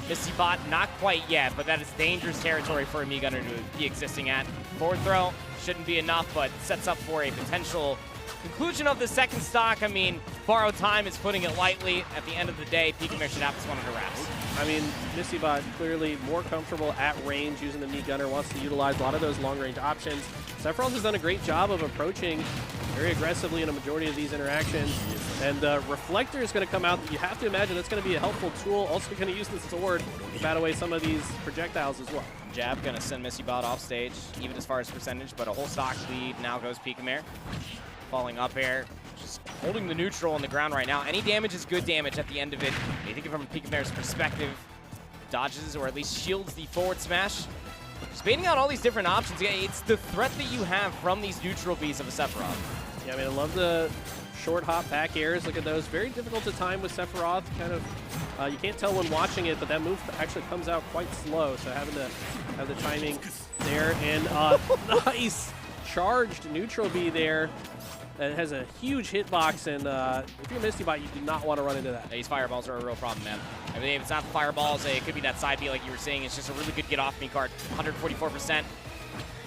[SPEAKER 5] Misty Bot. Not quite yet, but that is dangerous territory for a Mii Gunner to be existing at. Forward throw shouldn't be enough, but sets up for a potential conclusion of the second stock. I mean, borrowed time is putting it lightly. At the end of the day, Pika Mare should have this one under wraps.
[SPEAKER 11] I mean, Misty Bot clearly more comfortable at range using the Mii Gunner, wants to utilize a lot of those long-range options. Sephiroth has done a great job of approaching very aggressively in a majority of these interactions. And the Reflector is going to come out. You have to imagine that's going to be a helpful tool. Also going to use the sword to bat away some of these projectiles as well.
[SPEAKER 5] Jab going to send Misty Bot off stage, even as far as percentage, but a whole stock lead now goes Pika Mare. Falling up air, just holding the neutral on the ground right now. Any damage is good damage at the end of it. You think from Pika Mare's perspective, dodges or at least shields the forward smash. Just baiting out all these different options. Yeah, it's the threat that you have from these neutral beats of a Sephiroth.
[SPEAKER 11] Yeah, I mean, I love the short hop back airs. Look at those. Very difficult to time with Sephiroth. Kind of, you can't tell when watching it, but that move actually comes out quite slow. So having to have the timing there. And nice charged neutral B there. It has a huge hitbox, and if you're Misty Bot, you do not want to run into that.
[SPEAKER 5] These fireballs are a real problem, man. I mean, if it's not the fireballs, it could be that side B like you were saying. It's just a really good get-off-me card. 144%.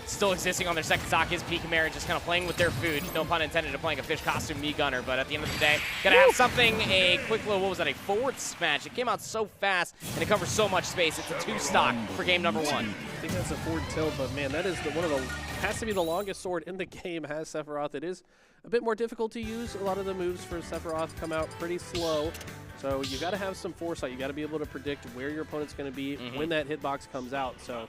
[SPEAKER 5] still existing on their second stock is Pika Mare, just kind of playing with their food. No pun intended to playing a fish costume me gunner, but at the end of the day, gotta have something, a quick little, what was that, a forward smash. It came out so fast, and it covers so much space. It's a 2-stock for game number 1.
[SPEAKER 11] I think that's a forward tilt, but man, that is has to be the longest sword in the game, has Sephiroth. It is a bit more difficult to use. A lot of the moves for Sephiroth come out pretty slow. So you got to have some foresight. You got to be able to predict where your opponent's going to be when that hitbox comes out. So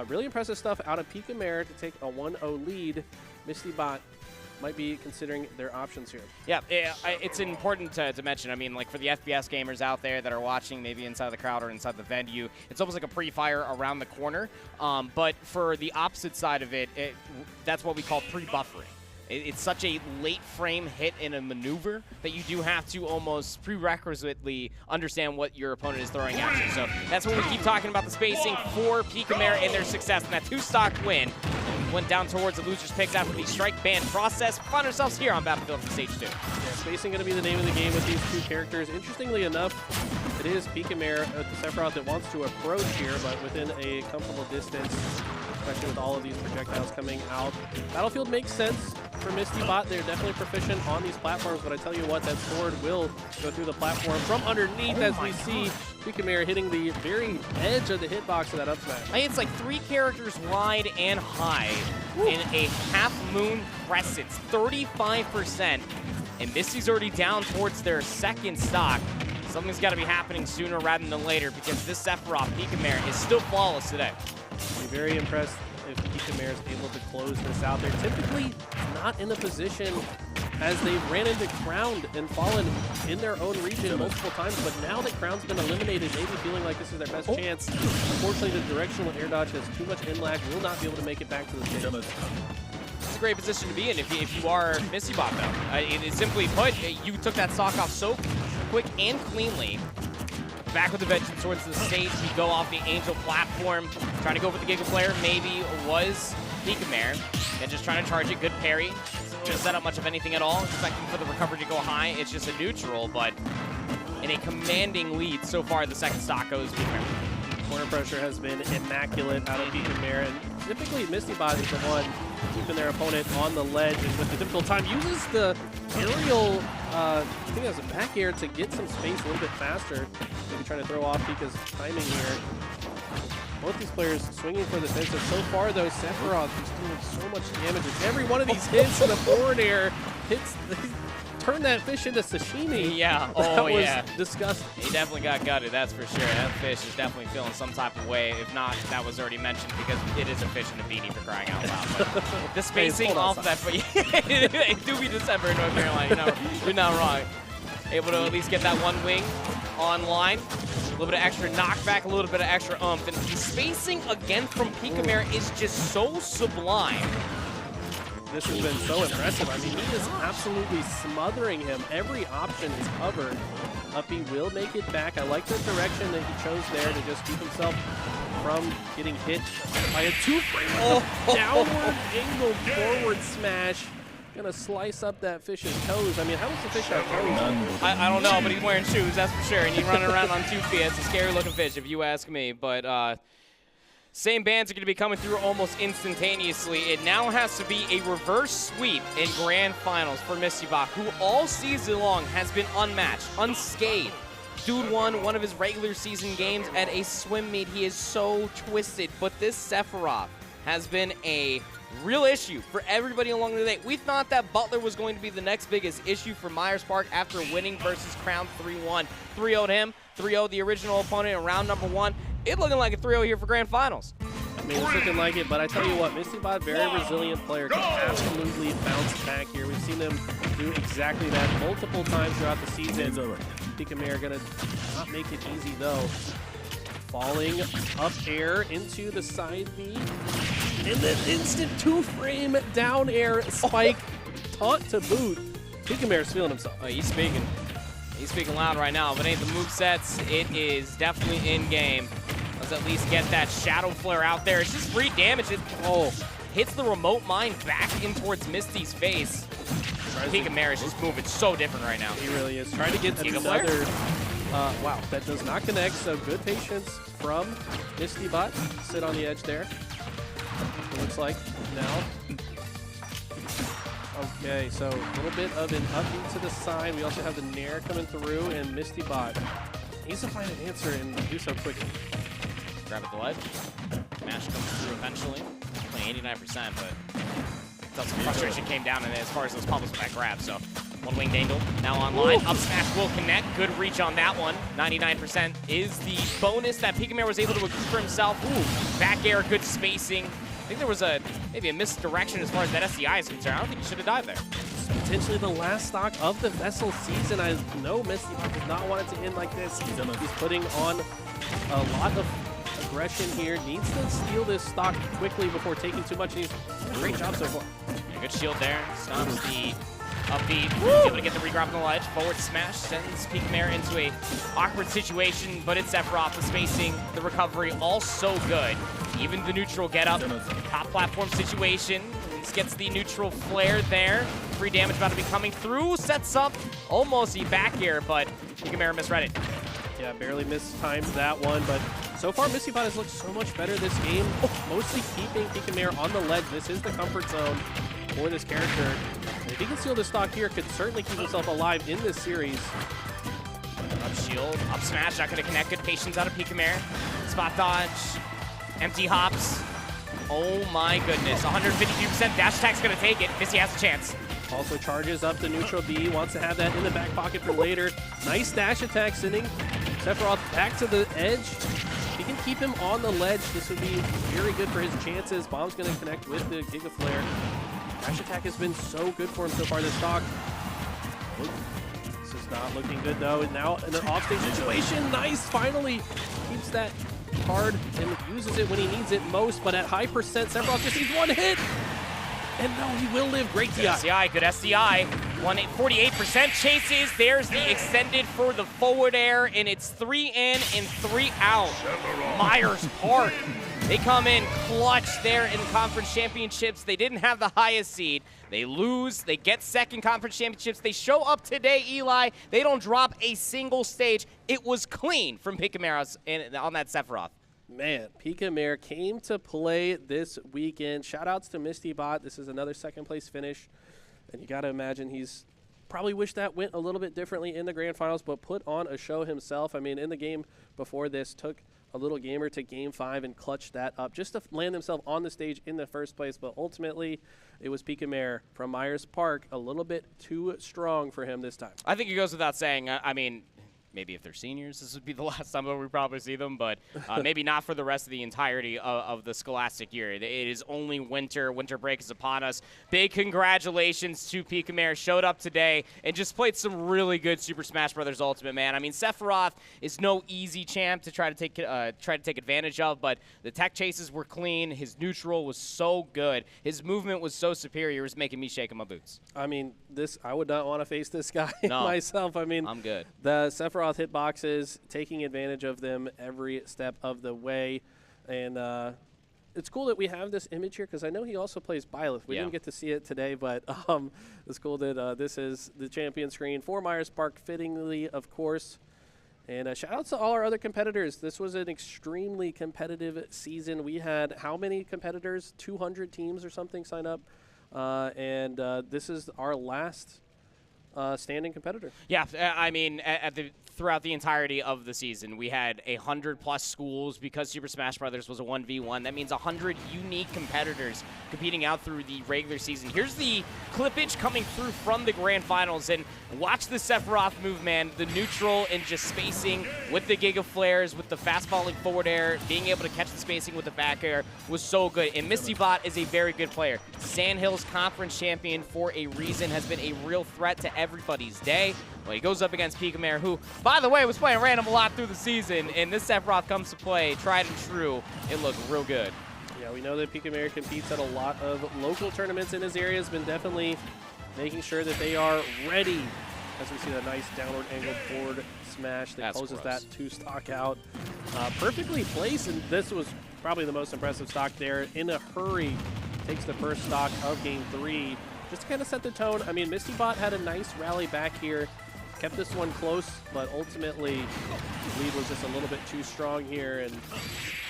[SPEAKER 11] really impressive stuff out of Pika Mare to take a 1-0 lead. Misty Bot might be considering their options here.
[SPEAKER 5] Yeah, it's important to mention. I mean, like for the FPS gamers out there that are watching, maybe inside the crowd or inside the venue, it's almost like a pre-fire around the corner. But for the opposite side of it, that's what we call pre-buffering. It's such a late frame hit in a maneuver that you do have to almost prerequisitely understand what your opponent is throwing at you. So that's when we keep talking about the spacing for Pika Mare and their success. And that 2-stock win went down towards the loser's picks after the strike ban process. We find ourselves here on Battlefield for Stage 2.
[SPEAKER 11] Yeah, spacing going to be the name of the game with these two characters. Interestingly enough, it is Pika Mare, the Sephiroth that wants to approach here, but within a comfortable distance, especially with all of these projectiles coming out. Battlefield makes sense for Misty Bot. They're definitely proficient on these platforms, but I tell you what, that sword will go through the platform from underneath as we see Pika Mare hitting the very edge of the hitbox of that up smash.
[SPEAKER 5] I think it's like 3 characters wide and high in a half-moon crescent. It's 35%, and Misty's already down towards their second stock. Something's got to be happening sooner rather than later because this Sephiroth Pika Mare is still flawless today.
[SPEAKER 11] I'd be very impressed if Pika Mare is able to close this out. They're typically not in a position as they've ran into Crowned and fallen in their own region multiple times, but now that Crown's been eliminated, maybe feeling like this is their best chance. Unfortunately, the directional air dodge has too much in lag, will not be able to make it back to the stage.
[SPEAKER 5] It's a great position to be in if you are Misty Bot, though. It simply put, you took that stock off so quick and cleanly. Back with the vengeance towards the stage. We go off the Angel platform. Trying to go for the Giga Flare. Maybe was Pika Mare. And just trying to charge it. Good parry. Doesn't set up much of anything at all. Expecting for the recovery to go high. It's just a neutral, but in a commanding lead so far, the second stock goes Pika Mare.
[SPEAKER 11] Corner pressure has been immaculate out of Pika Mare, and typically Misty Bot is the one keeping their opponent on the ledge, and with the difficult time uses the aerial, I think that's a back air to get some space a little bit faster. Maybe trying to throw off Pika's timing here. Both these players swinging for the fences. So far, though, Sephiroth is doing so much damage. And every one of these hits in the forward air hits. Turn that fish into sashimi.
[SPEAKER 5] Yeah,
[SPEAKER 11] that was
[SPEAKER 5] yeah.
[SPEAKER 11] disgusting.
[SPEAKER 5] He definitely got gutted, that's for sure. That fish is definitely feeling some type of way. If not, that was already mentioned because it is a fish in a beanie for crying out loud. But the spacing off of that, but it do be December in North Carolina. You're not wrong. Able to at least get that one wing online. A little bit of extra knockback, a little bit of extra oomph. And the spacing again from Pika Mare is just so sublime.
[SPEAKER 11] This has been so impressive. I mean, he is absolutely smothering him. Every option is covered. Uppy will make it back. I like the direction that he chose there to just keep himself from getting hit by a 2-frame downward angled forward smash. Gonna slice up that fish's toes. I mean, how does the fish have toes?
[SPEAKER 5] I don't know, but he's wearing shoes, that's for sure. And he's running around on 2 feet. It's a scary looking fish, if you ask me. But same bands are going to be coming through almost instantaneously. It now has to be a reverse sweep in grand finals for Misty Bot, who all season long has been unmatched, unscathed. Dude won one of his regular season games at a swim meet. He is so twisted, but this Sephiroth has been a real issue for everybody along the way. We thought that Butler was going to be the next biggest issue for Myers Park after winning versus Crown 3-1. 3-0'd him, 3-0'd the original opponent in round number 1. It looking like a 3-0 here for grand finals.
[SPEAKER 11] I mean, it's looking like it, but I tell you what, Misty Bot, very resilient player, can absolutely bounce back here. We've seen them do exactly that multiple times throughout the season. Pika Mare gonna not make it easy though. Falling up air into the side B. And then instant 2-frame down air spike taunt to boot. Pika Mare's feeling himself.
[SPEAKER 5] Oh, he's speaking. He's speaking loud right now, but ain't the movesets, it is definitely in game. Let's at least get that Shadow Flare out there. It's just free damage. It hits the remote mine back in towards Misty's face. Pika Mare is just moving so different right now.
[SPEAKER 11] He really is. Trying to get another. Wow, that does not connect, so good patience from Misty Bot. Sit on the edge there. it looks like now. Okay, so a little bit of an upbeat to the side. We also have the Nair coming through, and Misty Bot needs to find an answer and do so quickly.
[SPEAKER 5] Grab at the ledge. Smash comes through eventually. Playing 89%, but some frustration came down in it as far as those bubbles with that grab. So one wing dangle now online. Up smash will connect. Good reach on that one. 99% is the bonus that Picamare was able to accrue for himself. Ooh, back air, good spacing. I think there was maybe a misdirection as far as that SDI is concerned. I don't think he should have died there.
[SPEAKER 11] Potentially the last stock of the VESL season. I know Misty Bot does not want it to end like this. He's putting on a lot of aggression here. Needs to steal this stock quickly before taking too much. And he's great job so far.
[SPEAKER 5] Yeah, good shield there. Stops the upbeat. He's able to get the regrab on the ledge. Forward smash sends Picamare into a awkward situation, but it's Sephiroth. The spacing, the recovery, all so good. Even the neutral get up. Top platform situation. He gets the neutral flare there. Free damage about to be coming through. Sets up almost a back air, but Picamare misread it.
[SPEAKER 11] Yeah, barely mistimed that one, but so far Misty Bot has looked so much better this game. Mostly keeping Picamare on the ledge. This is the comfort zone for this character. And if he can steal this stock here, could certainly keep himself alive in this series.
[SPEAKER 5] Up shield, up smash, not going to connect. Good patience out of Picamare. Spot dodge, empty hops. Oh my goodness, 152%. Dash attack's going to take it. Missy has a chance.
[SPEAKER 11] Also charges up the neutral B, wants to have that in the back pocket for later. Nice dash attack, sending Sephiroth back to the edge. If he can keep him on the ledge, this would be very good for his chances. Bomb's going to connect with the Giga Flare. Dash attack has been so good for him so far this stock. This is not looking good though. And now in an offstage situation, nice, finally keeps that card and uses it when he needs it most, but at high percent, Sephiroth just needs one hit. And no, he will live. Great DI.
[SPEAKER 5] SDI, good SDI. 48% chases. There's the extended for the forward air, and it's 3 in and 3 out. Myers Park. They come in clutch there in conference championships. They didn't have the highest seed. They lose. They get second conference championships. They show up today, Eli. They don't drop a single stage. It was clean from Picamare on that Sephiroth.
[SPEAKER 11] Man, Picamare came to play this weekend. Shoutouts to Misty Bot. This is another second place finish. And you got to imagine he's probably wished that went a little bit differently in the grand finals, but put on a show himself. I mean, in the game before this, took a little gamer to game 5 and clutched that up just to land himself on the stage in the first place. But ultimately, it was Picamare from Myers Park, a little bit too strong for him this time.
[SPEAKER 5] I think it goes without saying. I mean, maybe if they're seniors, this would be the last time that we probably see them, but maybe not for the rest of the entirety of the scholastic year. It is only winter. Winter break is upon us. Big congratulations to Picamare. Showed up today and just played some really good Super Smash Bros. Ultimate, man. I mean, Sephiroth is no easy champ to try to take advantage of, but the tech chases were clean. His neutral was so good. His movement was so superior. It was making me shake in my boots.
[SPEAKER 11] I mean, I would not want to face this guy myself. I mean,
[SPEAKER 5] I'm good.
[SPEAKER 11] The Sephiroth hitboxes, taking advantage of them every step of the way. And it's cool that we have this image here because I know he also plays Byleth. We didn't get to see it today, but it's cool that this is the champion screen for Myers Park, fittingly, of course. And shout out to all our other competitors. This was an extremely competitive season. We had how many competitors? 200 teams or something sign up. And this is our last standing competitor.
[SPEAKER 5] Yeah, I mean, throughout the entirety of the season, we had 100+ schools because Super Smash Bros. Was a 1v1. That means 100 unique competitors competing out through the regular season. Here's the clippage coming through from the grand finals, and watch the Sephiroth move, man. The neutral and just spacing with the Giga Flares, with the fast falling forward air, being able to catch the spacing with the back air was so good. And Misty Bot is a very good player. Sandhills conference champion for a reason, has been a real threat to everybody's day. Well, he goes up against Picamare, who, by the way, was playing random a lot through the season, and this Sephiroth comes to play, tried and true. It looked real good.
[SPEAKER 11] Yeah, we know that Picamare competes at a lot of local tournaments in his area, has been definitely making sure that they are ready. As we see that nice downward angled forward smash that closes that 2 stock out. Perfectly placed, and this was probably the most impressive stock there. In a hurry, takes the first stock of game 3. Just to kind of set the tone. I mean, Misty Bot had a nice rally back here. Kept this one close, but ultimately, the lead was just a little bit too strong here. And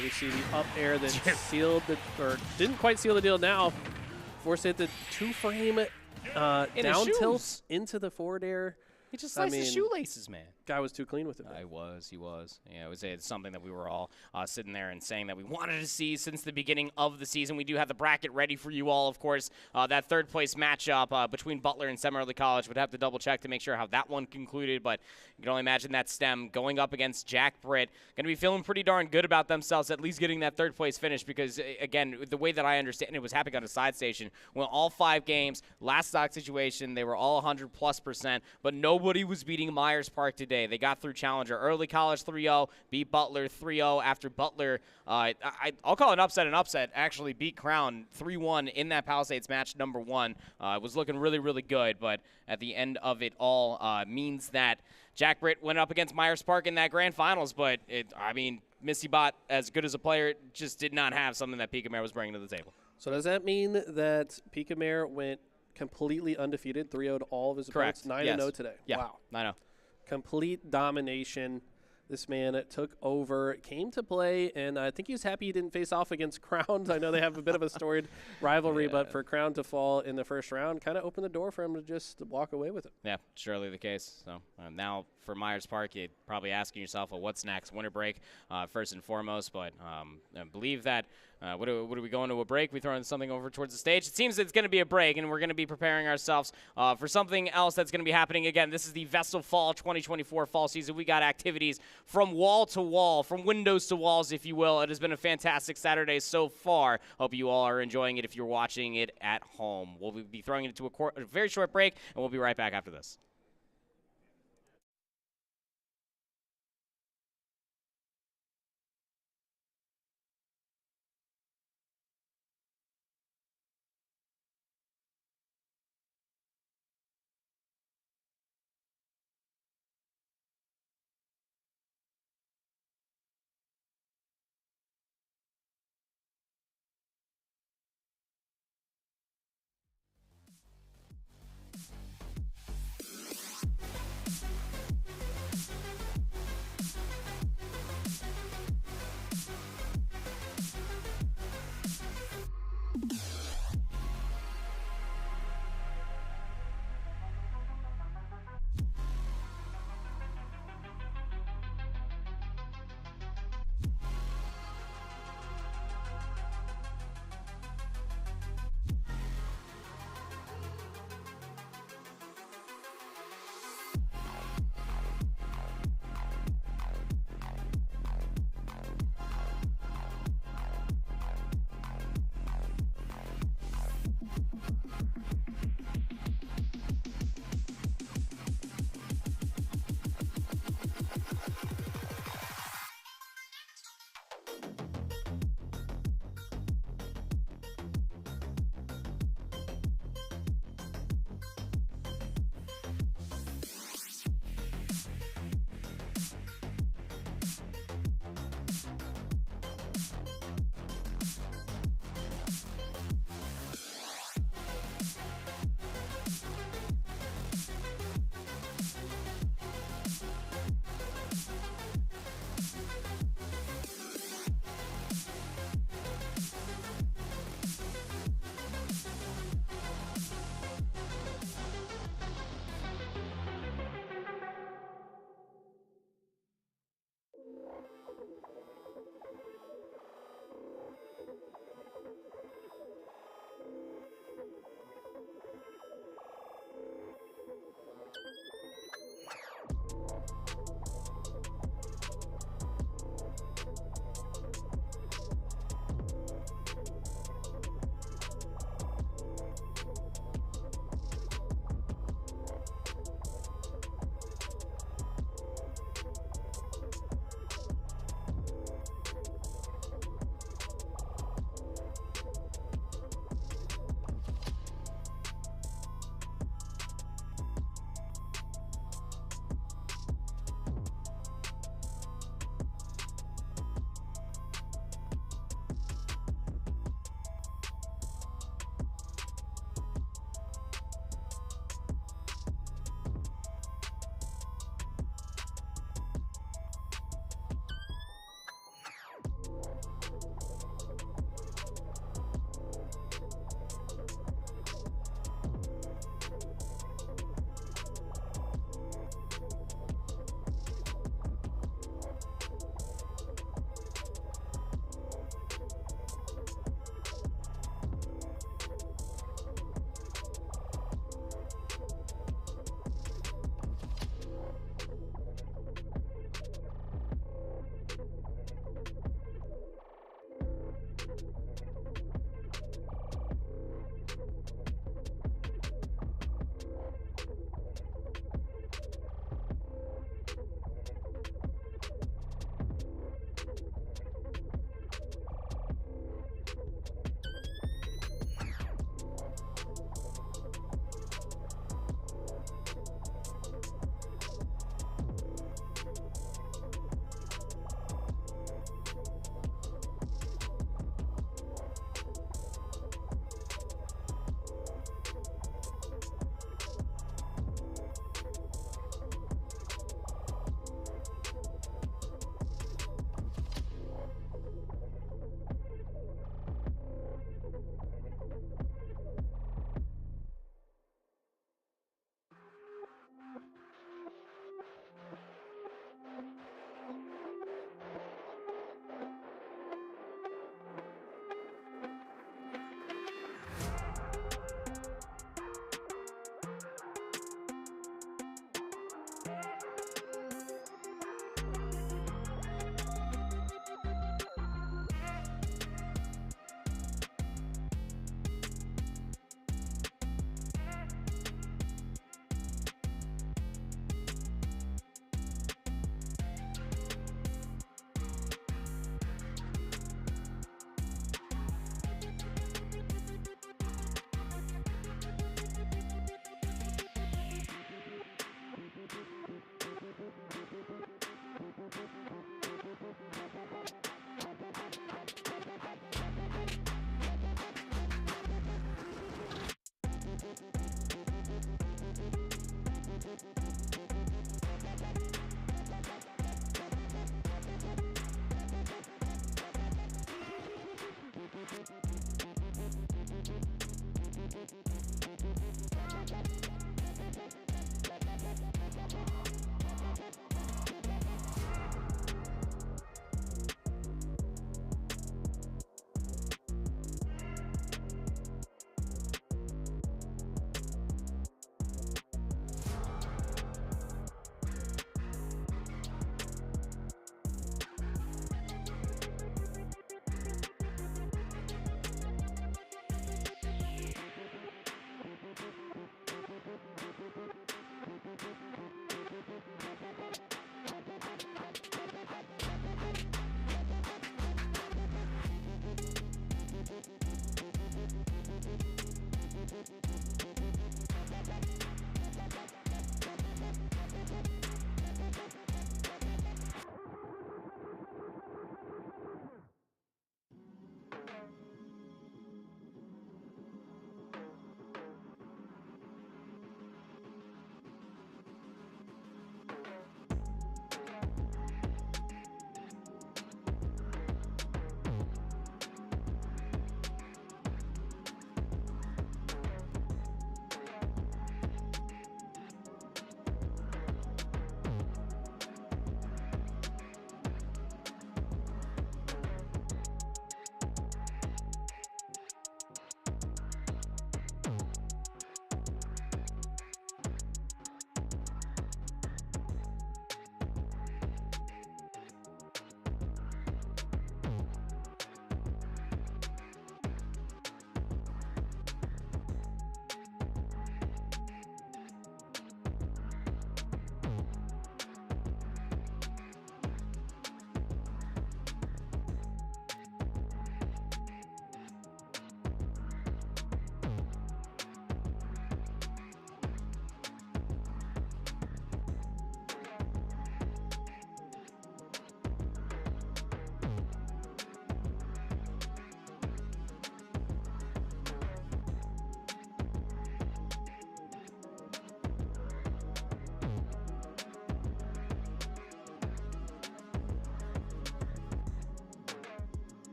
[SPEAKER 11] Here we see the up air that sealed the, or didn't quite seal the deal now. Forced it the 2-frame down tilt into the forward air.
[SPEAKER 5] He just sliced his shoelaces, man.
[SPEAKER 11] Guy was too clean with it.
[SPEAKER 5] He was. Yeah, it's something that we were all sitting there and saying that we wanted to see since the beginning of the season. We do have the bracket ready for you all, of course. That third place matchup between Butler and Sem Early College. Would have to double check to make sure how that one concluded, but you can only imagine that STEM going up against Jack Britt. Going to be feeling pretty darn good about themselves, at least getting that third place finish, because again, the way that I understand it was happening on a side station. Well, all 5 games, last stock situation, they were all 100+%, but nobody was beating Myers Park today. They got through Challenger. Early College 3-0, beat Butler 3-0 after Butler, I'll call it an upset, actually beat Crown 3-1 in that Palisades match number 1. It was looking really, really good, but at the end of it all means that Jack Britt went up against Myers Park in that grand finals, but Missy Bot, as good as a player, just did not have something that Pika Mare was bringing to the table.
[SPEAKER 11] So does that mean that Pika Mare went completely undefeated, 3-0'd all of his opponents, 9-0 today?
[SPEAKER 5] Yeah,
[SPEAKER 11] wow.
[SPEAKER 5] 9-0.
[SPEAKER 11] Complete domination. This man took over, came to play, and I think he was happy he didn't face off against Crown. I know they have a bit of a storied rivalry, but for Crown to fall in the first round kind of opened the door for him to just walk away with it.
[SPEAKER 5] Yeah, surely the case. So now for Myers Park, you're probably asking yourself, well, what's next? Winter break, first and foremost, but I believe that what are we going to a break? We throwing something over towards the stage? It seems it's going to be a break, and we're going to be preparing ourselves for something else that's going to be happening. Again, this is the VESL Fall 2024 fall season. We got activities from wall to wall, from windows to walls, if you will. It has been a fantastic Saturday so far. Hope you all are enjoying it if you're watching it at home. We'll be throwing it into a very short break, and we'll be right back after this.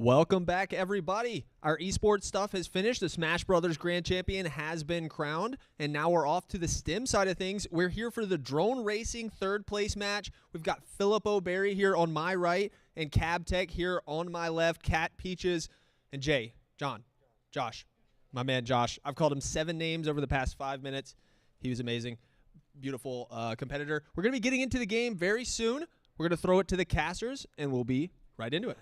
[SPEAKER 1] Welcome back, everybody. Our esports stuff has finished. The Smash Brothers Grand Champion has been crowned, and now we're off to the STEM side of things. We're here for the drone racing third place match. We've got Philip O'Berry here on my right and Cab Tech here on my left. Cat Peaches and Jay, John, Josh, my man Josh. I've called him 7 names over the past 5 minutes. He was amazing. Beautiful competitor. We're going to be getting into the game very soon. We're going to throw it to the casters, and we'll be right into it.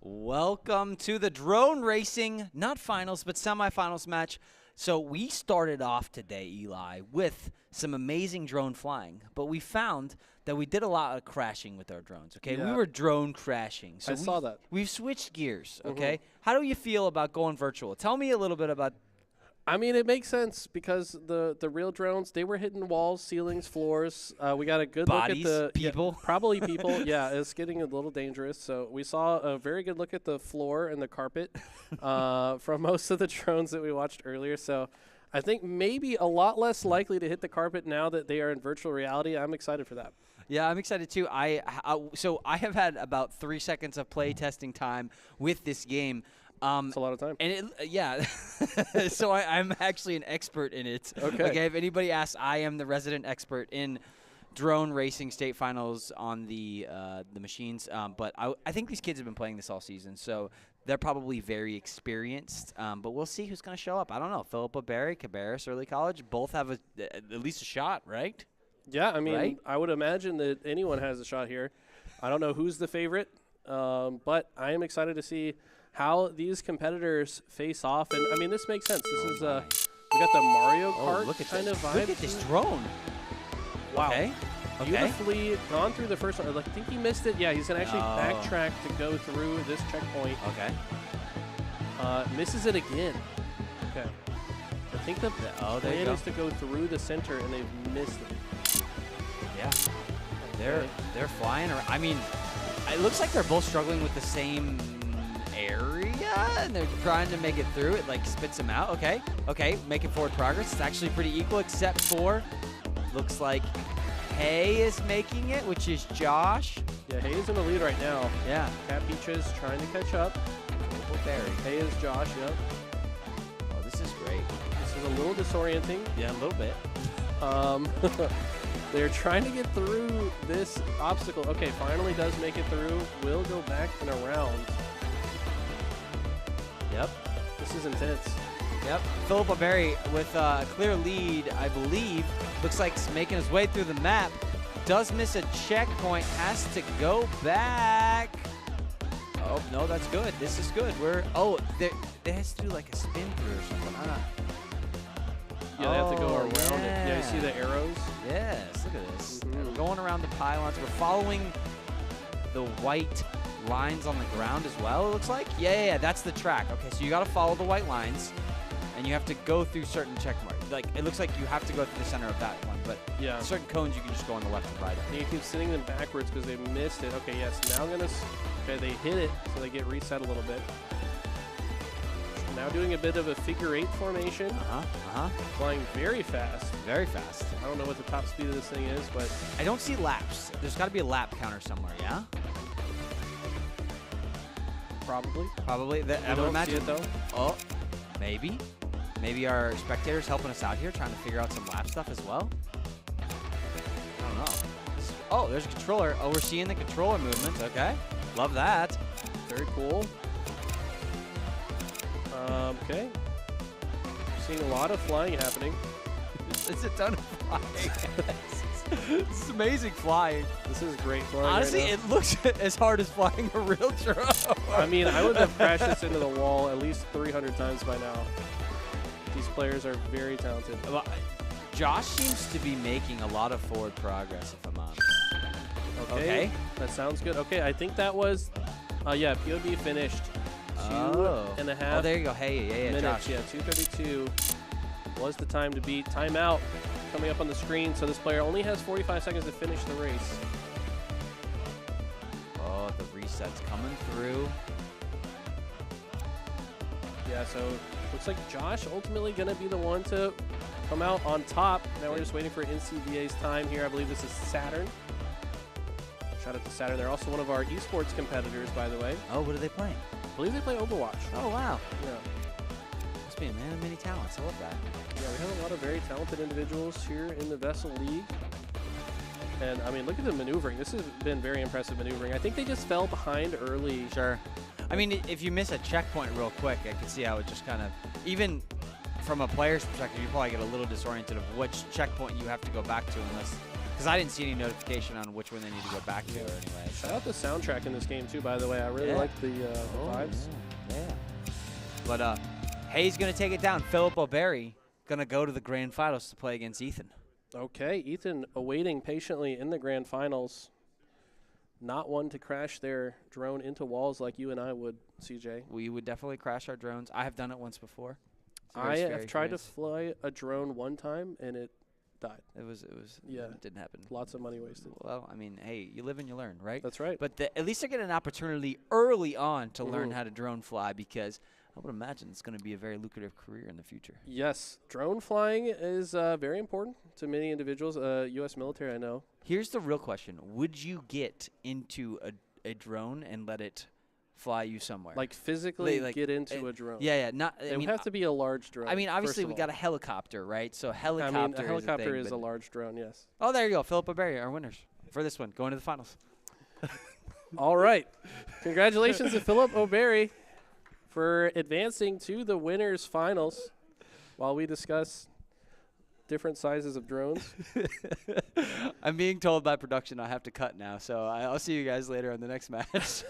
[SPEAKER 6] Welcome to the drone racing, not finals, but semifinals match. So we started off today, Eli, with some amazing drone flying, but we found that we did a lot of crashing with our drones, okay?
[SPEAKER 11] Yeah.
[SPEAKER 6] We were drone crashing. So
[SPEAKER 11] I saw that.
[SPEAKER 6] We've switched gears, okay? How do you feel about going virtual? Tell me a little bit about.
[SPEAKER 11] I mean, it makes sense because the real drones, they were hitting walls, ceilings, floors. We got a good
[SPEAKER 6] Bodies,
[SPEAKER 11] look at the
[SPEAKER 6] people.
[SPEAKER 11] Yeah, probably people. Yeah, it's getting a little dangerous. So we saw a very good look at the floor and the carpet from most of the drones that we watched earlier. So I think maybe a lot less likely to hit the carpet now that they are in virtual reality. I'm excited for that.
[SPEAKER 6] Yeah, I'm excited too. So I have had about 3 seconds of play testing time with this game.
[SPEAKER 11] It's a lot of time.
[SPEAKER 6] And yeah, so I'm actually an expert in it.
[SPEAKER 11] Okay.
[SPEAKER 6] If anybody asks, I am the resident expert in drone racing state finals on the machines. But I think these kids have been playing this all season, so they're probably very experienced. But we'll see who's going to show up. I don't know. Philippa Barry, Cabarrus Early College, both have at least a shot, right?
[SPEAKER 11] Yeah, I mean,
[SPEAKER 6] Right?
[SPEAKER 11] I would imagine that anyone has a shot here. I don't know who's the favorite, but I am excited to see how these competitors face off. And I mean, this makes sense. This is we got the Mario Kart kind of vibe.
[SPEAKER 6] Look at this drone.
[SPEAKER 11] Wow.
[SPEAKER 6] Okay.
[SPEAKER 11] Beautifully gone through the first one. I think he missed it. Yeah, he's going to actually backtrack to go through this checkpoint.
[SPEAKER 6] Okay.
[SPEAKER 11] Misses it again. Okay. I think the
[SPEAKER 6] there you
[SPEAKER 11] plan
[SPEAKER 6] go.
[SPEAKER 11] is to go through the center, and they've missed it.
[SPEAKER 6] Yeah. They're flying around. I mean, it looks like they're both struggling with the same area, and they're trying to make it through. It like spits them out. Okay, making forward progress. It's actually pretty equal, except for looks like Hay is making it, which is Josh.
[SPEAKER 11] Yeah, Hay is in the lead right now.
[SPEAKER 6] Yeah.
[SPEAKER 11] Cat Peaches trying to catch up.
[SPEAKER 6] Barry.
[SPEAKER 11] Hay is Josh, yep.
[SPEAKER 6] Oh, this is great.
[SPEAKER 11] This is a little disorienting.
[SPEAKER 6] Yeah, a little bit.
[SPEAKER 11] They're trying to get through this obstacle. Okay, finally does make it through. Will go back and around.
[SPEAKER 6] Yep.
[SPEAKER 11] This is intense.
[SPEAKER 6] Yep. Philippa Barry with a clear lead, I believe. Looks like he's making his way through the map. Does miss a checkpoint. Has to go back. Oh, no, that's good. This is good. They has to do like a spin through or something.
[SPEAKER 11] Yeah, they have to go around it. Yeah, you see the arrows?
[SPEAKER 6] Yes, look at this. We're going around the pylons. We're following the white lines on the ground as well, it looks like. Yeah, that's the track. Okay, so you got to follow the white lines, and you have to go through certain check marks. Like, it looks like you have to go through the center of that one, but
[SPEAKER 11] yeah,
[SPEAKER 6] certain cones you can just go on the left and right.
[SPEAKER 11] And you keep sending them backwards because they missed it. Okay, yes, now they hit it, so they get reset a little bit. Now doing a bit of a figure 8 formation. Flying very fast.
[SPEAKER 6] Very fast.
[SPEAKER 11] I don't know what the top speed of this thing is, but
[SPEAKER 6] I don't see laps. There's got to be a lap counter somewhere, yeah?
[SPEAKER 11] Probably.
[SPEAKER 6] I would
[SPEAKER 11] don't
[SPEAKER 6] imagine.
[SPEAKER 11] see it, though.
[SPEAKER 6] Oh, maybe. Maybe our spectators helping us out here, trying to figure out some lap stuff as well. I don't know. Oh, there's a controller. Oh, we're seeing the controller movements. Okay. Love that.
[SPEAKER 11] Very cool. Okay. Seeing a lot of flying happening.
[SPEAKER 6] It's a ton of flying. This is amazing flying.
[SPEAKER 11] This is great flying.
[SPEAKER 6] Honestly,
[SPEAKER 11] right
[SPEAKER 6] it looks as hard as flying a real drone.
[SPEAKER 11] I mean, I would have crashed this into the wall at least 300 times by now. These players are very talented.
[SPEAKER 6] Well, Josh seems to be making a lot of forward progress, if I'm honest.
[SPEAKER 11] Okay. That sounds good. Okay, I think that was, yeah, POB finished. 2.5.
[SPEAKER 6] Oh, there you go. Hey, yeah,
[SPEAKER 11] minutes.
[SPEAKER 6] Josh.
[SPEAKER 11] Yeah, 2:32 was the time to beat. Timeout coming up on the screen. So this player only has 45 seconds to finish the race.
[SPEAKER 6] Oh, the reset's coming through.
[SPEAKER 11] Yeah, so looks like Josh ultimately going to be the one to come out on top. Now we're just waiting for NCVA's time here. I believe this is Saturn. Shout out to Saturn. They're also one of our esports competitors, by the way.
[SPEAKER 6] Oh, what are they playing?
[SPEAKER 11] I believe they play Overwatch.
[SPEAKER 6] Oh, wow.
[SPEAKER 11] Yeah.
[SPEAKER 6] Must be a man of many talents. I love that.
[SPEAKER 11] Yeah, we have a lot of very talented individuals here in the VESL League. And, I mean, look at the maneuvering. This has been very impressive maneuvering. I think they just fell behind early.
[SPEAKER 6] Sure. I mean, if you miss a checkpoint real quick, I can see how it just kind of, even from a player's perspective, you probably get a little disoriented of which checkpoint you have to go back to unless, because I didn't see any notification on which one they need to go back to or anyway.
[SPEAKER 11] Shout out the soundtrack in this game, too, by the way. I really like the vibes.
[SPEAKER 6] Yeah. But Hayes going to take it down. Philip O'Berry going to go to the grand finals to play against Ethan.
[SPEAKER 11] Okay, Ethan awaiting patiently in the grand finals. Not one to crash their drone into walls like you and I would, CJ.
[SPEAKER 6] We would definitely crash our drones. I have done it once before.
[SPEAKER 11] I have tried to fly a drone one time, and it died.
[SPEAKER 6] It didn't happen.
[SPEAKER 11] Lots of money wasted.
[SPEAKER 6] Well, I mean, hey, you live and you learn, right?
[SPEAKER 11] That's right.
[SPEAKER 6] But at least they get an opportunity early on to learn how to drone fly, because I would imagine it's going to be a very lucrative career in the future.
[SPEAKER 11] Yes, drone flying is very important to many individuals. U.S. military, I know.
[SPEAKER 6] Here's the real question. Would you get into a drone and let it fly you somewhere?
[SPEAKER 11] Like physically get into a drone?
[SPEAKER 6] Yeah, yeah.
[SPEAKER 11] It would have to be a large drone.
[SPEAKER 6] I mean, obviously we got a helicopter, right? So helicopter
[SPEAKER 11] I mean, a helicopter
[SPEAKER 6] is
[SPEAKER 11] is a large drone, yes.
[SPEAKER 6] Oh, there you go. Philip O'Berry, our winners for this one, going to the finals.
[SPEAKER 11] All right. Congratulations to Philip O'Berry for advancing to the winners finals while we discuss different sizes of drones.
[SPEAKER 6] I'm being told by production I have to cut now, so I'll see you guys later on the next match.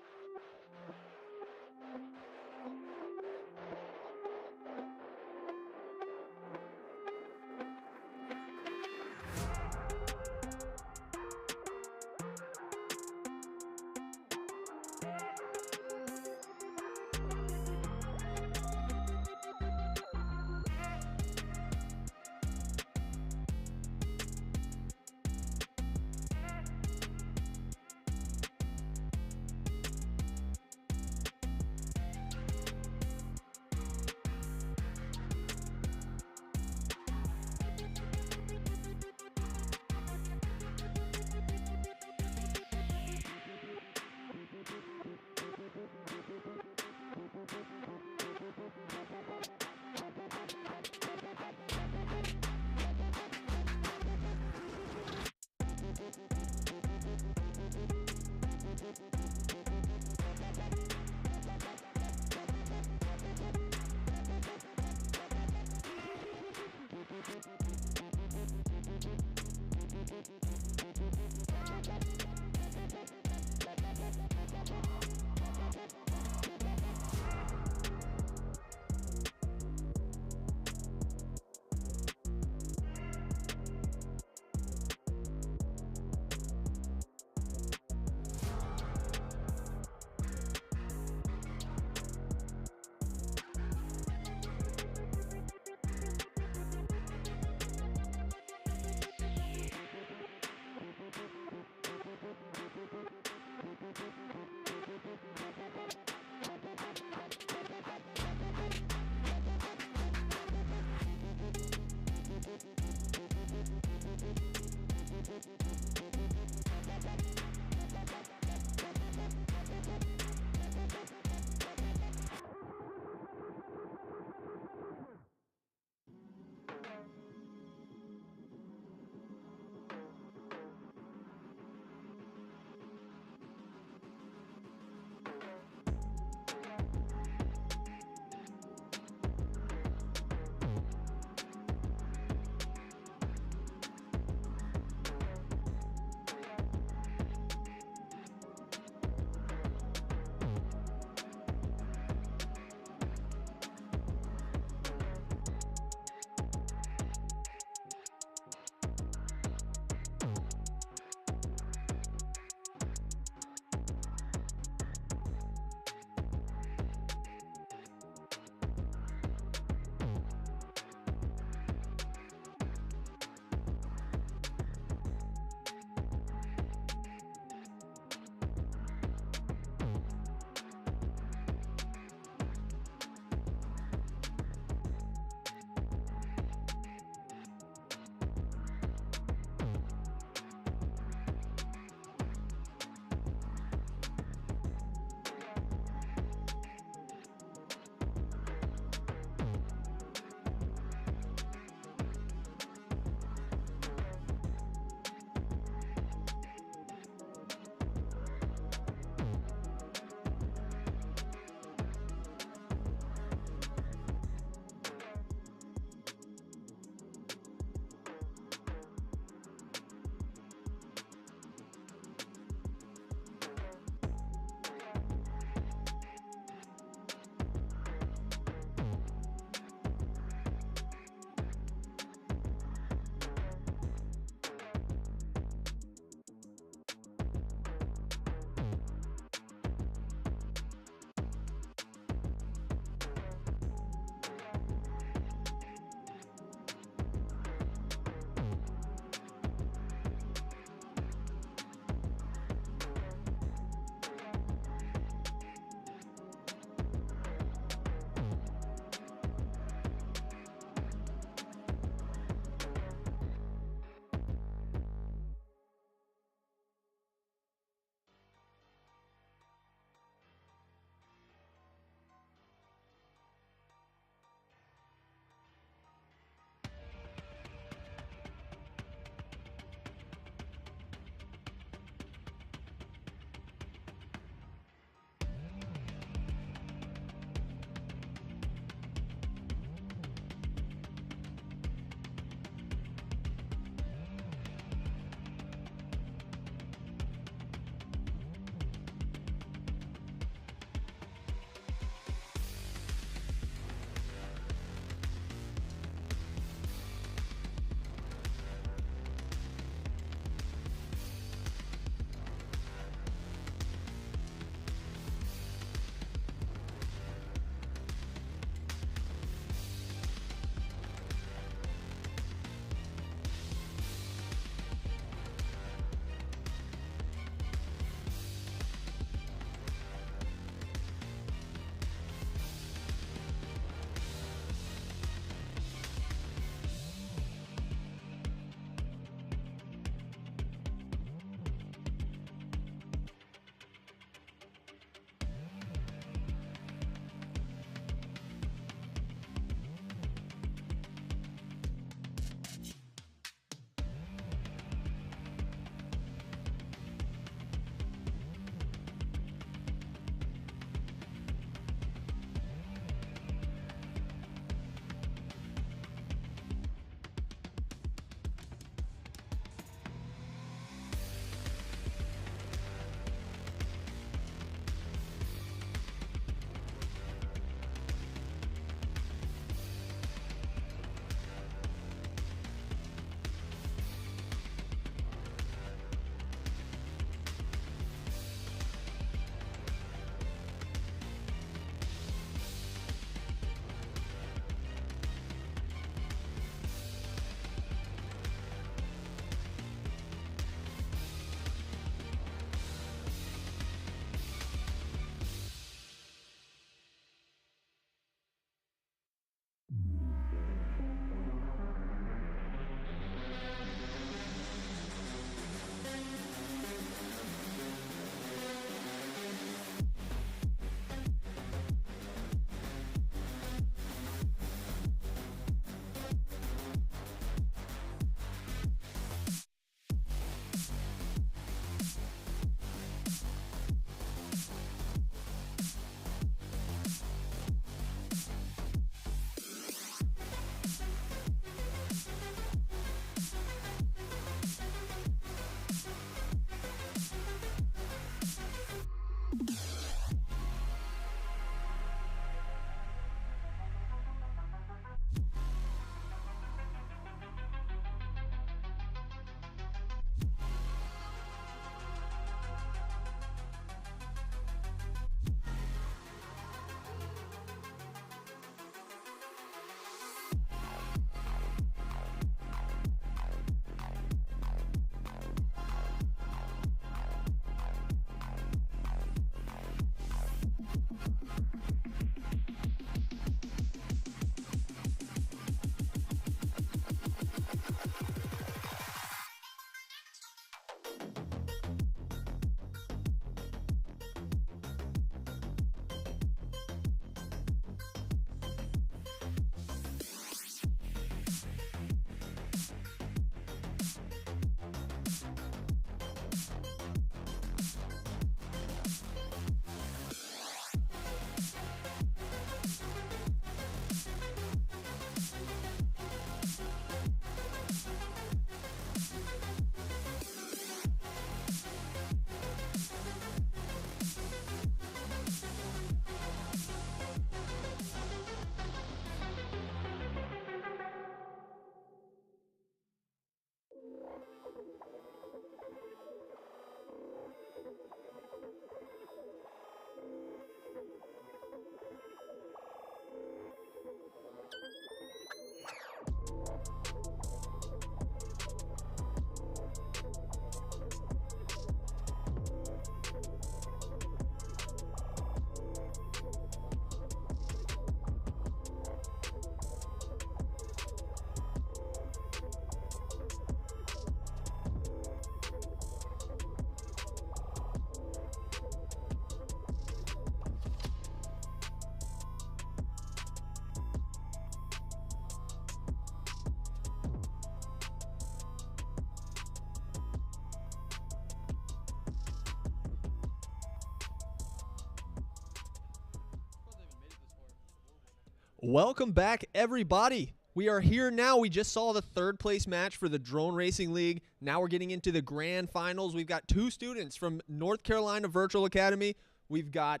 [SPEAKER 1] Welcome back, everybody. We are here now. We just saw the third place match for the Drone Racing League. Now we're getting into the grand finals. We've got 2 students from North Carolina Virtual Academy. We've got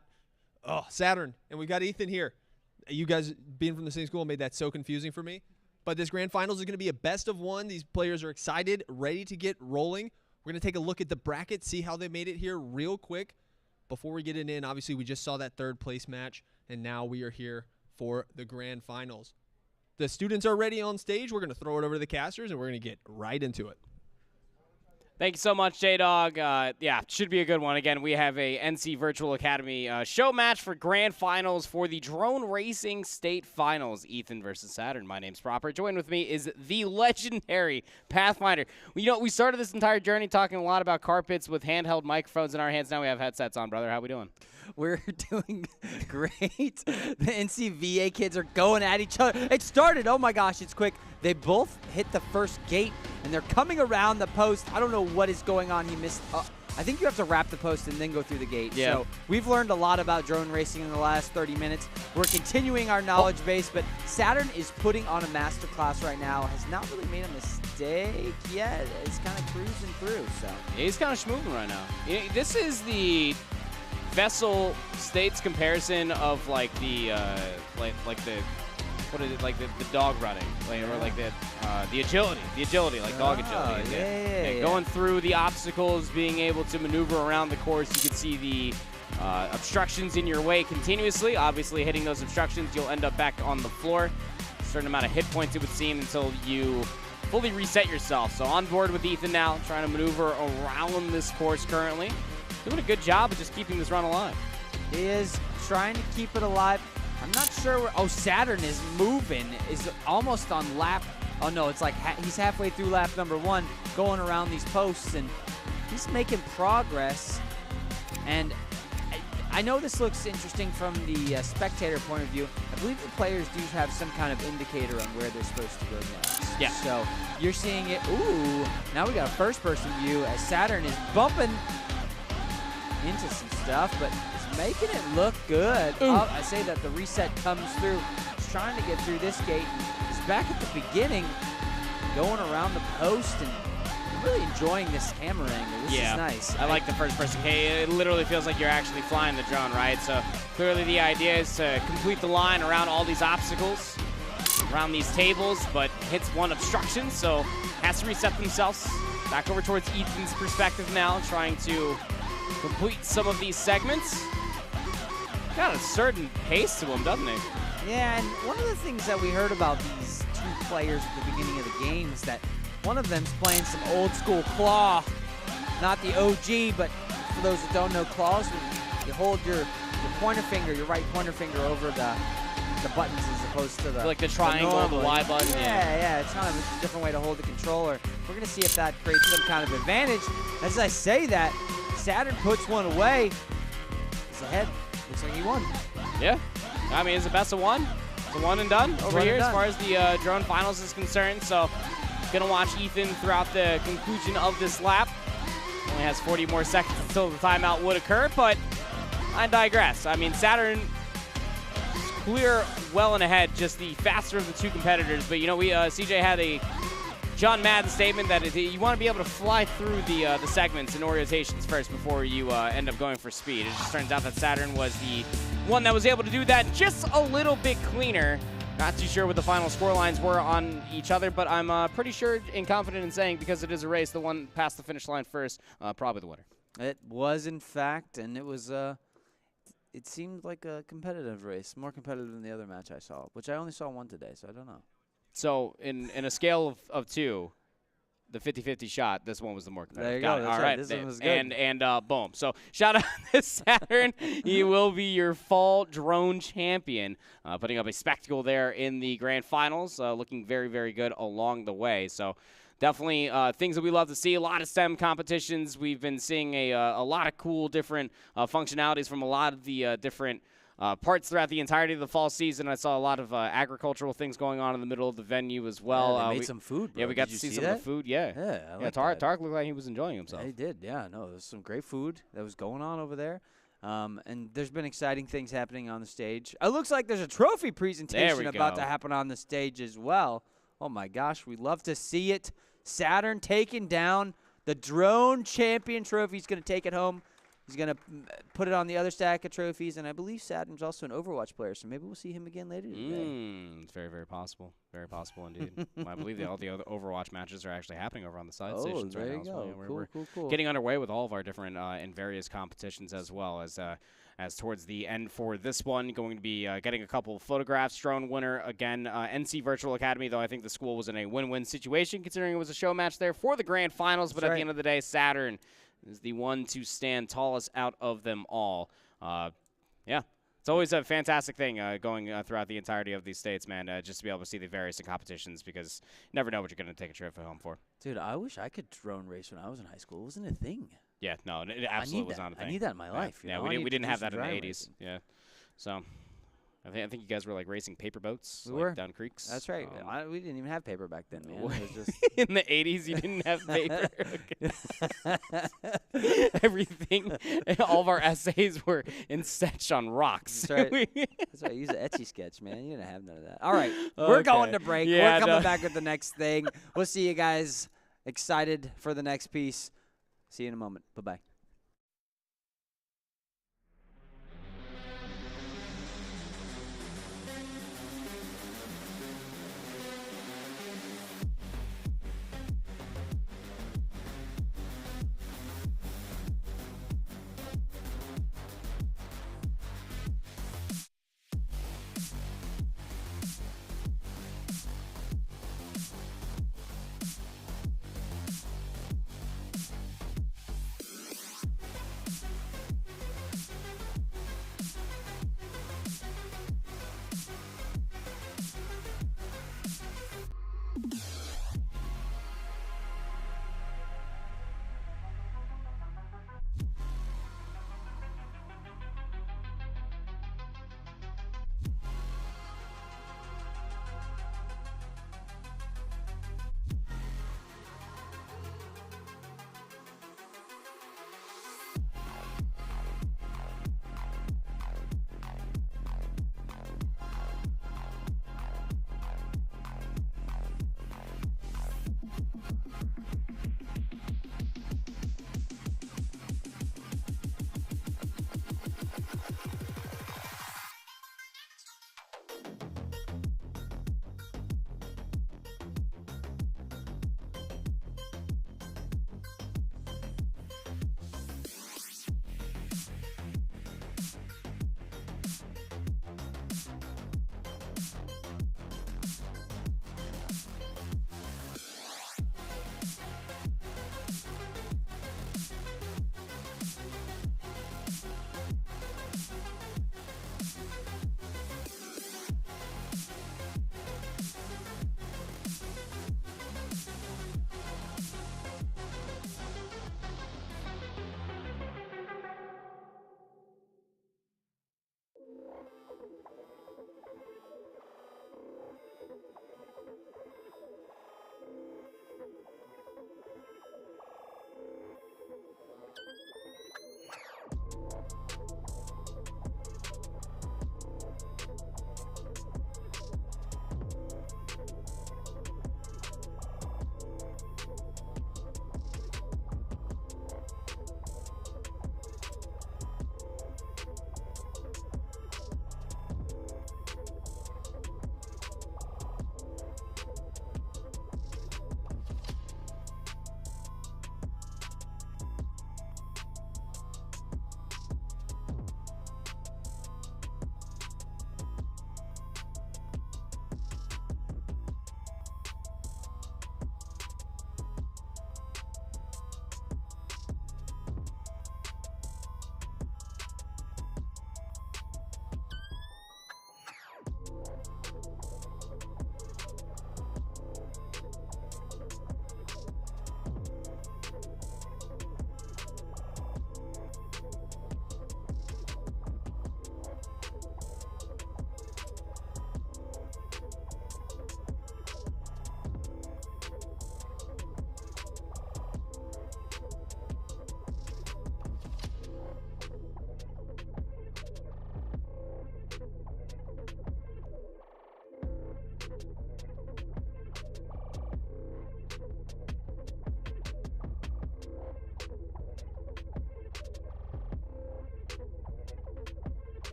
[SPEAKER 1] Saturn, and we've got Ethan here. You guys being from the same school made that so confusing for me. But this grand finals is going to be a best of 1. These players are excited, ready to get rolling. We're going to take a look at the bracket, see how they made it here real quick. Before we get it in, obviously we just saw that third place match, and now we are here for the grand finals. The students are ready on stage. We're going to throw it over to the casters, and we're going to get right into it.
[SPEAKER 5] Thank you so much, J-Dog. Yeah, should be a good one. Again, we have a NC Virtual Academy show match for grand finals for the Drone Racing State Finals. Ethan versus Saturn. My name's Proper. Joined with me is the legendary Pathfinder. We started this entire journey talking a lot about carpets with handheld microphones in our hands. Now we have headsets on, brother. How we doing?
[SPEAKER 6] We're doing great. The NCVA kids are going at each other. It started. Oh, my gosh, it's quick. They both hit the first gate, and they're coming around the post. I don't know what is going on. He missed. I think you have to wrap the post and then go through the gate.
[SPEAKER 5] Yeah.
[SPEAKER 6] So we've learned a lot about drone racing in the last 30 minutes. We're continuing our knowledge base, but Saturn is putting on a masterclass right now. Has not really made a mistake yet. It's kind of cruising through. So
[SPEAKER 5] yeah, he's kind of schmooving right now. This is the VESL States comparison of like the the dog running, or like the agility, like dog agility.
[SPEAKER 6] Yeah.
[SPEAKER 5] Going through the obstacles, being able to maneuver around the course. You can see the obstructions in your way continuously. Obviously, hitting those obstructions, you'll end up back on the floor. A certain amount of hit points, it would seem, until you fully reset yourself. So on board with Ethan now, trying to maneuver around this course currently. Doing a good job of just keeping this run alive.
[SPEAKER 6] He is trying to keep it alive. I'm not sure where. Oh, Saturn is moving. Is almost on lap. Oh, no, it's like he's halfway through lap number 1, going around these posts, and he's making progress. And I know this looks interesting from the spectator point of view. I believe the players do have some kind of indicator on where they're supposed to go next.
[SPEAKER 5] Yeah.
[SPEAKER 6] So you're seeing it. Ooh, now we got a first-person view as Saturn is bumping into some stuff, but it's making it look good. I say that the reset comes through. He's trying to get through this gate. He's back at the beginning, going around the post, and I'm really enjoying this camera angle. This is nice.
[SPEAKER 5] I like the first person. Hey, it literally feels like you're actually flying the drone, right? So clearly the idea is to complete the line around all these obstacles, around these tables, but hits one obstruction, so has to reset themselves. Back over towards Ethan's perspective now, trying to complete some of these segments. Got a certain pace to him, doesn't he?
[SPEAKER 6] Yeah, and one of the things that we heard about these 2 players at the beginning of the game is that one of them's playing some old school claw, not the OG, but for those that don't know claws, you hold your pointer finger, your right pointer finger over the buttons as opposed to the
[SPEAKER 5] like the triangle, the Y button.
[SPEAKER 6] Yeah, it's kind of a different way to hold the controller. We're gonna see if that creates some kind of advantage. As I say that, Saturn puts one away. He's ahead. Looks like he won.
[SPEAKER 5] Yeah. I mean, it's the best of 1. It's a 1 and done over here as far as the drone finals is concerned. So, gonna watch Ethan throughout the conclusion of this lap. Only has 40 more seconds until the timeout would occur, but I digress. I mean, Saturn is clear well and ahead, just the faster of the 2 competitors. But, CJ had a John Madden statement that you want to be able to fly through the segments and orientations first before you end up going for speed. It just turns out that Saturn was the one that was able to do that just a little bit cleaner. Not too sure what the final score lines were on each other, but I'm pretty sure and confident in saying, because it is a race, the one past the finish line first, probably the winner.
[SPEAKER 6] It was, in fact, and it was it seemed like a competitive race, more competitive than the other match I saw, which I only saw 1 today, so I don't know.
[SPEAKER 5] So in a scale of 2, the 50-50 shot, this one was the more competitive.
[SPEAKER 6] There you go.
[SPEAKER 5] All right.
[SPEAKER 6] This one was good.
[SPEAKER 5] And boom. So shout out to Saturn. He will be your fall drone champion, putting up a spectacle there in the grand finals, looking very, very good along the way. So definitely things that we love to see. A lot of STEM competitions. We've been seeing a lot of cool different functionalities from a lot of the different parts throughout the entirety of the fall season. I saw a lot of agricultural things going on in the middle of the venue as well.
[SPEAKER 6] Yeah, they made some food, bro.
[SPEAKER 5] Yeah, we got
[SPEAKER 6] Did
[SPEAKER 5] to see
[SPEAKER 6] you
[SPEAKER 5] some
[SPEAKER 6] see
[SPEAKER 5] of the food. Yeah.
[SPEAKER 6] Yeah, I like that.
[SPEAKER 5] Tark looked like he was enjoying himself.
[SPEAKER 6] Yeah, he did. Yeah, no, there was some great food that was going on over there. And there's been exciting things happening on the stage. It looks like there's a trophy presentation about to happen on the stage as well. Oh my gosh, we love to see it. Saturn taking down the drone champion trophy. He's going to take it home. He's going to put it on the other stack of trophies, and I believe Saturn's also an Overwatch player, so maybe we'll see him again later today.
[SPEAKER 5] It's very, very possible. Very possible indeed. I believe all the other Overwatch matches are actually happening over on the side stations right now.
[SPEAKER 6] There you go.
[SPEAKER 5] We're
[SPEAKER 6] Cool.
[SPEAKER 5] getting underway with all of our different and various competitions as well as towards the end for this one, going to be getting a couple of photographs. Drone winner again, NC Virtual Academy, though I think the school was in a win-win situation considering it was a show match there for the grand finals, but at the end of the day, Saturn is the one to stand tallest out of them all. Yeah, it's always a fantastic thing going throughout the entirety of these states, man, just to be able to see the various competitions because you never know what you're going to take a trip home for.
[SPEAKER 6] Dude, I wish I could drone race when I was in high school. It wasn't a thing.
[SPEAKER 5] Yeah, no, it absolutely was not a thing.
[SPEAKER 6] I need that in my life.
[SPEAKER 5] Yeah, we didn't have that in the 80s. Yeah, so I think you guys were like racing paper boats down creeks.
[SPEAKER 6] That's right. We didn't even have paper back then, man. It was just
[SPEAKER 5] in the 80s, you didn't have paper. Everything, all of our essays were in sketch on rocks.
[SPEAKER 6] That's right. That's right. Use an Etchy sketch, man. You didn't have none of that. All right, we're going to break.
[SPEAKER 5] Yeah,
[SPEAKER 6] we're coming back with the next thing. We'll see you guys excited for the next piece. See you in a moment. Bye-bye.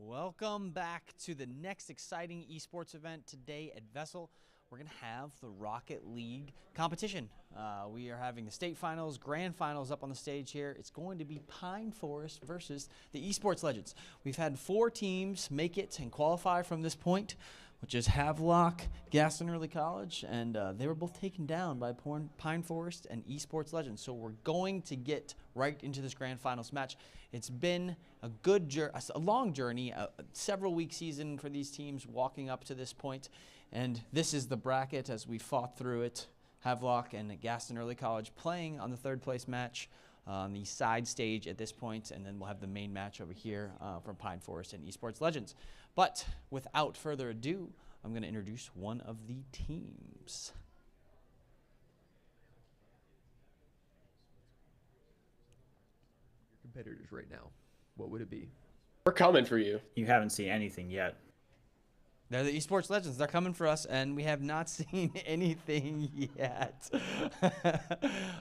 [SPEAKER 4] Welcome back to the next exciting esports event today at VESL. We're going to have the Rocket League competition. We are having the state finals, grand finals up on the stage here. It's going to be Pine Forest versus the Esports Legends. We've had 4 teams make it and qualify from this point, which is Havelock, Gaston Early College, and they were both taken down by Pine Forest and Esports Legends. So we're going to get right into this grand finals match. It's been a long journey, several week season for these teams walking up to this point. And this is the bracket as we fought through it. Havelock and Gaston Early College playing on the 3rd place match on the side stage at this point, and then we'll have the main match over here from Pine Forest and Esports Legends. But without further ado, I'm going to introduce one of the teams.
[SPEAKER 15] Competitors right now, what would it be?
[SPEAKER 3] We're coming for you.
[SPEAKER 8] You haven't seen anything yet.
[SPEAKER 4] They're the Esports Legends. They're coming for us, and we have not seen anything yet.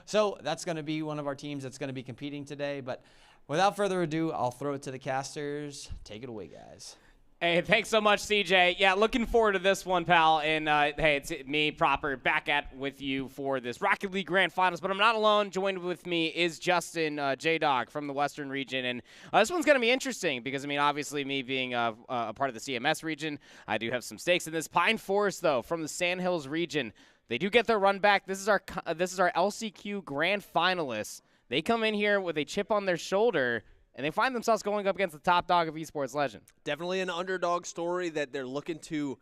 [SPEAKER 4] So that's going to be one of our teams that's going to be competing today. But without further ado, I'll throw it to the casters. Take it away, guys.
[SPEAKER 5] Hey, thanks so much, CJ. Yeah, looking forward to this one, pal. And hey, it's me, Proper, back with you for this Rocket League Grand Finals. But I'm not alone. Joined with me is Justin J-Dog from the Western region. And this one's going to be interesting because, I mean, obviously me being a part of the CMS region, I do have some stakes in this. Pine Forest, though, from the Sandhills region, they do get their run back. This is our LCQ Grand Finalists. They come in here with a chip on their shoulder, and they find themselves going up against the top dog of Esports Legend.
[SPEAKER 10] Definitely an underdog story that they're looking to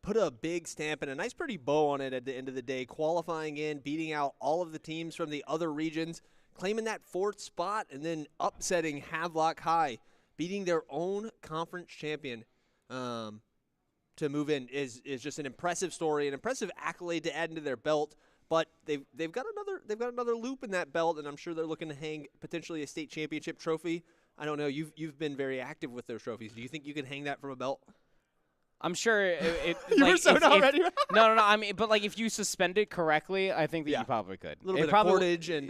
[SPEAKER 10] put a big stamp and a nice pretty bow on it at the end of the day, qualifying in, beating out all of the teams from the other regions, claiming that 4th spot, and then upsetting Havelock High, beating their own conference champion to move in is just an impressive story, an impressive accolade to add into their belt. But they've got another loop in that belt, and I'm sure they're looking to hang potentially a state championship trophy. I don't know. You've been very active with those trophies. Do you think you can hang that from a belt?
[SPEAKER 5] I'm sure it
[SPEAKER 10] you were so not ready.
[SPEAKER 5] No. I mean, but like if you suspend it correctly, I think that you probably could.
[SPEAKER 10] A little bit of cordage and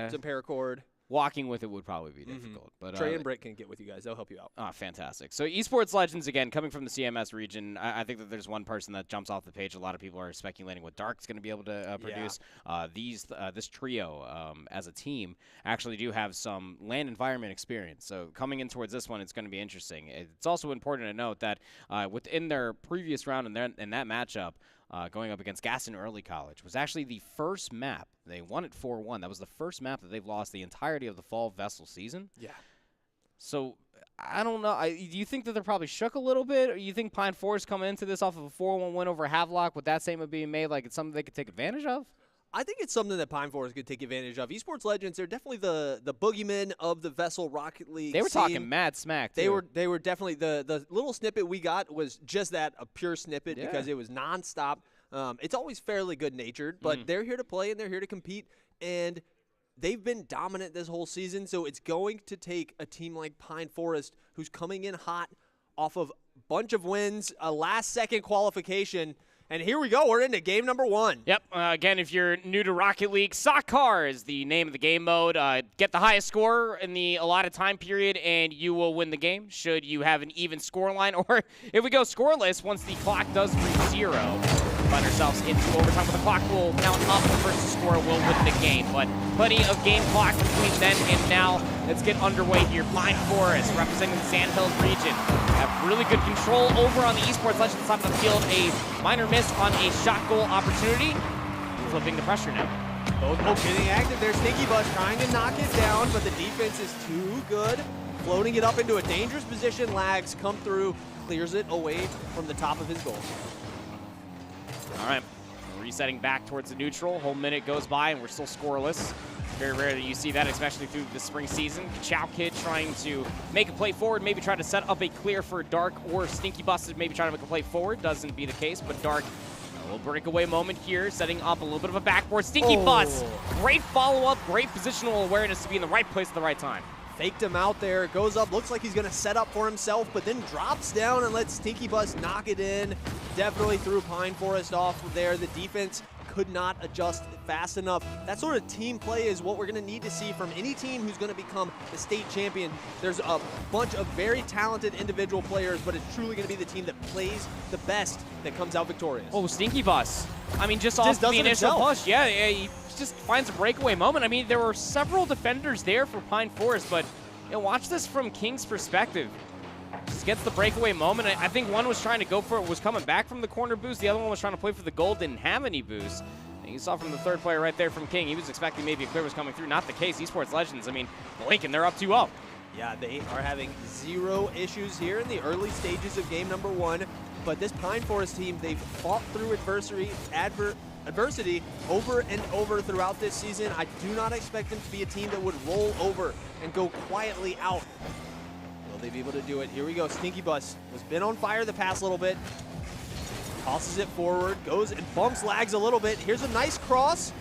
[SPEAKER 10] some paracord.
[SPEAKER 5] Walking with it would probably be difficult. But
[SPEAKER 10] Trey and Britt can get with you guys. They'll help you out.
[SPEAKER 5] Oh, fantastic. So Esports Legends, again, coming from the CMS region, I think that there's one person that jumps off the page. A lot of people are speculating what Dark's going to be able to produce. This trio, as a team, actually do have some land environment experience. So coming in towards this one, it's going to be interesting. It's also important to note that within their previous round in that matchup, going up against Gaston Early College was actually the first map. They won it 4-1. That was the first map that they've lost the entirety of the fall VESL season.
[SPEAKER 10] Yeah.
[SPEAKER 5] So I don't know. Do you think that they're probably shook a little bit? Or you think Pine Forest coming into this off of a 4-1 win over Havelock with that statement being made like it's something they could take advantage of?
[SPEAKER 10] I think it's something that Pine Forest could take advantage of. Esports Legends, they're definitely the boogeymen of the VESL Rocket League.
[SPEAKER 5] They were talking mad smack, too.
[SPEAKER 10] They were definitely the little snippet we got was just that, a pure snippet, because it was nonstop. It's always fairly good-natured, but they're here to play and they're here to compete, and they've been dominant this whole season, so it's going to take a team like Pine Forest, who's coming in hot off of a bunch of wins, a last-second qualification, and here we go. We're into game number 1.
[SPEAKER 5] Yep. Again, if you're new to Rocket League, Soccer is the name of the game mode. Get the highest score in the allotted time period, and you will win the game should you have an even scoreline. Or if we go scoreless, once the clock does reach 0, find ourselves into overtime, but the clock will count up. The first score will win the game. But plenty of game clock between then and now. Let's get underway here. Pine Forest, representing the Sandhills region, have really good control over on the Esports Legends side of the field. A minor miss on a shot goal opportunity. Flipping the pressure now.
[SPEAKER 10] Both getting active there. Stinky Bus trying to knock it down, but the defense is too good. Floating it up into a dangerous position. Lags come through, clears it away from the top of his goal.
[SPEAKER 5] All right, resetting back towards the neutral. Whole minute goes by and we're still scoreless. Very rare that you see that, especially through the spring season. Chow Kid trying to make a play forward, maybe try to set up a clear for Dark, or Stinky Busted maybe trying to make a play forward. Doesn't be the case, but Dark, a little breakaway moment here, setting up a little bit of a backboard. Stinky Bus, great follow-up, great positional awareness to be in the right place at the right time.
[SPEAKER 10] Faked him out there, goes up, looks like he's going to set up for himself, but then drops down and lets Stinky Bus knock it in. Definitely threw Pine Forest off there. The defense could not adjust fast enough. That sort of team play is what we're going to need to see from any team who's going to become the state champion. There's a bunch of very talented individual players, but it's truly going to be the team that plays the best that comes out victorious.
[SPEAKER 5] Oh, Stinky Bus. I mean, just off the initial push. Yeah, he just finds a breakaway moment. I mean, there were several defenders there for Pine Forest, but watch this from King's perspective. Just gets the breakaway moment. I think one was trying to go for it, was coming back from the corner boost. The other one was trying to play for the goal, didn't have any boost. And you saw from the third player right there from King, he was expecting maybe a clear was coming through. Not the case. Esports Legends, I mean, Lincoln, they're up 2-0.
[SPEAKER 10] Yeah, they are having zero issues here in the early stages of game number 1. But this Pine Forest team, they've fought through adversity over and over throughout this season. I do not expect them to be a team that would roll over and go quietly out. Will they be able to do it? Here we go. Stinky Bus has been on fire the past little bit. Tosses it forward, goes and bumps Lags a little bit. Here's a nice cross.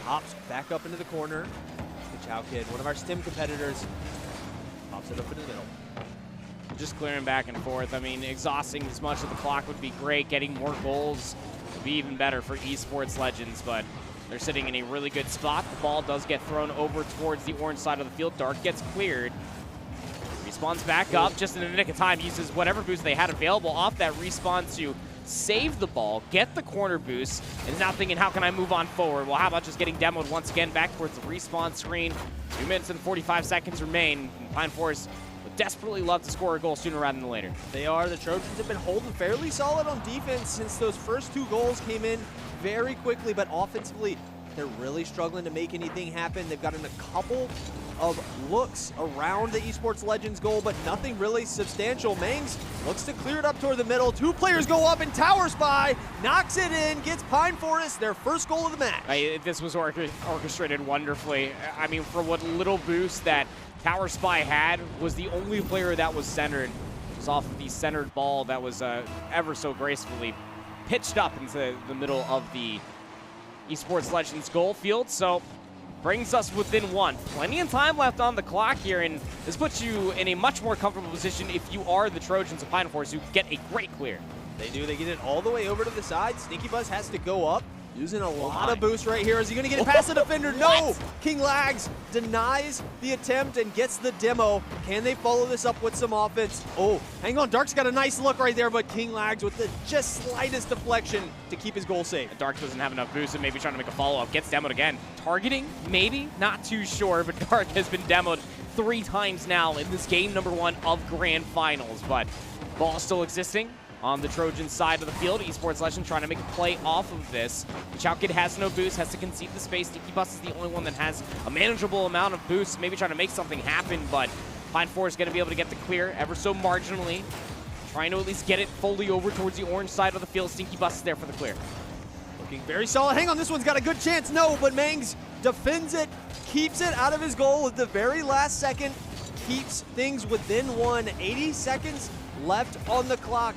[SPEAKER 10] Hops back up into the corner. The Chow Kid, one of our STEM competitors, pops it up into the middle.
[SPEAKER 5] Just clearing back and forth. I mean, exhausting as much of the clock would be great. Getting more goals would be even better for Esports Legends, but they're sitting in a really good spot. The ball does get thrown over towards the orange side of the field. Dark gets cleared. Respawns back up just in the nick of time. Uses whatever boost they had available off that respawn to save the ball, get the corner boost, and now thinking, how can I move on forward? Well, how about just getting demoed once again back towards the respawn screen? 2 minutes and 45 seconds remain. Pine Forest would desperately love to score a goal sooner rather than later.
[SPEAKER 10] They are. The Trojans have been holding fairly solid on defense since those first 2 goals came in very quickly, but offensively, they're really struggling to make anything happen. They've gotten a couple of looks around the Esports Legends goal, but nothing really substantial. Mangs looks to clear it up toward the middle. 2 players go up and Tower Spy knocks it in, gets Pine Forest their first goal of the match.
[SPEAKER 5] This was orchestrated wonderfully. I mean, for what little boost that Tower Spy had, was the only player that was centered. It was off of the centered ball that was ever so gracefully pitched up into the middle of the Esports Legends goal field. So brings us within 1. Plenty of time left on the clock here, and this puts you in a much more comfortable position if you are the Trojans of Pine Forest, who get a great clear.
[SPEAKER 10] They do. They get it all the way over to the side. Stinky Buzz has to go up, using a lot of boost right here. Is he going to get it past the defender? No! King Lags denies the attempt and gets the demo. Can they follow this up with some offense? Oh, hang on. Dark's got a nice look right there, but King Lags with the just slightest deflection to keep his goal safe.
[SPEAKER 5] Dark doesn't have enough boost and maybe trying to make a follow-up. Gets demoed again. Targeting? Maybe? Not too sure, but Dark has been demoed 3 times now in this game number 1 of Grand Finals, but ball still existing on the Trojan side of the field. Esports Legends trying to make a play off of this. Chow Kid has no boost, has to concede the space. Stinky Bus is the only one that has a manageable amount of boost, maybe trying to make something happen, but Pine Forest is going to be able to get the clear ever so marginally. Trying to at least get it fully over towards the orange side of the field. Stinky Bus is there for the clear.
[SPEAKER 10] Looking very solid. Hang on, this one's got a good chance. No, but Mangs defends it, keeps it out of his goal at the very last second, keeps things within 1. 80 seconds left on the clock.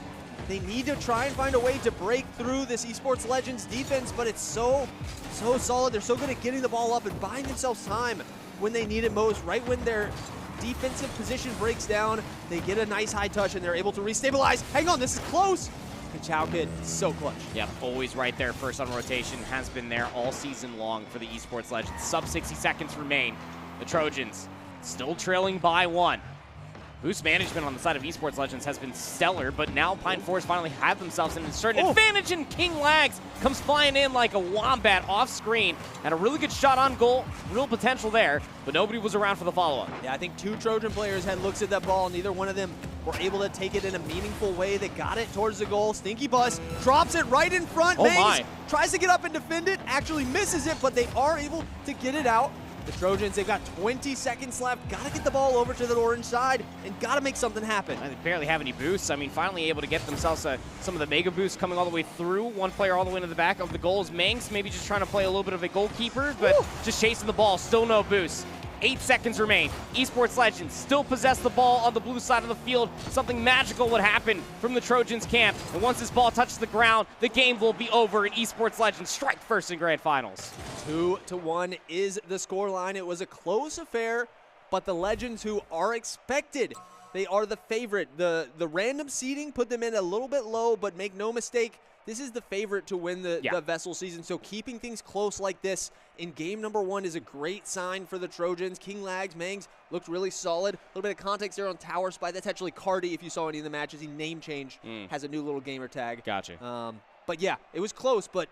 [SPEAKER 10] They need to try and find a way to break through this Esports Legends defense, but it's so solid. They're so good at getting the ball up and buying themselves time when they need it most. Right when their defensive position breaks down, they get a nice high touch and they're able to restabilize. Hang on, this is close. Chow Kid, so clutch.
[SPEAKER 5] Yep, always right there, first on rotation, has been there all season long for the Esports Legends. Sub 60 seconds remain. The Trojans still trailing by 1. Boost management on the side of Esports Legends has been stellar, but now Pine Forest finally have themselves an certain advantage, and King Lags comes flying in like a wombat off screen. Had a really good shot on goal, real potential there, but nobody was around for the follow-up.
[SPEAKER 10] Yeah, I think 2 Trojan players had looks at that ball, neither one of them were able to take it in a meaningful way. They got it towards the goal. Stinky Bus drops it right in front.
[SPEAKER 5] Oh my.
[SPEAKER 10] Tries to get up and defend it, actually misses it, but they are able to get it out. The Trojans, they've got 20 seconds left. Got to get the ball over to the orange side and got to make something happen.
[SPEAKER 5] They barely have any boosts. I mean, finally able to get themselves some of the mega boosts coming all the way through. 1 player all the way to the back of the goal is Mangs, maybe just trying to play a little bit of a goalkeeper, but just chasing the ball. Still no boost. 8 seconds remain. Esports Legends still possess the ball on the blue side of the field. Something magical would happen from the Trojans camp. And once this ball touches the ground, the game will be over and Esports Legends strike first in Grand Finals.
[SPEAKER 10] 2-1 is the scoreline. It was a close affair, but the Legends, who are expected, they are the favorite. The random seeding put them in a little bit low, but make no mistake, this is the favorite to win the VESL season. So keeping things close like this in game number 1 is a great sign for the Trojans. King Lags, Mangs looked really solid. A little bit of context there on Tower Spy. That's actually Cardi, if you saw any of the matches. He name changed, has a new little gamer tag.
[SPEAKER 5] Gotcha.
[SPEAKER 10] But yeah, it was close, but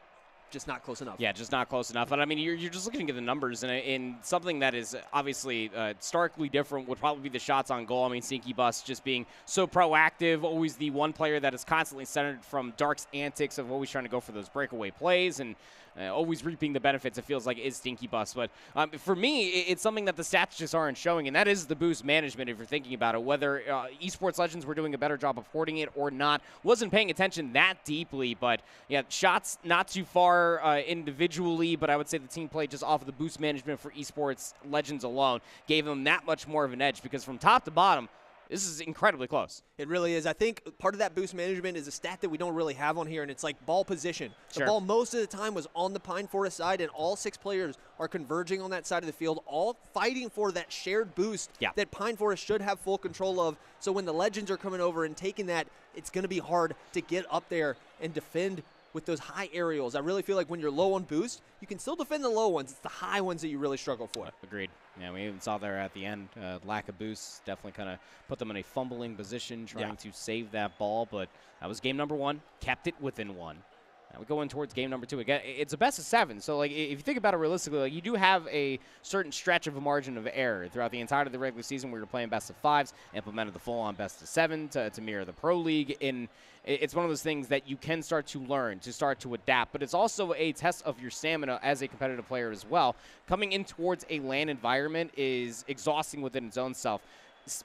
[SPEAKER 10] just not close enough.
[SPEAKER 5] Yeah, just not close enough. But I mean, you're just looking at the numbers, and in something that is obviously starkly different would probably be the shots on goal. I mean, Stinky Bus just being so proactive, always the one player that is constantly centered from Dark's antics of always trying to go for those breakaway plays and always reaping the benefits, it feels like, is Stinky Bus. But for me, it's something that the stats just aren't showing, and that is the boost management, if you're thinking about it. Whether Esports Legends were doing a better job of hoarding it or not, wasn't paying attention that deeply. But, yeah, shots not too far individually, but I would say the team play just off of the boost management for Esports Legends alone gave them that much more of an edge, because from top to bottom, this is incredibly close.
[SPEAKER 10] It really is. I think part of that boost management is a stat that we don't really have on here, and it's like ball position. The ball most of the time was on the Pine Forest side, and all 6 players are converging on that side of the field, all fighting for that shared boost that Pine Forest should have full control of. So when the Legends are coming over and taking that, it's going to be hard to get up there and defend with those high aerials. I really feel like when you're low on boost, you can still defend the low ones. It's the high ones that you really struggle for.
[SPEAKER 5] Agreed. Yeah, we even saw there at the end, lack of boosts definitely kind of put them in a fumbling position, trying to save that ball. But that was game number 1, kept it within 1. Now we go in towards game number 2. Again, it's a best of 7. So, like, if you think about it realistically, like, you do have a certain stretch of a margin of error throughout the entirety of the regular season where you're playing best of 5s, implemented the full-on best of 7 to mirror the Pro League. It's one of those things that you can start to learn, to start to adapt, but it's also a test of your stamina as a competitive player as well. Coming in towards a LAN environment is exhausting within its own self.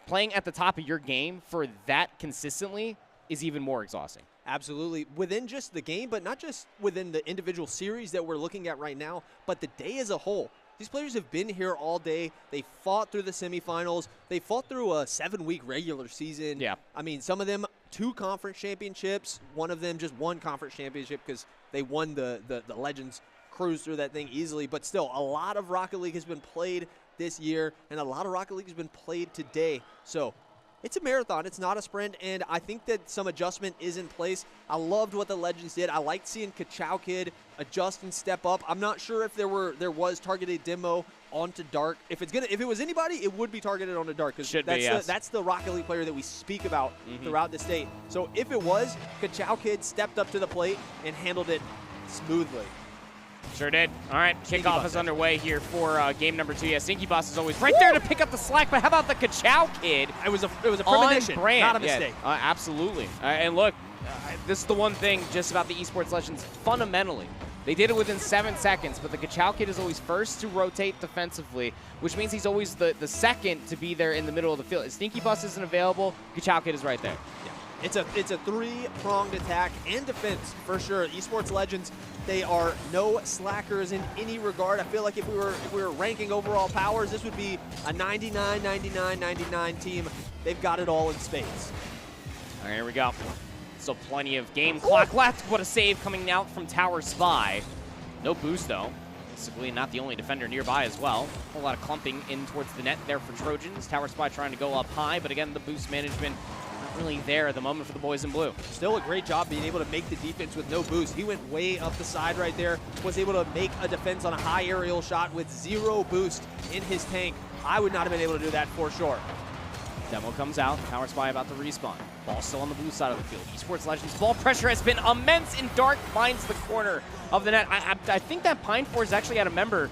[SPEAKER 5] Playing at the top of your game for that consistently is even more exhausting.
[SPEAKER 10] Absolutely. Within just the game, but not just within the individual series that we're looking at right now, but the day as a whole. These players have been here all day. They fought through the semifinals. They fought through a 7-week regular season.
[SPEAKER 5] Yeah.
[SPEAKER 10] I mean, some of them 2 conference championships. One of them just 1 conference championship because they won the Legends cruise through that thing easily. But still, a lot of Rocket League has been played this year, and a lot of Rocket League has been played today. So it's a marathon. It's not a sprint, and I think that some adjustment is in place. I loved what the Legends did. I liked seeing Kachow Kid adjust and step up. I'm not sure if there was targeted demo onto Dark. If it was anybody, it would be targeted onto Dark, because that's the Rocket League player that we speak about throughout the state. So if it was, Kachow Kid stepped up to the plate and handled it smoothly.
[SPEAKER 5] Sure did. All right, kickoff is underway here for game number 2. Yeah, Stinky Boss is always right there to pick up the slack, but how about the Kachow Kid?
[SPEAKER 10] It was a premonition,
[SPEAKER 5] brand.
[SPEAKER 10] not a mistake.
[SPEAKER 5] Yeah, absolutely. And look, this is the one thing just about the Esports Legends fundamentally. They did it within 7 seconds, but the Kachow Kid is always first to rotate defensively, which means he's always the second to be there in the middle of the field. If Stinky Bus isn't available, Kachow Kid is right there.
[SPEAKER 10] Yeah. It's a 3-pronged attack and defense for sure. Esports Legends, they are no slackers in any regard. I feel like if we were ranking overall powers, this would be a 99, 99, 99 team. They've got it all in spades.
[SPEAKER 5] All right, here we go. So plenty of game clock left. What a save coming out from Tower Spy. No boost though. Basically not the only defender nearby as well. A lot of clumping in towards the net there for Trojans. Tower Spy trying to go up high, but again, the boost management not really there at the moment for the boys in blue.
[SPEAKER 10] Still a great job being able to make the defense with no boost. He went way up the side right there, was able to make a defense on a high aerial shot with 0 boost in his tank. I would not have been able to do that for sure.
[SPEAKER 5] Demo comes out, Tower Spy about to respawn. Ball still on the blue side of the field. Esports Legends ball pressure has been immense, and Dark finds the corner of the net. I think that Pine Forest actually had a member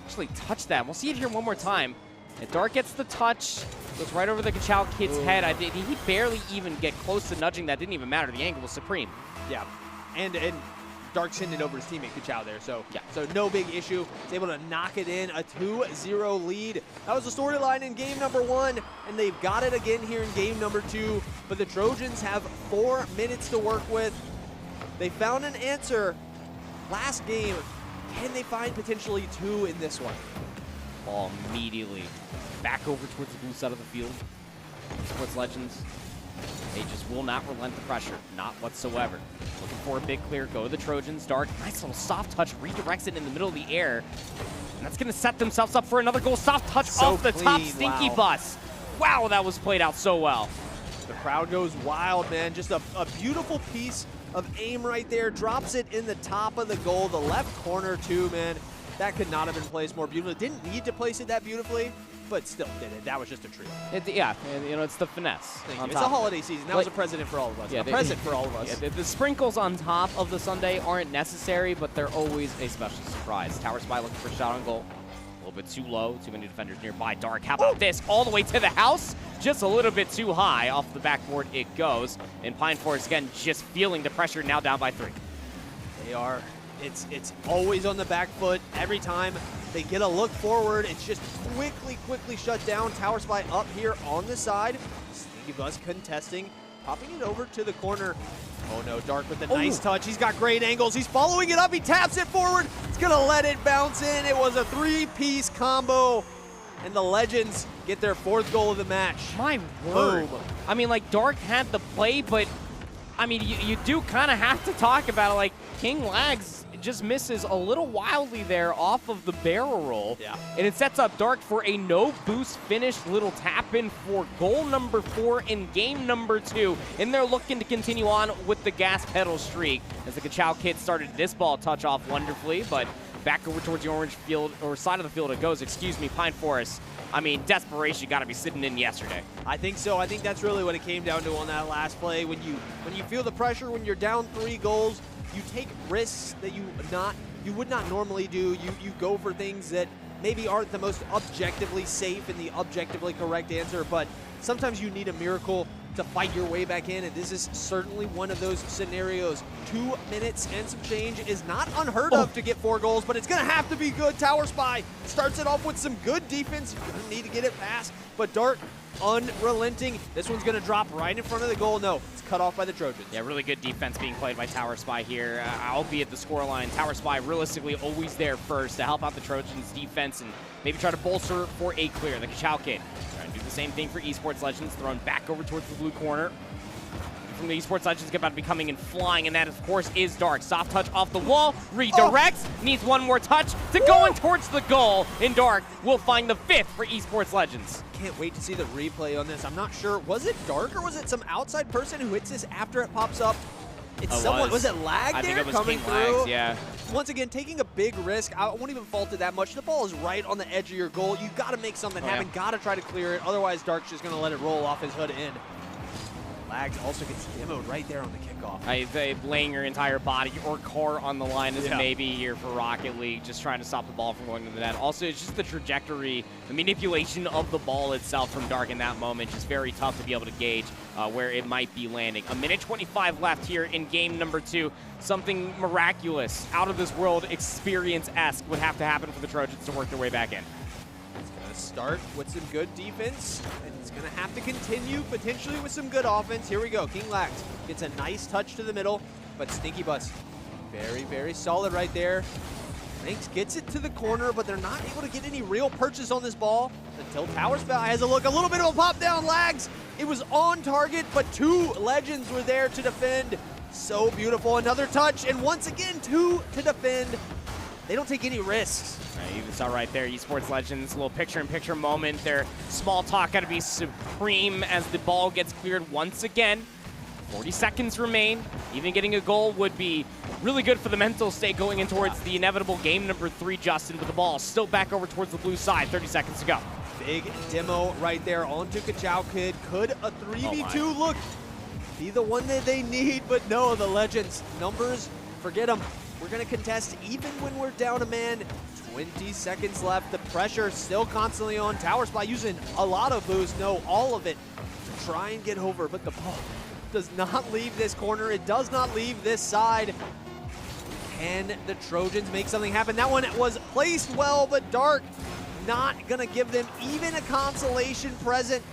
[SPEAKER 5] actually touch that. We'll see it here one more time. And Dark gets the touch, goes right over the Kachow Kid's head. He barely even get close to nudging that. Didn't even matter. The angle was supreme.
[SPEAKER 10] Yeah, and Dark's hitting it over his teammate Kachow there, so no big issue. He's able to knock it in, a 2-0 lead. That was the storyline in game number 1, and they've got it again here in game number 2. But the Trojans have 4 minutes to work with. They found an answer last game. Can they find potentially 2 in this one?
[SPEAKER 5] Ball immediately back over towards the blue side of the field. Esports Legends, they just will not relent the pressure, not whatsoever. Looking for a big clear, go to the Trojans. Dark, nice little soft touch, redirects it in the middle of the air. And that's gonna set themselves up for another goal. Soft touch off the top, Stinky Bus. Wow, that was played out so well.
[SPEAKER 10] The crowd goes wild, man. Just a beautiful piece
[SPEAKER 1] of aim right there. Drops it in the top of the goal, the left corner too, man. That could not have been placed more beautifully. Didn't need to place it that beautifully, but still did it. That was just a treat.
[SPEAKER 5] Yeah, and, you know, it's the finesse.
[SPEAKER 1] It's a holiday season. That was a present for all of us.
[SPEAKER 5] Yeah,
[SPEAKER 1] a present for all of us.
[SPEAKER 5] Yeah, the sprinkles on top of the sundae aren't necessary, but they're always a special surprise. Tower Spy looking for a shot on goal. A little bit too low. Too many defenders nearby. Dark, how about this? All the way to the house. Just a little bit too high. Off the backboard it goes. And Pine Forest, again, just feeling the pressure, now down by 3.
[SPEAKER 1] They are. It's always on the back foot. Every time they get a look forward, it's just quickly shut down. Tower Spy up here on the side. Sneaky Bus contesting, popping it over to the corner. Oh no, Dark with a nice touch. He's got great angles. He's following it up. He taps it forward. He's gonna let it bounce in. It was a 3-piece combo. And the Legends get their 4th goal of the match.
[SPEAKER 5] My word. Boom. I mean, like, Dark had the play, but I mean, you do kind of have to talk about it. Like, King Lags just misses a little wildly there off of the barrel roll.
[SPEAKER 1] Yeah.
[SPEAKER 5] And it sets up Dark for a no-boost finish, little tap-in for goal number 4 in game number 2. And they're looking to continue on with the gas pedal streak as the Kachow Kid started this ball touch off wonderfully, but back over towards the orange field, or side of the field it goes, excuse me, Pine Forest. I mean, desperation got to be sitting in yesterday.
[SPEAKER 1] I think so. I think that's really what it came down to on that last play. When you feel the pressure, when you're down 3 goals, you take risks that you would not normally do. You go for things that maybe aren't the most objectively safe and the objectively correct answer, but sometimes you need a miracle to fight your way back in, and this is certainly one of those scenarios. 2 minutes and some change is not unheard of to get 4 goals, but it's gonna have to be good. Tower Spy starts it off with some good defense. You're gonna need to get it fast, but Dark, unrelenting. This one's gonna drop right in front of the goal. No, it's cut off by the Trojans.
[SPEAKER 5] Yeah, really good defense being played by Tower Spy here, albeit the scoreline. Tower Spy realistically always there first to help out the Trojans' defense and maybe try to bolster for a clear. The Kachow Kid trying to do the same thing for Esports Legends, thrown back over towards the blue corner. From the Esports Legends about to be coming and flying, and that, of course, is Dark. Soft touch off the wall, redirects, needs one more touch to go in towards the goal, and Dark will find the 5th for Esports Legends.
[SPEAKER 1] Can't wait to see the replay on this. I'm not sure, was it Dark or was it some outside person who hits this after it pops up? It's someone, was it Lag
[SPEAKER 5] I
[SPEAKER 1] there
[SPEAKER 5] think it was
[SPEAKER 1] coming
[SPEAKER 5] King
[SPEAKER 1] through?
[SPEAKER 5] Lags, yeah.
[SPEAKER 1] Once again, taking a big risk. I won't even fault it that much. The ball is right on the edge of your goal. You got to make something happen. Got to try to clear it. Otherwise, Dark's just going to let it roll off his hood in. Lags also gets demoed right there on the kickoff.
[SPEAKER 5] Laying your entire body or car on the line is maybe here for Rocket League, just trying to stop the ball from going to the net. Also, it's just the trajectory, the manipulation of the ball itself from Dark in that moment, just very tough to be able to gauge where it might be landing. A minute 25 left here in game number 2. Something miraculous, out of this world, experience-esque would have to happen for the Trojans to work their way back in.
[SPEAKER 1] Start with some good defense, and it's going to have to continue potentially with some good offense. Here we go. King Lax gets a nice touch to the middle, but Stinky Bus very solid right there. Ranks gets it to the corner, but they're not able to get any real purchase on this ball until Tower Spy has a look. A little bit of a pop down. Lags. It was on target, but 2 Legends were there to defend. So beautiful. Another touch, and once again, 2 to defend. They don't take any risks.
[SPEAKER 5] You saw right there, Esports Legends, a little picture-in-picture moment. Their small talk got to be supreme as the ball gets cleared once again. 40 seconds remain. Even getting a goal would be really good for the mental state going in towards the inevitable game number 3, Justin, with the ball still back over towards the blue side. 30 seconds to go.
[SPEAKER 1] Big demo right there onto Kachow Kid. Could a 3v2 look be the one that they need? But no, the Legends, numbers, forget them. We're going to contest even when we're down a man. 20 seconds left. The pressure still constantly on. Tower Spy using a lot of boost. No, all of it to try and get over. But the ball does not leave this corner. It does not leave this side. Can the Trojans make something happen? That one was placed well, but Dark not going to give them even a consolation present.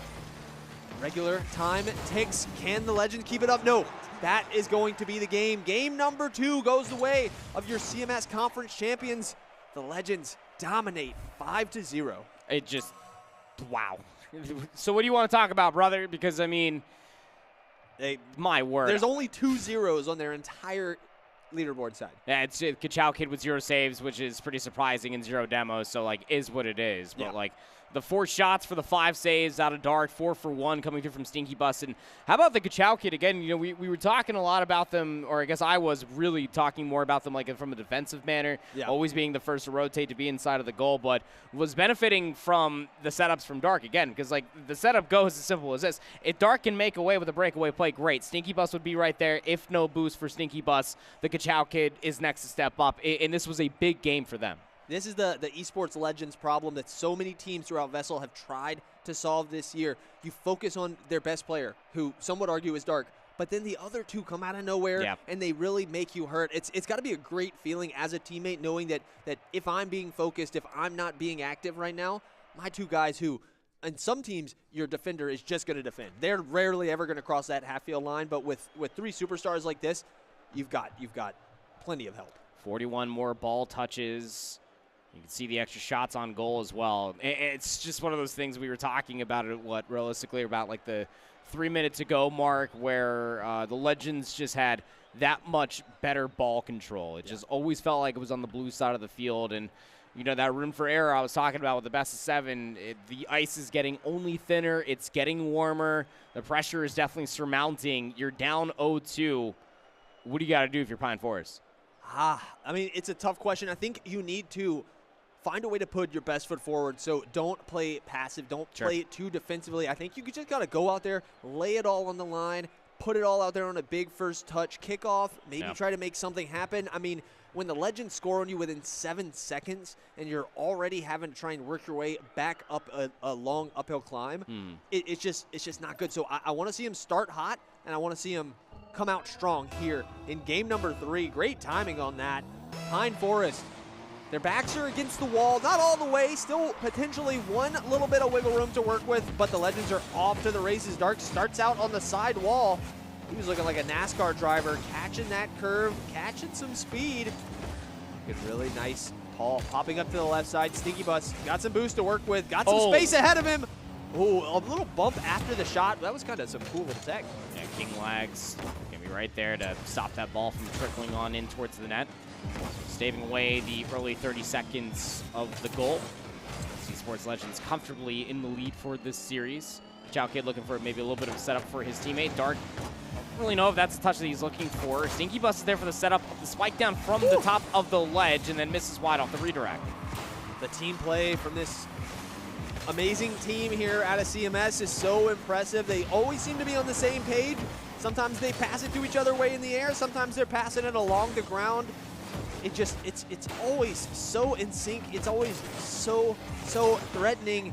[SPEAKER 1] Regular time ticks. Can the Legends keep it up? No. That is going to be the game. Game number 2 goes the way of your CMS Conference champions. The Legends dominate 5-0.
[SPEAKER 5] It just, wow. So what do you want to talk about, brother? Because, I mean, my word.
[SPEAKER 1] There's only 2 zeros on their entire leaderboard side.
[SPEAKER 5] Yeah, it's Kachow Kid with 0 saves, which is pretty surprising, and 0 demos, so, like, is what it is. But, like, the 4 shots for the 5 saves out of Dark, 4 for 1 coming through from Stinky Bus. And how about the Kachow kid? Again, we were talking a lot about them, or I guess I was really talking more about them like from a defensive manner, always being the first to rotate to be inside of the goal, but was benefiting from the setups from Dark, again, because like the setup goes as simple as this. If Dark can make away with a breakaway play, great. Stinky Bus would be right there. If no boost for Stinky Bus, the Kachow kid is next to step up, and this was a big game for them.
[SPEAKER 10] This is the Esports Legends problem that so many teams throughout VESL have tried to solve this year. You focus on their best player, who some would argue is Dark, but then the other 2 come out of nowhere, and they really make you hurt. It's got to be a great feeling as a teammate knowing that if I'm being focused, if I'm not being active right now, my 2 guys who, in some teams, your defender is just going to defend. They're rarely ever going to cross that half-field line, but with 3 superstars like this, you've got plenty of help.
[SPEAKER 5] 41 more ball touches. You can see the extra shots on goal as well. It's just one of those things we were talking about realistically about like the 3 minute to go mark where the Legends just had that much better ball control. It just always felt like it was on the blue side of the field. And, that room for error I was talking about with the best of 7, the ice is getting only thinner. It's getting warmer. The pressure is definitely surmounting. You're down 0-2. What do you got to do if you're Pine Forest?
[SPEAKER 10] I mean, it's a tough question. I think you need to find a way to put your best foot forward. So don't play passive. Don't play it too defensively. I think you just got to go out there, lay it all on the line, put it all out there on a big first touch kickoff, maybe try to make something happen. I mean, when the Legends score on you within 7 seconds and you're already having to try and work your way back up a long uphill climb, it's just not good. So I want to see him start hot, and I want to see him come out strong here in game number 3. Great timing on that. Pine Forest, their backs are against the wall, not all the way, still potentially one little bit of wiggle room to work with, but the Legends are off to the races. Dark starts out on the side wall. He was looking like a NASCAR driver, catching that curve, catching some speed. Good, really nice Paul popping up to the left side. Stinky Bus got some boost to work with, got some space ahead of him. Oh, a little bump after the shot. That was kind of some cool little tech.
[SPEAKER 5] Yeah, King Lags gonna be right there to stop that ball from trickling on in towards the net. Staving away the early 30 seconds of the goal. Esports Legends comfortably in the lead for this series. Chow Kid looking for maybe a little bit of a setup for his teammate. Dark, don't really know if that's the touch that he's looking for. Stinky Bus is there for the setup. The spike down from the top of the ledge and then misses wide off the redirect.
[SPEAKER 10] The team play from this amazing team here out of CMS is so impressive. They always seem to be on the same page. Sometimes they pass it to each other way in the air. Sometimes they're passing it along the ground. It's always so in sync. It's always so threatening.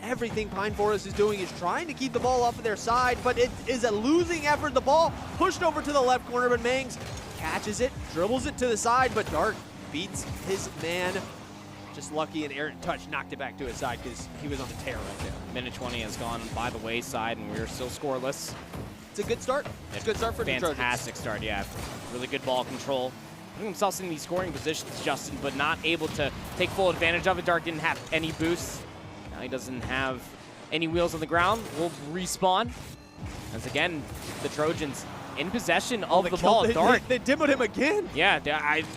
[SPEAKER 10] Everything Pine Forest is doing is trying to keep the ball off of their side, but it is a losing effort. The ball pushed over to the left corner, but Mangs catches it, dribbles it to the side, but Dark beats his man. Just lucky, and Aaron Touch knocked it back to his side because he was on the tear right there.
[SPEAKER 5] Minute 20 has gone by the wayside, and we're still scoreless.
[SPEAKER 10] It's a good start. It's a good start for the Trojans.
[SPEAKER 5] Fantastic start, yeah. Really good ball control. Putting themselves in these scoring positions, Justin, but not able to take full advantage of it. Dark didn't have any boosts. Now he doesn't have any wheels on the ground. We'll respawn. As again, the Trojans in possession of the ball. Dark.
[SPEAKER 10] They demoed him again.
[SPEAKER 5] Yeah,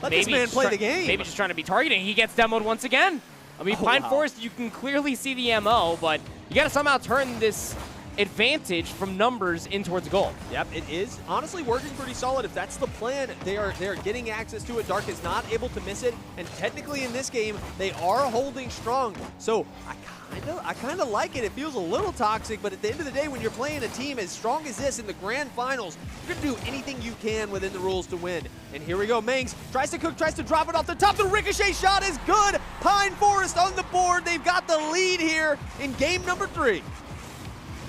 [SPEAKER 10] let this man play the game.
[SPEAKER 5] Maybe just trying to be targeting. He gets demoed once again. I mean, Pine Forest, you can clearly see the MO, but you got to somehow turn this advantage from numbers in towards goal.
[SPEAKER 10] Yep, it is honestly working pretty solid. If that's the plan, they are getting access to it. Dark is not able to miss it, and technically in this game, they are holding strong. So I kind of like it. It feels a little toxic, but at the end of the day, when you're playing a team as strong as this in the grand finals, you're going to do anything you can within the rules to win. And here we go. Mangs tries to cook, tries to drop it off the top. The ricochet shot is good. Pine Forest on the board. They've got the lead here in game number 3.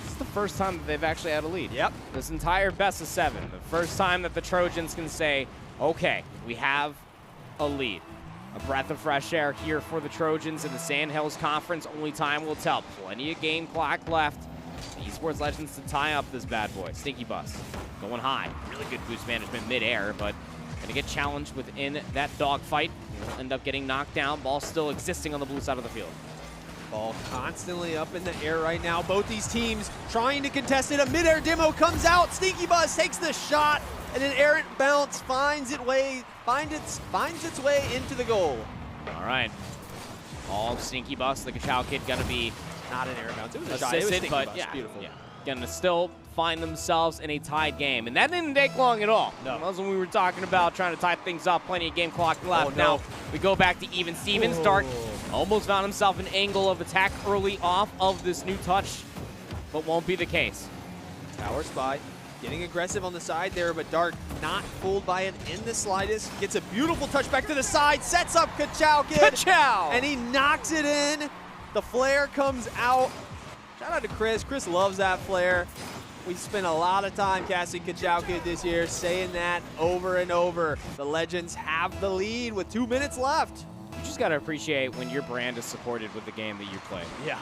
[SPEAKER 5] This is the first time that they've actually had a lead.
[SPEAKER 10] Yep.
[SPEAKER 5] This entire best of 7. The first time that the Trojans can say, okay, we have a lead. A breath of fresh air here for the Trojans in the Sandhills Conference. Only time will tell. Plenty of game clock left. The Esports Legends to tie up this bad boy. Stinky Bus going high. Really good boost management mid-air, but going to get challenged within that dogfight. Will end up getting knocked down. Ball still existing on the blue side of the field.
[SPEAKER 10] Ball constantly up in the air right now. Both these teams trying to contest it. A mid-air demo comes out. Stinky Bus takes the shot, and an errant bounce finds its way into the goal.
[SPEAKER 5] All right. All Stinky Bus, the Kachow kid, going to be
[SPEAKER 10] Not an air bounce. It was a shot.
[SPEAKER 5] assisted,
[SPEAKER 10] It was
[SPEAKER 5] but yeah,
[SPEAKER 10] beautiful.
[SPEAKER 5] yeah. Gonna still find themselves in a tied game, and that didn't take long at all.
[SPEAKER 10] No.
[SPEAKER 5] That was when we were talking about trying to tie things up. Plenty of game clock left.
[SPEAKER 10] Oh, no.
[SPEAKER 5] Now we go back to even Stevens. Dark almost found himself an angle of attack early off of this new touch, but won't be the case.
[SPEAKER 10] Tower spy. Getting aggressive on the side there, but Dark not fooled by it in the slightest. Gets a beautiful touch back to the side, sets up Ka-Chow Kid.
[SPEAKER 5] Ka-Chow!
[SPEAKER 10] And he knocks it in. The flare comes out. Shout out to Chris. Chris loves that flare. We spent a lot of time casting Ka-Chow Kid this year, saying that over and over. The Legends have the lead with 2 minutes left.
[SPEAKER 5] You just gotta appreciate when your brand is supported with the game that you play.
[SPEAKER 10] Yeah.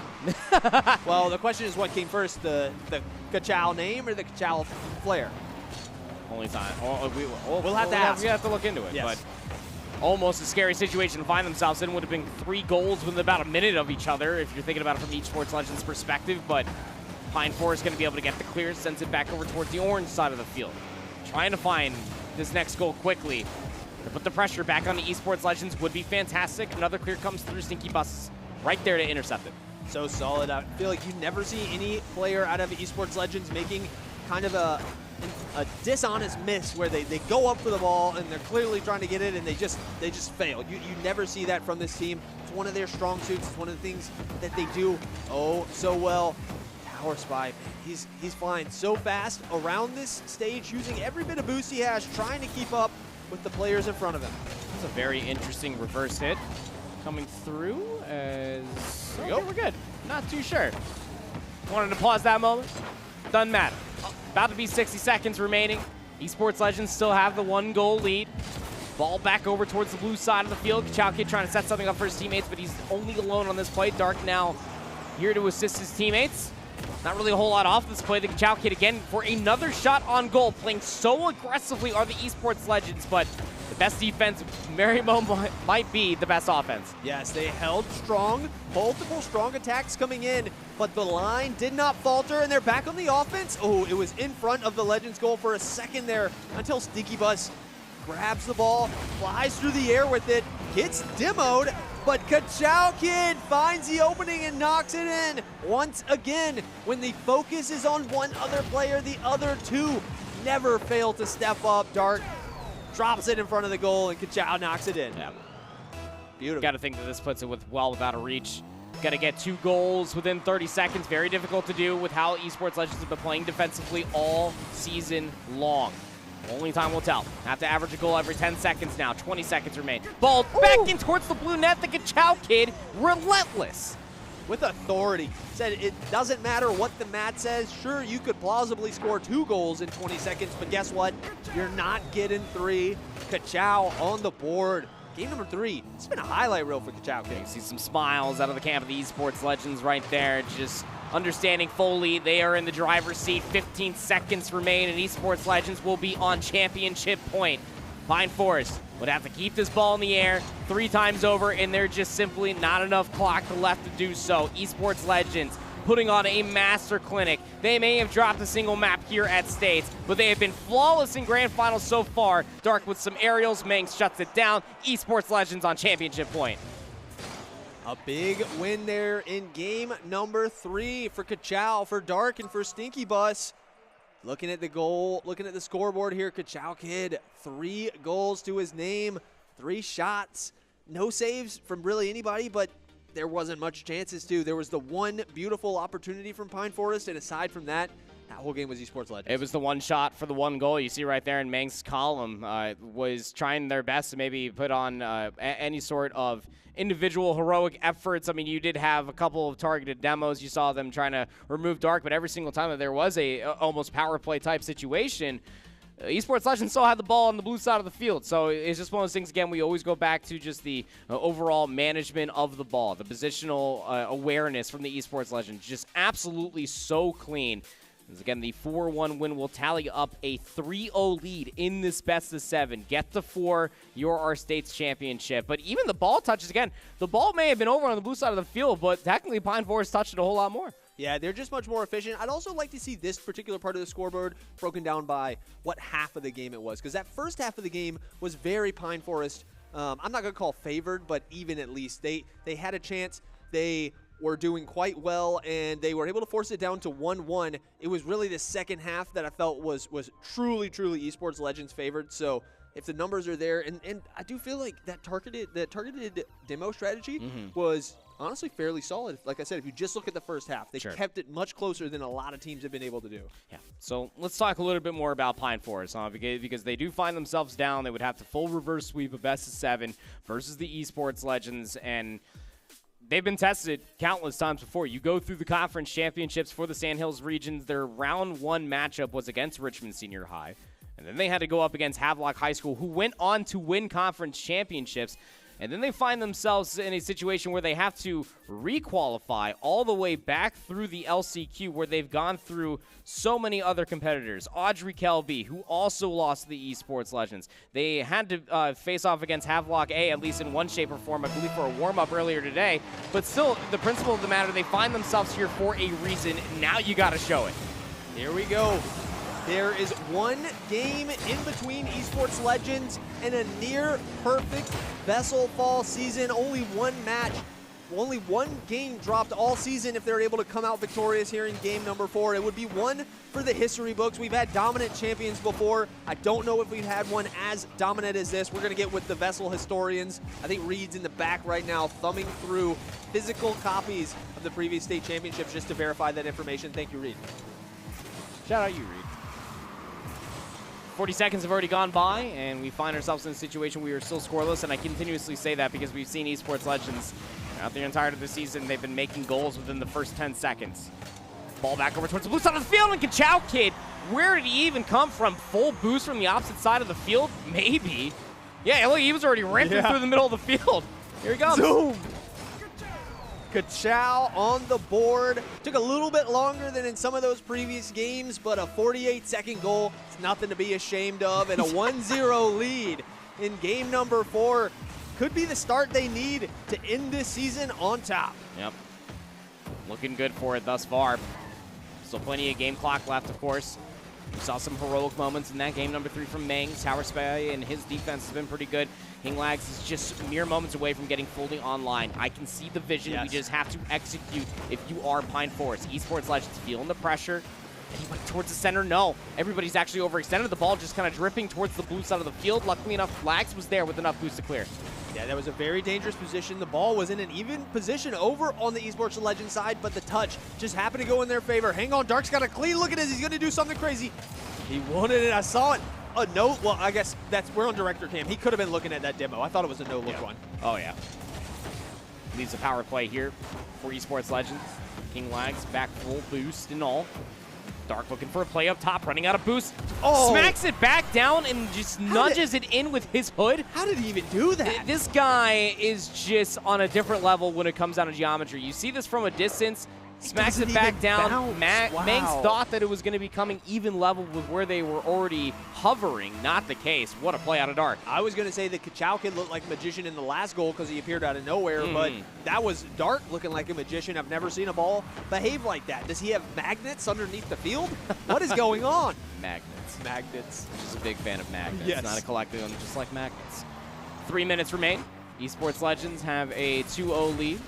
[SPEAKER 10] Well, the question is what came first, the Ka-Chow name or the Ka-Chow flare?
[SPEAKER 5] Only time.
[SPEAKER 10] We'll have to ask.
[SPEAKER 5] We have to look into it.
[SPEAKER 10] Yes.
[SPEAKER 5] But almost a scary situation to find themselves in. Would have been 3 goals within about a minute of each other if you're thinking about it from Esports Legends perspective. But Pine Forest going to be able to get the clear, sends it back over towards the orange side of the field. Trying to find this next goal quickly. To put the pressure back on the Esports Legends would be fantastic. Another clear comes through. Stinky Bus right there to intercept it.
[SPEAKER 10] So solid. I feel like you never see any player out of Esports Legends making kind of a dishonest miss where they go up for the ball and they're clearly trying to get it and they just fail. You never see that from this team. It's one of their strong suits. It's one of the things that they do so well. Tower Spy, he's flying so fast around this stage, using every bit of boost he has, trying to keep up with the players in front of him.
[SPEAKER 5] This is a very interesting reverse hit coming through as... Okay, we're good. Not too sure. Wanted to pause that moment. Doesn't matter. About to be 60 seconds remaining. Esports Legends still have the 1-goal lead. Ball back over towards the blue side of the field. Ka-Chow Kid trying to set something up for his teammates, but he's only alone on this play. Dark now here to assist his teammates. Not really a whole lot off this play. The Ka-Chow Kid again for another shot on goal. Playing so aggressively are the Esports Legends, but the best defense very moment might be the best offense.
[SPEAKER 10] Yes, they held strong, multiple strong attacks coming in, but the line did not falter, and they're back on the offense. Oh, it was in front of the Legends goal for a second there until Stinky Bus grabs the ball, flies through the air with it, gets demoed, but Ka-Chow Kid finds the opening and knocks it in. Once again, when the focus is on one other player, the other two never fail to step up. Dark drops it in front of the goal, and Ka-Chow knocks it in.
[SPEAKER 5] Yeah.
[SPEAKER 10] Beautiful.
[SPEAKER 5] Got to think that this puts it well without a reach. Got to get 2 goals within 30 seconds. Very difficult to do with how Esports Legends have been playing defensively all season long. Only time will tell. Have to average a goal every 10 seconds now. 20 seconds remain. Ball back in towards the blue net. The Ka-Chow Kid, relentless.
[SPEAKER 10] With authority. Said it doesn't matter what the mat says. Sure, you could plausibly score 2 goals in 20 seconds, but guess what? You're not getting 3. Ka-Chow on the board. Game number 3. It's been a highlight reel for Ka-Chow Kid.
[SPEAKER 5] You see some smiles out of the camp of the Esports Legends right there. Just understanding fully they are in the driver's seat. 15 seconds remain, and Esports Legends will be on championship point. Pine Forest would have to keep this ball in the air 3 times over, and there's just simply not enough clock left to do so. Esports Legends putting on a master clinic. They may have dropped a single map here at States, but they have been flawless in grand finals so far. Dark with some aerials, Mangs shuts it down. Esports Legends on championship point.
[SPEAKER 10] A big win there in game number 3 for Ka-Chow, for Dark, and for Stinky Bus. Looking at the goal, looking at the scoreboard here, Ka-Chow Kid, 3 goals to his name, 3 shots. No saves from really anybody, but there wasn't much chances to. There was the one beautiful opportunity from Pine Forest, and aside from that, that whole game was Esports Legends.
[SPEAKER 5] It was the 1 shot for the 1 goal. You see right there in Mang's column, was trying their best to maybe put on any sort of individual heroic efforts. I mean, you did have a couple of targeted demos. You saw them trying to remove Dark, but every single time that there was a almost power play type situation, Esports Legends still had the ball on the blue side of the field. So it's just one of those things, again, we always go back to just the overall management of the ball, the positional awareness from the Esports Legends. Just absolutely so clean. Again, the 4-1 win will tally up a 3-0 lead in this best of 7. Get to 4, you're our state's championship. But even the ball touches, again, the ball may have been over on the blue side of the field, but technically Pine Forest touched it a whole lot more.
[SPEAKER 10] Yeah, they're just much more efficient. I'd also like to see this particular part of the scoreboard broken down by what half of the game it was, because that first half of the game was very Pine Forest. I'm not going to call favored, but even at least. They had a chance. They were doing quite well, and they were able to force it down to 1-1. It was really the second half that I felt was truly Esports Legends favored. So if the numbers are there, and I do feel like that targeted demo strategy was honestly fairly solid. Like I said, if you just look at the first half, they kept it much closer than a lot of teams have been able to do.
[SPEAKER 5] Yeah. So let's talk a little bit more about Pine Forest, because they do find themselves down. They would have to full reverse sweep a best of 7 versus the Esports Legends, and they've been tested countless times before. You go through the conference championships for the Sandhills regions. Their round 1 matchup was against Richmond Senior High. And then they had to go up against Havelock High School, who went on to win conference championships. And then they find themselves in a situation where they have to re-qualify all the way back through the LCQ, where they've gone through so many other competitors. Audrey Kelby, who also lost to the Esports Legends. They had to face off against Havelock A, at least in one shape or form, I believe for a warm-up earlier today. But still, the principle of the matter, they find themselves here for a reason. Now you got to show it.
[SPEAKER 10] Here we go. There is one game in between Esports Legends and a near-perfect VESL fall season. Only one match, only one game dropped all season. If they're able to come out victorious here in game number 4, it would be one for the history books. We've had dominant champions before. I don't know if we've had one as dominant as this. We're going to get with the VESL historians. I think Reed's in the back right now thumbing through physical copies of the previous state championships just to verify that information. Thank you, Reed.
[SPEAKER 5] Shout out you, Reed. 40 seconds have already gone by, and we find ourselves in a situation where we are still scoreless, and I continuously say that because we've seen Esports Legends throughout the entirety of the season. They've been making goals within the first 10 seconds. Ball back over towards the blue side of the field, and Kachow Kid, where did he even come from? Full boost from the opposite side of the field? Maybe. Yeah, look, he was already ramping through the middle of the field. Here he comes.
[SPEAKER 10] Zoom! Kachow on the board. Took a little bit longer than in some of those previous games, but a 48-second goal is nothing to be ashamed of, and a 1-0 lead in game number 4 could be the start they need to end this season on top.
[SPEAKER 5] Yep. Looking good for it thus far. Still plenty of game clock left, of course. We saw some heroic moments in that game number 3 from Mangs. Tower Spy and his defense has been pretty good. King Lags is just mere moments away from getting fully online. I can see the vision.
[SPEAKER 10] Yes.
[SPEAKER 5] We just have to execute if you are Pine Forest. Esports Legends feeling the pressure. And he went towards the center. No, everybody's actually overextended. The ball just kind of dripping towards the blue side of the field. Luckily enough, Lags was there with enough boost to clear.
[SPEAKER 10] Yeah, that was a very dangerous position. The ball was in an even position over on the Esports Legends side, but the touch just happened to go in their favor. Hang on, Dark's got a clean look at this. He's going to do something crazy. He wanted it. I saw it. A no, well, I guess we're on director cam. He could have been looking at that demo. I thought it was a no-look one.
[SPEAKER 5] Oh, yeah. Leaves a power play here for Esports Legends. King Lags back full boost and all. Dark looking for a play up top, running out of boost.
[SPEAKER 10] Oh!
[SPEAKER 5] Smacks it back down and just nudges it in with his hood.
[SPEAKER 10] How did he even do that?
[SPEAKER 5] This guy is just on a different level when it comes down to geometry. You see this from a distance. Smacks it back down. Mangs thought that it was going to be coming even level with where they were already hovering. Not the case. What a play out of Dark.
[SPEAKER 10] I was going to say that Kachow Kid looked like a magician in the last goal because he appeared out of nowhere, but that was Dark looking like a magician. I've never seen a ball behave like that. Does he have magnets underneath the field? What is going on?
[SPEAKER 5] Magnets.
[SPEAKER 10] Magnets.
[SPEAKER 5] Just a big fan of magnets.
[SPEAKER 10] Yes.
[SPEAKER 5] Not a collective one, just like magnets. 3 minutes remain. Esports Legends have a 2-0 lead.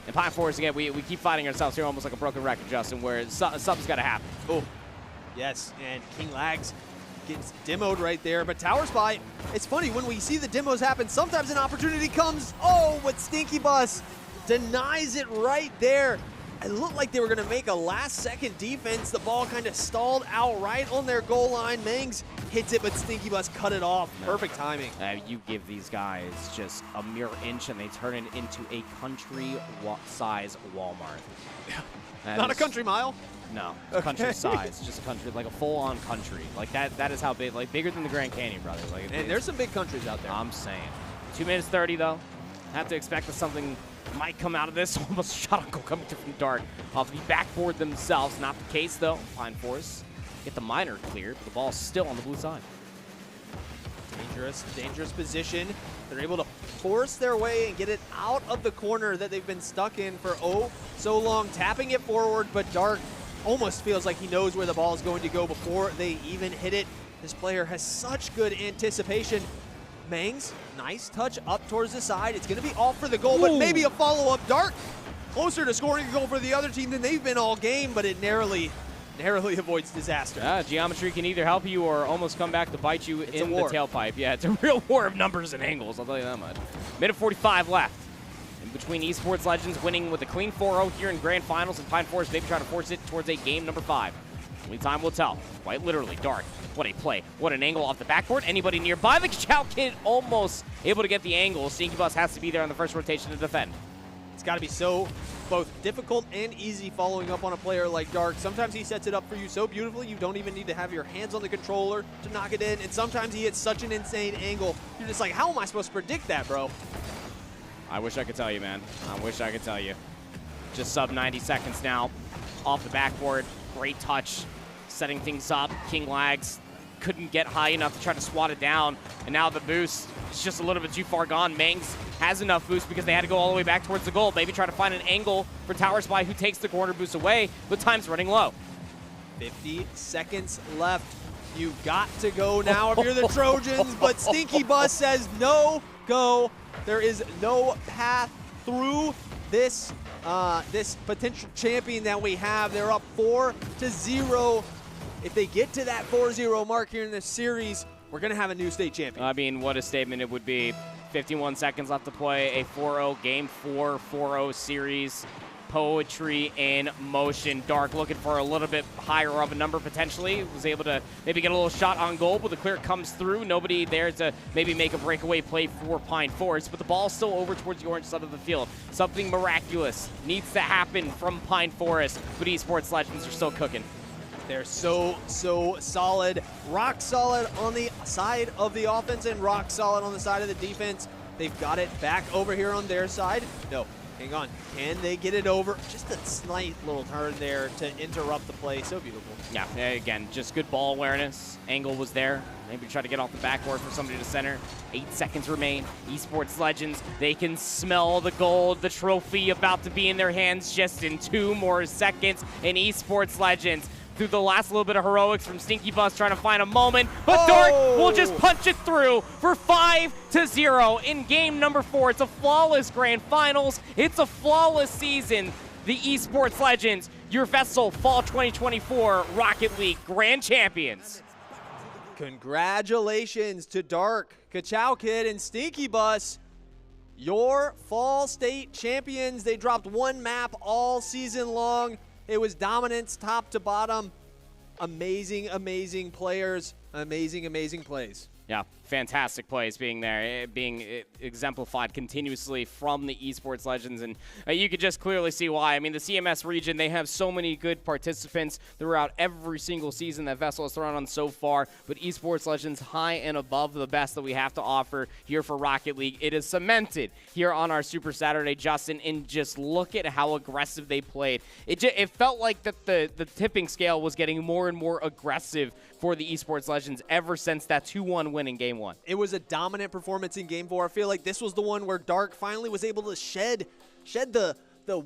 [SPEAKER 5] And Pine Forest, again, we keep fighting ourselves here almost like a broken record, Justin, where something's got to happen.
[SPEAKER 10] Oh, yes, and King Lags gets demoed right there. But Tower Spy, it's funny, when we see the demos happen, sometimes an opportunity comes. Oh, but Stinky Bus denies it right there. It looked like they were going to make a last-second defense. The ball kind of stalled out right on their goal line. Mangs hits it, but Stinky Bus cut it off. No. Perfect timing.
[SPEAKER 5] You give these guys just a mere inch, and they turn it into a country-size Walmart.
[SPEAKER 10] Not a country mile?
[SPEAKER 5] No, country size, just a country, like a full-on country. Like that is how big, like bigger than the Grand Canyon, brother. Like,
[SPEAKER 10] and there's some big countries out there.
[SPEAKER 5] I'm saying. 2 minutes 30 though. Have to expect that something might come out of this. Almost shot a goal coming through from Dark off the backboard themselves. Not the case though. Pine Forest get the minor cleared, but the ball's still on the blue side.
[SPEAKER 10] Dangerous position. They're able to force their way and get it out of the corner that they've been stuck in for so long. Tapping it forward, but Dark almost feels like he knows where the ball is going to go before they even hit it. This player has such good anticipation. Mangs, nice touch up towards the side. It's going to be off for the goal, but maybe a follow-up. Dark closer to scoring a goal for the other team than they've been all game, but it narrowly avoids disaster.
[SPEAKER 5] Yeah, geometry can either help you or almost come back to bite you in the tailpipe. Yeah, it's a real war of numbers and angles, I'll tell you that much. Minute 45 left. In between Esports Legends winning with a clean 4-0 here in Grand Finals, and Pine Forest maybe trying to force it towards a game number 5. Only time will tell. Quite literally, Dark. What a play. What an angle off the backboard. Anybody nearby? The Chow Kid almost able to get the angle. Stinky Bus has to be there on the first rotation to defend.
[SPEAKER 10] It's got to be so both difficult and easy following up on a player like Dark. Sometimes he sets it up for you so beautifully you don't even need to have your hands on the controller to knock it in, and sometimes he hits such an insane angle. You're just like, how am I supposed to predict that, bro?
[SPEAKER 5] I wish I could tell you, man. I wish I could tell you. Just sub 90 seconds now. Off the backboard. Great touch. Setting things up. King lags. Couldn't get high enough to try to swat it down. And now the boost is just a little bit too far gone. Mangs has enough boost because they had to go all the way back towards the goal. Maybe try to find an angle for Tower Spy, who takes the corner boost away, but time's running low.
[SPEAKER 10] 50 seconds left. You got to go now if you're the Trojans, but Stinky Bus says no go. There is no path through this this potential champion that we have. They're up 4-0. If they get to that 4-0 mark here in this series, we're going to have a new state champion.
[SPEAKER 5] I mean, what a statement it would be. 51 seconds left to play, a 4-0 game 4, 4-0 series. Poetry in motion. Dark looking for a little bit higher of a number potentially. Was able to maybe get a little shot on goal, but the clear comes through. Nobody there to maybe make a breakaway play for Pine Forest, but the ball's still over towards the orange side of the field. Something miraculous needs to happen from Pine Forest, but Esports Legends are still cooking.
[SPEAKER 10] They're so solid. Rock solid on the side of the offense and rock solid on the side of the defense. They've got it back over here on their side. No, hang on. Can they get it over? Just a slight little turn there to interrupt the play. So beautiful.
[SPEAKER 5] Yeah, again, just good ball awareness. Angle was there. Maybe try to get off the backboard for somebody to center. 8 seconds remain. Esports Legends, they can smell the gold, the trophy about to be in their hands just in 2 more seconds. And Esports Legends, through the last little bit of heroics from Stinky Bus trying to find a moment, but Dark will just punch it through for 5-0 in game number 4. It's a flawless grand finals. It's a flawless season. The Esports Legends, your VESL Fall 2024 Rocket League Grand Champions.
[SPEAKER 10] Congratulations to Dark, Ka-Chow Kid, and Stinky Bus. Your Fall State champions. They dropped 1 map all season long. It was dominance top to bottom. Amazing, amazing players. Amazing, amazing plays.
[SPEAKER 5] Yeah, fantastic plays being there, being exemplified continuously from the Esports Legends, and you could just clearly see why. I mean, the CMS region, they have so many good participants throughout every single season that VESL has thrown on so far, but Esports Legends high and above the best that we have to offer here for Rocket League. It is cemented here on our Super Saturday, Justin, and just look at how aggressive they played. It felt like that the tipping scale was getting more and more aggressive for the Esports Legends ever since that 2-1 win in Game 1.
[SPEAKER 10] It was a dominant performance in Game 4. I feel like this was the one where Dark finally was able to shed the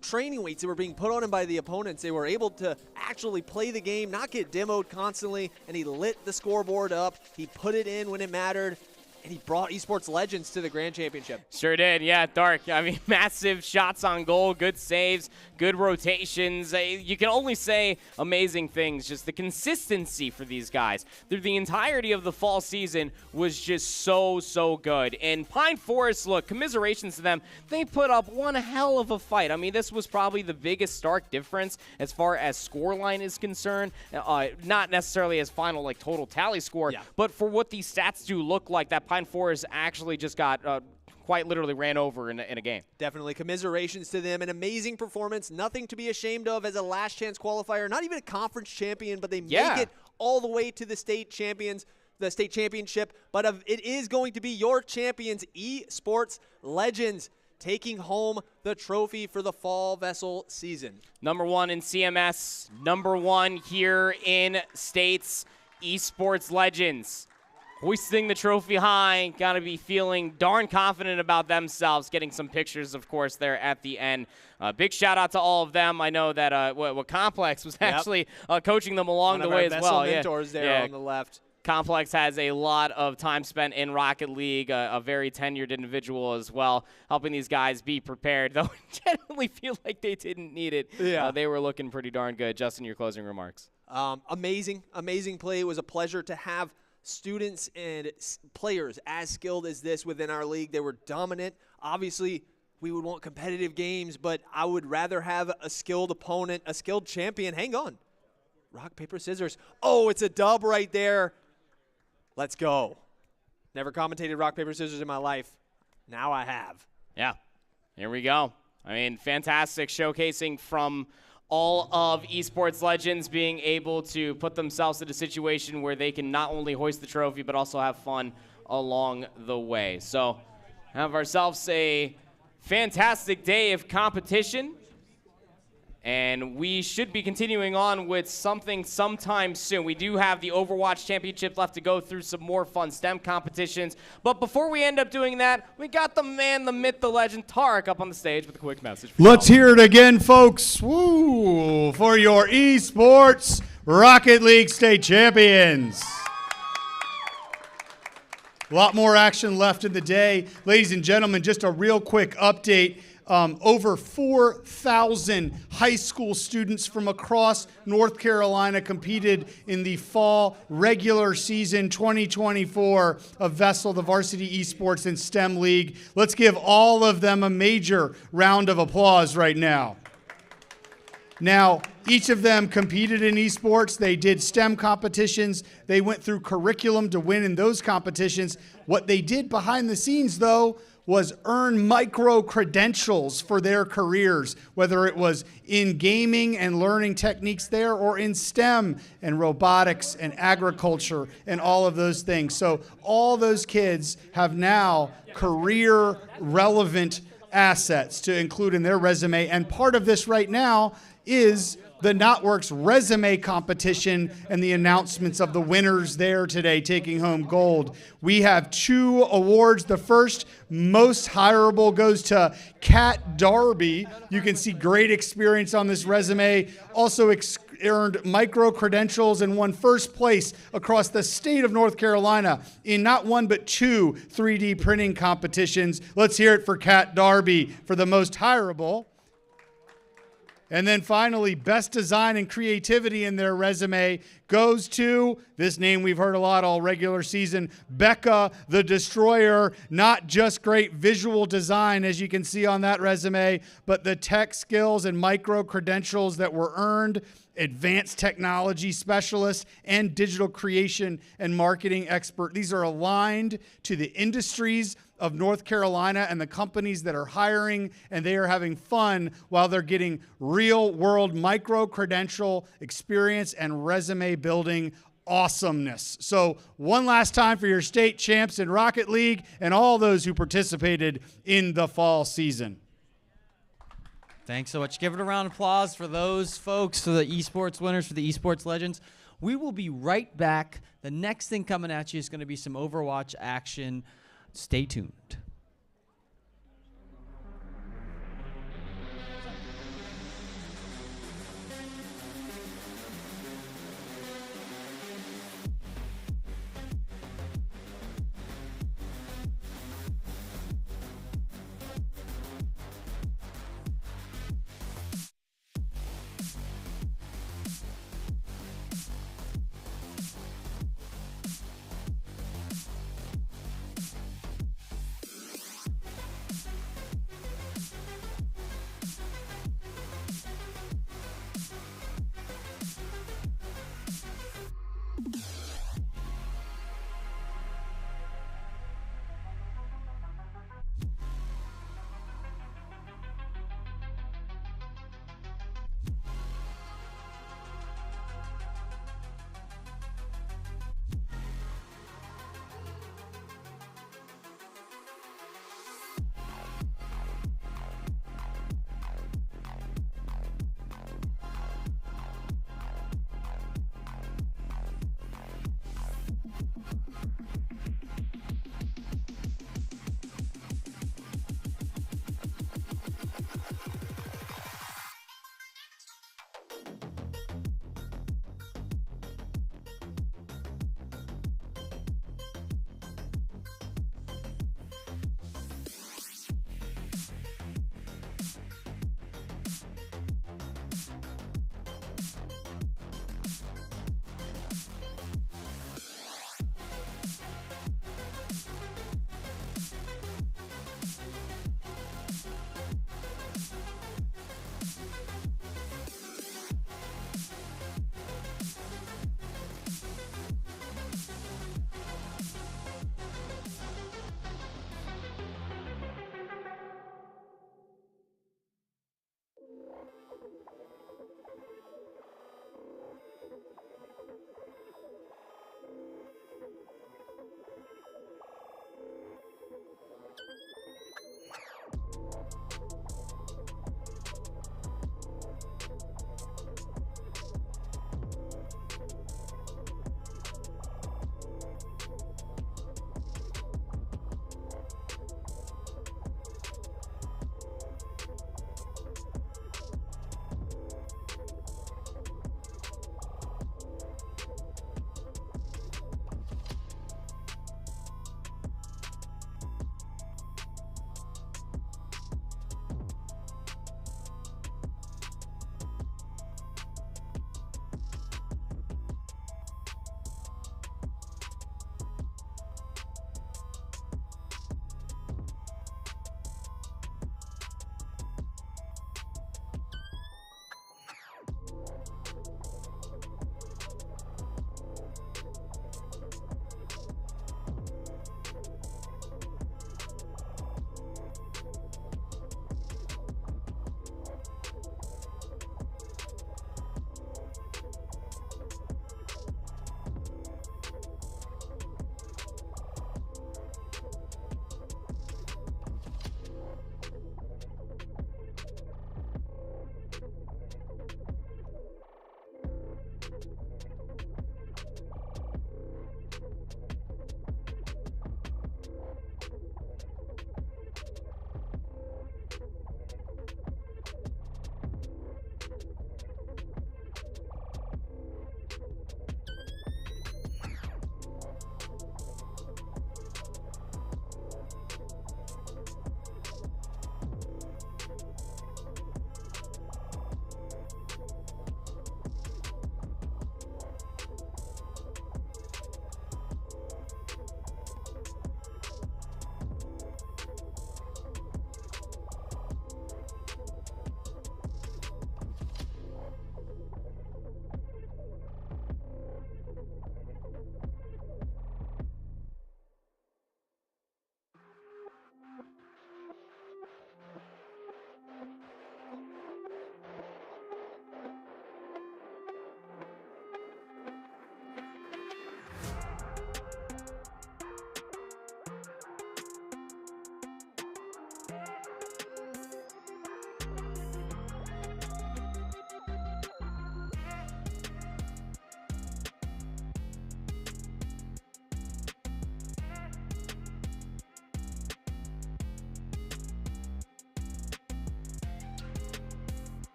[SPEAKER 10] training weights that were being put on him by the opponents. They were able to actually play the game, not get demoed constantly, and he lit the scoreboard up. He put it in when it mattered, and he brought Esports Legends to the Grand Championship.
[SPEAKER 5] Sure did, yeah, Dark. I mean, massive shots on goal, good saves, good rotations. You can only say amazing things. Just the consistency for these guys through the entirety of the fall season was just so good. And Pine Forest, look, commiserations to them. They put up one hell of a fight. I mean, this was probably the biggest stark difference as far as scoreline is concerned. Not necessarily as final, like, total tally score, but for what these stats do look like, that Pine Forest actually just got quite literally ran over in a game.
[SPEAKER 10] Definitely commiserations to them. An amazing performance. Nothing to be ashamed of as a last chance qualifier. Not even a conference champion, but they make it all the way to the state champions, the state championship. But it is going to be your champions, Esports Legends, taking home the trophy for the fall VESL season.
[SPEAKER 5] Number 1 in CMS, number 1 here in states, Esports Legends. Hoisting the trophy high, got to be feeling darn confident about themselves. Getting some pictures, of course, there at the end. Big shout out to all of them. I know that what Complex was actually coaching them along the way as well.
[SPEAKER 10] One of our VESL mentors there on the left.
[SPEAKER 5] Complex has a lot of time spent in Rocket League, a very tenured individual as well, helping these guys be prepared, though I generally feel like they didn't need it.
[SPEAKER 1] Yeah.
[SPEAKER 5] They were looking pretty darn good. Justin, your closing remarks.
[SPEAKER 1] Amazing play. It was a pleasure to have students and players as skilled as this within our league. They were dominant. Obviously, we would want competitive games, but I would rather have a skilled opponent, a skilled champion. Hang on. Rock, paper, scissors. Oh, it's a dub right there. Let's go. Never commentated rock, paper, scissors in my life. Now I have.
[SPEAKER 5] Yeah, here we go. I mean, fantastic showcasing from all of esports legends being able to put themselves in a situation where they can not only hoist the trophy but also have fun along the way. So have ourselves a fantastic day of competition, and we should be continuing on with something sometime soon. We do have the Overwatch Championships left to go through some more fun STEM competitions. But before we end up doing that, we got the man, the myth, the legend, Tarek, up on the stage with a quick message.
[SPEAKER 9] Let's hear it again, folks. Woo! For your esports Rocket League state champions. A lot more action left in the day. Ladies and gentlemen, just a real quick update. Over 4,000 high school students from across North Carolina competed in the fall regular season 2024 of VESL, the Varsity Esports and STEM League. Let's give all of them a major round of applause right now. Now, each of them competed in esports. They did STEM competitions. They went through curriculum to win in those competitions. What they did behind the scenes, though, was earn micro-credentials for their careers, whether it was in gaming and learning techniques there or in STEM and robotics and agriculture and all of those things. So all those kids have now career-relevant assets to include in their resume, and part of this right now is the Notwork's resume competition and the announcements of the winners there today taking home gold. We have 2 awards. The first, most hireable, goes to Kat Darby. You can see great experience on this resume. Also earned micro-credentials and won first place across the state of North Carolina in not 1 but 2 3D printing competitions. Let's hear it for Kat Darby for the most hireable. And then finally, best design and creativity in their resume goes to, this name we've heard a lot all regular season, Becca the Destroyer. Not just great visual design, as you can see on that resume, but the tech skills and micro-credentials that were earned, advanced technology specialist, and digital creation and marketing expert. These are aligned to the industries of North Carolina and the companies that are hiring, and they are having fun while they're getting real-world micro-credential experience and resume building awesomeness. So one last time for your state champs in Rocket League and all those who participated in the fall season.
[SPEAKER 4] Thanks so much. Give it a round of applause for those folks, for the esports winners, for the esports legends. We will be right back. The next thing coming at you is going to be some Overwatch action. Stay tuned.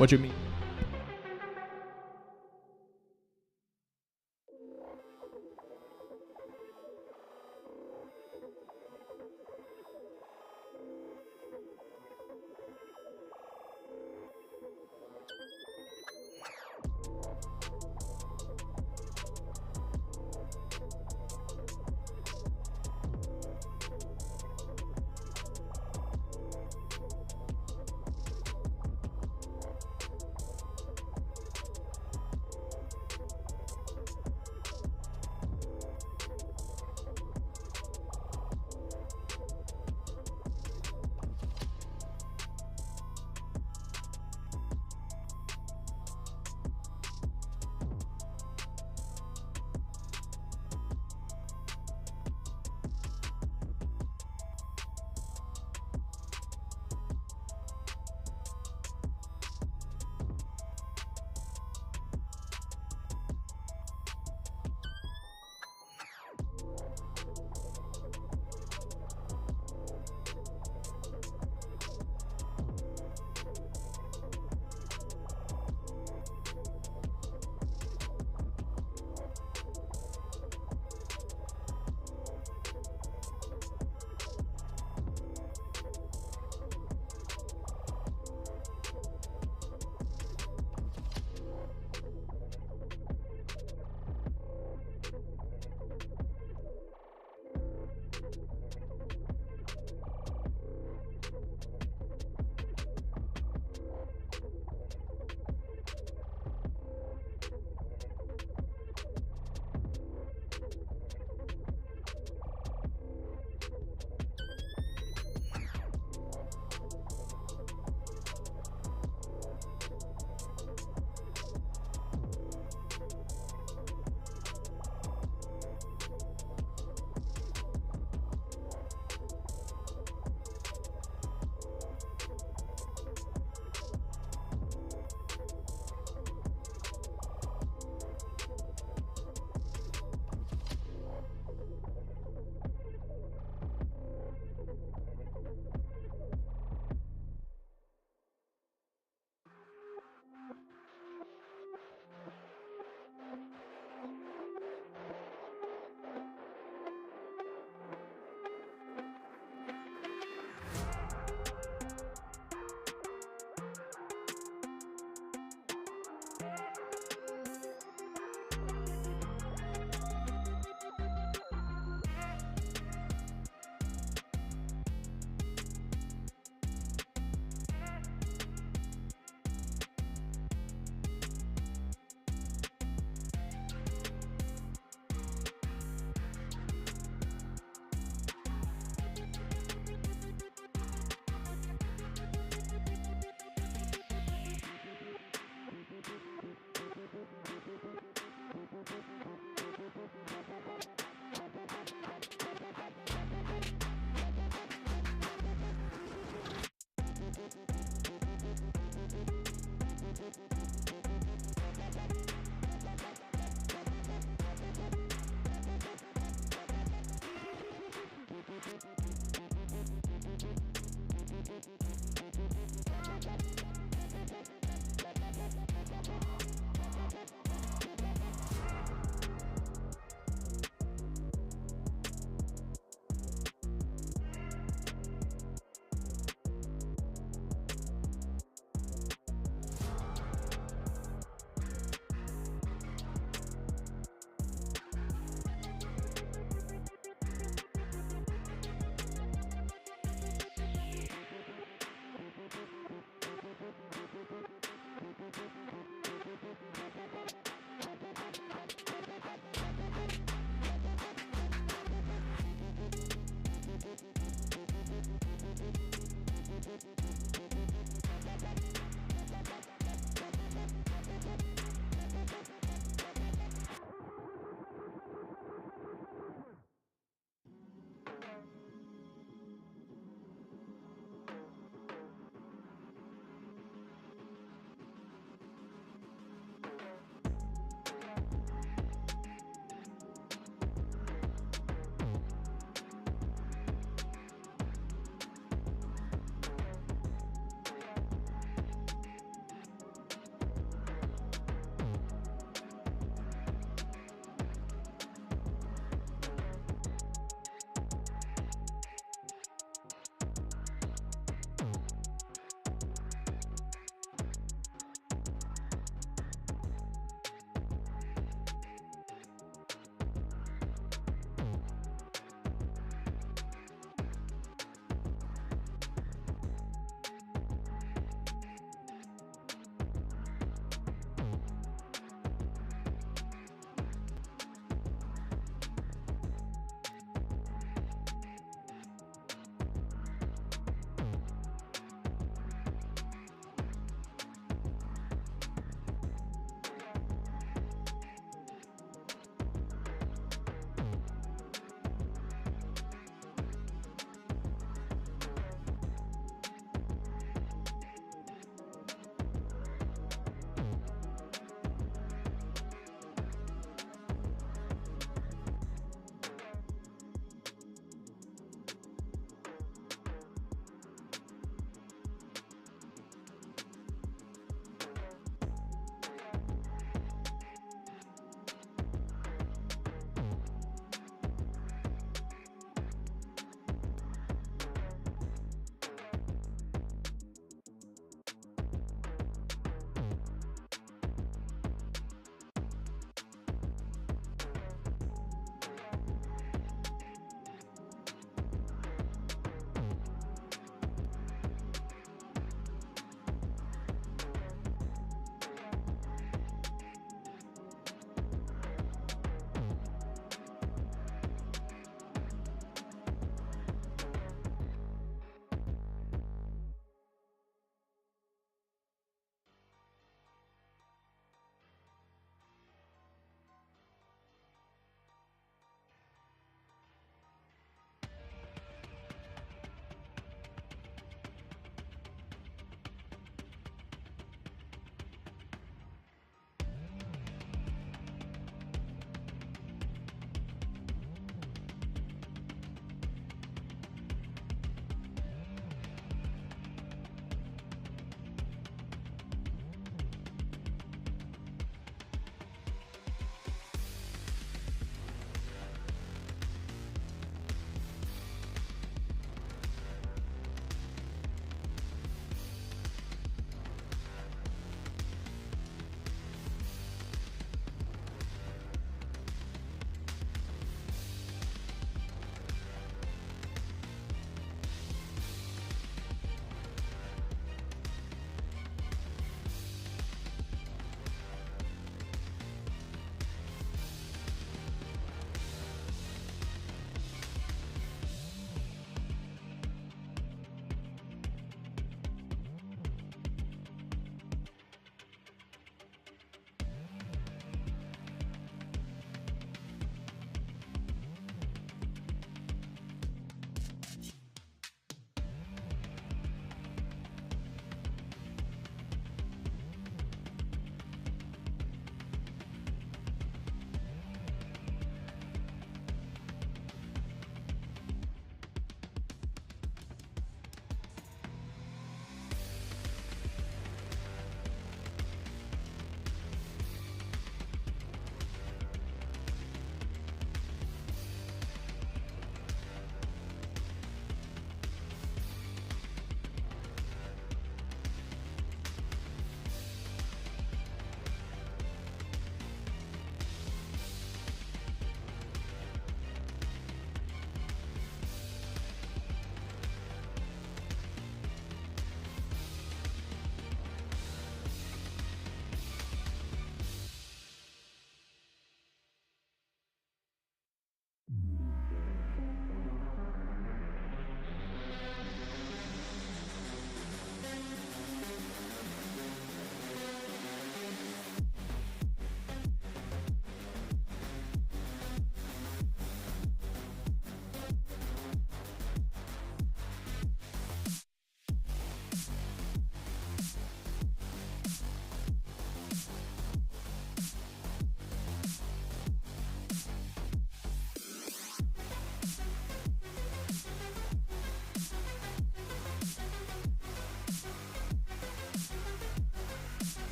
[SPEAKER 1] what you mean.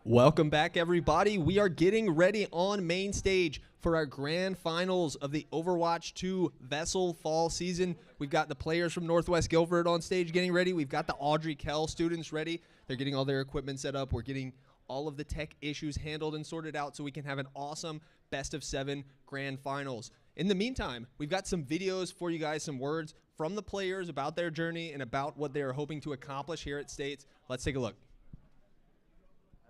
[SPEAKER 1] Welcome back, everybody. We are getting ready on main stage for our grand finals of the Overwatch 2 VESL fall season. We've got the players from Northwest Guilford on stage getting ready. We've got the Audrey Kell students ready. They're getting all their equipment set up. We're getting all of the tech issues handled and sorted out so we can have an awesome best-of-7 grand finals. In the meantime, we've got some videos for you guys, some words from the players about their journey and about what they are hoping to accomplish here at States. Let's take a look.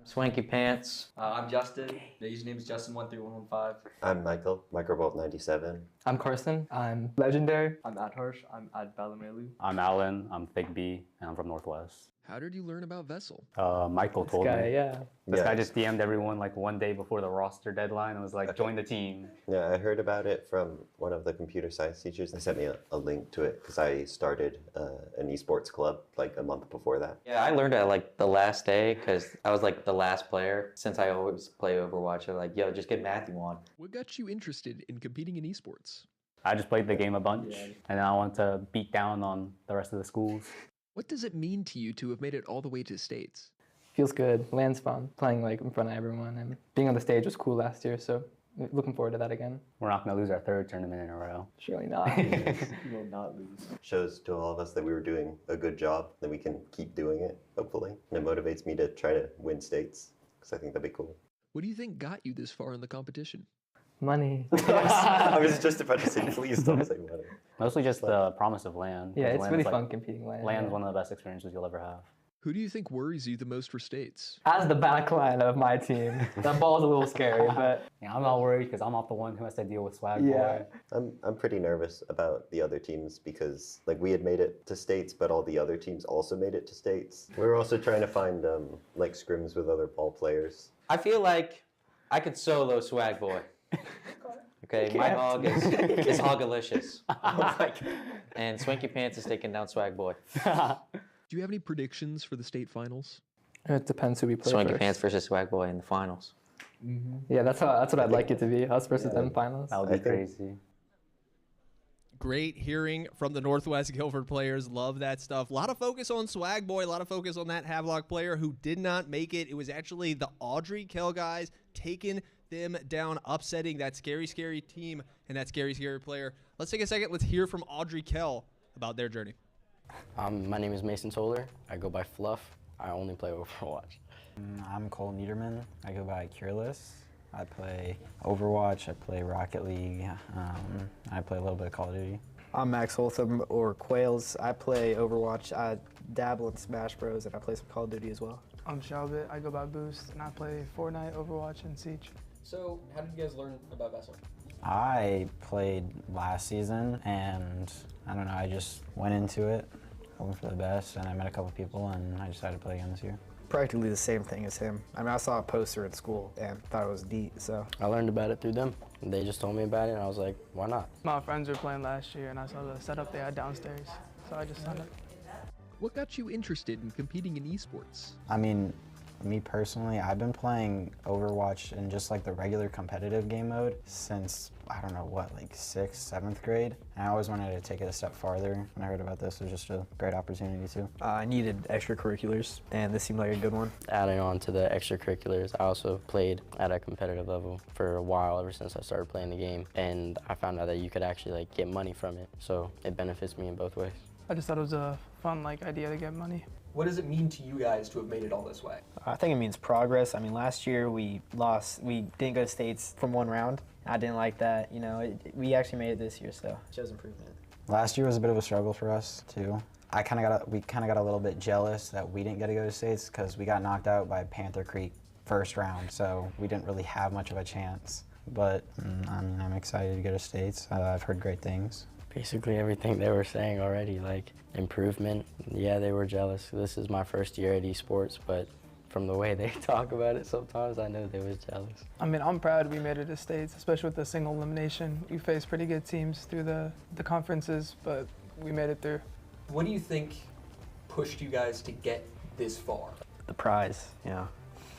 [SPEAKER 8] Swanky Pants. I'm Justin. The username is Justin13115.
[SPEAKER 13] I'm Michael, Microbolt97.
[SPEAKER 23] I'm Carson. I'm Legendary. I'm Adharsh. I'm Ad Balamelu.
[SPEAKER 24] I'm Alan. I'm Thick B, and I'm from Northwest.
[SPEAKER 15] How did you learn about VESL?
[SPEAKER 24] Michael told
[SPEAKER 23] guy,
[SPEAKER 24] me.
[SPEAKER 23] yeah.
[SPEAKER 24] This guy just DM'd everyone like one day before the roster deadline and was like, join the team.
[SPEAKER 13] Yeah, I heard about it from one of the computer science teachers. They sent me a link to it because I started an esports club like a month before that.
[SPEAKER 8] Yeah, I learned it like the last day because I was like the last player. Since I always play Overwatch, they're like, yo, just get Matthew on.
[SPEAKER 15] What got you interested in competing in esports?
[SPEAKER 24] I just played the game a bunch, and then I wanted to beat down on the rest of the schools.
[SPEAKER 15] What does it mean to you to have made it all the way to States?
[SPEAKER 23] Feels good. Land's fun. Playing like in front of everyone and being on the stage was cool last year, so looking forward to that again.
[SPEAKER 24] We're not going to lose our third tournament in a row.
[SPEAKER 23] Surely not.
[SPEAKER 13] We will not lose. Shows to all of us that we were doing a good job, that we can keep doing it, hopefully. And it motivates me to try to win states because I think that'd be cool.
[SPEAKER 15] What do you think got you this far in the competition?
[SPEAKER 23] Money.
[SPEAKER 13] I was just about to say, please don't say money.
[SPEAKER 24] Mostly just the promise of LAN.
[SPEAKER 23] Yeah, it's really
[SPEAKER 24] LAN's
[SPEAKER 23] fun competing LAN.
[SPEAKER 24] LAN's one of the best experiences you'll ever have.
[SPEAKER 15] Who do you think worries you the most for States?
[SPEAKER 23] As the backline of my team, that ball's a little scary, but
[SPEAKER 24] yeah, I'm not worried because I'm not the one who has to deal with swag
[SPEAKER 13] Yeah.
[SPEAKER 24] boy.
[SPEAKER 13] I'm pretty nervous about the other teams because like we had made it to states, but all the other teams also made it to states. We were also trying to find like scrims with other ball players.
[SPEAKER 8] I feel like I could solo Swag Boy. Okay, my hog is hogalicious. And Swanky Pants is taking down Swag Boy.
[SPEAKER 15] Do you have any predictions for the state finals?
[SPEAKER 23] it depends who we play
[SPEAKER 8] Swanky
[SPEAKER 23] first.
[SPEAKER 8] Pants versus Swag Boy in the finals.
[SPEAKER 23] Yeah, that's what I'd like it to be. Us versus them finals.
[SPEAKER 24] That would be crazy.
[SPEAKER 1] Great hearing from the Northwest Guilford players. Love that stuff. A lot of focus on Swag Boy. A lot of focus on that Havelock player who did not make it. It was actually the Audrey Kell guys taking them down, upsetting that scary, scary team and that scary, scary player. Let's take a second. Let's hear from Audrey Kell about their journey.
[SPEAKER 25] My name is Mason Solar. I go by Fluff. I only play Overwatch.
[SPEAKER 26] I'm Cole Niederman. I go by Cureless. I play Overwatch. I play Rocket League. I play a little bit of Call of Duty.
[SPEAKER 27] I'm Max Holtham, or Quails. I play Overwatch. I dabble in Smash Bros. And I play some Call of Duty as well.
[SPEAKER 28] I'm Shalbit. I go by Boost, and I play Fortnite, Overwatch, and Siege.
[SPEAKER 3] So, how did you guys learn about VESL?
[SPEAKER 26] I played last season, and I don't know, I just went into it, hoping for the best, and I met a couple people, and I decided to play again this year.
[SPEAKER 27] Practically the same thing as him. I mean, I saw a poster in school and thought it was neat, so.
[SPEAKER 25] I learned about it through them. They just told me about it, and I was like, why not?
[SPEAKER 28] My friends were playing last year, and I saw the setup they had downstairs, so I just signed up.
[SPEAKER 15] What got you interested in competing in esports?
[SPEAKER 26] I mean, me personally, I've been playing Overwatch in just like the regular competitive game mode since, I don't know what, like 6th, 7th grade. And I always wanted to take it a step farther. When I heard about this, it was just a great opportunity too.
[SPEAKER 27] I needed extracurriculars, and this seemed like a good one.
[SPEAKER 25] Adding on to the extracurriculars, I also played at a competitive level for a while, ever since I started playing the game. And I found out that you could actually like get money from it. So it benefits me in both ways.
[SPEAKER 28] I just thought it was a fun idea to get money.
[SPEAKER 3] What does it mean to you guys to have made it all this way?
[SPEAKER 27] I think it means progress. I mean, last year we lost. We didn't go to states from one round. I didn't like that. You know, we actually made it this year, so it shows improvement.
[SPEAKER 26] Last year was a bit of a struggle for us too. We kind of got a little bit jealous that we didn't get to go to states because we got knocked out by Panther Creek first round, so we didn't really have much of a chance. But I mean, I'm excited to go to states. I've heard great things.
[SPEAKER 25] Basically everything they were saying already, like improvement. Yeah, they were jealous. This is my first year at esports, but from the way they talk about it sometimes, I know they was jealous.
[SPEAKER 28] I mean, I'm proud we made it to states, especially with the single elimination. We faced pretty good teams through the conferences, but we made it through.
[SPEAKER 3] What do you think pushed you guys to get this far?
[SPEAKER 27] The prize, you know.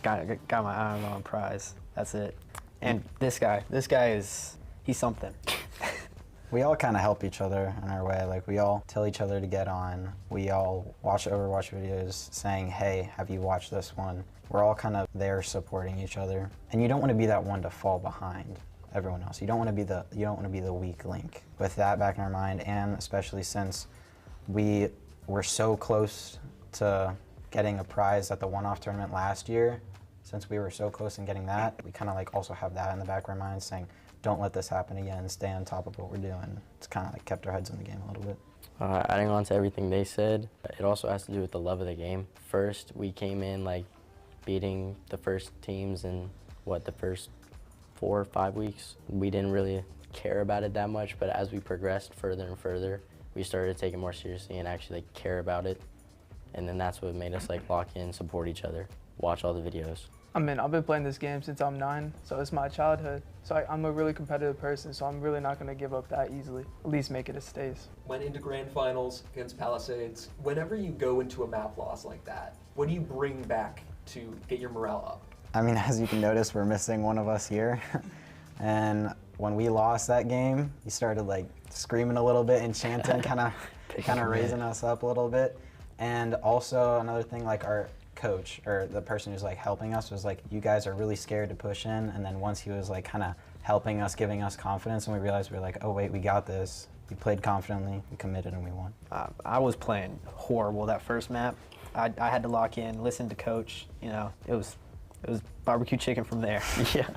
[SPEAKER 27] Got my eye on prize. That's it. And this guy he's something.
[SPEAKER 26] We all kind of help each other in our way. Like, we all tell each other to get on. We all watch Overwatch videos saying, hey, have you watched this one? we're all kind of there supporting each other. And you don't want to be that one to fall behind everyone else. You don't want to be the weak link. With that back in our mind, and especially since we were so close to getting a prize at the one-off tournament last year, since we were so close in getting that, we kind of like also have that in the back of our minds saying, don't let this happen again, stay on top of what we're doing. It's kind of like kept our heads in the game a little bit.
[SPEAKER 25] Adding on to everything they said, it also has to do with the love of the game. First, we came in like beating the first teams in the first 4 or 5 weeks. We didn't really care about it that much, but as we progressed further and further, we started to take it more seriously and actually like care about it. And then that's what made us like lock in, support each other, watch all the videos.
[SPEAKER 28] I mean, I've been playing this game since I'm 9, so it's my childhood. So I'm a really competitive person, so I'm really not going to give up that easily. At least make it a stays.
[SPEAKER 7] Went into grand finals against Palisades. Whenever you go into a map loss like that, what do you bring back to get your morale up?
[SPEAKER 26] I mean, as you can notice, we're missing one of us here. And when we lost that game, he started like screaming a little bit and chanting, kind of raising us up a little bit. And also another thing, like our coach or the person who's like helping us was like, you guys are really scared to push in. And then once he was like kind of helping us, giving us confidence, and we realized we were like, oh wait, we got this. We played confidently, we committed, and we won.
[SPEAKER 27] I was playing horrible that first map. I had to lock in, listen to coach. You know, it was barbecue chicken from there.
[SPEAKER 25] Yeah,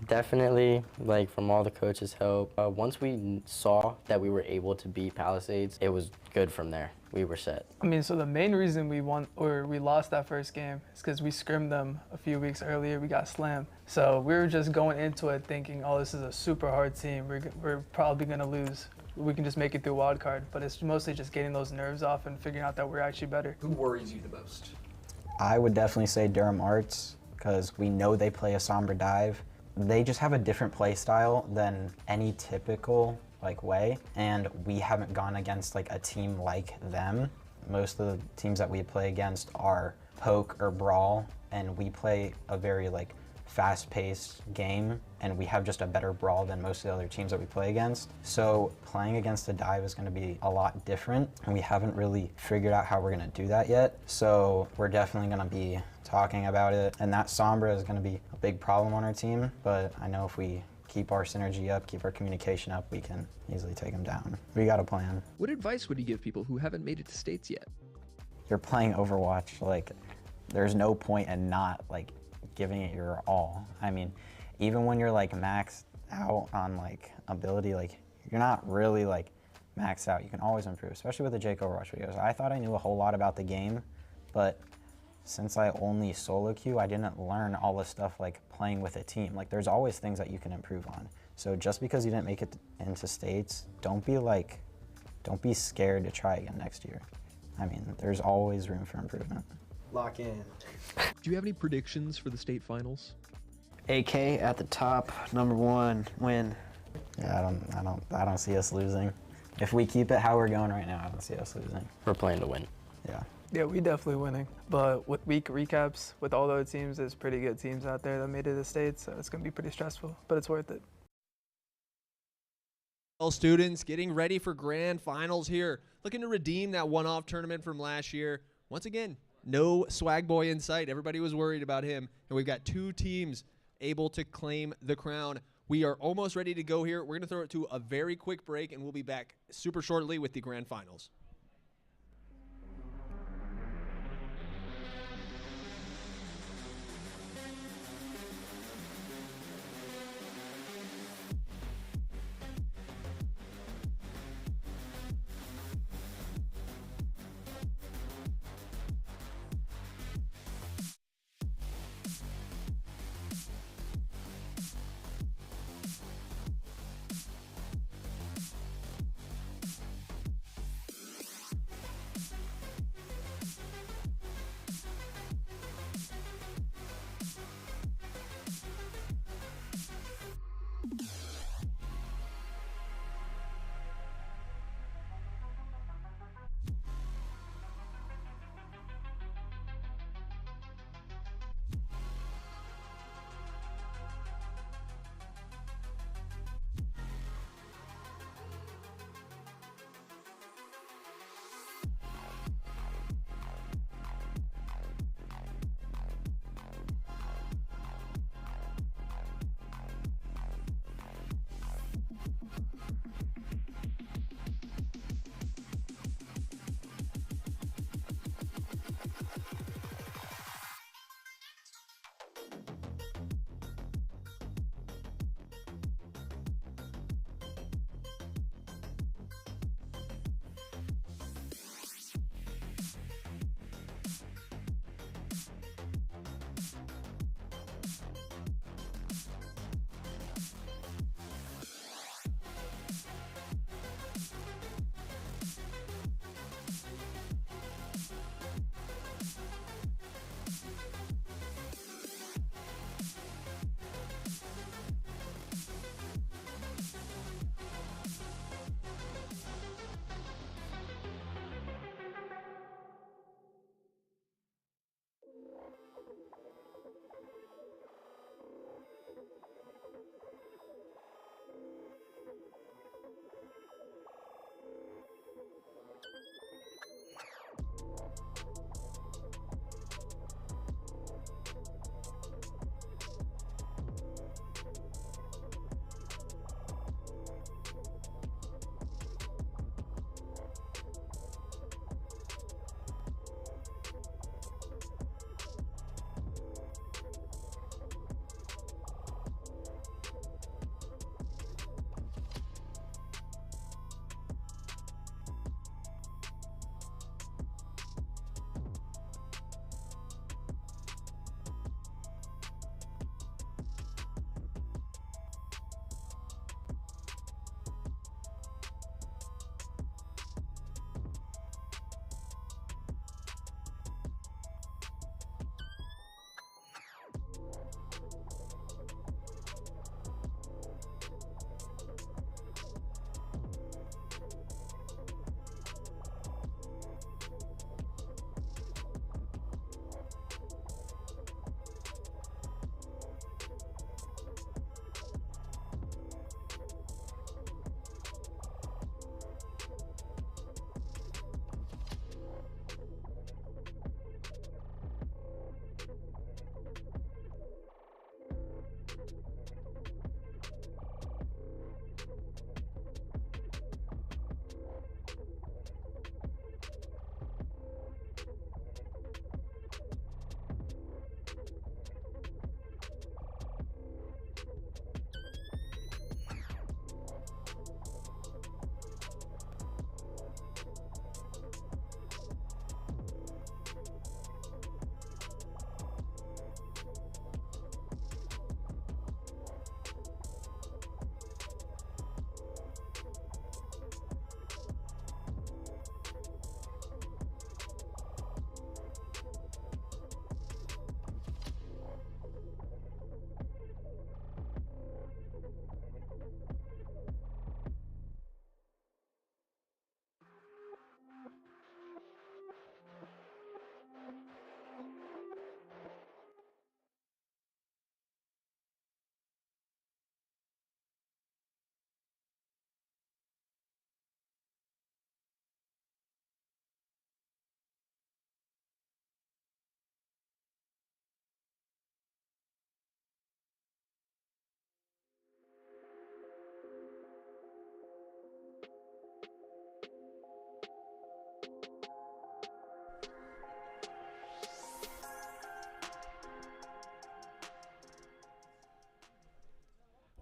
[SPEAKER 25] definitely, like from all the coaches' help. Once we saw that we were able to beat Palisades, it was good from there. We were set.
[SPEAKER 28] I mean, so the main reason we lost that first game is because we scrimmed them a few weeks earlier. We got slammed. So we were just going into it thinking, oh, this is a super hard team. We're probably going to lose. We can just make it through wild card. But it's mostly just getting those nerves off and figuring out that we're actually better.
[SPEAKER 7] Who worries you the most?
[SPEAKER 26] I would definitely say Durham Arts, because we know they play a Sombra dive. They just have a different play style than any typical way, and we haven't gone against like a team like them. Most of the teams that we play against are poke or brawl, and we play a very like fast-paced game, and we have just a better brawl than most of the other teams that we play against. So playing against a dive is going to be a lot different, and we haven't really figured out how we're going to do that yet. So we're definitely going to be talking about it, and that Sombra is going to be a big problem on our team, but I know if we keep our synergy up, keep our communication up, we can easily take them down. We got a plan.
[SPEAKER 15] What advice would you give people who haven't made it to states yet?
[SPEAKER 26] You're playing Overwatch, like there's no point in not like giving it your all. I mean, even when you're like maxed out on like ability, like you're not really like maxed out. You can always improve, especially with the Jake Overwatch videos. I thought I knew a whole lot about the game, but since I only solo queue, I didn't learn all the stuff like playing with a team. Like there's always things that you can improve on. So just because you didn't make it into states, don't be scared to try again next year. I mean, there's always room for improvement.
[SPEAKER 27] Lock in.
[SPEAKER 15] Do you have any predictions for the state finals?
[SPEAKER 27] AK at the top, #1, win.
[SPEAKER 26] Yeah, I don't see us losing. If we keep it how we're going right now, I don't see us losing.
[SPEAKER 25] We're playing to win.
[SPEAKER 26] Yeah.
[SPEAKER 28] Yeah, we definitely winning. But with week recaps, with all the other teams, there's pretty good teams out there that made it to the states, so it's going to be pretty stressful, but it's worth it.
[SPEAKER 1] All students getting ready for grand finals here, looking to redeem that one-off tournament from last year. Once again, no swag boy in sight. Everybody was worried about him, and we've got 2 teams able to claim the crown. We are almost ready to go here. We're going to throw it to a very quick break, and we'll be back super shortly with the grand finals.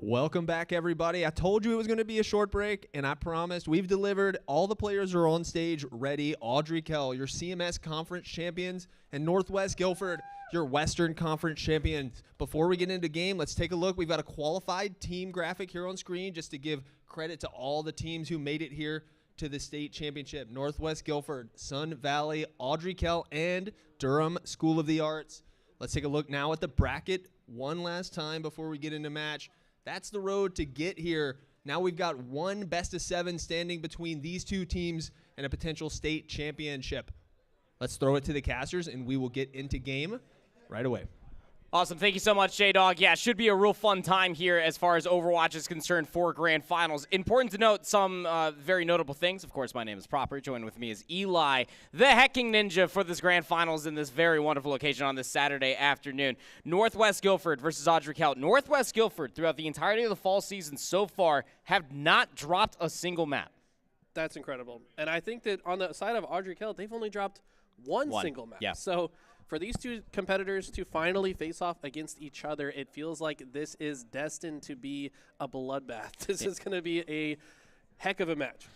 [SPEAKER 1] Welcome back, everybody. I told you it was going to be a short break, and I promised. We've delivered. All the players are on stage ready. Audrey Kell, your CMS Conference champions, and Northwest Guilford, your Western Conference champions. Before we get into game, let's take a look. We've got a qualified team graphic here on screen just to give credit to all the teams who made it here to the state championship. Northwest Guilford, Sun Valley, Audrey Kell, and Durham School of the Arts. Let's take a look now at the bracket one last time before we get into match. That's the road to get here. Now we've got one best-of-7 standing between these two teams and a potential state championship. Let's throw it to the casters, and we will get into game right away.
[SPEAKER 5] Awesome. Thank you so much, J-Dog. Yeah, it should be a real fun time here as far as Overwatch is concerned for Grand Finals. Important to note some very notable things. Of course, my name is Proper. Joining with me is Eli, the Hecking Ninja, for this Grand Finals in this very wonderful occasion on this Saturday afternoon. Northwest Guilford versus Audrey Kell. Northwest Guilford, throughout the entirety of the fall season so far, have not dropped a single map.
[SPEAKER 11] That's incredible. And I think that on the side of Audrey Kell, they've only dropped one single map.
[SPEAKER 5] Yeah.
[SPEAKER 11] So for these two competitors to finally face off against each other, it feels like this is destined to be a bloodbath. This is going to be a heck of a match.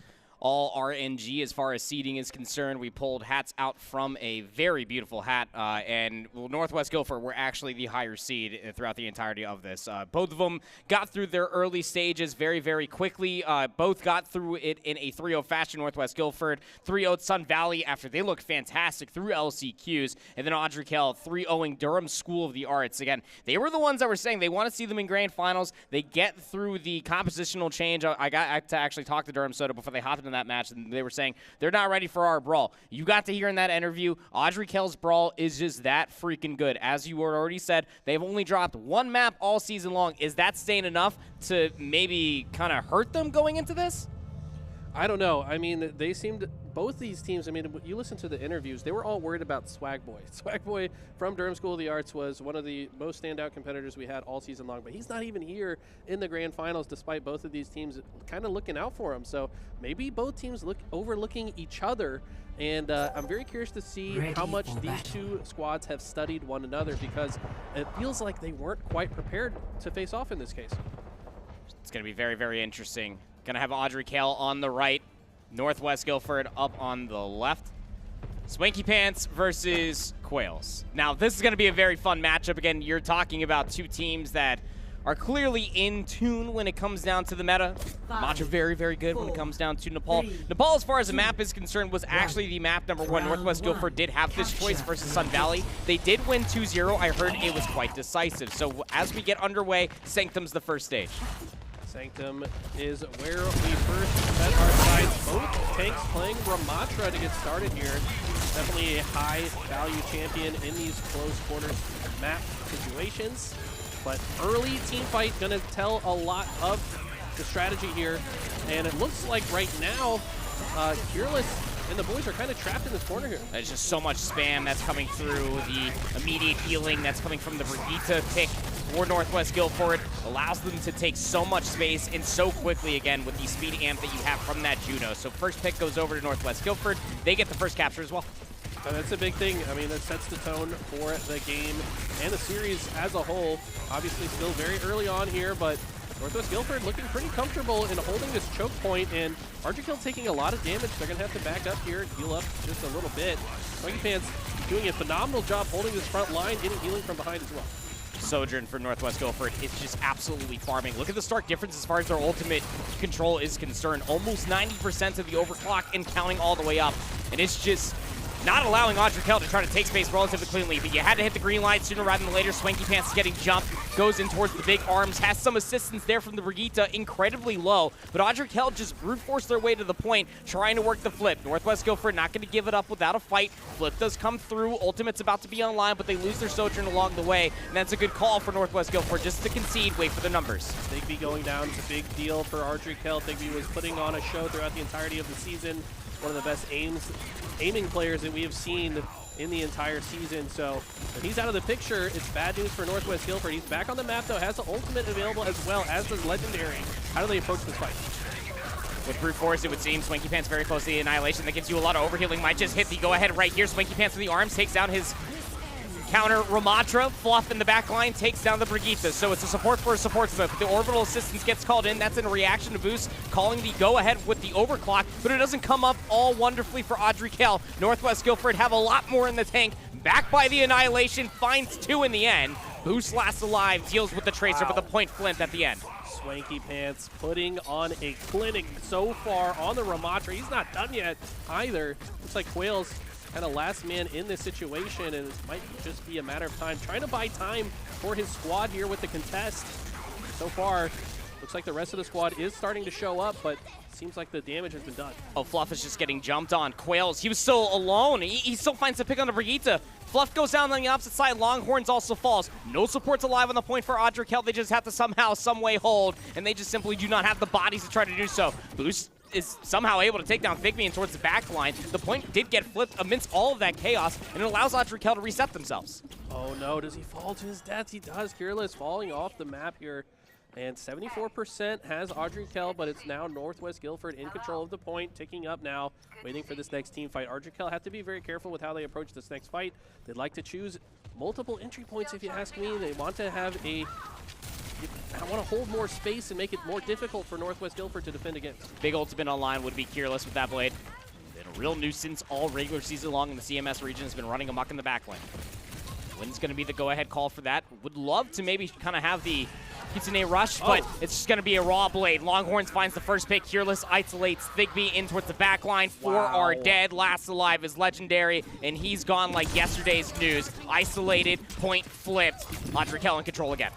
[SPEAKER 5] All RNG as far as seeding is concerned. We pulled hats out from a very beautiful hat, and Northwest Guilford were actually the higher seed throughout the entirety of this. Both of them got through their early stages very, very quickly. Both got through it in a 3-0 fashion. Northwest Guilford 3-0'd Sun Valley after they looked fantastic through LCQs, and then Audrey Kell 3-0ing Durham School of the Arts. Again, they were the ones that were saying they want to see them in Grand Finals. They get through the compositional change. I got to actually talk to Durham Soda before they hopped in that match, and they were saying they're not ready for our brawl. You got to hear in that interview, Audrey Kell's brawl is just that freaking good. As you already said, they've only dropped one map all season long. Is that staying enough to maybe kind of hurt them going into this?
[SPEAKER 11] I don't know. I mean, they seemed, both these teams, I mean, you listen to the interviews, they were all worried about Swag Boy. Swag Boy from Durham School of the Arts was one of the most standout competitors we had all season long, but he's not even here in the Grand Finals despite both of these teams kind of looking out for him. So maybe both teams overlooking each other, and I'm very curious to see how much these two squads have studied one another, because it feels like they weren't quite prepared to face off in this case.
[SPEAKER 5] It's going to be very, very interesting. Going to have Audrey Kell on the right, Northwest Guilford up on the left. Swanky Pants versus Quails. Now, this is going to be a very fun matchup. Again, you're talking about two teams that are clearly in tune when it comes down to the meta. Macha very, very good when it comes down to Nepal. Nepal, as far as the map is concerned, was actually the map number one. Northwest Guilford did have this choice versus Sun Valley. They did win 2-0. I heard it was quite decisive. So as we get underway, Sanctum's the first stage.
[SPEAKER 11] Sanctum is where we first set our sights. Both tanks playing Ramatra to get started here. Definitely a high-value champion in these close quarters map situations. But early team fight going to tell a lot of the strategy here. And it looks like right now, Fearless and the boys are kind of trapped in this corner here.
[SPEAKER 5] There's just so much spam that's coming through. The immediate healing that's coming from the Brigitte pick for Northwest Guilford allows them to take so much space and so quickly again with the speed amp that you have from that Juno. So first pick goes over to Northwest Guilford. They get the first capture as well.
[SPEAKER 11] That's a big thing. I mean, that sets the tone for the game and the series as a whole. Obviously still very early on here, but Northwest Guilford looking pretty comfortable in holding this choke point, and Audrey Kell taking a lot of damage. They're going to have to back up here and heal up just a little bit. Swanky Pants doing a phenomenal job holding this front line, getting healing from behind as well.
[SPEAKER 5] Sojourn for Northwest Guilford is just absolutely farming. Look at the stark difference as far as their ultimate control is concerned. Almost 90% of the overclock and counting all the way up. And it's just not allowing Audrey Kell to try to take space relatively cleanly, but you had to hit the green light sooner rather than later. Swanky Pants is getting jumped, goes in towards the big arms, has some assistance there from the Brigitte, incredibly low, but Audrey Kell just brute forced their way to the point, trying to work the flip. Northwest Guilford not going to give it up without a fight. Flip does come through, Ultimate's about to be online, but they lose their Sojourn along the way, and that's a good call for Northwest Guilford just to concede, wait for the numbers.
[SPEAKER 11] Thigby going down is a big deal for Audrey Kell. Thigby was putting on a show throughout the entirety of the season. One of the best aiming players that we have seen in the entire season. So when he's out of the picture, it's bad news for Northwest Guilford. He's back on the map, though, has the ultimate available as well as does Legendary. How do they approach this fight?
[SPEAKER 5] With brute force, it would seem. Swanky Pants very close to the annihilation. That gives you a lot of overhealing. Might just hit the go-ahead right here. Swanky Pants with the arms takes down his Counter Ramatra, Fluff in the back line takes down the Brigitte. So it's a support for a support smoke. The orbital assistance gets called in. That's in reaction to Boost, calling the go-ahead with the overclock, but it doesn't come up all wonderfully for Audrey Kell. Northwest Guilford have a lot more in the tank. Back by the Annihilation, finds 2 in the end. Boost lasts alive, deals with the Tracer, but the point flint at the end.
[SPEAKER 11] Swanky Pants putting on a clinic so far on the Ramatra. He's not done yet either. Looks like Quail's kind of last man in this situation, and it might just be a matter of time. Trying to buy time for his squad here with the contest. So far, looks like the rest of the squad is starting to show up, but seems like the damage has been done.
[SPEAKER 5] Oh, Fluff is just getting jumped on. Quails, he was still alone. He still finds a pick on the Brigitte. Fluff goes down on the opposite side. Longhorns also falls. No supports alive on the point for Audrey Kell. They just have to somehow, some way hold, and they just simply do not have the bodies to try to do so. Boost is somehow able to take down Figmean towards the back line. The point did get flipped amidst all of that chaos, and it allows Audrey Kell to reset themselves.
[SPEAKER 11] Oh no, does he fall to his death? He does. Kirla falling off the map here. And 74% has Audrey Kell, but it's now Northwest Guilford in control of the point, ticking up now, waiting for this next team fight. Audrey Kell have to be very careful with how they approach this next fight. They'd like to choose multiple entry points, if you ask me. They want to have I want to hold more space and make it more difficult for Northwest Guilford to defend against.
[SPEAKER 5] Big ultimate online would be Keerless with that blade. Been a real nuisance all regular season long in the CMS region. Has been running amok in the back lane. When's going to be the go-ahead call for that? Would love to maybe kind of have the Kitsune rush, but it's just going to be a raw blade. Longhorns finds the first pick. Keerless isolates Thigby in towards the back line. 4 are dead. Last alive is Legendary, and he's gone like yesterday's news. Isolated, point flipped. Audrey Kell in control again.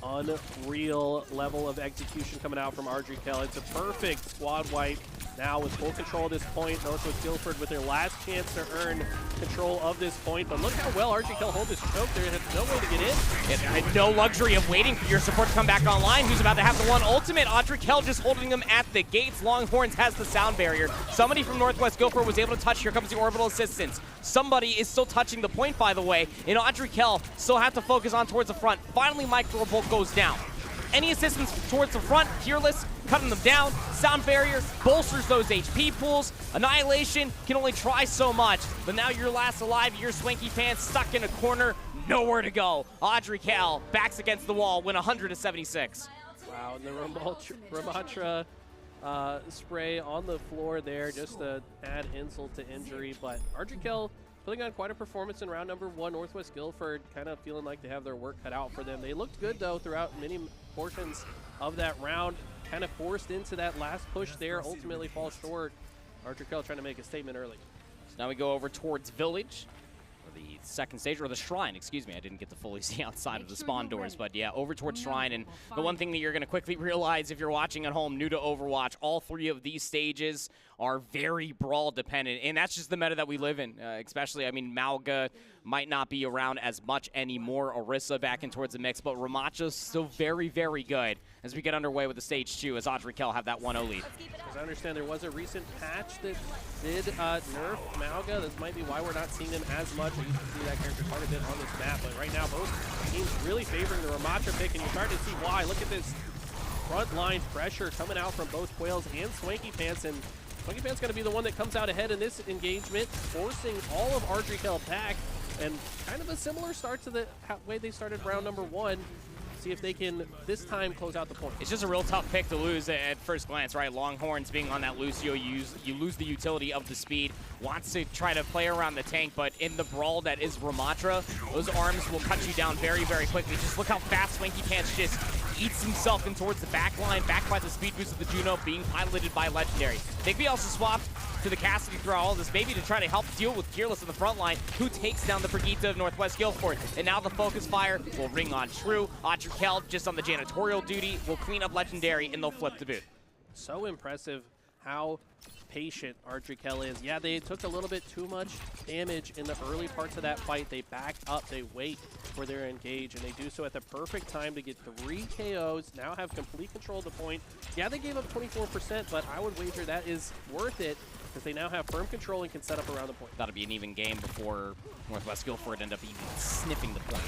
[SPEAKER 11] Unreal level of execution coming out from Audrey Kell. It's a perfect squad wipe now with full control of this point. Northwest Guilford with their last chance to earn control of this point. But look how well Audrey Kell holds this choke there. Had no way to get in.
[SPEAKER 5] It had no luxury of waiting for your support to come back online. Who's about to have the one ultimate? Audrey Kell just holding them at the gates. Longhorns has the sound barrier. Somebody from Northwest Guilford was able to touch. Here comes the orbital assistance. Somebody is still touching the point, by the way, and Audrey Kell still have to focus on towards the front. Finally, Micro Bolt goes down. Any assistance towards the front, Keerless, cutting them down. Sound barrier bolsters those HP pools. Annihilation can only try so much, but now you're last alive. Your Swanky Pants stuck in a corner, nowhere to go. Audrey Kell backs against the wall, win 100-76.
[SPEAKER 11] Wow, and the Ramatra spray on the floor there just to add insult to injury, but Audrey Kell putting on quite a performance in round number 1. Northwest Guilford kind of feeling like they have their work cut out for them. They looked good, though, throughout many portions of that round. Kind of forced into that last push there, ultimately falls short. Audrey Kell trying to make a statement early.
[SPEAKER 5] So now we go over towards Village, or the second stage, or the Shrine, excuse me. I didn't get to fully see outside of the spawn doors, but yeah, over towards Shrine. And the one thing that you're going to quickly realize if you're watching at home, new to Overwatch, all 3 of these stages are very brawl dependent, and that's just the meta that we live in. Especially, I mean, Malga might not be around as much anymore. Orisa back in towards the mix, but Ramacha's still very, very good as we get underway with the stage 2 as Audrey Kell have that 1-0 lead.
[SPEAKER 11] As I understand, there was a recent patch that did nerf Malga. This might be why we're not seeing them as much. We used to see that character quite a bit on this map, but right now both teams really favoring the Ramatra pick, and you're starting to see why. Look at this front line pressure coming out from both Quails and Swanky Pants, and Swanky Pants going to be the one that comes out ahead in this engagement, forcing all of Audrey Kell back, and kind of a similar start to the way they started round number 1. See if they can, this time, close out the point.
[SPEAKER 5] It's just a real tough pick to lose at first glance, right? Longhorns being on that Lucio, you lose the utility of the speed. Wants to try to play around the tank, but in the brawl that is Ramatra, those arms will cut you down very, very quickly. Just look how fast Swanky Pants just eats himself in towards the back line, backed by the speed boost of the Juno, being piloted by Legendary. Thigby also swapped to the Cassidy throughout all this, maybe to try to help deal with Keerless in the front line, who takes down the Brigitte of Northwest Guilford. And now the focus fire will ring on true. Audrey Kell, just on the janitorial duty, will clean up Legendary, and they'll flip the boot.
[SPEAKER 11] So impressive how patient Audrey Kell is. Yeah, they took a little bit too much damage in the early parts of that fight. They back up, they wait for their engage, and they do so at the perfect time to get 3 KOs, now have complete control of the point. Yeah, they gave up 24%, but I would wager that is worth it because they now have firm control and can set up around the point.
[SPEAKER 5] That'll be an even game before Northwest Guilford end up even sniffing the point.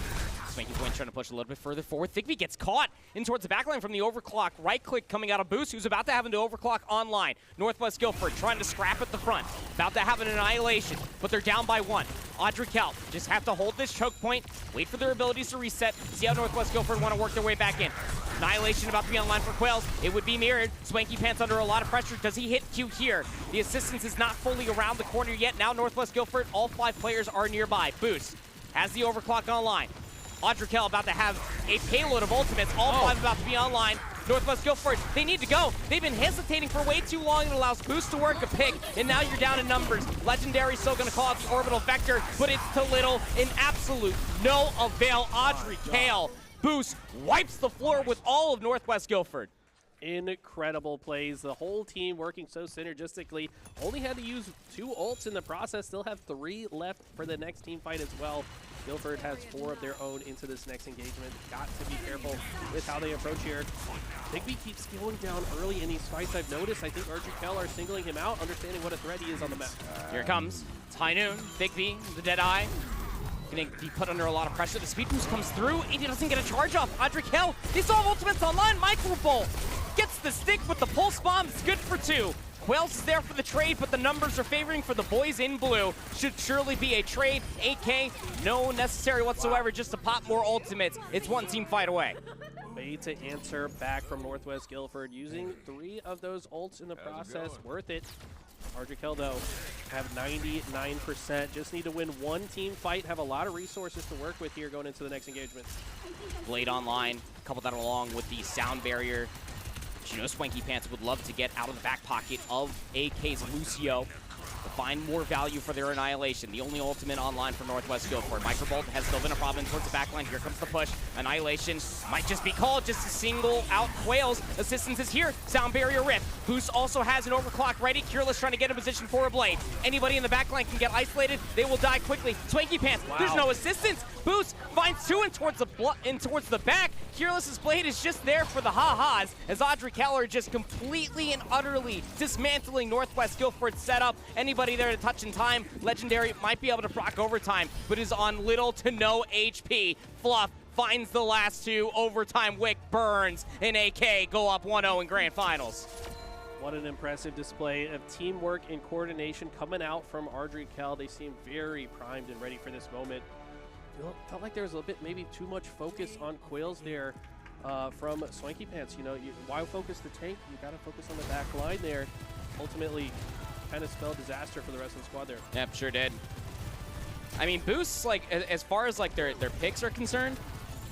[SPEAKER 5] Swanky Point trying to push a little bit further forward. Thigby gets caught in towards the backline from the overclock. Right click coming out of Boost, who's about to have into overclock online. Northwest Guilford trying to scrap at the front. About to have an annihilation, but they're down by 1. Audrey Kell just have to hold this choke point, wait for their abilities to reset, see how Northwest Guilford want to work their way back in. Annihilation about to be online for Quails. It would be mirrored. Swanky Pants under a lot of pressure. Does he hit Q here? The assistance is not fully around the corner yet. Now Northwest Guilford, all 5 players are nearby. Boost has the overclock online. Audrey Kell about to have a payload of ultimates. All 5 about to be online. Northwest Guilford, they need to go. They've been hesitating for way too long. It allows Boost to work a pick, and now you're down in numbers. Legendary still going to call out the orbital vector, but it's to little. In absolute no avail. Audrey Kell. Boost wipes the floor with all of Northwest Guilford.
[SPEAKER 11] Incredible plays. The whole team working so synergistically. Only had to use 2 ults in the process. Still have 3 left for the next team fight as well. Guilford has 4 of their own into this next engagement. Got to be careful with how they approach here. Thigby keeps going down early in these fights. I've noticed. I think Audrey Kell are singling him out, understanding what a threat he is on the map.
[SPEAKER 5] Here it comes. It's High Noon. Thigby, the Deadeye. Going to be put under a lot of pressure. The speed boost comes through. He doesn't get a charge off. Audrey Kell, they saw ultimates online. Micro Bolt gets the stick with the pulse bomb. It's good for 2. Quails is there for the trade, but the numbers are favoring for the boys in blue. Should surely be a trade. 8K, no necessary whatsoever, just to pop more ultimates. It's 1 team fight away.
[SPEAKER 11] Way to answer back from Northwest Guilford. Using 3 of those ults in the process. Worth it. Audrey Kell, though, have 99%. Just need to win 1 team fight. Have a lot of resources to work with here going into the next engagement.
[SPEAKER 5] Blade online, couple that along with the sound barrier. You know, Swanky Pants would love to get out of the back pocket of AK's Lucio to find more value for their annihilation. The only ultimate online for Northwest Guilford. Microbolt has still been a problem towards the backline. Here comes the push. Annihilation might just be called, just to single out Quails. Assistance is here. Sound barrier rip. Boost also has an overclock ready. Cureless trying to get a position for a blade. Anybody in the backline can get isolated. They will die quickly. Swanky Pants, there's no assistance. Boost finds 2 in towards the back. Cureless's blade is just there for the ha-has as Audrey Keller just completely and utterly dismantling Northwest Guilford's setup. Anybody there to touch in time, Legendary might be able to proc overtime, but is on little to no HP. Fluff finds the last 2. Overtime Wick burns, and AK go up 1-0 in grand finals.
[SPEAKER 11] What an impressive display of teamwork and coordination coming out from Audrey Kell. They seem very primed and ready for this moment. Felt like there was a little bit maybe too much focus on Quails there from Swanky Pants. You know, why focus the tank? You got to focus on the back line there. Ultimately, kind of spelled disaster for the rest of the squad there.
[SPEAKER 5] Yep, sure did. I mean, Boosts, like, as far as like their picks are concerned,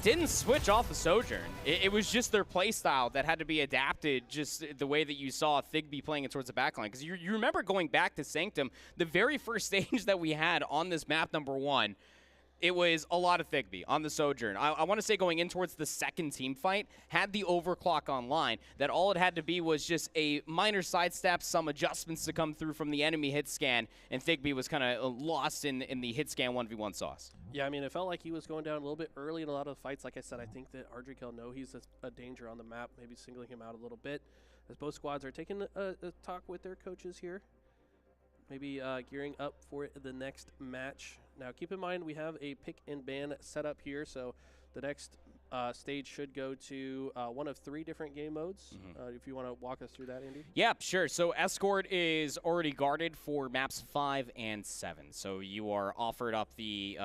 [SPEAKER 5] didn't switch off the Sojourn. It was just their play style that had to be adapted, just the way that you saw Thigby playing it towards the backline. Because you remember going back to Sanctum, the very first stage that we had on this map #1, it was a lot of Thigby on the Sojourn. I want to say going in towards the 2nd team fight, had the overclock online, that all it had to be was just a minor sidestep, some adjustments to come through from the enemy hit scan, and Thigby was kind of lost in the hit scan 1v1 sauce.
[SPEAKER 11] Yeah, I mean, it felt like he was going down a little bit early in a lot of the fights. Like I said, I think that Audrey Kell know he's a danger on the map, maybe singling him out a little bit, as both squads are taking a talk with their coaches here. Maybe gearing up for the next match. Now, keep in mind, we have a pick and ban set up here, so the next stage should go to one of 3 different game modes. If you want to walk us through that, Andy.
[SPEAKER 5] Yeah, sure. So Escort is already guarded for maps 5 and 7. So you are offered up the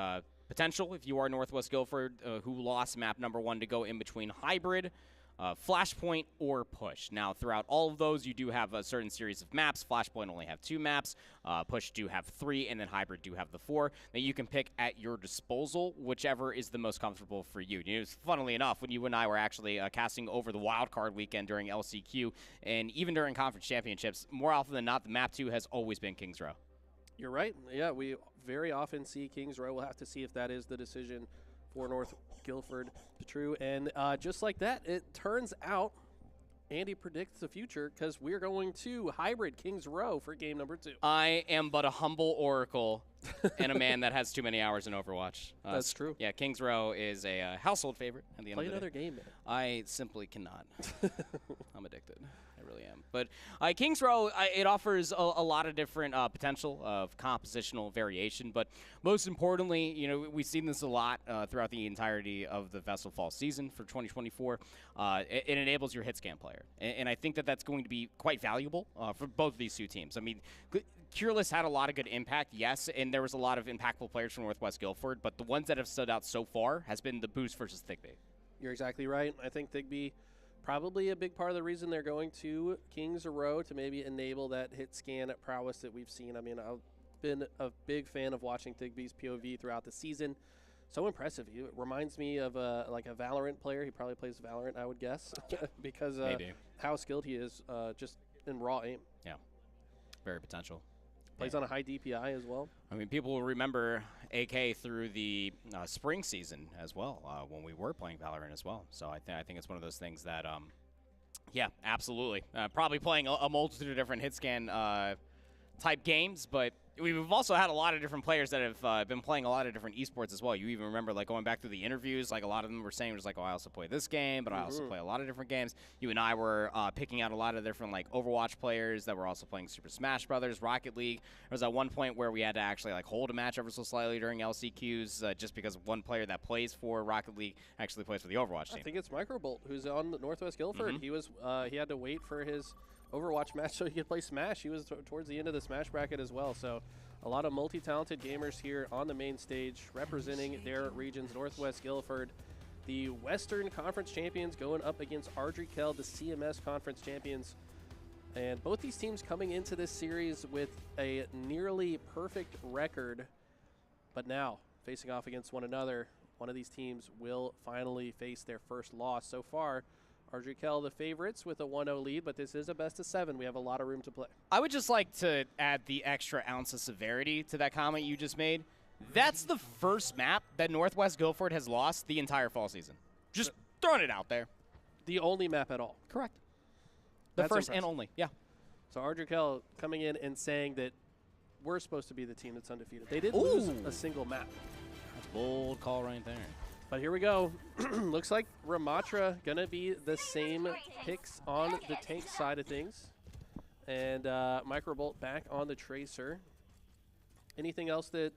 [SPEAKER 5] potential, if you are Northwest Guilford, who lost map #1, to go in between Hybrid, Flashpoint, or Push. Now, throughout all of those, you do have a certain series of maps. Flashpoint only have 2 maps. Push do have 3, and then Hybrid do have the 4 that you can pick at your disposal, whichever is the most comfortable for you. You know, funnily enough, when you and I were actually casting over the wildcard weekend during LCQ, and even during conference championships, more often than not, the map 2 has always been Kings Row.
[SPEAKER 11] You're right. Yeah, we very often see Kings Row. We'll have to see if that is the decision for North Guilford True. And just like that, it turns out Andy predicts the future, because we're going to Hybrid Kings Row for game #2.
[SPEAKER 5] I am but a humble oracle and a man that has too many hours in Overwatch.
[SPEAKER 11] That's true.
[SPEAKER 5] Yeah, Kings Row is a household favorite at the end
[SPEAKER 11] Play
[SPEAKER 5] of the
[SPEAKER 11] another
[SPEAKER 5] day.
[SPEAKER 11] game, man.
[SPEAKER 5] I simply cannot. I'm addicted. I really am. But Kings Row, it offers a lot of different potential of compositional variation, but most importantly, you know, we've seen this a lot throughout the entirety of the VESL fall season for 2024. It enables your hit scan player, and I think that that's going to be quite valuable for both of these two teams. I mean, Cureless had a lot of good impact, yes, and there was a lot of impactful players from Northwest Guilford, but the ones that have stood out so far has been the Boost versus Thigby.
[SPEAKER 11] You're exactly right. I think Thigby probably a big part of the reason they're going to Kings Row to maybe enable that hit scan prowess that we've seen. I mean, I've been a big fan of watching Thigby's POV throughout the season. So impressive. It reminds me of like a Valorant player. He probably plays Valorant, I would guess, because how skilled he is just in raw aim.
[SPEAKER 5] Yeah, very potential.
[SPEAKER 11] Plays on a high DPI as well.
[SPEAKER 5] I mean, people will remember AK through the spring season as well, when we were playing Valorant as well. So I think it's one of those things that, yeah, absolutely. Probably playing a multitude of different hit scan type games, but we've also had a lot of different players that have been playing a lot of different esports as well. You even remember, like, going back through the interviews, like, a lot of them were saying, just like, oh, I also play this game, but I also play a lot of different games. You and I were picking out a lot of different, like, Overwatch players that were also playing Super Smash Brothers, Rocket League. There was at one point where we had to actually, like, hold a match ever so slightly during LCQs just because one player that plays for Rocket League actually plays for the Overwatch team.
[SPEAKER 11] I think it's Microbolt, who's on Northwest Guilford. He was he had to wait for his Overwatch match so he could play Smash. He was towards the end of the Smash bracket as well. So a lot of multi-talented gamers here on the main stage representing their regions. Northwest Guilford, the Western Conference champions, going up against Ardrey-Kell, the CMS Conference champions. And both these teams coming into this series with a nearly perfect record. But now, facing off against one another, one of these teams will finally face their first loss. So far, Ardrey-Kell the favorites with a 1-0 lead, but this is a best-of-7. We have a lot of room to play.
[SPEAKER 5] I would just like to add the extra ounce of severity to that comment you just made. That's the first map that Northwest Guilford has lost the entire fall season. Just throwing it out there.
[SPEAKER 11] The only map at all.
[SPEAKER 5] Correct. The first
[SPEAKER 11] impressive.
[SPEAKER 5] and only, yeah.
[SPEAKER 11] So Ardrey-Kell coming in and saying that we're supposed to be the team that's undefeated. They didn't lose a single map.
[SPEAKER 5] That's a bold call right there.
[SPEAKER 11] But here we go. Looks like Ramatra going to be the same picks on the tank side of things. And Microbolt back on the Tracer. Anything else that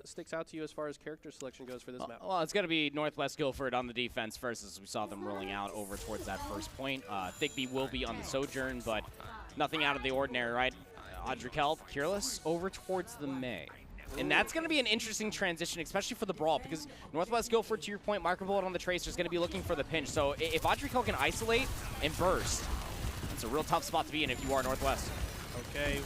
[SPEAKER 11] sticks out to you as far as character selection goes for this map?
[SPEAKER 5] Well, it's going to be Northwest Guilford on the defense first, as we saw them rolling out over towards that first point. Thigby will be on the Sojourn, but nothing out of the ordinary, right? Ardrey-Kell, Cureless, over towards the May. And that's going to be an interesting transition, especially for the brawl, because Northwest Guilford, to your point, Microbolt on the Tracer is going to be looking for the pinch. So if Ardrey-Kell can isolate and burst, it's a real tough spot to be in if you are Northwest.
[SPEAKER 11] Okay,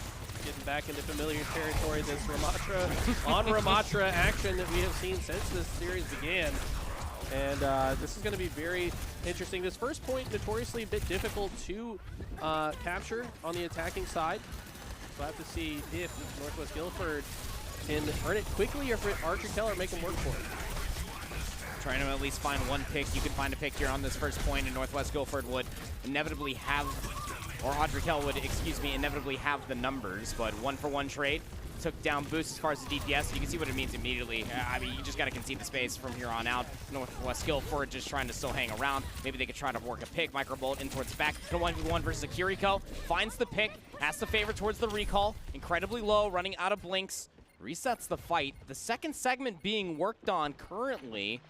[SPEAKER 11] getting back into familiar territory, this Ramatra on Ramatra action that we have seen since this series began. And this is going to be very interesting. This first point, notoriously a bit difficult to capture on the attacking side. So we'll have to see if Northwest Guilford can earn it quickly or if Ardrey-Kell are making work for it.
[SPEAKER 5] Trying to at least find one pick. You can find a pick here on this first point, and Northwest Guilford would inevitably have, or Ardrey-Kell would, excuse me, inevitably have the numbers, but 1-for-1 trade. Took down Boost as far as the DPS. You can see what it means immediately. I mean, you just got to concede the space from here on out. Northwest Guilford just trying to still hang around. Maybe they could try to work a pick. Microbolt in towards the back. The 1v1 versus Akiriko. Finds the pick. Has the favor towards the recall. Incredibly low, running out of blinks. Resets the fight. The second segment being worked on currently.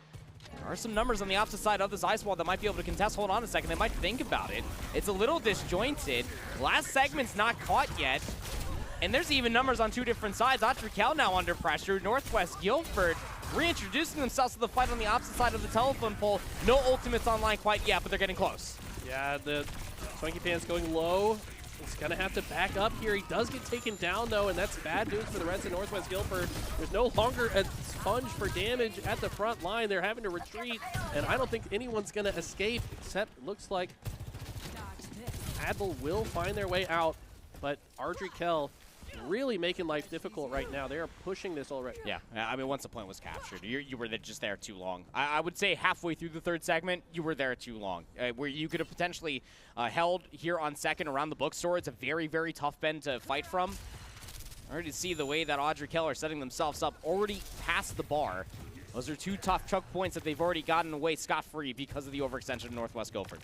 [SPEAKER 5] There are some numbers on the opposite side of this ice wall that might be able to contest. Hold on a second. They might think about it. It's a little disjointed. Last segment's not caught yet. And there's even numbers on two different sides. Ardrey-Kell now under pressure. Northwest Guilford reintroducing themselves to the fight on the opposite side of the telephone pole. No ultimates online quite yet, but they're getting close.
[SPEAKER 11] Yeah, the Swanky Pants going low. He's going to have to back up here. He does get taken down, though, and that's bad news for the rest of Northwest Guilford. There's no longer a sponge for damage at the front line. They're having to retreat, and I don't think anyone's going to escape, except looks like Advil will find their way out, but Ardrey-Kell really making life difficult right now. They are pushing this already.
[SPEAKER 5] Yeah, I mean, once the point was captured, you were just there too long. I would say halfway through the third segment, you were there too long. Where you could have potentially held here on second around the bookstore. It's a very, very tough bend to fight from. Already see the way that Ardrey-Kell are setting themselves up already past the bar. Those are two tough choke points that they've already gotten away scot-free because of the overextension of Northwest Guilford.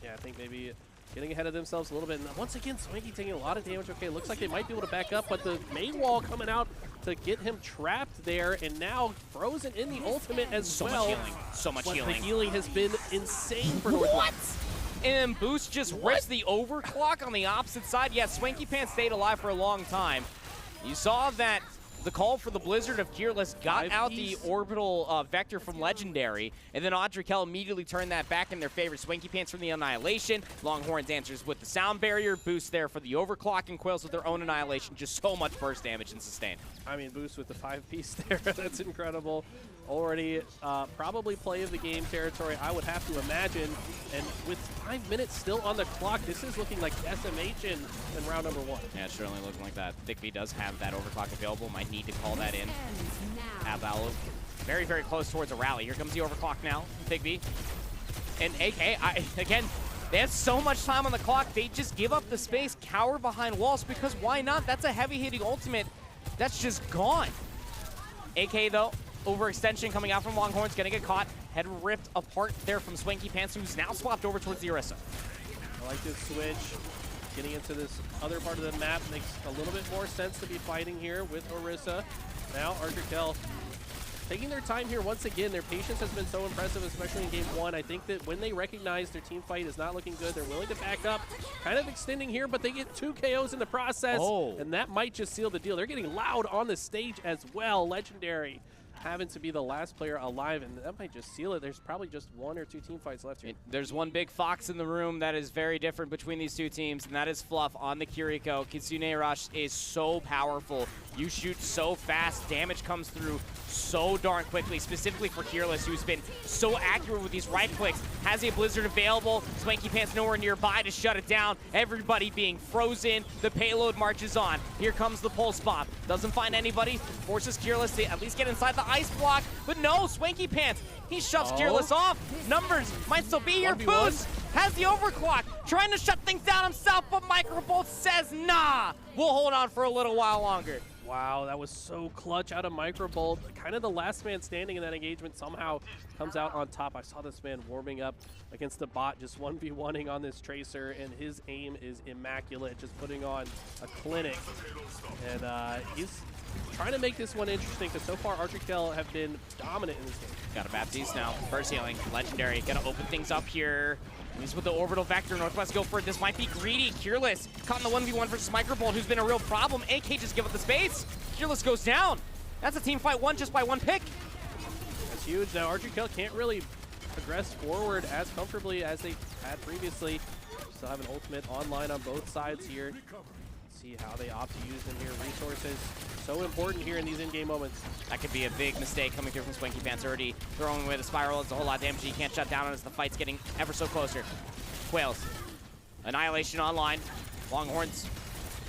[SPEAKER 11] Yeah, I think maybe getting ahead of themselves a little bit. And once again, Swanky taking a lot of damage. Okay, looks like they might be able to back up, but the main wall coming out to get him trapped there, and now frozen in the ultimate as well.
[SPEAKER 5] So much healing. So much
[SPEAKER 11] but
[SPEAKER 5] healing.
[SPEAKER 11] The healing has been insane for Northwest.
[SPEAKER 5] What? And Boost just rips the overclock on the opposite side. Yeah, Swanky Pants stayed alive for a long time. You saw that the call for the Blizzard of Keerless got out the orbital vector from Legendary, and then Audrikel immediately turned that back in their favor. Swanky Pants from the Annihilation, Longhorns answers with the Sound Barrier, Boost there for the overclock, and Quails with their own Annihilation. Just so much burst damage and sustain.
[SPEAKER 11] I mean, Boost with the 5-piece there, that's incredible. Already probably play of the game territory, I would have to imagine. And with 5 minutes still on the clock, this is looking like decimation in round number 1.
[SPEAKER 5] Yeah, it's certainly looking like that. Thigby does have that overclock available. Might need to call that in. Aval very, very close towards a rally. Here comes the overclock now from Thigby. And AK, again, they have so much time on the clock. They just give up the space, cower behind walls, because why not? That's a heavy-hitting ultimate. That's just gone. AK, though, overextension coming out from Longhorns, gonna get caught. Head ripped apart there from Swanky Pants, who's now swapped over towards the Orisa.
[SPEAKER 11] I like this switch. Getting into this other part of the map makes a little bit more sense to be fighting here with Orisa. Now Audrikel taking their time here once again. Their patience has been so impressive, especially in game 1. I think that when they recognize their team fight is not looking good, they're willing to back up. Kind of extending here, but they get 2 KOs in the process, and that might just seal the deal. They're getting loud on the stage as well. Legendary having to be the last player alive, and that might just seal it. There's probably just 1 or 2 team fights left here.
[SPEAKER 5] There's one big fox in the room that is very different between these two teams, and that is Fluff on the Kiriko. Kitsune Rush is so powerful. You shoot so fast, damage comes through so darn quickly, specifically for Keerless, who's been so accurate with these right clicks. Has a Blizzard available, Swanky Pants nowhere nearby to shut it down. Everybody being frozen, the payload marches on. Here comes the pulse bomb. Doesn't find anybody, forces Keerless to at least get inside the ice block, but no, Swanky Pants, he shoves Keerless off. Numbers might still be here. Boost has the overclock, trying to shut things down himself, but Microbolt says, nah, we'll hold on for a little while longer.
[SPEAKER 11] Wow, that was so clutch out of Microbolt. Kind of the last man standing in that engagement somehow comes out on top. I saw this man warming up against the bot, just 1v1ing on this Tracer, and his aim is immaculate, just putting on a clinic. And he's trying to make this one interesting, because so far Audrikel have been dominant in this game.
[SPEAKER 5] Got a Baptiste now, first healing, Legendary, gonna open things up here. He's with the orbital vector, Northwest Guildford. This might be greedy. Keerless caught in the 1v1 versus Microbolt, who's been a real problem. AK just give up the space. Keerless goes down. That's a team fight won just by 1 pick.
[SPEAKER 11] That's huge. Now Audrikel can't really progress forward as comfortably as they had previously. Still have an ultimate online on both sides here. See how they opt to use them here. Resources so important here in these in-game moments.
[SPEAKER 5] That could be a big mistake coming through from Swanky Pants. Already throwing away the spiral. It's a whole lot of damage he can't shut down as the fight's getting ever so closer. Quails. Annihilation online. Longhorns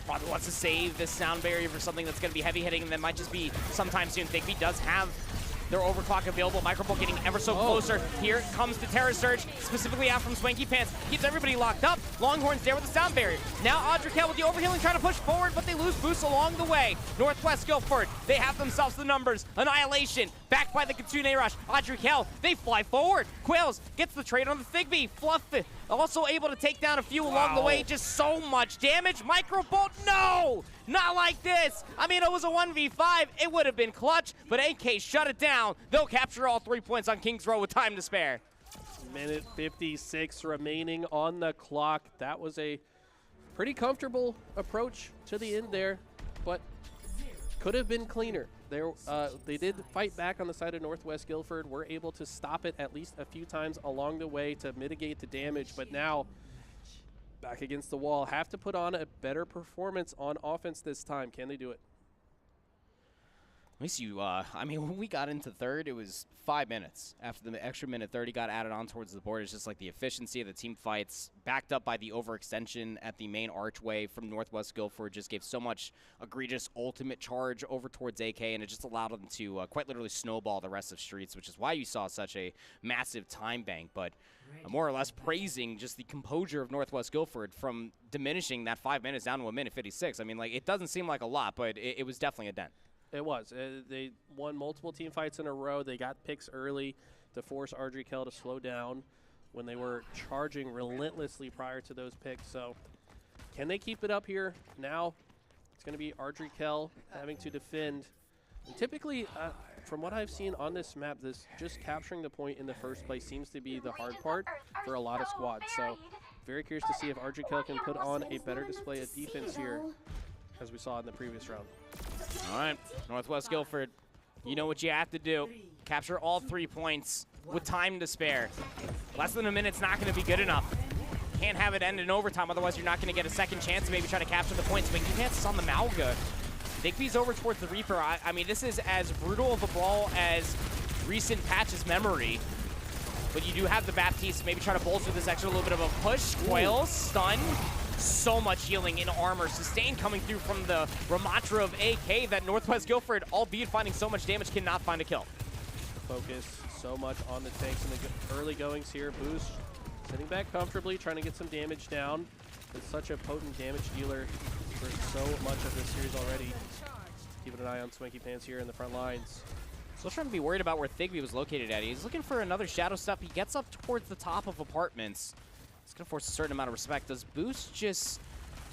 [SPEAKER 5] probably wants to save this sound barrier for something that's going to be heavy hitting, and that might just be sometime soon. Thigby does have their overclock available. Microbolt getting ever so closer. Here comes the Terror Surge, specifically out from Swanky Pants. Keeps everybody locked up. Longhorns there with the sound barrier. Now Audrikel with the overhealing trying to push forward, but they lose boosts along the way. Northwest Guildford, they have themselves the numbers. Annihilation, backed by the Kitsune Rush. Audrikel, they fly forward. Quails gets the trade on the Thigby. Fluff also able to take down a few along the way. Just so much damage. Microbolt, no! Not like this. I mean, it was a 1v5. It would have been clutch, but AK shut it down. They'll capture all 3 points on Kings Row with time to spare.
[SPEAKER 11] Minute 56 remaining on the clock. That was a pretty comfortable approach to the end there, but could have been cleaner. They did fight back on the side of Northwest Guildford, were able to stop it at least a few times along the way to mitigate the damage, but now back against the wall, have to put on a better performance on offense this time. Can they do it?
[SPEAKER 5] At least you, I mean, when we got into third, it was 5 minutes. After the extra minute 30 got added on towards the board, it's just like the efficiency of the team fights, backed up by the overextension at the main archway from Northwest Guildford, just gave so much egregious ultimate charge over towards AK, and it just allowed them to quite literally snowball the rest of Streets, which is why you saw such a massive time bank. But more or less praising just the composure of Northwest Guildford from diminishing that 5 minutes down to a minute 56. I mean, like, it doesn't seem like a lot, but it was definitely a dent.
[SPEAKER 11] It was. They won multiple team fights in a row. They got picks early to force Audrikel to slow down. when they were charging relentlessly prior to those picks. So can they keep it up here? Now it's going to be Ardrikel having to defend. And typically, from what I've seen on this map, just capturing the point in the first place seems to be the hard part for a lot of squads. So very curious to see if Ardrikel can put on a better display of defense here, as we saw in the previous round.
[SPEAKER 5] All right, Northwest Guilford, you know what you have to do. Capture all 3 points with time to spare. Less than a minute's not going to be good enough. Can't have it end in overtime, otherwise you're not going to get a second chance to maybe try to capture the points. But Pants is on the Malga. Digby's over towards the Reaper. I mean, this is as brutal of a brawl as recent patches memory. But you do have the Baptiste. Maybe try to bolster this extra little bit of a push. Quail, stun. So much healing in armor. Sustain coming through from the Ramatra of AK that Northwest Guilford, albeit finding so much damage, cannot find a kill.
[SPEAKER 11] Focus so much on the tanks in the early goings here. Boost sitting back comfortably, trying to get some damage down. It's such a potent damage dealer for so much of this series already. Keeping an eye on Swanky Pants here in the front lines.
[SPEAKER 5] Still trying to be worried about where Thigby was located at. He's looking for another shadow step. He gets up towards the top of apartments. It's going to force a certain amount of respect. Does Boost just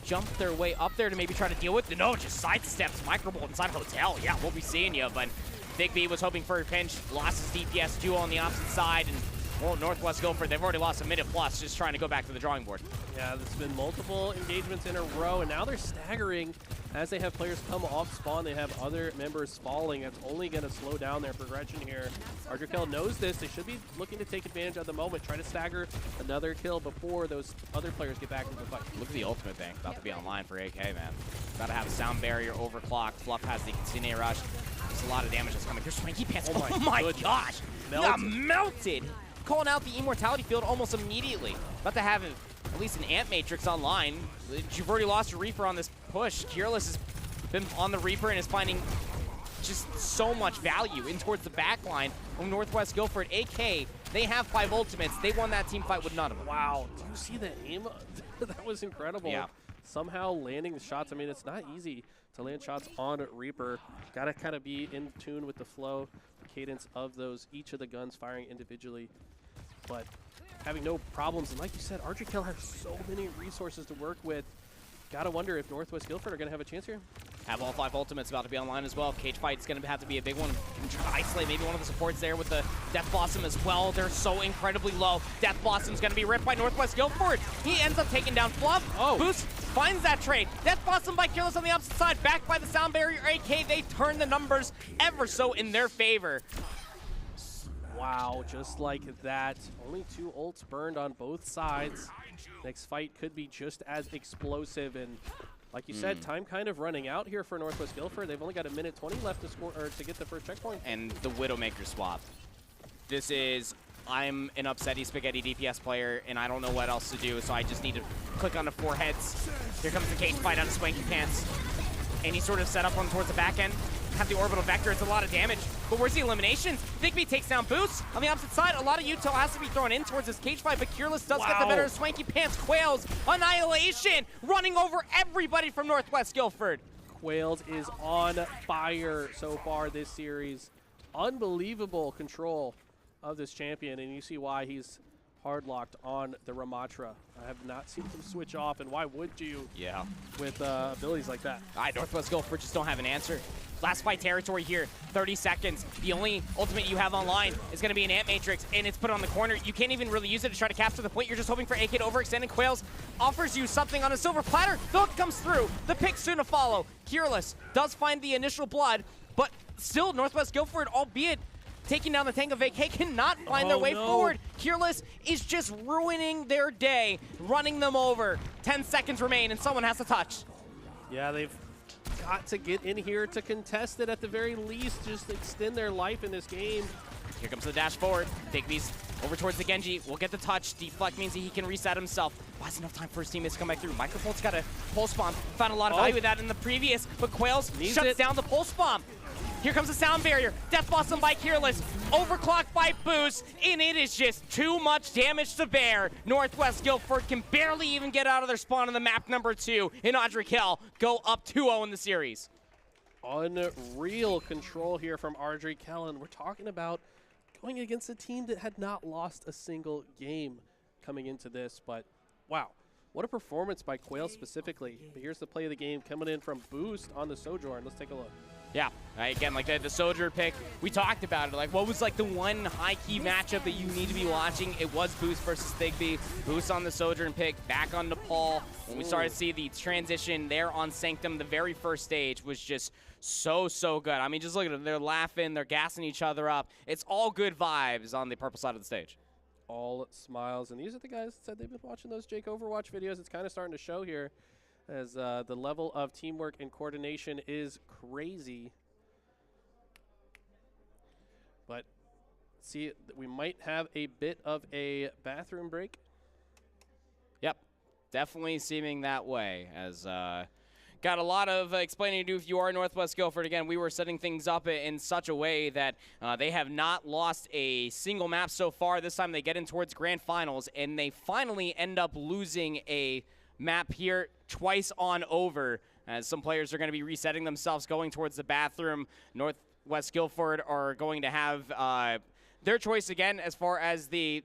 [SPEAKER 5] jump their way up there to maybe try to deal with? No, just sidesteps Microbolt inside Hotel. Yeah, we'll be seeing you. But Thigby was hoping for a pinch. Lost his DPS duel on the opposite side. And well, Northwest Guilford, they've already lost a minute plus, just trying to go back to the drawing board.
[SPEAKER 11] Yeah, there's been multiple engagements in a row, and now they're staggering as they have players come off spawn. They have other members falling. That's only going to slow down their progression here. Ardrikel knows this. They should be looking to take advantage of the moment, try to stagger another kill before those other players get back into the fight.
[SPEAKER 5] Look at the ultimate bank about to be online for AK, man. Got to have a sound barrier, overclock. Fluff has the Continue Rush. There's a lot of damage that's coming. There's Swanky Pants. Oh my gosh. He got melted. Calling out the Immortality field almost immediately. About to have at least an Ant Matrix online. You've already lost your Reaper on this push. Kearless has been on the Reaper and is finding just so much value in towards the back line of Northwest Guilford. AK, they have 5 ultimates. They won that team fight with none of them.
[SPEAKER 11] Wow, do you see that aim? That was incredible.
[SPEAKER 5] Yeah.
[SPEAKER 11] Somehow landing the shots. I mean, it's not easy to land shots on Reaper. Got to kind of be in tune with the flow, the cadence of each of the guns firing individually. But having no problems, and like you said, Ardrikel has so many resources to work with. Gotta wonder if Northwest Guilford are gonna have a chance here.
[SPEAKER 5] Have all 5 ultimates about to be online as well. Cage Fight's gonna have to be a big one. Can try to isolate maybe one of the supports there with the Death Blossom as well. They're so incredibly low. Death Blossom's gonna be ripped by Northwest Guilford. He ends up taking down Fluff. Boost finds that trade. Death Blossom by Kearless on the opposite side, backed by the Sound Barrier AK. They turn the numbers ever so in their favor.
[SPEAKER 11] Wow, just like that. Only 2 ults burned on both sides. Next fight could be just as explosive, and like you said, time kind of running out here for Northwest Guilford. They've only got 1:20 left to score or to get the first checkpoint.
[SPEAKER 5] And the Widowmaker swap. This is, I'm an upsetty spaghetti DPS player, and I don't know what else to do, so I just need to click on the 4 heads. Here comes the Cage Fight out of Swanky Pants. Any sort of setup on towards the back end. Have the orbital vector, it's a lot of damage. But where's the eliminations? Thigby takes down Boost. On the opposite side, a lot of util has to be thrown in towards this Cage Fight, but Kearless does get the better of Swanky Pants. Quails, Annihilation, running over everybody from Northwest Guilford.
[SPEAKER 11] Quails is on fire so far this series. Unbelievable control of this champion, and you see why he's hard locked on the Ramatra. I have not seen him switch off, and why would you?
[SPEAKER 5] Yeah.
[SPEAKER 11] With abilities like that.
[SPEAKER 5] All right, Northwest Guilford just don't have an answer. Last fight territory here, 30 seconds. The only ultimate you have online is going to be an Ant Matrix, and it's put on the corner. You can't even really use it to try to capture the point. You're just hoping for AK to overextend, and Quails offers you something on a silver platter. The hook comes through. The pick soon to follow. Kearless does find the initial blood, but still Northwest Guilford, albeit taking down the tank of AK, cannot find their way forward. Kearless is just ruining their day, running them over. 10 seconds remain, and someone has to touch.
[SPEAKER 11] Yeah, they've got to get in here to contest it at the very least, just extend their life in this game.
[SPEAKER 5] Here comes the dash forward. Digby's over towards the Genji. Will get the touch. Deflect means that he can reset himself. Buys enough time for his teammates to come back through. Microphone's got a pulse bomb. Found a lot of value with that in the previous, but Quails shuts down the pulse bomb. Here comes the Sound Barrier. Death Blossom by Kearless. Overclock by Boost, and it is just too much damage to bear. Northwest Guilford can barely even get out of their spawn on the map number 2, and Ardrikel go up 2-0 in the series.
[SPEAKER 11] Unreal control here from Ardrikel, and we're talking about going against a team that had not lost a single game. coming into this, but wow. What a performance by Quail specifically. But here's the play of the game coming in from Boost on the Sojourn. Let's take a look.
[SPEAKER 5] Yeah, again, like the Soldier pick, we talked about it. Like, what was like the one high-key matchup that you need to be watching? It was Boost versus Thigby. Boost on the Sojourn pick, back on Nepal. When we started to see the transition there on Sanctum, the very first stage was just so good. I mean, just look at them. They're laughing. They're gassing each other up. It's all good vibes on the purple side of the stage.
[SPEAKER 11] All smiles. And these are the guys that said they've been watching those Jake Overwatch videos. It's kind of starting to show here as the level of teamwork and coordination is crazy. But see, we might have a bit of a bathroom break.
[SPEAKER 5] Yep, definitely seeming that way as got a lot of explaining to do if you are Northwest Guilford. Again, we were setting things up in such a way that they have not lost a single map so far. This time they get in towards grand finals, and they finally end up losing a map here twice on over, as some players are going to be resetting themselves, going towards the bathroom. Northwest Guilford are going to have their choice again as far as the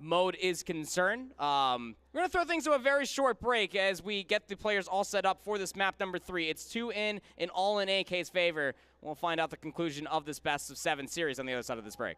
[SPEAKER 5] mode is concerned. We're going to throw things to a very short break as we get the players all set up for this map number 3. It's 2 in and all in AK's favor. We'll find out the conclusion of this best of 7 series on the other side of this break.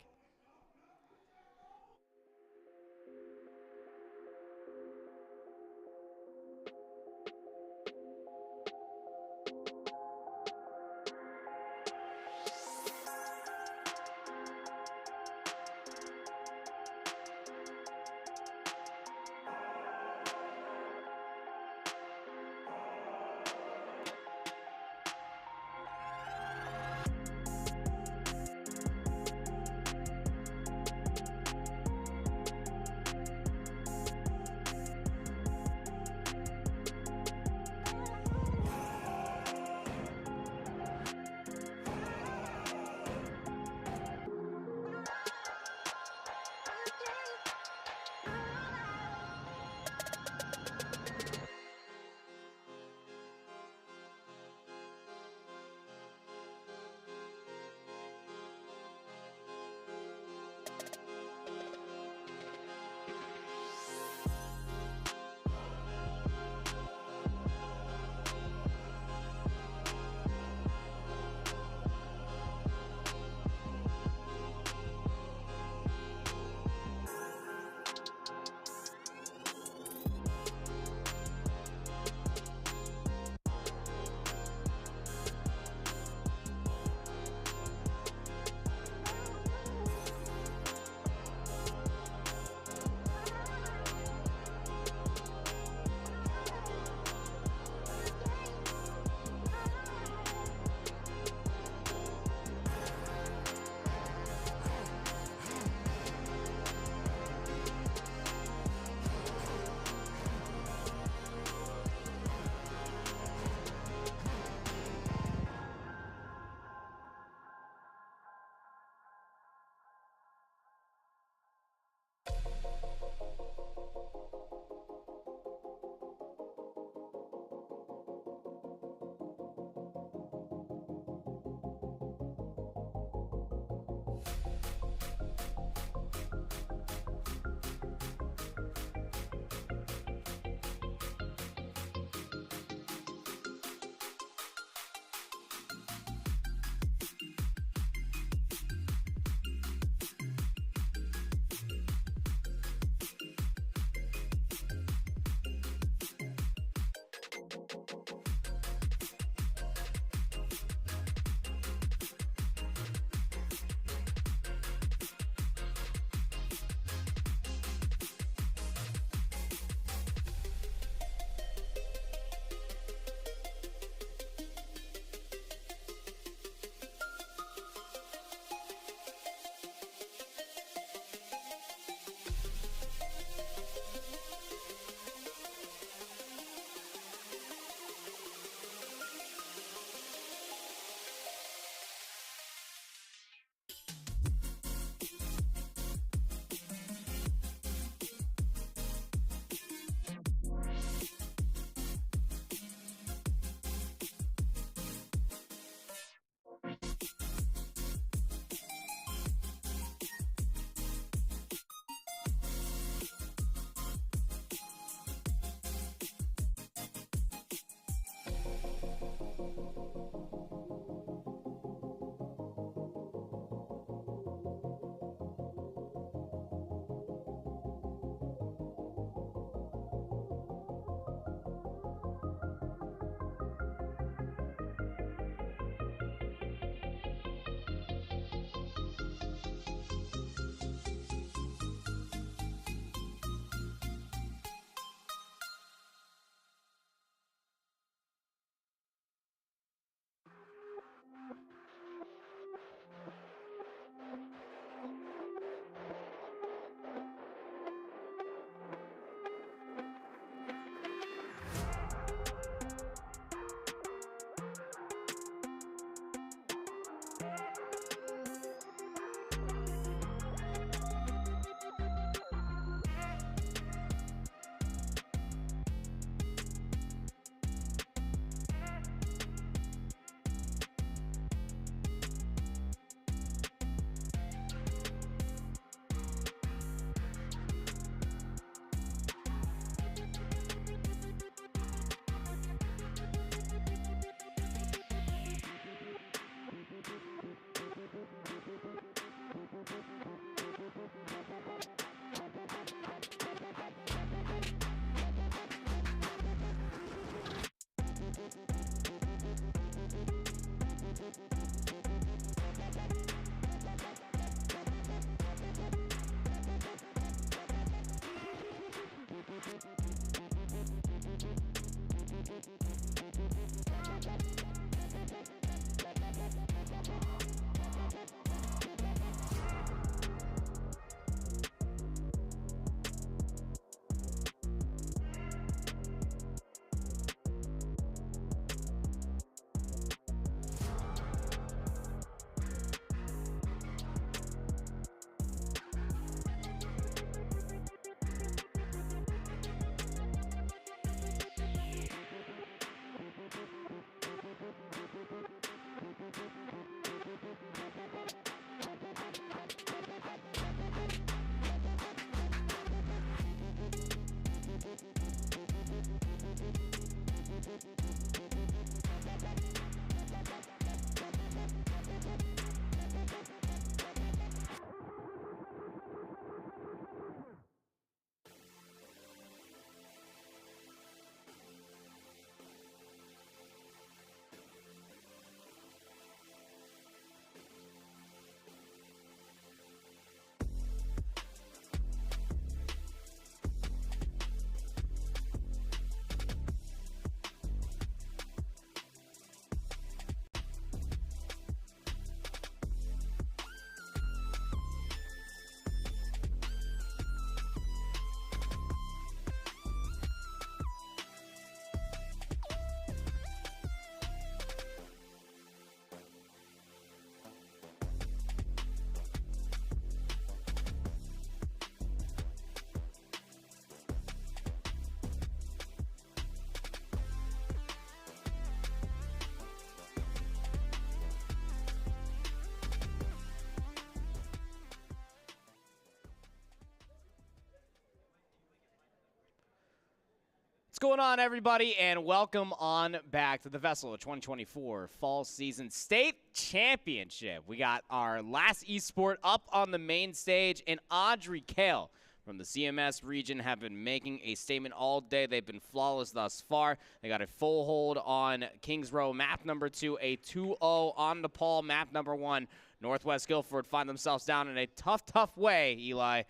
[SPEAKER 5] going on, everybody, and welcome on back to the VESL 2024 Fall Season State Championship. We got our last esport up on the main stage, and Audrey Kale from the CMS region have been making a statement all day. They've been flawless thus far. They got a full hold on Kings Row, map number 2, a 2-0 on Nepal, map number 1. Northwest Guilford find themselves down in a tough way, Eli.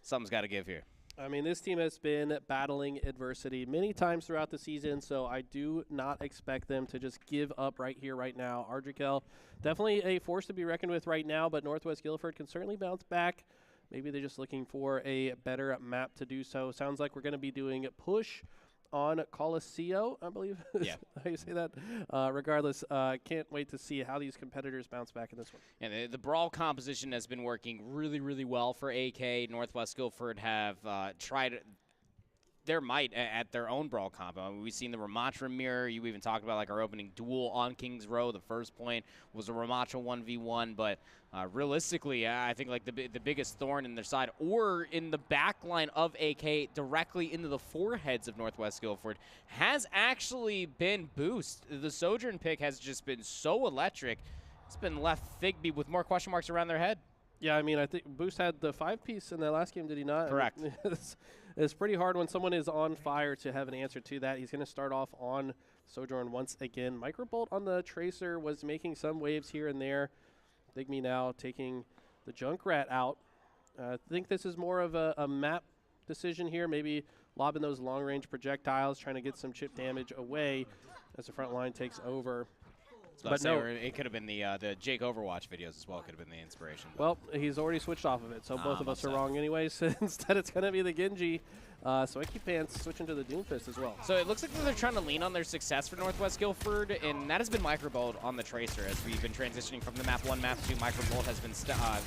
[SPEAKER 5] Something's got to give here.
[SPEAKER 11] I mean, this team has been battling adversity many times throughout the season, so I do not expect them to just give up right here, right now. Ardrikel, definitely a force to be reckoned with right now, but Northwest Guilford can certainly bounce back. Maybe they're just looking for a better map to do so. Sounds like we're going to be doing push on Coliseum, I believe.
[SPEAKER 5] Yeah.
[SPEAKER 11] How you say that? Regardless, can't wait to see how these competitors bounce back in this one.
[SPEAKER 5] And the brawl composition has been working really well for AK. Northwest Guilford have tried their might at their own brawl comp. We've seen the Ramatra mirror. You even talked about like our opening duel on Kings Row. The first point was a Ramatra 1v1, but realistically, I think like the biggest thorn in their side or in the back line of AK directly into the foreheads of Northwest Guilford has actually been Boost. The Sojourn pick has just been so electric. It's been left Thigby with more question marks around their head.
[SPEAKER 11] Yeah, I mean, I think Boost had the 5-piece in that last game, did he not?
[SPEAKER 5] Correct.
[SPEAKER 11] It's pretty hard when someone is on fire to have an answer to that. He's going to start off on Sojourn once again. Microbolt on the Tracer was making some waves here and there. Thigby now taking the Junkrat out. I think this is more of a map decision here, maybe lobbing those long-range projectiles, trying to get some chip damage away as the front line takes over.
[SPEAKER 5] But no, it could have been the Jake Overwatch videos as well. Could have been the inspiration.
[SPEAKER 11] Well, he's already switched off of it, so both of us are wrong anyway. So instead, it's going to be the Genji. Swanky Pants switching to the Doomfist as well.
[SPEAKER 5] So it looks like they're trying to lean on their success for Northwest Guilford, and that has been Microbolt on the Tracer as we've been transitioning from the map 1, map 2. Microbolt has been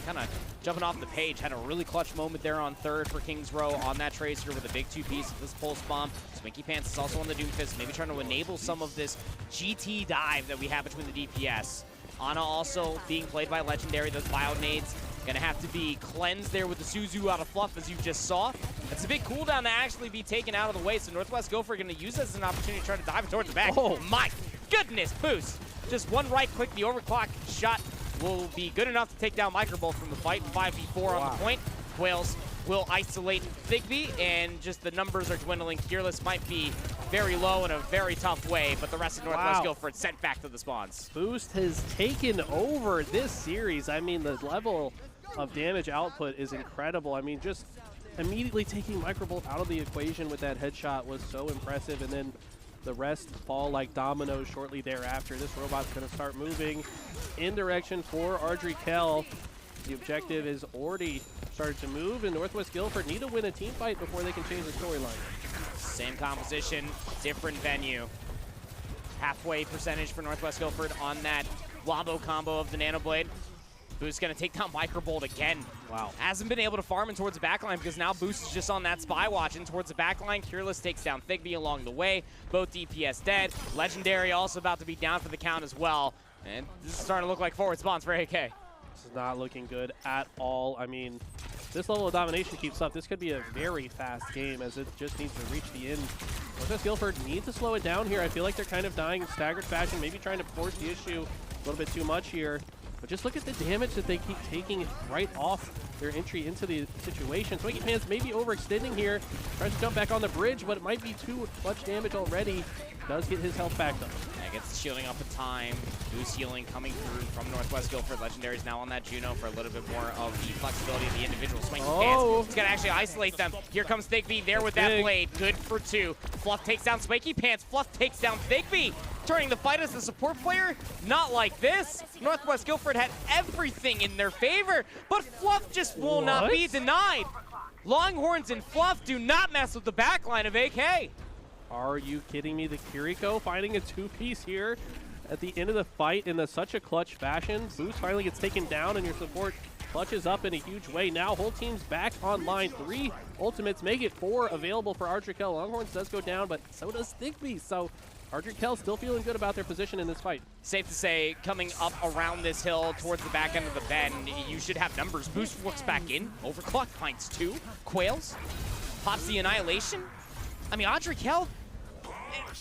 [SPEAKER 5] kind of jumping off the page. Had a really clutch moment there on 3rd for Kings Row on that Tracer with a big 2-piece of this Pulse Bomb. Swanky Pants is also on the Doomfist, maybe trying to enable some of this GT dive that we have between the DPS. Ana also being played by Legendary. Those bio nades gonna have to be cleansed there with the Suzu out of Fluff, as you just saw. It's a big cooldown to actually be taken out of the way, so Northwest Guilford gonna use this as an opportunity to try to dive towards the back. Oh my goodness, Boost! Just one right click, the overclock shot will be good enough to take down Microbolt from the fight. 5v4 on the point. Quails will isolate Thigby, and just the numbers are dwindling. Fearless might be very low in a very tough way, but the rest of Northwest Guilford sent back to the spawns.
[SPEAKER 11] Boost has taken over this series. I mean, the level of damage output is incredible. I mean, just immediately taking Microbolt out of the equation with that headshot was so impressive, and then the rest fall like dominoes shortly thereafter. This robot's going to start moving in direction for Ardrikel. The objective is already started to move, and Northwest Guilford need to win a team fight before they can change the storyline.
[SPEAKER 5] Same composition, different venue. Halfway percentage for Northwest Guilford on that Wabo combo of the Nanoblade. Boost gonna take down Microbolt again. Wow. Hasn't been able to farm in towards the backline because now Boost is just on that spy watch in towards the backline. Cureless takes down Thigby along the way. Both DPS dead. Legendary also about to be down for the count as well. And this is starting to look like forward spawns for AK.
[SPEAKER 11] This is not looking good at all. I mean, this level of domination keeps up. This could be a very fast game as it just needs to reach the end. Northwest Guilford need to slow it down here. I feel like they're kind of dying in staggered fashion, maybe trying to force the issue a little bit too much here. But just look at the damage that they keep taking right off their entry into the situation. Swanky Pants maybe overextending here. Tries to jump back on the bridge, but it might be too much damage already. Does get his health back though.
[SPEAKER 5] Yeah, gets the shielding up in time. Boost healing coming through from Northwest Guilford. Legendary's now on that Juno for a little bit more of the flexibility of the individual. Swanky Pants. He's gonna actually isolate them. Here comes Thigby there with that blade. Good for 2. Fluff takes down Swanky Pants. Fluff takes down Thigby. Turning the fight as a support player? Not like this. Northwest Guilford had everything in their favor, but Fluff just will not be denied. Longhorns and Fluff do not mess with the backline of AK.
[SPEAKER 11] Are you kidding me? The Kiriko finding a 2-piece here at the end of the fight in such a clutch fashion. Boost finally gets taken down, and your support clutches up in a huge way. Now whole team's back online. 3 ultimates make it 4 available for Ardrikel. Longhorns does go down, but so does Thigby. So Ardrikel still feeling good about their position in this fight.
[SPEAKER 5] Safe to say, coming up around this hill towards the back end of the bend, you should have numbers. Boost looks back in. Overclock finds 2. Quails pops the Annihilation. I mean, Ardrikel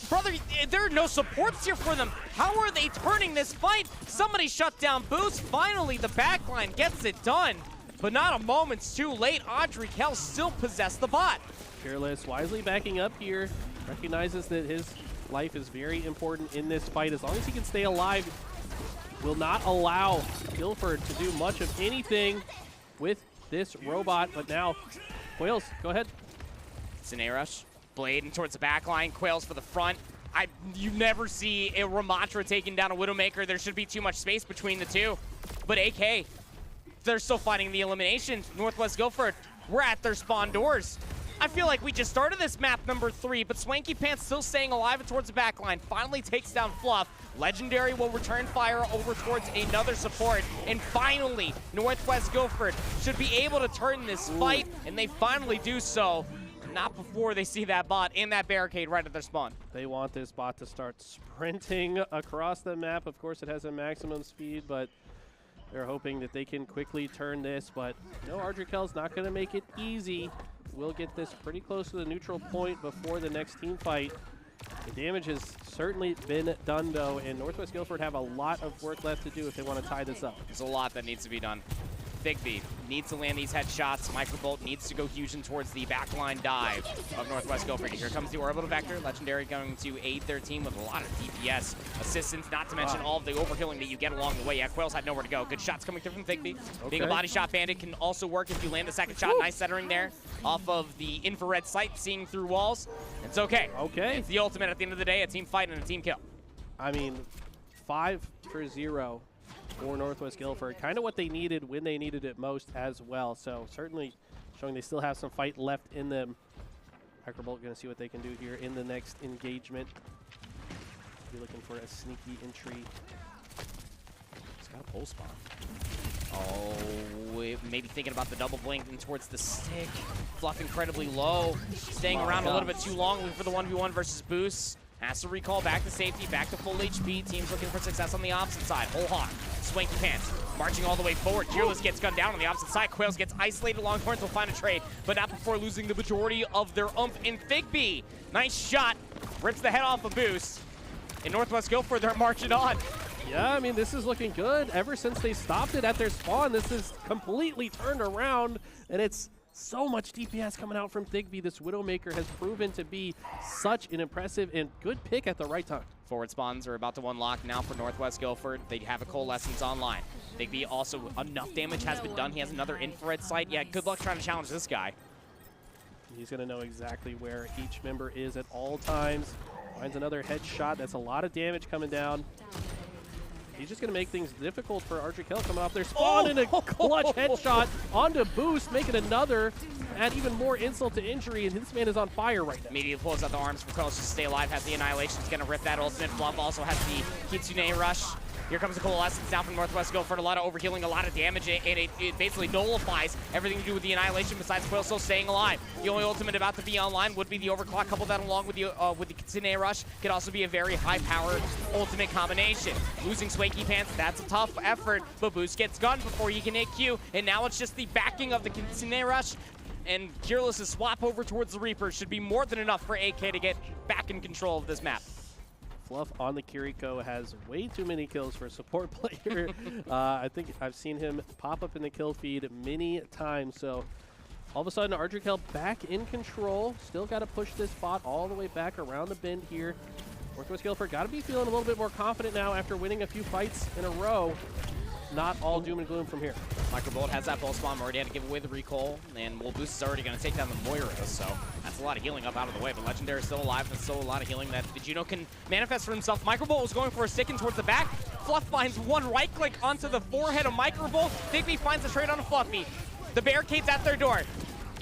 [SPEAKER 5] Brother, there are no supports here for them. How are they turning this fight? Somebody shut down Boost. Finally, the backline gets it done. But not a moment's too late. Audrey Kell still possessed the bot.
[SPEAKER 11] Fearless wisely backing up here. Recognizes that his life is very important in this fight. As long as he can stay alive, will not allow Guilford to do much of anything with this robot. But now, Quails, go ahead.
[SPEAKER 5] Sine rush. Blade towards the back line. Quails for the front. You never see a Ramatra taking down a Widowmaker. There should be too much space between the two. But AK, they're still fighting the elimination. Northwest Guilford, we're at their spawn doors. I feel like we just started this map number 3, but Swanky Pants still staying alive and towards the back line. Finally takes down Fluff. Legendary will return fire over towards another support. And finally, Northwest Guilford should be able to turn this fight, and they finally do so. Not before they see that bot and that barricade right at their spawn.
[SPEAKER 11] They want this bot to start sprinting across the map. Of course, it has a maximum speed, but they're hoping that they can quickly turn this. But no, Ardrikell's not going to make it easy. We'll get this pretty close to the neutral point before the next team fight. The damage has certainly been done, though, and Northwest Guilford have a lot of work left to do if they want to tie this up.
[SPEAKER 5] There's a lot that needs to be done. Bigby needs to land these headshots. Microbolt needs to go Fusion towards the backline dive of Northwest Guilford. Here comes the Orbital Vector. Legendary going to aid their team with a lot of DPS assistance, not to mention all of the overhealing that you get along the way. Yeah, Quails had nowhere to go. Good shots coming through from Bigby. Being a body shot bandit can also work if you land a second shot. Nice centering there off of the infrared sight, seeing through walls. It's okay.
[SPEAKER 11] Okay.
[SPEAKER 5] It's the ultimate at the end of the day, a team fight and a team kill.
[SPEAKER 11] I mean, 5-0. For Northwest Guilford, kind of what they needed when they needed it most as well. So certainly showing they still have some fight left in them. Microbolt going to see what they can do here in the next engagement. Be looking for a sneaky entry.
[SPEAKER 5] He's got a pole spawn. Oh, maybe thinking about the double blink and towards the stick. Fluff incredibly low. Staying around a little bit too long for the 1v1 versus Boost. Has to recall back to safety, back to full HP. Team's looking for success on the opposite side. Whole Hawk, Swanky Pants, marching all the way forward. Fearless gets gunned down on the opposite side. Quails gets isolated. Longhorns will find a trade, but not before losing the majority of their oomph in Bigby. Nice shot. Rips the head off of Boost. In Northwest Guilford, they're marching on.
[SPEAKER 11] Yeah, I mean, this is looking good. Ever since they stopped it at their spawn, this is completely turned around, and it's so much DPS coming out from Thigby. This Widowmaker has proven to be such an impressive and good pick at the right time.
[SPEAKER 5] Forward spawns are about to unlock now for Northwest Guilford. They have a Coalescence online. Thigby also, enough damage has been done. He has another infrared sight. Yeah, good luck trying to challenge this guy.
[SPEAKER 11] He's going to know exactly where each member is at all times. Finds another headshot. That's a lot of damage coming down. He's just going to make things difficult for Ardrikell coming off their spawn and a clutch headshot onto Boost, making another, add even more insult to injury, and this man is on fire right now.
[SPEAKER 5] Immediately pulls out the arms for Quails to stay alive, has the Annihilation, is going to rip that ultimate. Fluff also has the Kitsune Rush. Here comes the Coalescence down from Northwest Guilford. A lot of overhealing, a lot of damage, and it basically nullifies everything to do with the Annihilation besides Quail still staying alive. The only ultimate about to be online would be the Overclock. Couple that along with the Kitsune Rush could also be a very high-powered ultimate combination. Losing Swanky Pants, that's a tough effort, but Boost gets gunned before he can hit Q, and now it's just the backing of the Kitsune Rush, and Cureless's swap over towards the Reaper should be more than enough for AK to get back in control of this map.
[SPEAKER 11] Fluff on the Kiriko has way too many kills for a support player. I think I've seen him pop up in the kill feed many times. So all of a sudden, Ardrikell back in control. Still got to push this bot all the way back around the bend here. Northwest Guilford got to be feeling a little bit more confident now after winning a few fights in a row. Not all doom and gloom from here.
[SPEAKER 5] Microbolt has that full spawn. Already had to give away the recall, and Boost is already going to take down the Moira, so that's a lot of healing up out of the way. But Legendary is still alive. There's still a lot of healing that the Juno can manifest for himself. Microbolt was going for a stick in towards the back. Fluff finds one right click onto the forehead of Microbolt. Bigby finds a trade on a Fluffy. The barricade's at their door.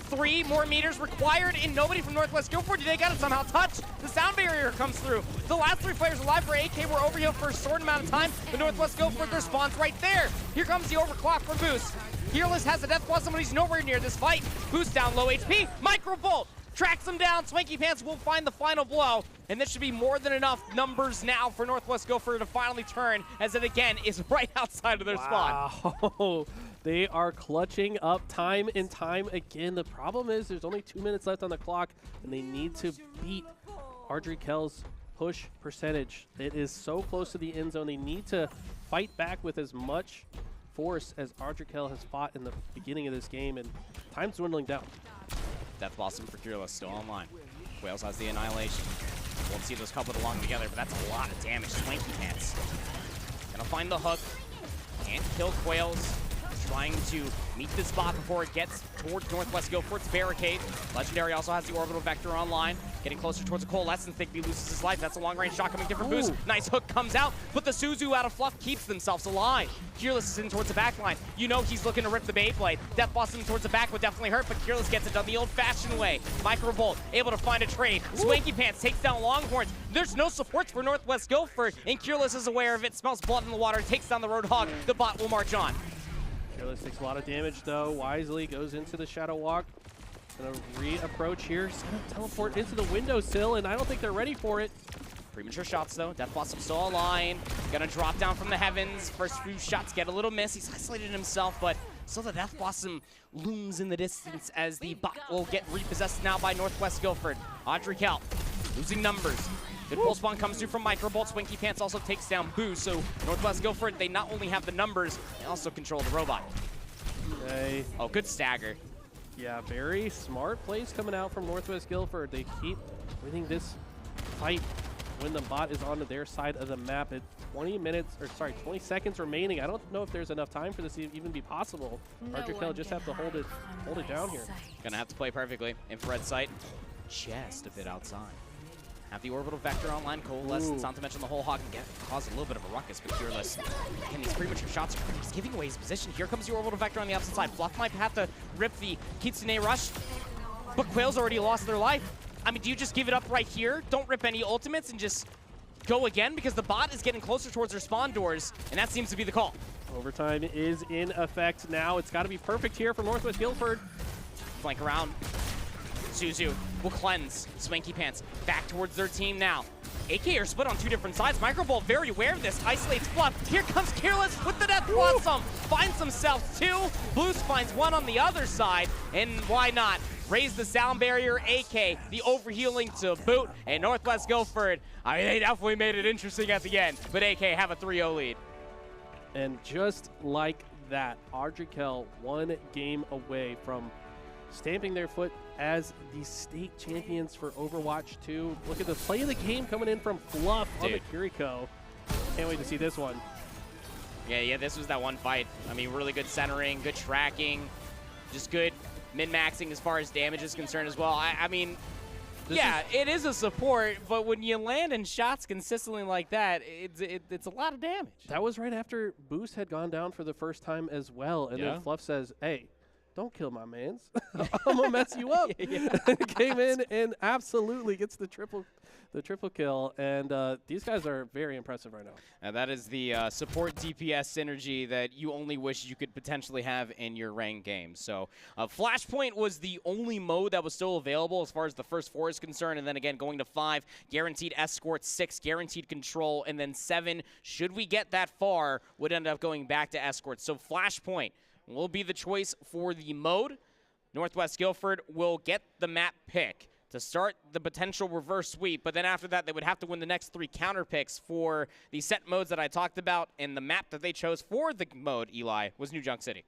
[SPEAKER 5] 3 more meters required, and nobody from Northwest Guilford. They got to somehow touch. The sound barrier comes through. The last 3 players alive for AK were overhealed for a short amount of time. The Northwest Guilford responds right there. Here comes the overclock from Boost. Fearless has a death blossom, but he's nowhere near this fight. Boost down low HP. Microbolt tracks him down. Swanky Pants will find the final blow, and this should be more than enough numbers now for Northwest Guilford to finally turn, as it again is right outside of their spawn.
[SPEAKER 11] Wow. They are clutching up time and time again. The problem is there's only 2 minutes left on the clock, and they need to beat Ardrey-Kell's push percentage. It is so close to the end zone. They need to fight back with as much force as Ardrey-Kell has fought in the beginning of this game, and time's dwindling down.
[SPEAKER 5] Death Blossom for Fearless still online. Wales has the Annihilation. Won't see those coupled along together, but that's a lot of damage. Swanky Pants gonna find the hook. Can't kill Quails. Trying to meet the spot before it gets towards Northwest Guildford's barricade. Legendary also has the Orbital Vector online. Getting closer towards a Coalescence. Thigby loses his life. That's a long-range shot coming different boost. Nice hook comes out, but the Suzu out of fluff keeps themselves alive. Kearless is in towards the back line. You know he's looking to rip the Beyblade. Death Blossom towards the back would definitely hurt, but Kearless gets it done the old-fashioned way. Microbolt able to find a trade. Swanky Pants takes down Longhorns. There's no supports for Northwest Guildford, and Kearless is aware of it. Smells blood in the water. Takes down the Roadhog. The bot will march on.
[SPEAKER 11] Kearless takes a lot of damage, though. Wisely goes into the Shadow Walk. Gonna re-approach here. Just gonna teleport into the windowsill, and I don't think they're ready for it.
[SPEAKER 5] Premature shots, though. Death Blossom still aligned. Gonna drop down from the heavens. First few shots get a little miss. He's isolated himself, but still the Death Blossom looms in the distance as the bot will get repossessed now by Northwest Guildford. Ardrey-Kell losing numbers. Good pulse spawn comes through from Microbolt. Swanky Pants also takes down Boo. So Northwest Guildford, they not only have the numbers, they also control the robot.
[SPEAKER 11] Okay.
[SPEAKER 5] Oh, good stagger.
[SPEAKER 11] Yeah, very smart plays coming out from Northwest Guildford. They keep winning this fight when the bot is on their side of the map. At 20 seconds remaining. I don't know if there's enough time for this to even be possible. Ardrey-Kell just have to hold it down here.
[SPEAKER 5] Gonna have to play perfectly. Infrared sight, just a bit outside. Have the Orbital Vector online, Coalescence, not to mention the whole hog can cause a little bit of a ruckus, but Fearless. And these premature shots are just giving away his position. Here comes the Orbital Vector on the opposite side. Fluff might have to rip the Kitsune Rush, but Quail's already lost their life. I mean, do you just give it up right here? Don't rip any ultimates and just go again? Because the bot is getting closer towards their spawn doors, and that seems to be the call.
[SPEAKER 11] Overtime is in effect now. It's got to be perfect here for Northwest Guildford.
[SPEAKER 5] Flank around. Suzu will cleanse. Swanky Pants back towards their team now. AK are split on two different sides. Microbolt very aware of this. Isolates Fluff. Here comes Kearless with the Death Blossom. Finds himself two. Blues finds one on the other side. And why not? Raise the sound barrier. AK, the overhealing to boot. And Northwest Guildford, I mean, they definitely made it interesting at the end. But AK have a 3-0 lead.
[SPEAKER 11] And just like that, Ardrey-Kell 1 game away from stamping their foot as the state champions for Overwatch 2. Look at the play of the game coming in from Fluff on the Kiriko. Can't wait to see this one.
[SPEAKER 5] Yeah, this was that one fight. I mean, really good centering, good tracking, just good min-maxing as far as damage is concerned as well. I mean, it is a support, but when you land in shots consistently like that, it's a lot of damage.
[SPEAKER 11] That was right after Boost had gone down for the first time as well, and then Fluff says, hey, don't kill my mans. I'm gonna mess you up. Came in and absolutely gets the triple kill, and these guys are very impressive right now.
[SPEAKER 5] And that is the support DPS synergy that you only wish you could potentially have in your ranked game. So Flashpoint was the only mode that was still available as far as the first 4 is concerned, and then again going to 5, guaranteed escort, 6, guaranteed control, and then 7, should we get that far, would end up going back to escort. So Flashpoint will be the choice for the mode. Northwest Guildford will get the map pick to start the potential reverse sweep, but then after that, they would have to win the next 3 counter picks for the set modes that I talked about, and the map that they chose for the mode, Eli, was New Junk City.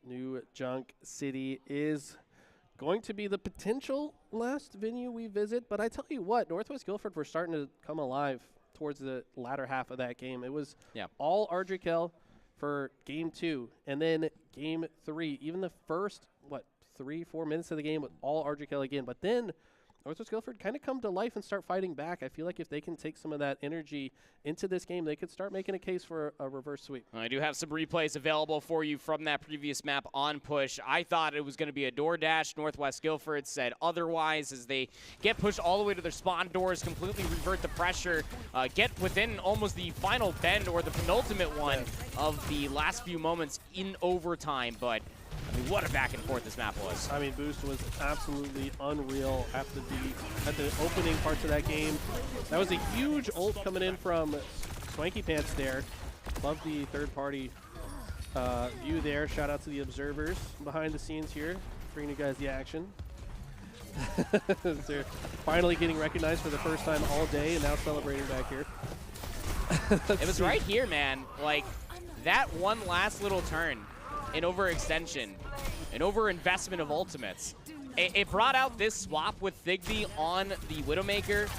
[SPEAKER 11] New Junk City is going to be the potential last venue we visit, but I tell you what, Northwest Guildford were starting to come alive towards the latter half of that game. It was all Ardrey-Kell for game 2, and then game 3. Even the first, 3-4 minutes of the game with all Ardrey-Kell again. But then Northwest Guildford kind of come to life and start fighting back. I feel like if they can take some of that energy into this game, they could start making a case for a reverse sweep.
[SPEAKER 5] I do have some replays available for you from that previous map on push. I thought it was going to be a door dash. Northwest Guildford said otherwise as they get pushed all the way to their spawn doors, completely revert the pressure, get within almost the final bend or the penultimate one of the last few moments in overtime. But I mean, what a back and forth this map was.
[SPEAKER 11] I mean, Boost was absolutely unreal at the opening parts of that game. That was a huge ult coming in from Swanky Pants there. Love the third-party view there. Shout out to the observers behind the scenes here, bringing you guys the action. They're finally getting recognized for the first time all day and now celebrating back here.
[SPEAKER 5] It was right here, man. Like, that one last little turn, an overextension, an overinvestment of ultimates. It brought out this swap with Thigby on the Widowmaker.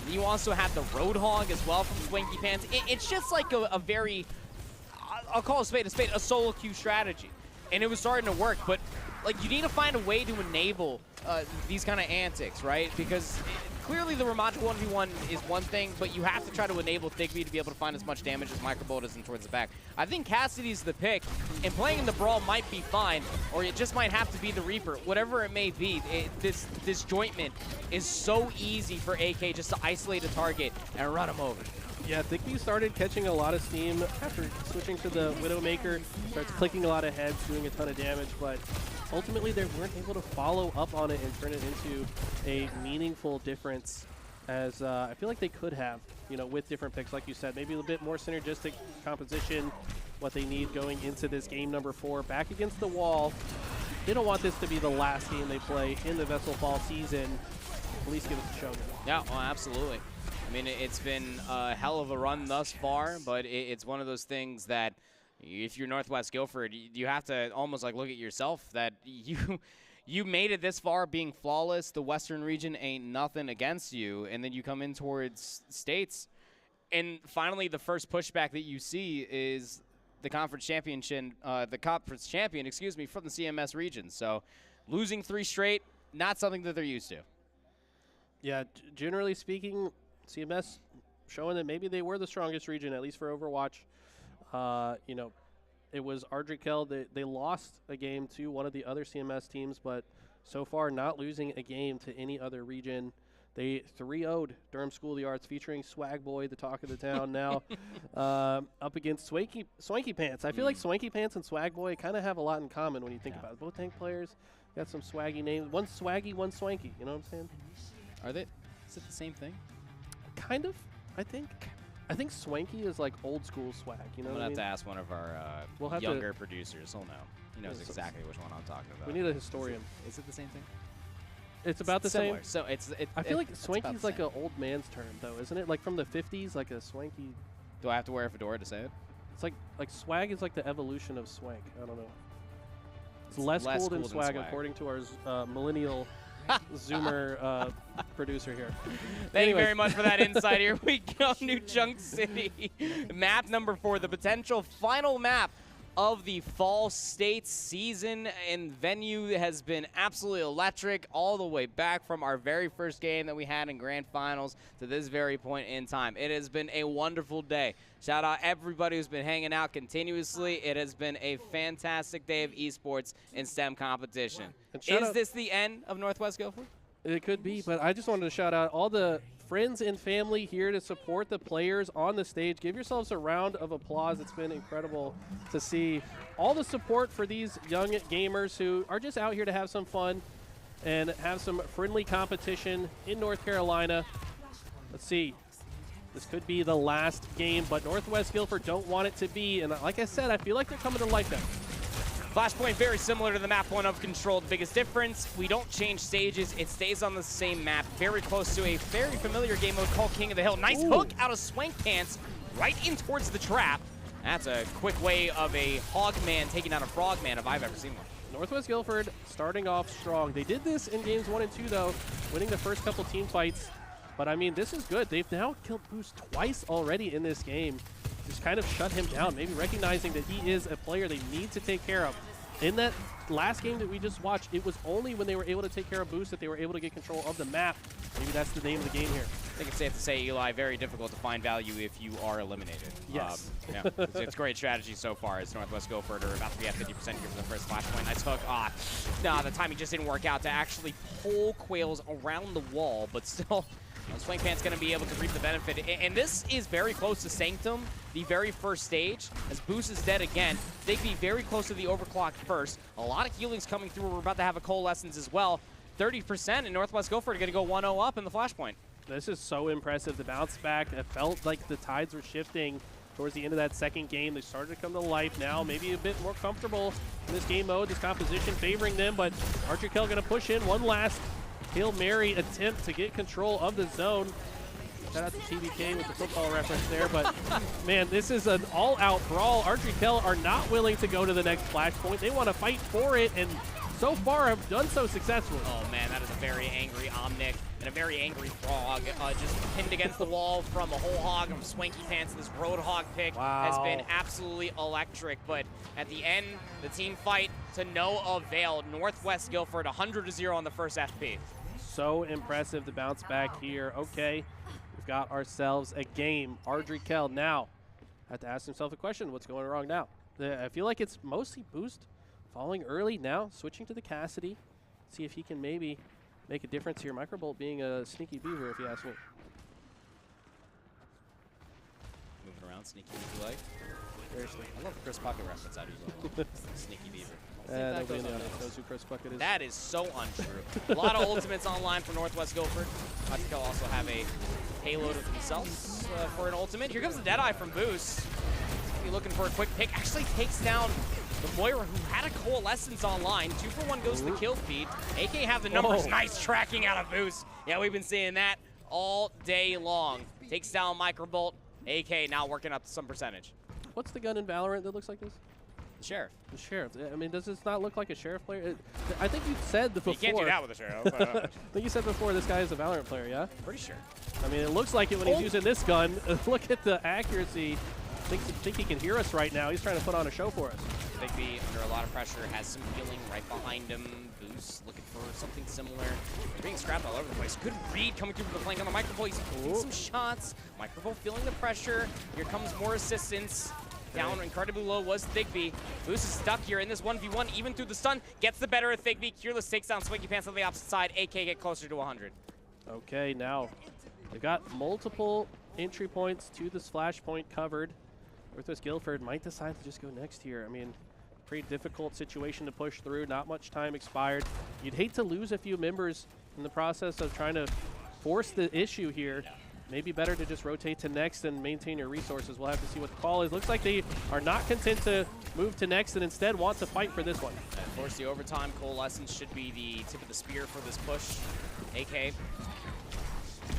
[SPEAKER 5] You also have the Roadhog as well from Swanky Pants. It's just like a very, I'll call a spade, a solo queue strategy. And it was starting to work, but like you need to find a way to enable these kind of antics, right? Because clearly the Ramaja 1v1 is one thing, but you have to try to enable Thigby to be able to find as much damage as Microbolt does in towards the back. I think Cassidy's the pick, and playing in the Brawl might be fine, or it just might have to be the Reaper. Whatever it may be, this jointment is so easy for AK just to isolate a target and run him over.
[SPEAKER 11] Yeah, Thigby started catching a lot of steam after switching to the Widowmaker. Starts clicking a lot of heads, doing a ton of damage, but ultimately they weren't able to follow up on it and turn it into a meaningful difference, as I feel like they could have, you know, with different picks, like you said. Maybe a little bit more synergistic composition, what they need going into this game number 4. Back against the wall. They don't want this to be the last game they play in the VESL fall season. At least give us a showman.
[SPEAKER 5] Yeah, well, absolutely. I mean, it's been a hell of a run thus far, but it's one of those things that if you're Northwest Guilford, you have to almost like look at yourself that you made it this far being flawless. The Western region ain't nothing against you, and then you come in towards states, and finally the first pushback that you see is the conference champion, from the CMS region. So losing 3 straight, not something that they're used to.
[SPEAKER 11] Yeah, generally speaking, CMS showing that maybe they were the strongest region, at least for Overwatch. You know, it was Ardrikel. They lost a game to one of the other CMS teams, but so far not losing a game to any other region. They 3-0'd Durham School of the Arts, featuring Swag Boy, the talk of the town, now up against Swanky Pants. I feel like Swanky Pants and Swag Boy kind of have a lot in common when you think about it. Both tank players, got some swaggy names. One's swaggy, one's swanky. You know what I'm saying?
[SPEAKER 5] Are they? Is it the same thing?
[SPEAKER 11] Kind of, I think. I think swanky is like old school swag. You know,
[SPEAKER 5] I'm
[SPEAKER 11] what
[SPEAKER 5] gonna
[SPEAKER 11] I
[SPEAKER 5] have
[SPEAKER 11] mean?
[SPEAKER 5] to ask one of our younger producers. He'll know. He knows exactly which one I'm talking about.
[SPEAKER 11] We need a historian.
[SPEAKER 5] Is it the same thing?
[SPEAKER 11] It's about the
[SPEAKER 5] similar.
[SPEAKER 11] same.
[SPEAKER 5] So
[SPEAKER 11] I feel like swanky's like an old man's term, though, isn't it? Like from the 50s, like a swanky.
[SPEAKER 5] Do I have to wear a fedora to say it?
[SPEAKER 11] It's like swag is like the evolution of swank. I don't know. It's less cool than swag, according to our millennial Zoomer producer here.
[SPEAKER 5] Thank you very much for that insight. Here we go, New Junk City. Map number 4, the potential final map of the fall state season, and venue has been absolutely electric all the way back from our very first game that we had in grand finals to this very point in time. It has been a wonderful day. Shout out everybody who's been hanging out continuously. It has been a fantastic day of esports and STEM competition. Is this the end of Northwest Guilford?
[SPEAKER 11] It could be, but I just wanted to shout out all the friends and family here to support the players on the stage. Give yourselves a round of applause. It's been incredible to see all the support for these young gamers who are just out here to have some fun and have some friendly competition in North Carolina. Let's see. This could be the last game, but Northwest Guilford don't want it to be. And like I said, I feel like they're coming to life now.
[SPEAKER 5] Flashpoint very similar to the map 1 of Control. The biggest difference, we don't change stages. It stays on the same map. Very close to a very familiar game mode called King of the Hill. Nice hook out of Swank Pants right in towards the trap. That's a quick way of a Hogman taking out a Frogman if I've ever seen one.
[SPEAKER 11] Northwest Guilford starting off strong. They did this in games 1 and 2, though, winning the first couple team fights. But, I mean, this is good. They've now killed Boost twice already in this game. Just kind of shut him down, maybe recognizing that he is a player they need to take care of. In that last game that we just watched, it was only when they were able to take care of Boost that they were able to get control of the map. Maybe that's the name of the game here.
[SPEAKER 5] I think it's safe to say, Eli, very difficult to find value if you are eliminated.
[SPEAKER 11] Yes.
[SPEAKER 5] Yeah, it's great strategy so far as Northwest Guilford are about to be at 50% here for the first Flashpoint. Nice hook. The timing just didn't work out to actually pull Quails around the wall, but still, Swank Pant's going to be able to reap the benefit. And this is very close to Sanctum, the very first stage. As Boost is dead again, they'd be very close to the overclock first. A lot of healings coming through. We're about to have a Coalescence as well. 30%, and Northwest Guilford are going to go 1-0 up in the Flashpoint.
[SPEAKER 11] This is so impressive. The bounce back, it felt like the tides were shifting towards the end of that second game. They started to come to life now, maybe a bit more comfortable in this game mode, this composition favoring them, but Archer Kell going to push in one last Hail Mary attempt to get control of the zone. Shout out to TBK with the football reference there, but man, this is an all-out brawl. Ardrey are not willing to go to the next flashpoint. They want to fight for it, and so far have done so successfully.
[SPEAKER 5] Oh man, that is a very angry Omnic and a very angry Frog. Just pinned against the wall from a whole hog of Swanky Pants. This Roadhog pick has been absolutely electric, but at the end, the team fight to no avail. Northwest Guilford 100-0 on the first FP.
[SPEAKER 11] So impressive to bounce back here. Okay, we've got ourselves a game. Ardrey now have to ask himself a question. What's going wrong now? I feel like it's mostly Boost falling early now, switching to the Cassidy. See if he can maybe make a difference here. Microbolt being a sneaky beaver, if you ask me.
[SPEAKER 5] Moving around, sneaky beaver like.
[SPEAKER 11] Seriously.
[SPEAKER 5] I love the Chris Puckett reference out of well. Sneaky beaver.
[SPEAKER 11] Nobody in the audience knows who Chris Puckett is.
[SPEAKER 5] That is so untrue. A lot of ultimates online for Northwest Guilford. Ardrey also have a payload of themselves for an ultimate. Here comes the Deadeye from Boost. Be looking for a quick pick. Actually takes down the Moira, who had a Coalescence online. 2-for-1 goes to the kill feed. AK have the numbers. Nice tracking out of Boost. Yeah, we've been seeing that all day long. Takes down Microbolt. AK now working up some percentage.
[SPEAKER 11] What's the gun in Valorant that looks like this?
[SPEAKER 5] The Sheriff.
[SPEAKER 11] The Sheriff. I mean, does this not look like a Sheriff player? I think you said before.
[SPEAKER 5] You can't do that with a Sheriff.
[SPEAKER 11] I think you said before this guy is a Valorant player, yeah?
[SPEAKER 5] Pretty sure.
[SPEAKER 11] I mean, it looks like it when he's using this gun. Look at the accuracy. Think he can hear us right now. He's trying to put on a show for us.
[SPEAKER 5] Bigby under a lot of pressure, has some healing right behind him. Boost looking for something similar. They're being scrapped all over the place. Good read coming through from the flank on the Microbolt. He's taking some shots. Microbolt feeling the pressure. Here comes more assistance. Down incredibly low was Thigby. Boost is stuck here in this 1v1, even through the stun. Gets the better of Thigby. Kearless takes down Swanky Pants on the opposite side. AK get closer to 100.
[SPEAKER 11] Okay, now they've got multiple entry points to this flashpoint covered. Northwest Guilford might decide to just go next here. I mean, pretty difficult situation to push through. Not much time expired. You'd hate to lose a few members in the process of trying to force the issue here. Yeah. Maybe better to just rotate to next and maintain your resources. We'll have to see what the call is. Looks like they are not content to move to next and instead want to fight for this one.
[SPEAKER 5] Force the overtime. Coalescence should be the tip of the spear for this push. AK.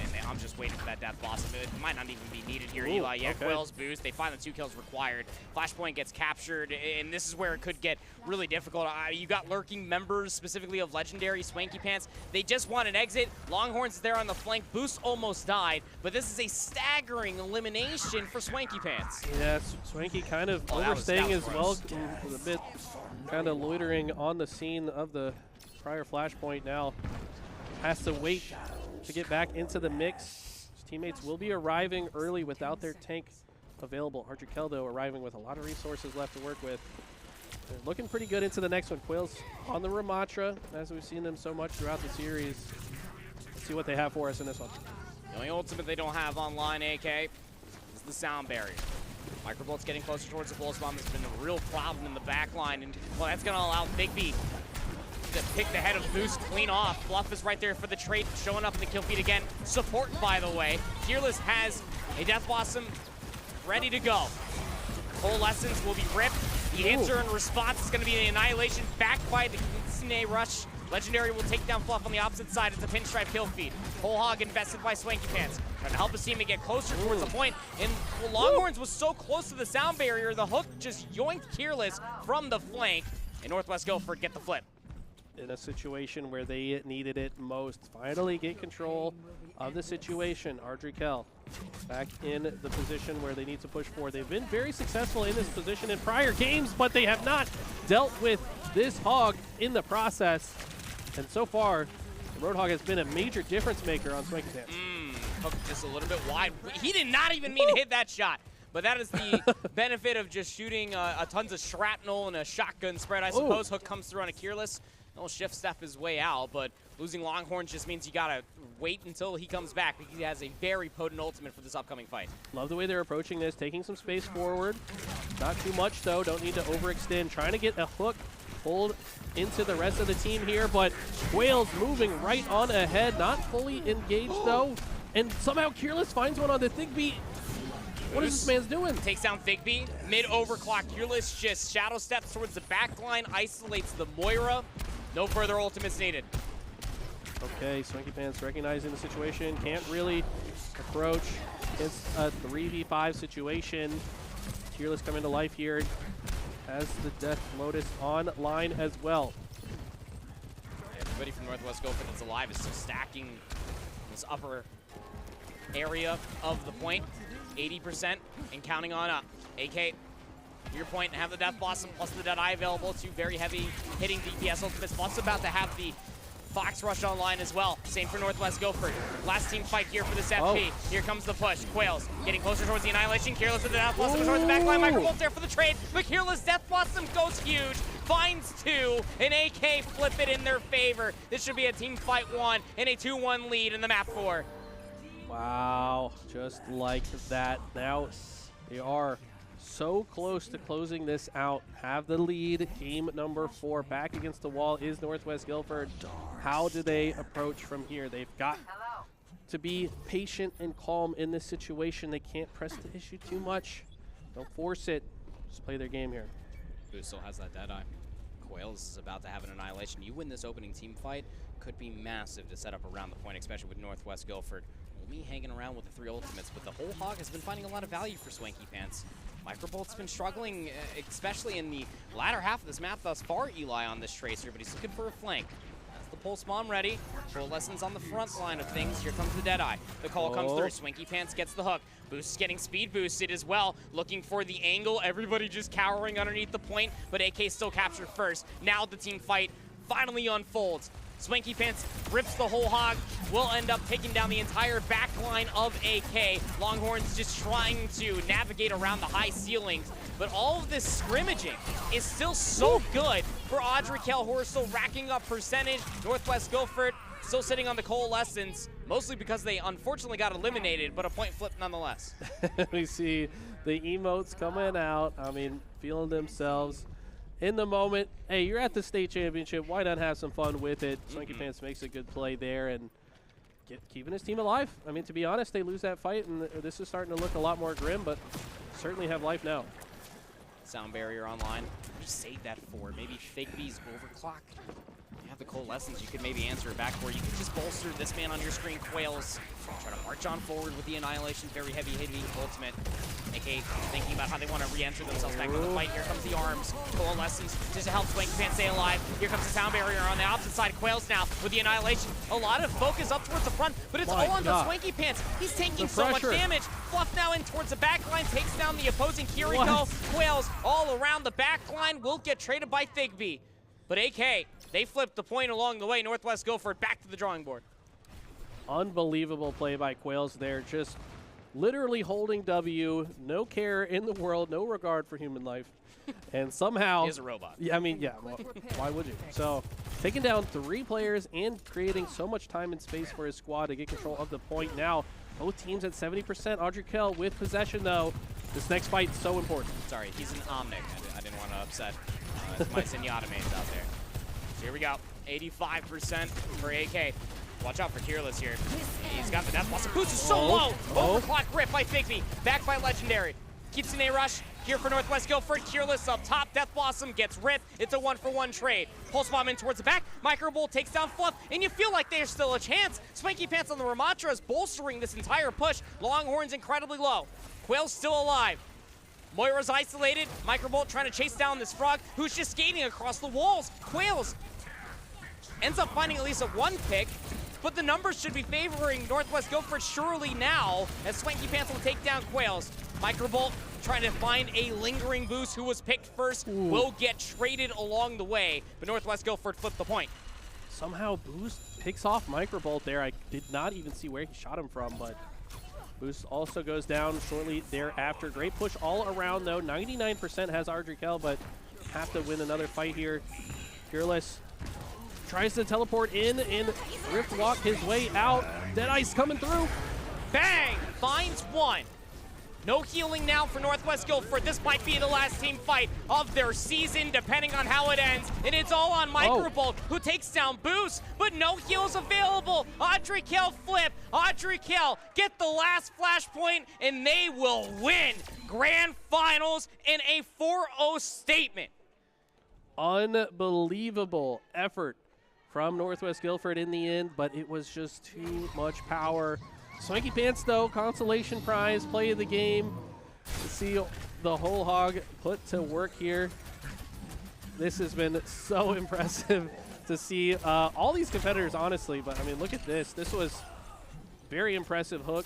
[SPEAKER 5] And I'm just waiting for that Death Blossom. It might not even be needed here, Eli. Yeah, okay. Quail's Boost. They find the 2 kills required. Flashpoint gets captured, and this is where it could get really difficult. You got lurking members, specifically of Legendary, Swanky Pants. They just want an exit. Longhorns is there on the flank. Boost almost died, but this is a staggering elimination for Swanky Pants.
[SPEAKER 11] Yeah, Swanky kind of overstaying as well. A bit kind of loitering on the scene of the prior Flashpoint now. Has to wait to get back into the mix. His teammates will be arriving early without their tank available. Ardrey though arriving with a lot of resources left to work with. They're looking pretty good into the next one. Quail's on the Ramatra, as we've seen them so much throughout the series. Let's see what they have for us in this one.
[SPEAKER 5] The only ultimate they don't have online, AK, is the sound barrier. Microbolt's getting closer towards the Bulls Bomb. It's been a real problem in the back line, and well, that's going to allow Thigby to pick the head of Boost clean off. Bluff is right there for the trade, showing up in the kill feed again. Support, by the way. Fearless has a Death Blossom ready to go. Coalescence will be ripped. The answer in response is going to be the Annihilation, backed by the Kitsune Rush. Legendary will take down Fluff on the opposite side. It's a pinstripe kill feed. Whole hog invested by Swanky Pants. Trying to help his team to get closer towards the point. And Longhorns was so close to the sound barrier, the hook just yoinked Kearless from the flank. And Northwest Guilford get the flip.
[SPEAKER 11] In a situation where they needed it most. Finally get control of the situation. Ardrey back in the position where they need to push forward. They've been very successful in this position in prior games, but they have not dealt with this hog in the process. And so far, the Roadhog has been a major difference maker on Swanky Pants.
[SPEAKER 5] Hooked just a little bit wide. He did not even mean to hit that shot. But that is the benefit of just shooting a tons of shrapnel and a shotgun spread, I suppose. Hook comes through on a Kearless. He'll shift step his way out, but losing Longhorns just means you gotta wait until he comes back because he has a very potent ultimate for this upcoming fight.
[SPEAKER 11] Love the way they're approaching this, taking some space forward. Not too much though, don't need to overextend. Trying to get a hook pulled into the rest of the team here, but Quail's moving right on ahead, not fully engaged though. And somehow Kearless finds one on the Thigby. What is this man's doing?
[SPEAKER 5] Takes down Thigby, mid-overclock. Kearless just shadow steps towards the back line, isolates the Moira. No further ultimates needed.
[SPEAKER 11] Okay, Swanky Pants recognizing the situation. Can't really approach. It's a 3v5 situation. Tearless coming to life here. Has the Death Lotus online as well.
[SPEAKER 5] Everybody from Northwest Gopher that's alive is still stacking this upper area of the point. 80% and counting on up. AK, your point, and have the Death Blossom plus the Deadeye available. Two very heavy hitting DPS ultimates. Plus about to have the Fox Rush online as well. Same for Northwest Gopher. Last team fight here for this FP. Here comes the push. Quails getting closer towards the Annihilation. Careless with the Death Blossom towards the backline. Microbolt there for the trade. But Careless Death Blossom goes huge. Finds two. An AK flip it in their favor. This should be a team fight 1 and a 2-1 lead in the map 4.
[SPEAKER 11] Wow, just like that. Now they are so close to closing this out. Have the lead. Game number 4. Back against the wall is Northwest Guilford. How do they approach from here? They've got to be patient and calm in this situation. They can't press the issue too much. Don't force it. Just play their game here.
[SPEAKER 5] Boost still has that Deadeye. Quails is about to have an Annihilation. You win this opening team fight, could be massive to set up around the point, especially with Northwest Guilford. Only hanging around with the 3 ultimates, but the whole hog has been finding a lot of value for Swanky Pants. Microbolt's been struggling, especially in the latter half of this map thus far, Eli, on this Tracer, but he's looking for a flank. That's the Pulse Bomb ready. Coalescence on the front line of things. Here comes the Deadeye. The call comes through. Swanky Pants gets the hook. Boost is getting speed boosted as well. Looking for the angle. Everybody just cowering underneath the point, but AK still captured first. Now the team fight finally unfolds. Swanky Pants rips the whole hog, will end up taking down the entire back line of AK. Longhorns just trying to navigate around the high ceilings, but all of this scrimmaging is still so good for Audrey Kell, who are still racking up percentage. Northwest Guilford still sitting on the Coalescence, mostly because they unfortunately got eliminated, but a point flip nonetheless.
[SPEAKER 11] We see the emotes coming out, I mean, feeling themselves in the moment. Hey, you're at the state championship. Why not have some fun with it? Swanky Pants makes a good play there and keeping his team alive. I mean, to be honest, they lose that fight, and this is starting to look a lot more grim, but certainly have life now.
[SPEAKER 5] Sound barrier online. Just save that for maybe Fake B's overclock. You have the Coalescence, you could maybe answer it back for. You could just bolster this man on your screen, Quails. Try to march on forward with the Annihilation, very heavy hitting ultimate. AK thinking about how they want to re-enter themselves back into the fight. Here comes the arms. Coalescence just to help Swanky Pants stay alive. Here comes the sound barrier on the opposite side. Quails now with the Annihilation. A lot of focus up towards the front, but it's all on the Swanky Pants. He's taking so much damage. Fluff now in towards the back line, takes down the opposing Kiriko. Quails all around the back line will get traded by Thigby. But AK, they flipped the point along the way. Northwest Guilford back to the drawing board.
[SPEAKER 11] Unbelievable play by Quails there. Just literally holding W, no care in the world, no regard for human life. And somehow...
[SPEAKER 5] He is a robot.
[SPEAKER 11] Yeah, I mean, yeah, well, why would you? So, taking down 3 players and creating so much time and space for his squad to get control of the point. Now, both teams at 70%. Audrey Kell with possession, though. This next fight is so important.
[SPEAKER 5] Sorry, he's an Omnic. I didn't want to upset my Zenyatta mains out there. So here we go. 85% for AK. Watch out for Tearless here. He's got the Death Blossom. Boost is so low. Overclock rip by Thigby. Back by Legendary. Keeps in a rush. Here for Northwest Guilford. Tearless up top. Death Blossom gets ripped. It's a 1-for-1 trade. Pulse Bomb in towards the back. Microbolt takes down Fluff, and you feel like there's still a chance. Swanky Pants on the Ramatra is bolstering this entire push. Longhorn's incredibly low. Quail's still alive. Moira's isolated. Microbolt trying to chase down this frog, who's just skating across the walls. Quails ends up finding at least a 1 pick, but the numbers should be favoring Northwest Guilford surely now, as Swanky Pants will take down Quails. Microbolt trying to find a lingering boost, who was picked first, will get traded along the way, but Northwest Guilford flipped the point.
[SPEAKER 11] Somehow Boost picks off Microbolt there. I did not even see where he shot him from, but Boost also goes down shortly thereafter. Great push all around, though. 99% has Audrey Kell, but have to win another fight here. Fearless tries to teleport in and Rift Walk his way out. Deadeye's coming through.
[SPEAKER 5] Bang! Finds 1. No healing now for Northwest Guilford. This might be the last team fight of their season, depending on how it ends. And it's all on Microbolt, who takes down Boost, but no heals available. Audrey Kell flip. Audrey Kell get the last flashpoint, and they will win Grand Finals in a 4-0 statement.
[SPEAKER 11] Unbelievable effort from Northwest Guilford in the end, but it was just too much power. Swanky Pants, though, consolation prize, play of the game. To see the whole hog put to work here. This has been so impressive to see all these competitors, honestly. But, I mean, look at this. This was very impressive hook.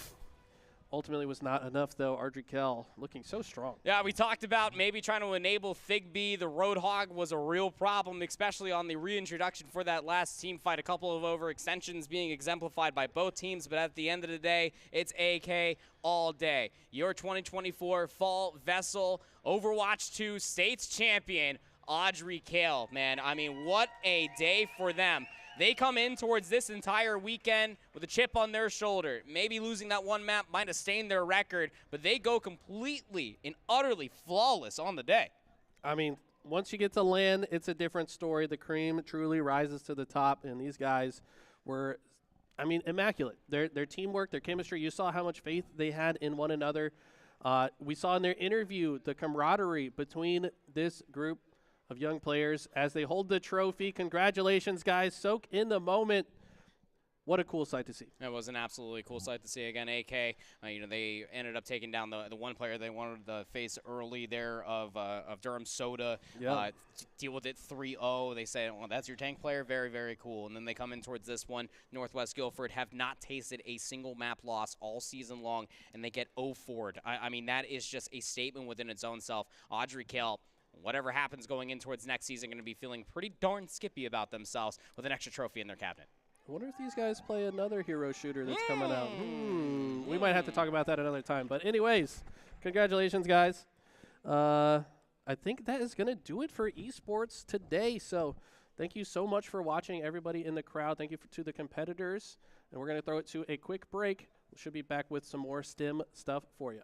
[SPEAKER 11] Ultimately was not enough, though. Ardrikel looking so strong.
[SPEAKER 5] Yeah, we talked about maybe trying to enable Thigby. The Roadhog was a real problem, especially on the reintroduction for that last team fight. A couple of overextensions being exemplified by both teams, but at the end of the day, it's AK all day. Your 2024 Fall VESL Overwatch 2 States Champion, Audrey Kale, man. I mean, what a day for them. They come in towards this entire weekend with a chip on their shoulder. Maybe losing that one map might have stained their record, but they go completely and utterly flawless on the day.
[SPEAKER 11] I mean, once you get to LAN, it's a different story. The cream truly rises to the top, and these guys were, I mean, immaculate. Their teamwork, their chemistry, you saw how much faith they had in one another. We saw in their interview the camaraderie between this group of young players as they hold the trophy. Congratulations, guys. Soak in the moment. What a cool sight to see.
[SPEAKER 5] It was an absolutely cool sight to see. Again, AK, you know, they ended up taking down the one player they wanted to face early there of Durham Soda.
[SPEAKER 11] Yeah.
[SPEAKER 5] Deal with it 3-0. They said, well, that's your tank player. Very, very cool. And then they come in towards this one. Northwest Guilford have not tasted a single map loss all season long, and they get 0-4'd. I mean, that is just a statement within its own self. Audrey Kale, whatever happens going in towards next season, going to be feeling pretty darn skippy about themselves with an extra trophy in their cabinet.
[SPEAKER 11] I wonder if these guys play another hero shooter that's coming out. We might have to talk about that another time. But anyways, congratulations, guys. I think that is going to do it for esports today. So thank you so much for watching, everybody in the crowd. Thank you to the competitors. And we're going to throw it to a quick break. We should be back with some more STEM stuff for you.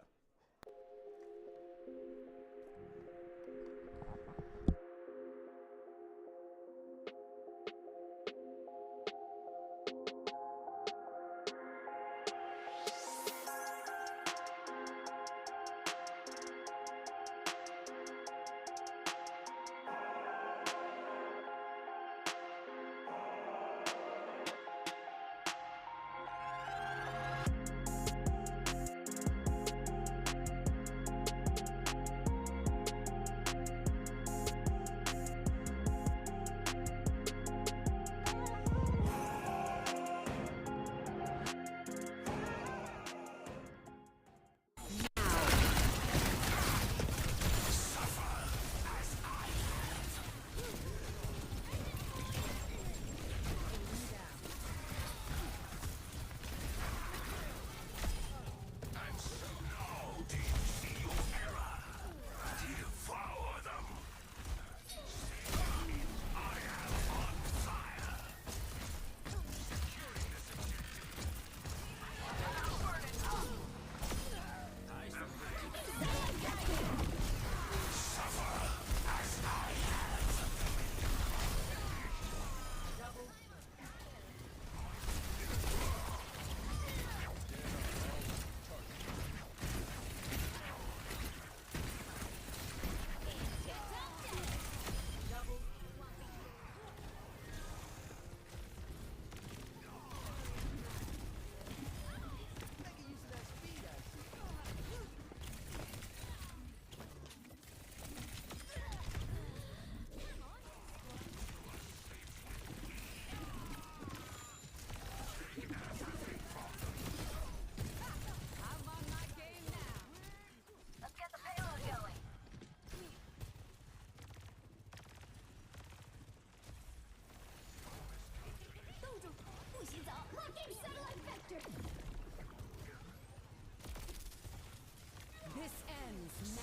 [SPEAKER 12] This ends now.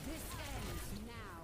[SPEAKER 12] This ends now.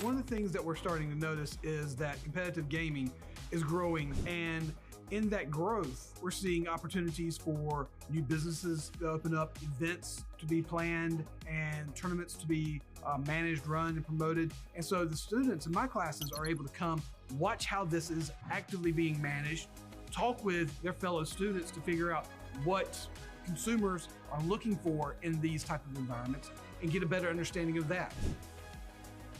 [SPEAKER 14] One of the things that we're starting to notice is that competitive gaming is growing, and in that growth, we're seeing opportunities for new businesses to open up, events to be planned, and tournaments to be managed, run, and promoted. And so the students in my classes are able to come watch how this is actively being managed, talk with their fellow students to figure out what consumers are looking for in these type of environments and get a better understanding of that.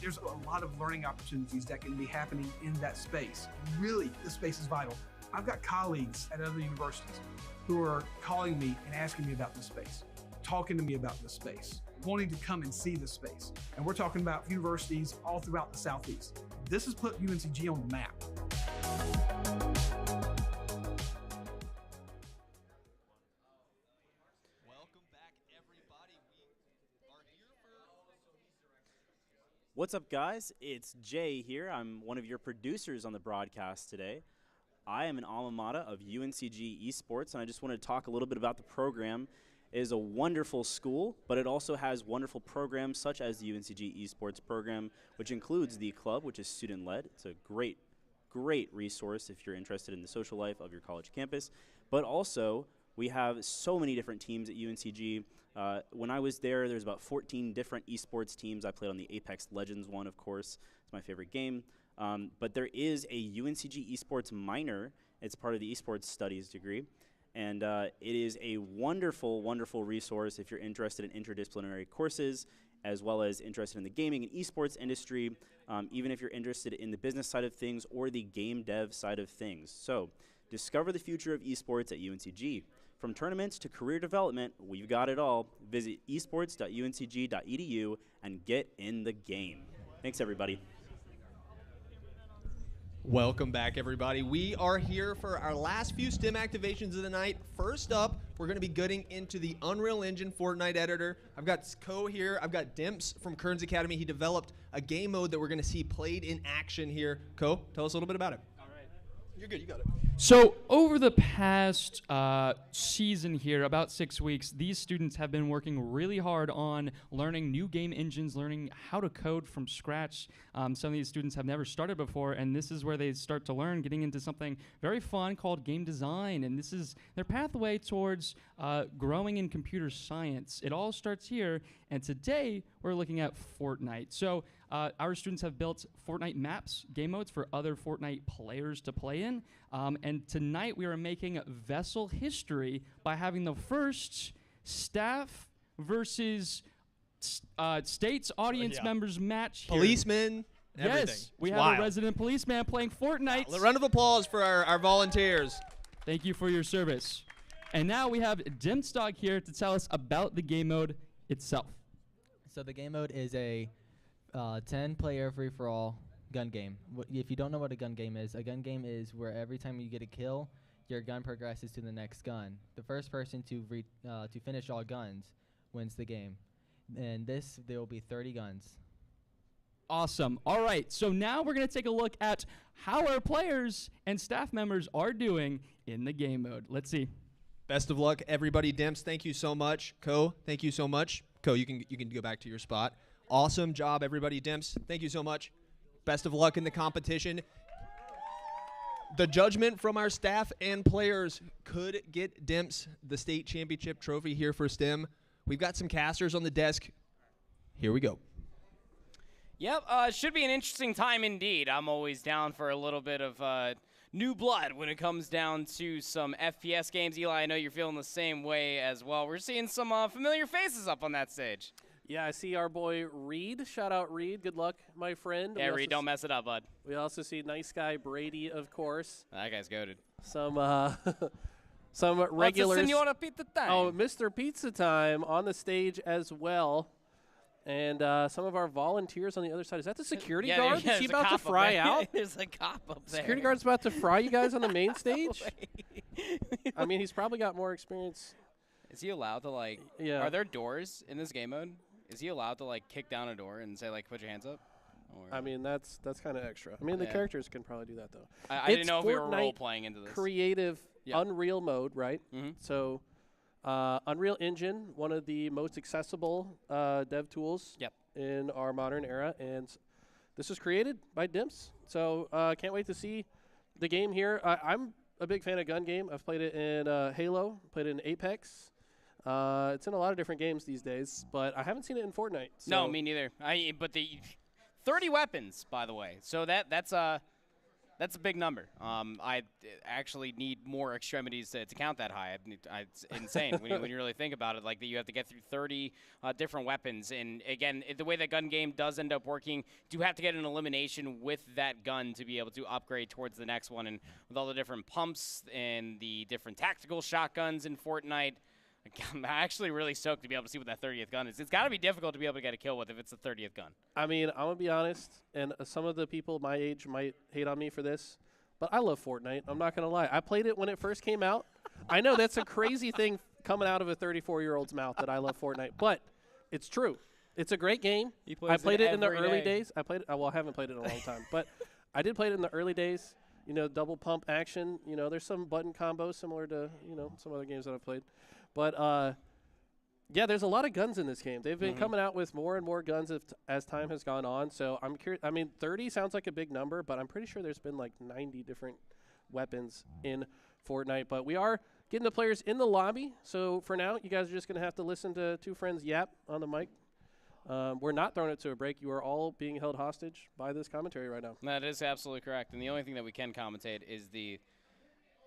[SPEAKER 14] There's a lot of learning opportunities that can be happening in that space. Really, this space is vital. I've got colleagues at other universities who are calling me and asking me about this space, talking to me about this space, wanting to come and see this space. And we're talking about universities all throughout the Southeast. This has put UNCG on the map.
[SPEAKER 2] What's up, guys? It's Jay here. I'm one of your producers on the broadcast today. I am an alma mater of UNCG Esports, and I just wanted to talk a little bit about the program. It is a wonderful school, but it also has wonderful programs such as the UNCG Esports program, which includes the club, which is student-led. It's a great, great resource if you're interested in the social life of your college campus. But also, we have so many different teams at UNCG. When I was there was about 14 different esports teams. I played on the Apex Legends one, of course. It's my favorite game. But there is a UNCG Esports minor. It's part of the Esports Studies degree. And it is a wonderful, wonderful resource if you're interested in interdisciplinary courses, as well as interested in the gaming and esports industry, even if you're interested in the business side of things or the game dev side of things. So discover the future of esports at UNCG. From tournaments to career development, we've got it all. Visit esports.uncg.edu and get in the game. Thanks, everybody.
[SPEAKER 1] Welcome back, everybody. We are here for our last few STEM activations of the night. First up, we're going to be getting into the Unreal Engine Fortnite editor. I've got Ko here. I've got Dimps from Kearns Academy. He developed a game mode that we're going to see played in action here. Ko, tell us a little bit about it.
[SPEAKER 10] You're good. You got it.
[SPEAKER 16] So over the past season here, about 6 weeks, these students have been working really hard on learning new game engines, learning how to code from scratch. Some of these students have never started before, and this is where they start to learn, getting into something very fun called game design. And this is their pathway towards growing in computer science. It all starts here, and today we're looking at Fortnite. So our students have built Fortnite maps, game modes for other Fortnite players to play in. And tonight we are making VESL history by having the first staff versus state's audience members match here.
[SPEAKER 1] Policemen, everything.
[SPEAKER 16] Yes, we
[SPEAKER 1] It's
[SPEAKER 16] have
[SPEAKER 1] wild.
[SPEAKER 16] a resident policeman playing Fortnite.
[SPEAKER 1] A round of applause for our volunteers.
[SPEAKER 16] Thank you for your service. And now we have Dimstog here to tell us about the game mode itself.
[SPEAKER 17] So the game mode is a 10-player free-for-all gun game. If you don't know what a gun game is where every time you get a kill, your gun progresses to the next gun. The first person to finish all guns wins the game. And there will be 30 guns.
[SPEAKER 16] Awesome. All right, so now we're going to take a look at how our players and staff members are doing in the game mode. Let's see.
[SPEAKER 1] Best of luck, everybody. Dimps, thank you so much. Ko, thank you so much. Ko, you can go back to your spot. Awesome job, everybody. Dimps, thank you so much. Best of luck in the competition. The judgment from our staff and players could get Dimps the state championship trophy here for STEM. We've got some casters on the desk. Here we go.
[SPEAKER 5] Yep, should be an interesting time indeed. I'm always down for a little bit of new blood when it comes down to some FPS games. Eli, I know you're feeling the same way as well. We're seeing some familiar faces up on that stage.
[SPEAKER 11] Yeah, I see our boy Reed. Shout out Reed. Good luck, my friend.
[SPEAKER 5] Yeah, Reed, don't mess it up, bud.
[SPEAKER 11] We also see nice guy Brady, of course.
[SPEAKER 5] That guy's goated.
[SPEAKER 11] Some regulars.
[SPEAKER 5] What's Senora Pizza Time?
[SPEAKER 11] Oh, Mr. Pizza Time on the stage as well. And some of our volunteers on the other side. Is that the security guard? Is he about to fry out?
[SPEAKER 5] There's a cop up there.
[SPEAKER 11] Security guard's about to fry you guys on the main stage? I mean, he's probably got more experience.
[SPEAKER 5] Is he allowed to, like, are there doors in this game mode? Is he allowed to, like, kick down a door and say, like, put your hands up? Or
[SPEAKER 11] I mean, that's kind of extra. I mean, the characters can probably do that, though.
[SPEAKER 5] I didn't know if we were role-playing into this.
[SPEAKER 11] Creative Unreal mode, right? So Unreal Engine, one of the most accessible dev tools in our modern era. And this was created by Dimps. So can't wait to see the game here. I'm a big fan of gun game. I've played it in Halo, played it in Apex. It's in a lot of different games these days, but I haven't seen it in Fortnite. So.
[SPEAKER 5] No, me neither. But the 30 weapons, by the way. So that's That's a big number. I actually need more extremities to count that high. It's insane when you really think about it. Like that, you have to get through 30 different weapons. And again, the way that gun game does end up working, you have to get an elimination with that gun to be able to upgrade towards the next one. And with all the different pumps and the different tactical shotguns in Fortnite, I'm actually really stoked to be able to see what that 30th gun is. It's got to be difficult to be able to get a kill with if it's the 30th gun.
[SPEAKER 11] I mean, I'm going to be honest, and some of the people my age might hate on me for this, but I love Fortnite. I'm not going to lie. I played it when it first came out. I know that's a crazy thing coming out of a 34-year-old's mouth that I love Fortnite, but it's true. It's a great game. I played it in the early days. I haven't played it in a long time, but I did play it in the early days. You know, double pump action. You know, there's some button combos similar to, you know, some other games that I've played. But, yeah, there's a lot of guns in this game. They've been coming out with more and more guns as time has gone on. So I'm curious. I mean, 30 sounds like a big number, but I'm pretty sure there's been like 90 different weapons in Fortnite. But we are getting the players in the lobby. So for now, you guys are just going to have to listen to two friends yap on the mic. We're not throwing it to a break. You are all being held hostage by this commentary right now.
[SPEAKER 5] That is absolutely correct. And the only thing that we can commentate is the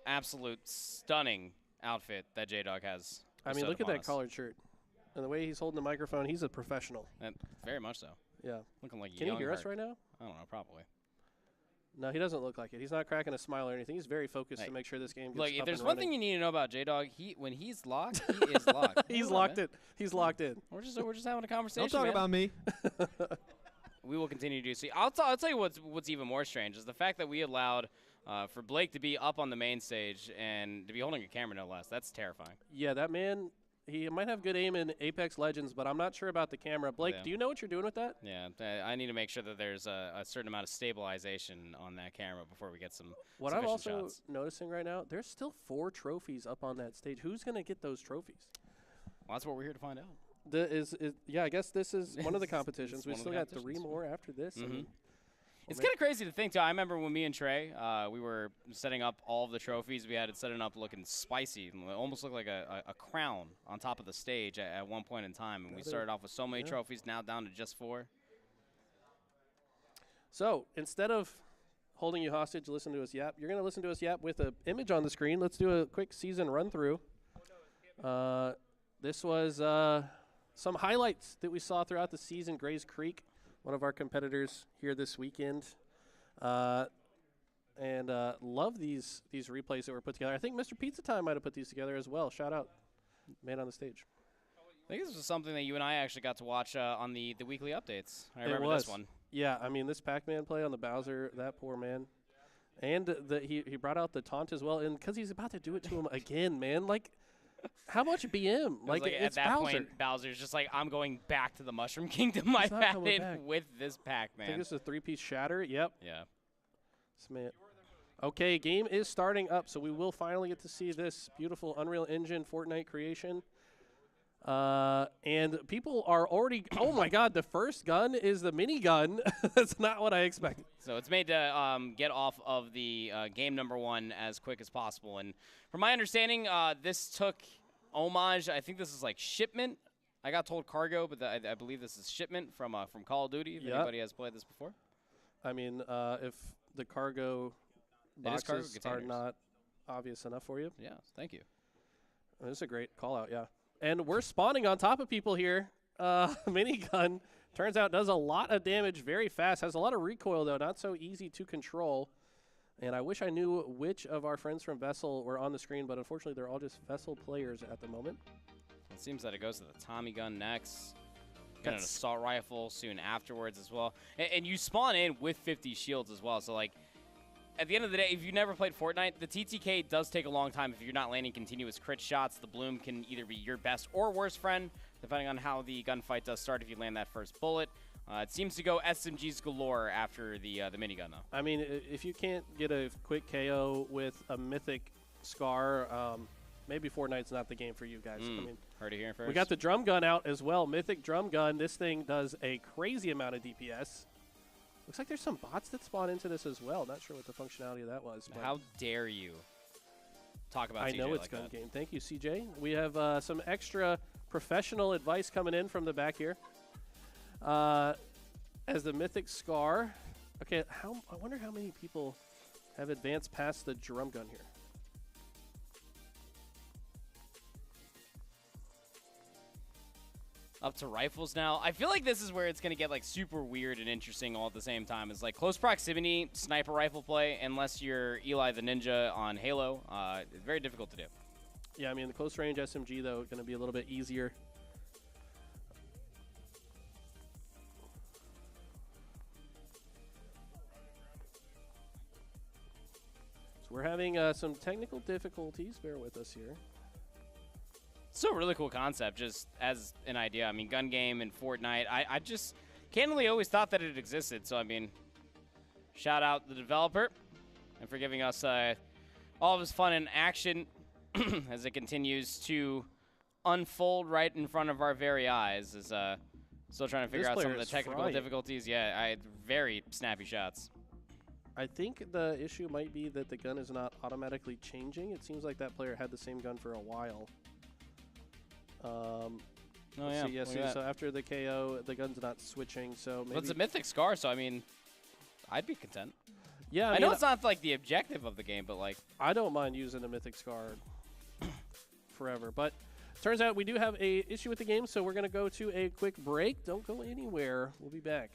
[SPEAKER 5] absolute stunning outfit that J-Dog has.
[SPEAKER 11] I mean, look at that collared shirt. And the way he's holding the microphone, he's a professional.
[SPEAKER 5] And very much so.
[SPEAKER 11] Yeah.
[SPEAKER 5] Looking like
[SPEAKER 11] Can you hear us right now?
[SPEAKER 5] I don't know, probably.
[SPEAKER 11] No, he doesn't look like it. He's not cracking a smile or anything. He's very focused to make sure this game gets
[SPEAKER 5] Like,
[SPEAKER 11] up
[SPEAKER 5] if there's
[SPEAKER 11] and
[SPEAKER 5] one
[SPEAKER 11] running.
[SPEAKER 5] thing you need to know about J-Dog, when he's locked, he is locked.
[SPEAKER 11] He's locked in. He's locked in.
[SPEAKER 5] We're just having a conversation.
[SPEAKER 1] Don't talk about me.
[SPEAKER 5] We will continue to do. See, I'll tell you what's even more strange is the fact that we allowed for Blake to be up on the main stage and to be holding a camera, no less. That's terrifying.
[SPEAKER 11] Yeah, that man, he might have good aim in Apex Legends, but I'm not sure about the camera. Blake, do you know what you're doing with that?
[SPEAKER 5] Yeah, I need to make sure that there's a certain amount of stabilization on that camera before we get some
[SPEAKER 11] What I'm
[SPEAKER 5] sufficient
[SPEAKER 11] also
[SPEAKER 5] shots.
[SPEAKER 11] noticing right now, there's still 4 trophies up on that stage. Who's going to get those trophies?
[SPEAKER 5] Well, that's what we're here to find out.
[SPEAKER 11] Yeah, I guess this is one of the competitions. We
[SPEAKER 5] one of
[SPEAKER 11] still
[SPEAKER 5] the
[SPEAKER 11] got 3 more after this. I mean,
[SPEAKER 5] It's kind of crazy to think, too. I remember when me and Trey, we were setting up all of the trophies. We had it set up looking spicy. It almost looked like a crown on top of the stage at one point in time. And we started off with so many trophies, now down to just 4.
[SPEAKER 11] So instead of holding you hostage, listen to us yap, you're going to listen to us yap with an image on the screen. Let's do a quick season run-through. This was some highlights that we saw throughout the season. Grays Creek, one of our competitors here this weekend. And love these replays that were put together. I think Mr. Pizza Time might have put these together as well. Shout out, man on the stage.
[SPEAKER 5] I think this was something that you and I actually got to watch on the weekly updates. I remember this one.
[SPEAKER 11] Yeah, I mean, this Pac-Man play on the Bowser, that poor man. And he brought out the taunt as well. And because he's about to do it to him again, man. Like, how much BM?
[SPEAKER 5] Like
[SPEAKER 11] it's
[SPEAKER 5] at that
[SPEAKER 11] Bowser.
[SPEAKER 5] point, Bowser's just like, I'm going back to the Mushroom Kingdom. I've had it with this Pac-Man.
[SPEAKER 11] I think this is a 3-piece shatter. Yep.
[SPEAKER 5] Yeah.
[SPEAKER 11] This man. Okay, game is starting up, so we will finally get to see this beautiful Unreal Engine Fortnite creation. And people are already, oh my God, the first gun is the minigun. That's not what I expected.
[SPEAKER 5] So it's made to get off of the game number 1 as quick as possible. And from my understanding, this took homage. I think this is like Shipment. I got told Cargo, but I believe this is Shipment from Call of Duty, if anybody has played this before.
[SPEAKER 11] I mean, if the Cargo boxes are not obvious enough for you.
[SPEAKER 5] Yeah, thank you.
[SPEAKER 11] This is a great call out, yeah. And we're spawning on top of people here. Minigun, turns out, does a lot of damage very fast. Has a lot of recoil, though. Not so easy to control. And I wish I knew which of our friends from VESL were on the screen, but unfortunately, they're all just VESL players at the moment.
[SPEAKER 5] It seems that it goes to the Tommy gun next. Got an assault rifle soon afterwards as well. And you spawn in with 50 shields as well. So, like, at the end of the day, if you've never played Fortnite, the TTK does take a long time. If you're not landing continuous crit shots, the Bloom can either be your best or worst friend, depending on how the gunfight does start if you land that first bullet. It seems to go SMGs galore after the minigun, though.
[SPEAKER 11] I mean, if you can't get a quick KO with a mythic Scar, maybe Fortnite's not the game for you guys. I mean,
[SPEAKER 5] heard it here first.
[SPEAKER 11] We got the drum gun out as well. Mythic drum gun. This thing does a crazy amount of DPS. Looks like there's some bots that spawn into this as well. Not sure what the functionality of that was. But
[SPEAKER 5] how dare you talk about
[SPEAKER 11] I
[SPEAKER 5] CJ
[SPEAKER 11] know it's
[SPEAKER 5] like
[SPEAKER 11] gun
[SPEAKER 5] that.
[SPEAKER 11] game. Thank you, CJ. We have some extra professional advice coming in from the back here. As the Mythic Scar. Okay, I wonder how many people have advanced past the drum gun here.
[SPEAKER 5] Up to rifles now. I feel like this is where it's going to get like super weird and interesting all at the same time. It's like close proximity sniper rifle play, unless you're Eli the Ninja on Halo. It's very difficult to do.
[SPEAKER 11] Yeah, I mean, the close range SMG, though, going to be a little bit easier. So we're having some technical difficulties. Bear with us here.
[SPEAKER 5] Still a really cool concept, just as an idea. I mean, gun game and Fortnite, I just candidly always thought that it existed. So, I mean, shout out the developer and for giving us all of his fun and action as it continues to unfold right in front of our very eyes. Is still trying to figure out some of the technical difficulties. Yeah, very snappy shots.
[SPEAKER 11] I think the issue might be that the gun is not automatically changing. It seems like that player had the same gun for a while. So after the KO, the gun's not switching. So maybe
[SPEAKER 5] it's a mythic scar, so I mean, I'd be content.
[SPEAKER 11] Yeah,
[SPEAKER 5] I know it's not like the objective of the game, but like
[SPEAKER 11] I don't mind using a mythic scar forever. But turns out we do have a issue with the game, so we're gonna go to a quick break. Don't go anywhere. We'll be back.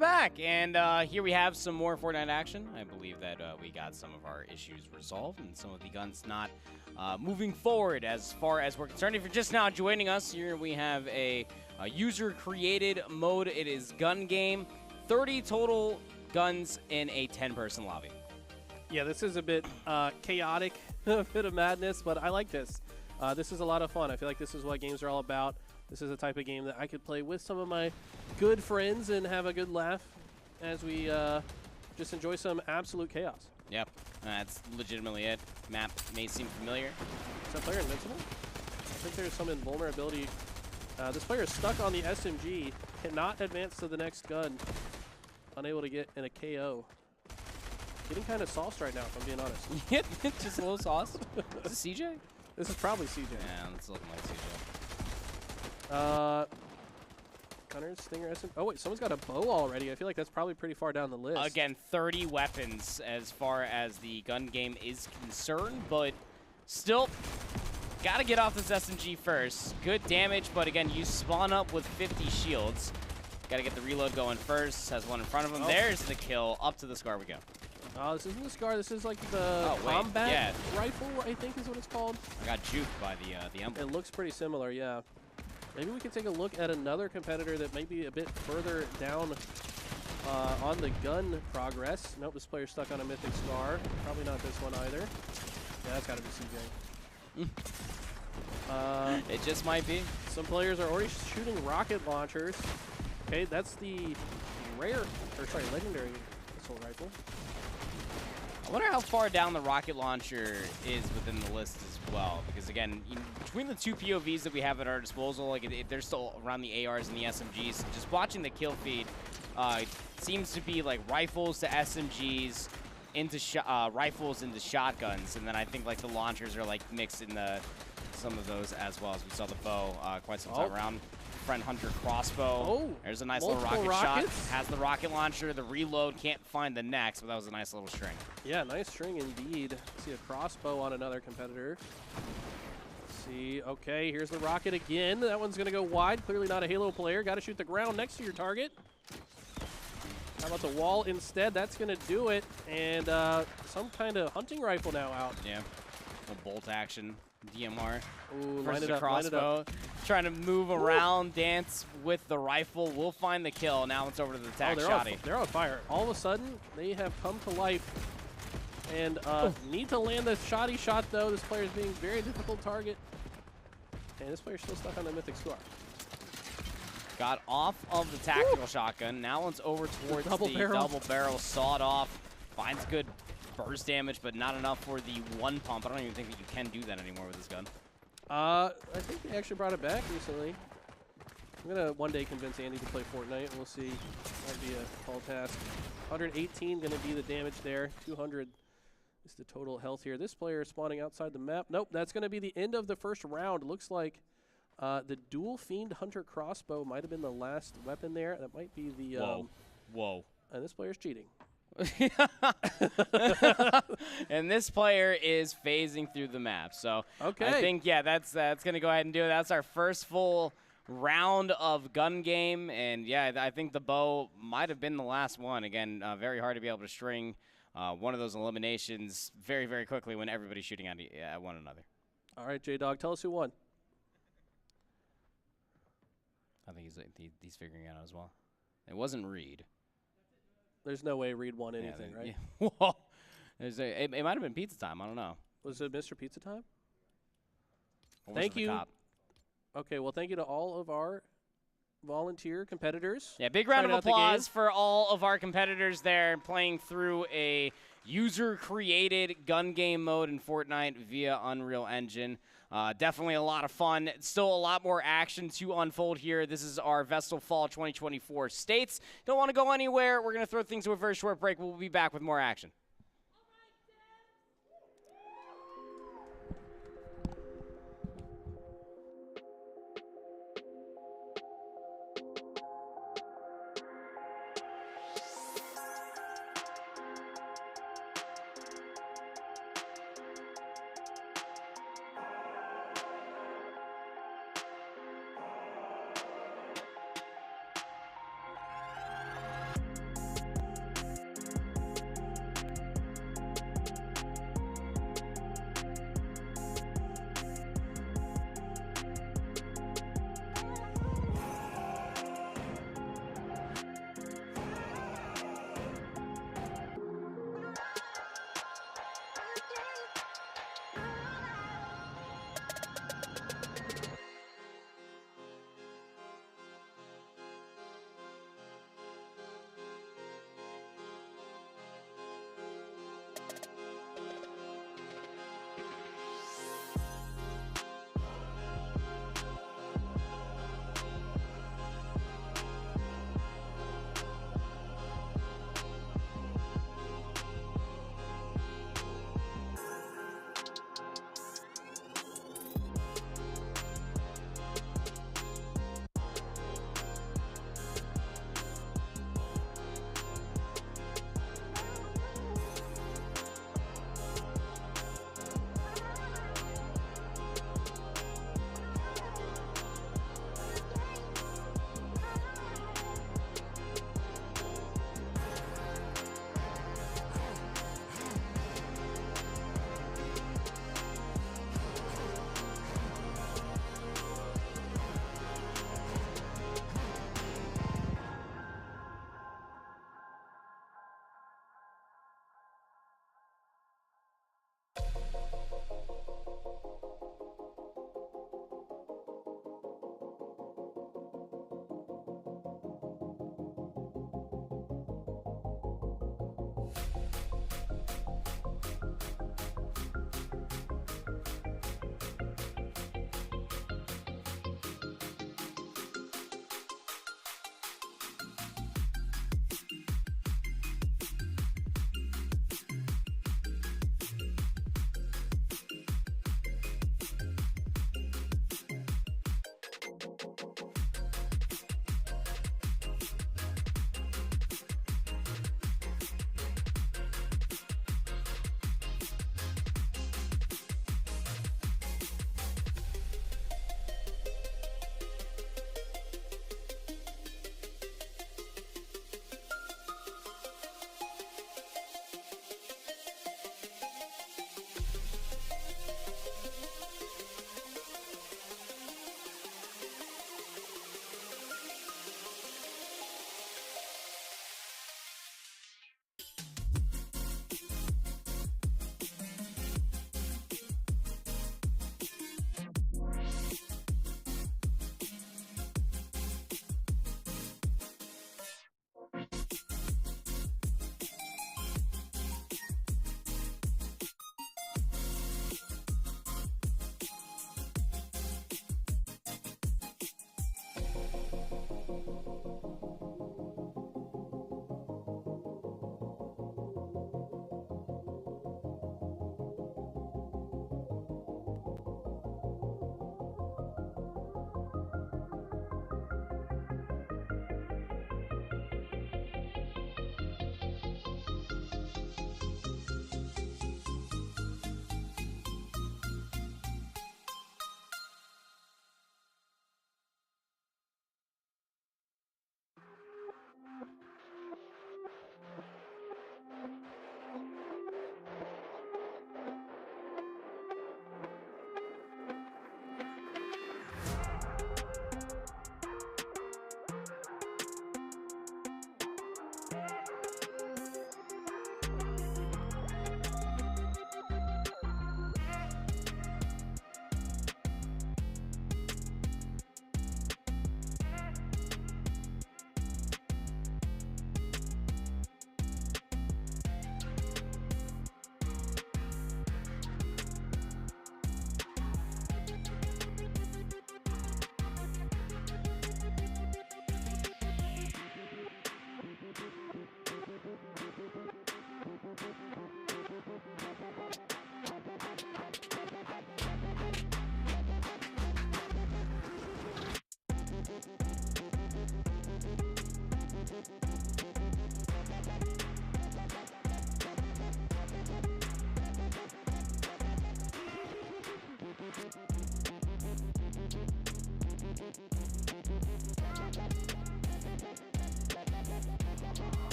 [SPEAKER 5] back, and here we have some more Fortnite action. I believe that we got some of our issues resolved and some of the guns not moving forward as far as we're concerned. If you're just now joining us, here we have a user-created mode. It is gun game, 30 total guns in a 10-person lobby.
[SPEAKER 11] Yeah, this is a bit chaotic, a bit of madness, but I like this. This is a lot of fun. I feel like this is what games are all about. This is the type of game that I could play with some of my good friends and have a good laugh as we just enjoy some absolute chaos.
[SPEAKER 5] Yep, that's legitimately it. Map may seem familiar.
[SPEAKER 11] Is that player invincible? I think there's some invulnerability. This player is stuck on the SMG, cannot advance to the next gun, unable to get in a KO. Getting kind of sauced right now, if I'm being honest.
[SPEAKER 5] Yep, just a little sauce. Is this CJ?
[SPEAKER 11] This is probably CJ.
[SPEAKER 5] Yeah, it's looking like CJ.
[SPEAKER 11] Gunner, Stinger, SM. Oh, wait, someone's got a bow already. I feel like that's probably pretty far down the list.
[SPEAKER 5] Again, 30 weapons as far as the gun game is concerned, but still, got to get off this SMG first. Good damage, but again, you spawn up with 50 shields. Got to get the reload going first. Has one in front of him.
[SPEAKER 11] Oh.
[SPEAKER 5] There's the kill. Up to the Scar we go.
[SPEAKER 11] Oh, this isn't the Scar. This is like the combat rifle, I think is what it's called.
[SPEAKER 5] I got juked by the emblem.
[SPEAKER 11] It looks pretty similar, yeah. Maybe we can take a look at another competitor that might be a bit further down on the gun progress. Nope, this player's stuck on a Mythic Scar. Probably not this one either. Yeah, that's got to be CJ.
[SPEAKER 5] It just might be.
[SPEAKER 11] Some players are already shooting rocket launchers. Okay, that's the legendary missile rifle.
[SPEAKER 5] I wonder how far down the rocket launcher is within the list as well, because again, between the two POVs that we have at our disposal, like they're still around the ARs and the SMGs. Just watching the kill feed, seems to be like rifles to SMGs into rifles into shotguns, and then I think like the launchers are like mixed in some of those as well, as we saw the bow quite some time around. Friend Hunter crossbow.
[SPEAKER 11] Oh,
[SPEAKER 5] there's a nice little rocket shot. Has the rocket launcher, the reload, can't find the next, but that was a nice little string.
[SPEAKER 11] Yeah, nice string indeed. See a crossbow on another competitor. Let's see, okay, here's the rocket again. That one's gonna go wide. Clearly not a Halo player. Gotta shoot the ground next to your target. How about the wall instead? That's gonna do it. And some kind of hunting rifle now out.
[SPEAKER 5] Yeah, a bolt action. DMR
[SPEAKER 11] Ooh,
[SPEAKER 5] versus the crossbow. Trying to move around, dance with the rifle. We'll find the kill. Now it's over to the attack shotty.
[SPEAKER 11] They're on fire. All of a sudden, they have come to life and need to land the shotty shot, though. This player is being a very difficult target. And this player's still stuck on the Mythic Scar.
[SPEAKER 5] Got off of the tactical shotgun. Now it's over towards the double barrel. Sawed off. Finds good burst damage, but not enough for the one pump. I don't even think that you can do that anymore with this gun.
[SPEAKER 11] I think they actually brought it back recently. I'm going to one day convince Andy to play Fortnite. We'll see. Might be a tall task. 118 going to be the damage there. 200 is the total health here. This player is spawning outside the map. Nope, that's going to be the end of the first round. Looks like the dual Fiend Hunter crossbow might have been the last weapon there. That might be the...
[SPEAKER 5] Whoa. And
[SPEAKER 11] this player's cheating.
[SPEAKER 5] And this player is phasing through the map. So
[SPEAKER 11] okay.
[SPEAKER 5] I think, yeah, that's going to go ahead and do it. That's our first full round of gun game. And, yeah, I think the bow might have been the last one. Again, very hard to be able to string one of those eliminations very, very quickly when everybody's shooting at one another.
[SPEAKER 11] All right, J-Dog, tell us who won.
[SPEAKER 5] I think he's figuring it out as well. It wasn't Reed.
[SPEAKER 11] There's no way Reed won anything, right?
[SPEAKER 5] Yeah. Whoa. It might have been pizza time. I don't know.
[SPEAKER 11] Was it Mr. Pizza Time?
[SPEAKER 5] Thank you.
[SPEAKER 11] Okay, well, thank you to all of our volunteer competitors.
[SPEAKER 5] Yeah, big round of applause for all of our competitors there playing through a user-created gun game mode in Fortnite via Unreal Engine. Definitely a lot of fun. Still a lot more action to unfold here. This is our VESL Fall 2024 States. Don't want to go anywhere. We're going to throw things to a very short break. We'll be back with more action.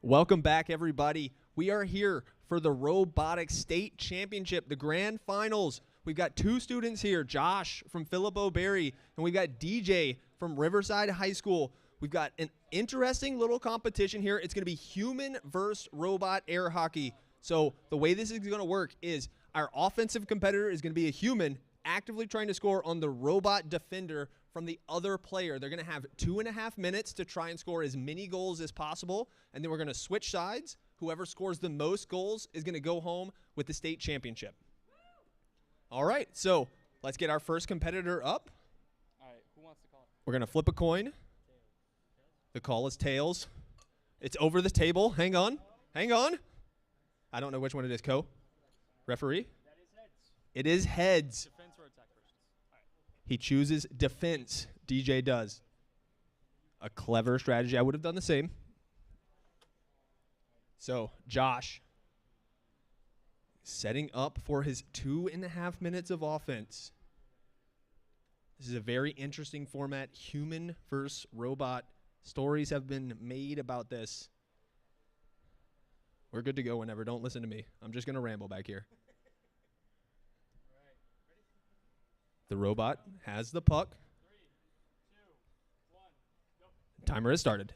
[SPEAKER 1] Welcome back, everybody. We are here for the Robotics State Championship, the grand finals. We've got two students here, Josh from Philip O'Berry, and we've got DJ from Riverside High School. We've got an interesting little competition here. It's going to be human versus robot air hockey. So the way this is going to work is our offensive competitor is going to be a human actively trying to score on the robot defender from the other player. They're going to have 2.5 minutes to try and score as many goals as possible, and then we're going to switch sides. Whoever scores the most goals is going to go home with the state championship. All right, so let's get our first competitor up.
[SPEAKER 16] All right, who wants to call?
[SPEAKER 1] We're going to flip a coin. The call is tails. It's over the table. Hang on. Hang on. I don't know which one it is, Co. Referee?
[SPEAKER 16] That is heads.
[SPEAKER 1] It is heads.
[SPEAKER 16] Defense or attack first? All right.
[SPEAKER 1] He chooses defense. DJ does. A clever strategy. I would have done the same. So, Josh, setting up for his 2.5 minutes of offense. This is a very interesting format. Human versus robot. Stories have been made about this. We're good to go whenever. Don't listen to me. I'm just going to ramble back here. The robot has the puck.
[SPEAKER 16] 3, 2, 1, go.
[SPEAKER 1] Timer has started.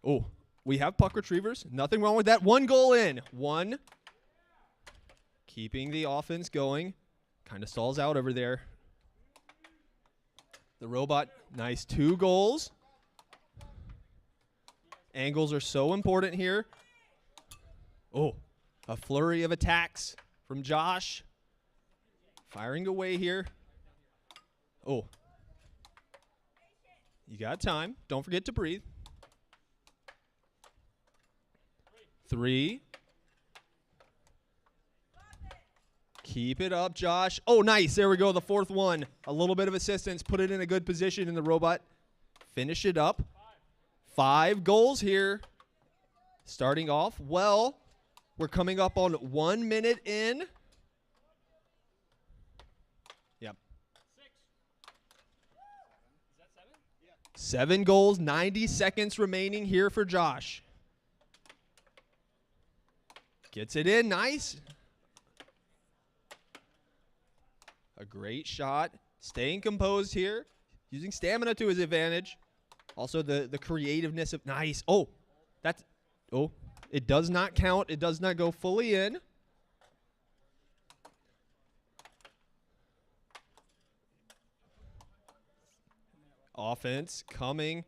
[SPEAKER 1] Oh, we have puck retrievers. Nothing wrong with that. 1 goal in. 1. Keeping the offense going. Kind of stalls out over there. The robot, nice 2 goals. Angles are so important here. Oh, a flurry of attacks from Josh. Firing away here. Oh. You got time. Don't forget to breathe. 3. Keep it up, Josh. Oh, nice. There we go. The 4th one. A little bit of assistance. Put it in a good position, and the robot finish it up. 5 goals here. Starting off well. We're coming up on 1 minute in. Yep.
[SPEAKER 16] 6. Is that 7? Yeah.
[SPEAKER 1] 7 goals, 90 seconds remaining here for Josh. Gets it in. Nice. A great shot. Staying composed here. Using stamina to his advantage. Also the creativeness of nice. Oh, Oh, it does not count. It does not go fully in. Offense coming.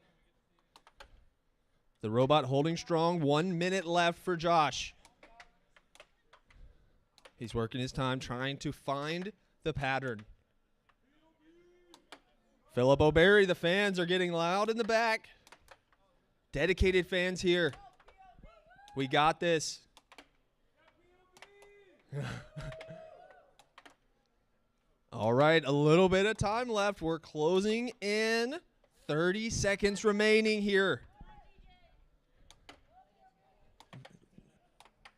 [SPEAKER 1] The robot holding strong. 1 minute left for Josh. He's working his time, trying to find the pattern. Philip O'Berry, the fans are getting loud in the back. Dedicated fans here. We got this. All right, a little bit of time left. We're closing in. 30 seconds remaining here.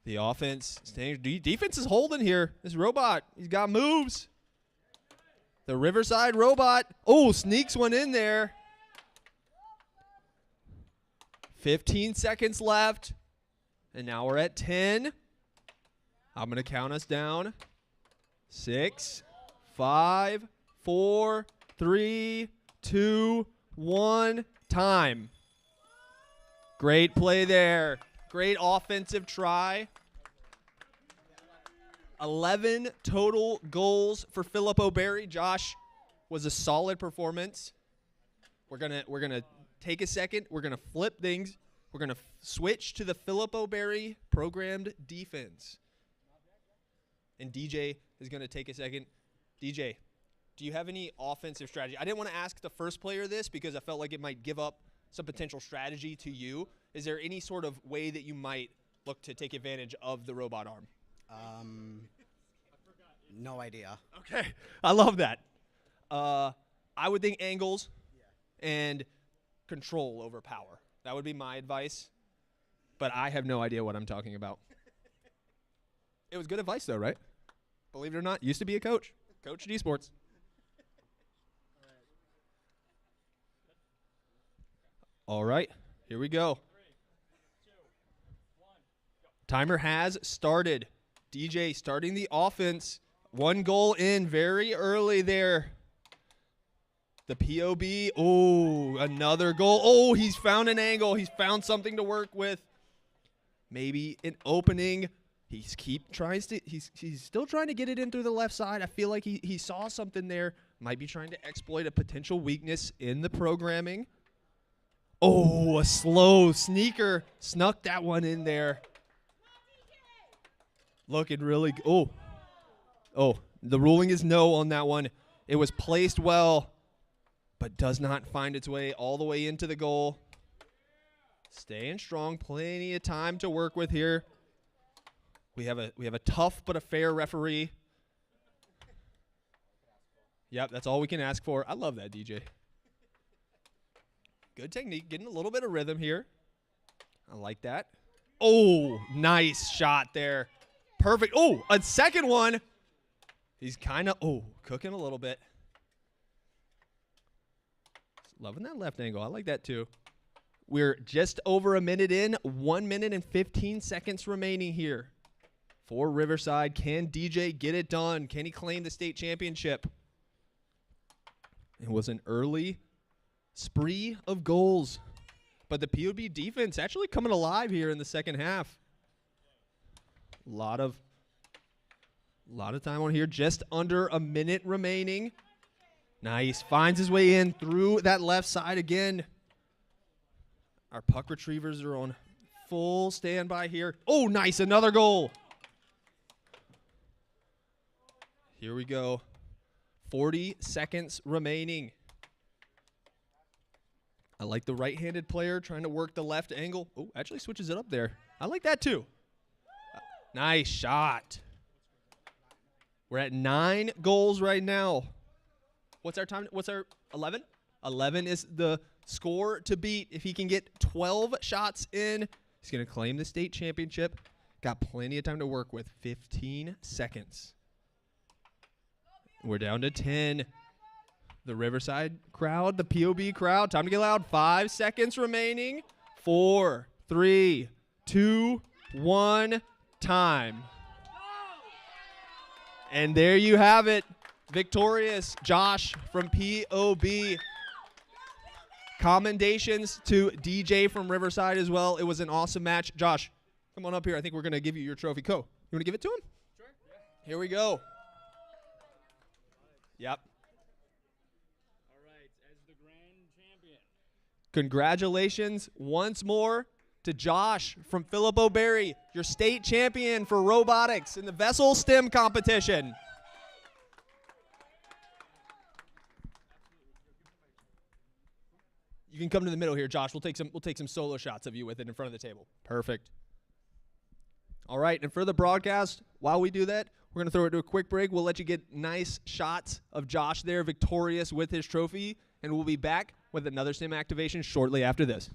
[SPEAKER 1] The offense staying. Defense is holding here. This robot, he's got moves. The Riverside robot. Oh, sneaks one in there. 15 seconds left. And now we're at 10. I'm going to count us down. 6, 5, 4, 3, 2, 1. Time. Great play there. Great offensive try. 11 total goals for Philip O'Berry. Josh, was a solid performance. We're gonna take a second. We're gonna flip things. We're gonna switch to the Philip O'Berry programmed defense. And DJ is gonna take a second. DJ, do you have any offensive strategy? I didn't want to ask the first player this because I felt like it might give up some potential strategy to you. Is there any sort of way that you might look to take advantage of the robot arm?
[SPEAKER 4] No idea.
[SPEAKER 1] Okay, I love that. I would think angles and control over power. That would be my advice, but I have no idea what I'm talking about. It was good advice though, right? Believe it or not, used to be a coach. Coach at Esports. All right, here we go. Timer has started. DJ starting the offense. 1 goal in very early there. The POB. Oh, another goal. Oh, he's found an angle. He's found something to work with. Maybe an opening. He's still trying to get it in through the left side. I feel like he saw something there. Might be trying to exploit a potential weakness in the programming. Oh, a slow sneaker. Snuck that one in there. Looking really good. Oh, the ruling is no on that one. It was placed well, but does not find its way all the way into the goal. Staying strong. Plenty of time to work with here. We have a tough but a fair referee. Yep, that's all we can ask for. I love that, DJ. Good technique. Getting a little bit of rhythm here. I like that. Oh, nice shot there. Perfect. Oh, a second one. He's kind of, cooking a little bit. Loving that left angle. I like that too. We're just over a minute in. 1 minute and 15 seconds remaining here for Riverside. Can DJ get it done? Can he claim the state championship? It was an early spree of goals, but the POB defense actually coming alive here in the second half. A lot of time on here. Just under a minute remaining. Nice. Finds his way in through that left side again. Our puck retrievers are on full standby here. Oh, nice. Another goal. Here we go. 40 seconds remaining. I like the right-handed player trying to work the left angle. Oh, actually switches it up there. I like that too. Nice shot. We're at 9 goals right now. What's our time? What's our 11? 11 is the score to beat. If he can get 12 shots in, he's going to claim the state championship. Got plenty of time to work with. 15 seconds. We're down to 10. The Riverside crowd, the POB crowd. Time to get loud. 5 seconds remaining. 4, 3, 2, 1. Time. And there you have it. Victorious Josh from POB. Commendations to DJ from Riverside as well. It was an awesome match. Josh, come on up here. I think we're going to give you your trophy. You want to give it to him? Sure. Yeah. Here we go. Yep.
[SPEAKER 4] All right, as the grand champion.
[SPEAKER 1] Congratulations once more to Josh from Philip O'Berry, your state champion for robotics in the VESL STEM competition. You can come to the middle here, Josh. We'll take some solo shots of you with it in front of the table. Perfect. All right, and for the broadcast, while we do that, we're going to throw it to a quick break. We'll let you get nice shots of Josh there, victorious with his trophy, and we'll be back with another STEM activation shortly after this.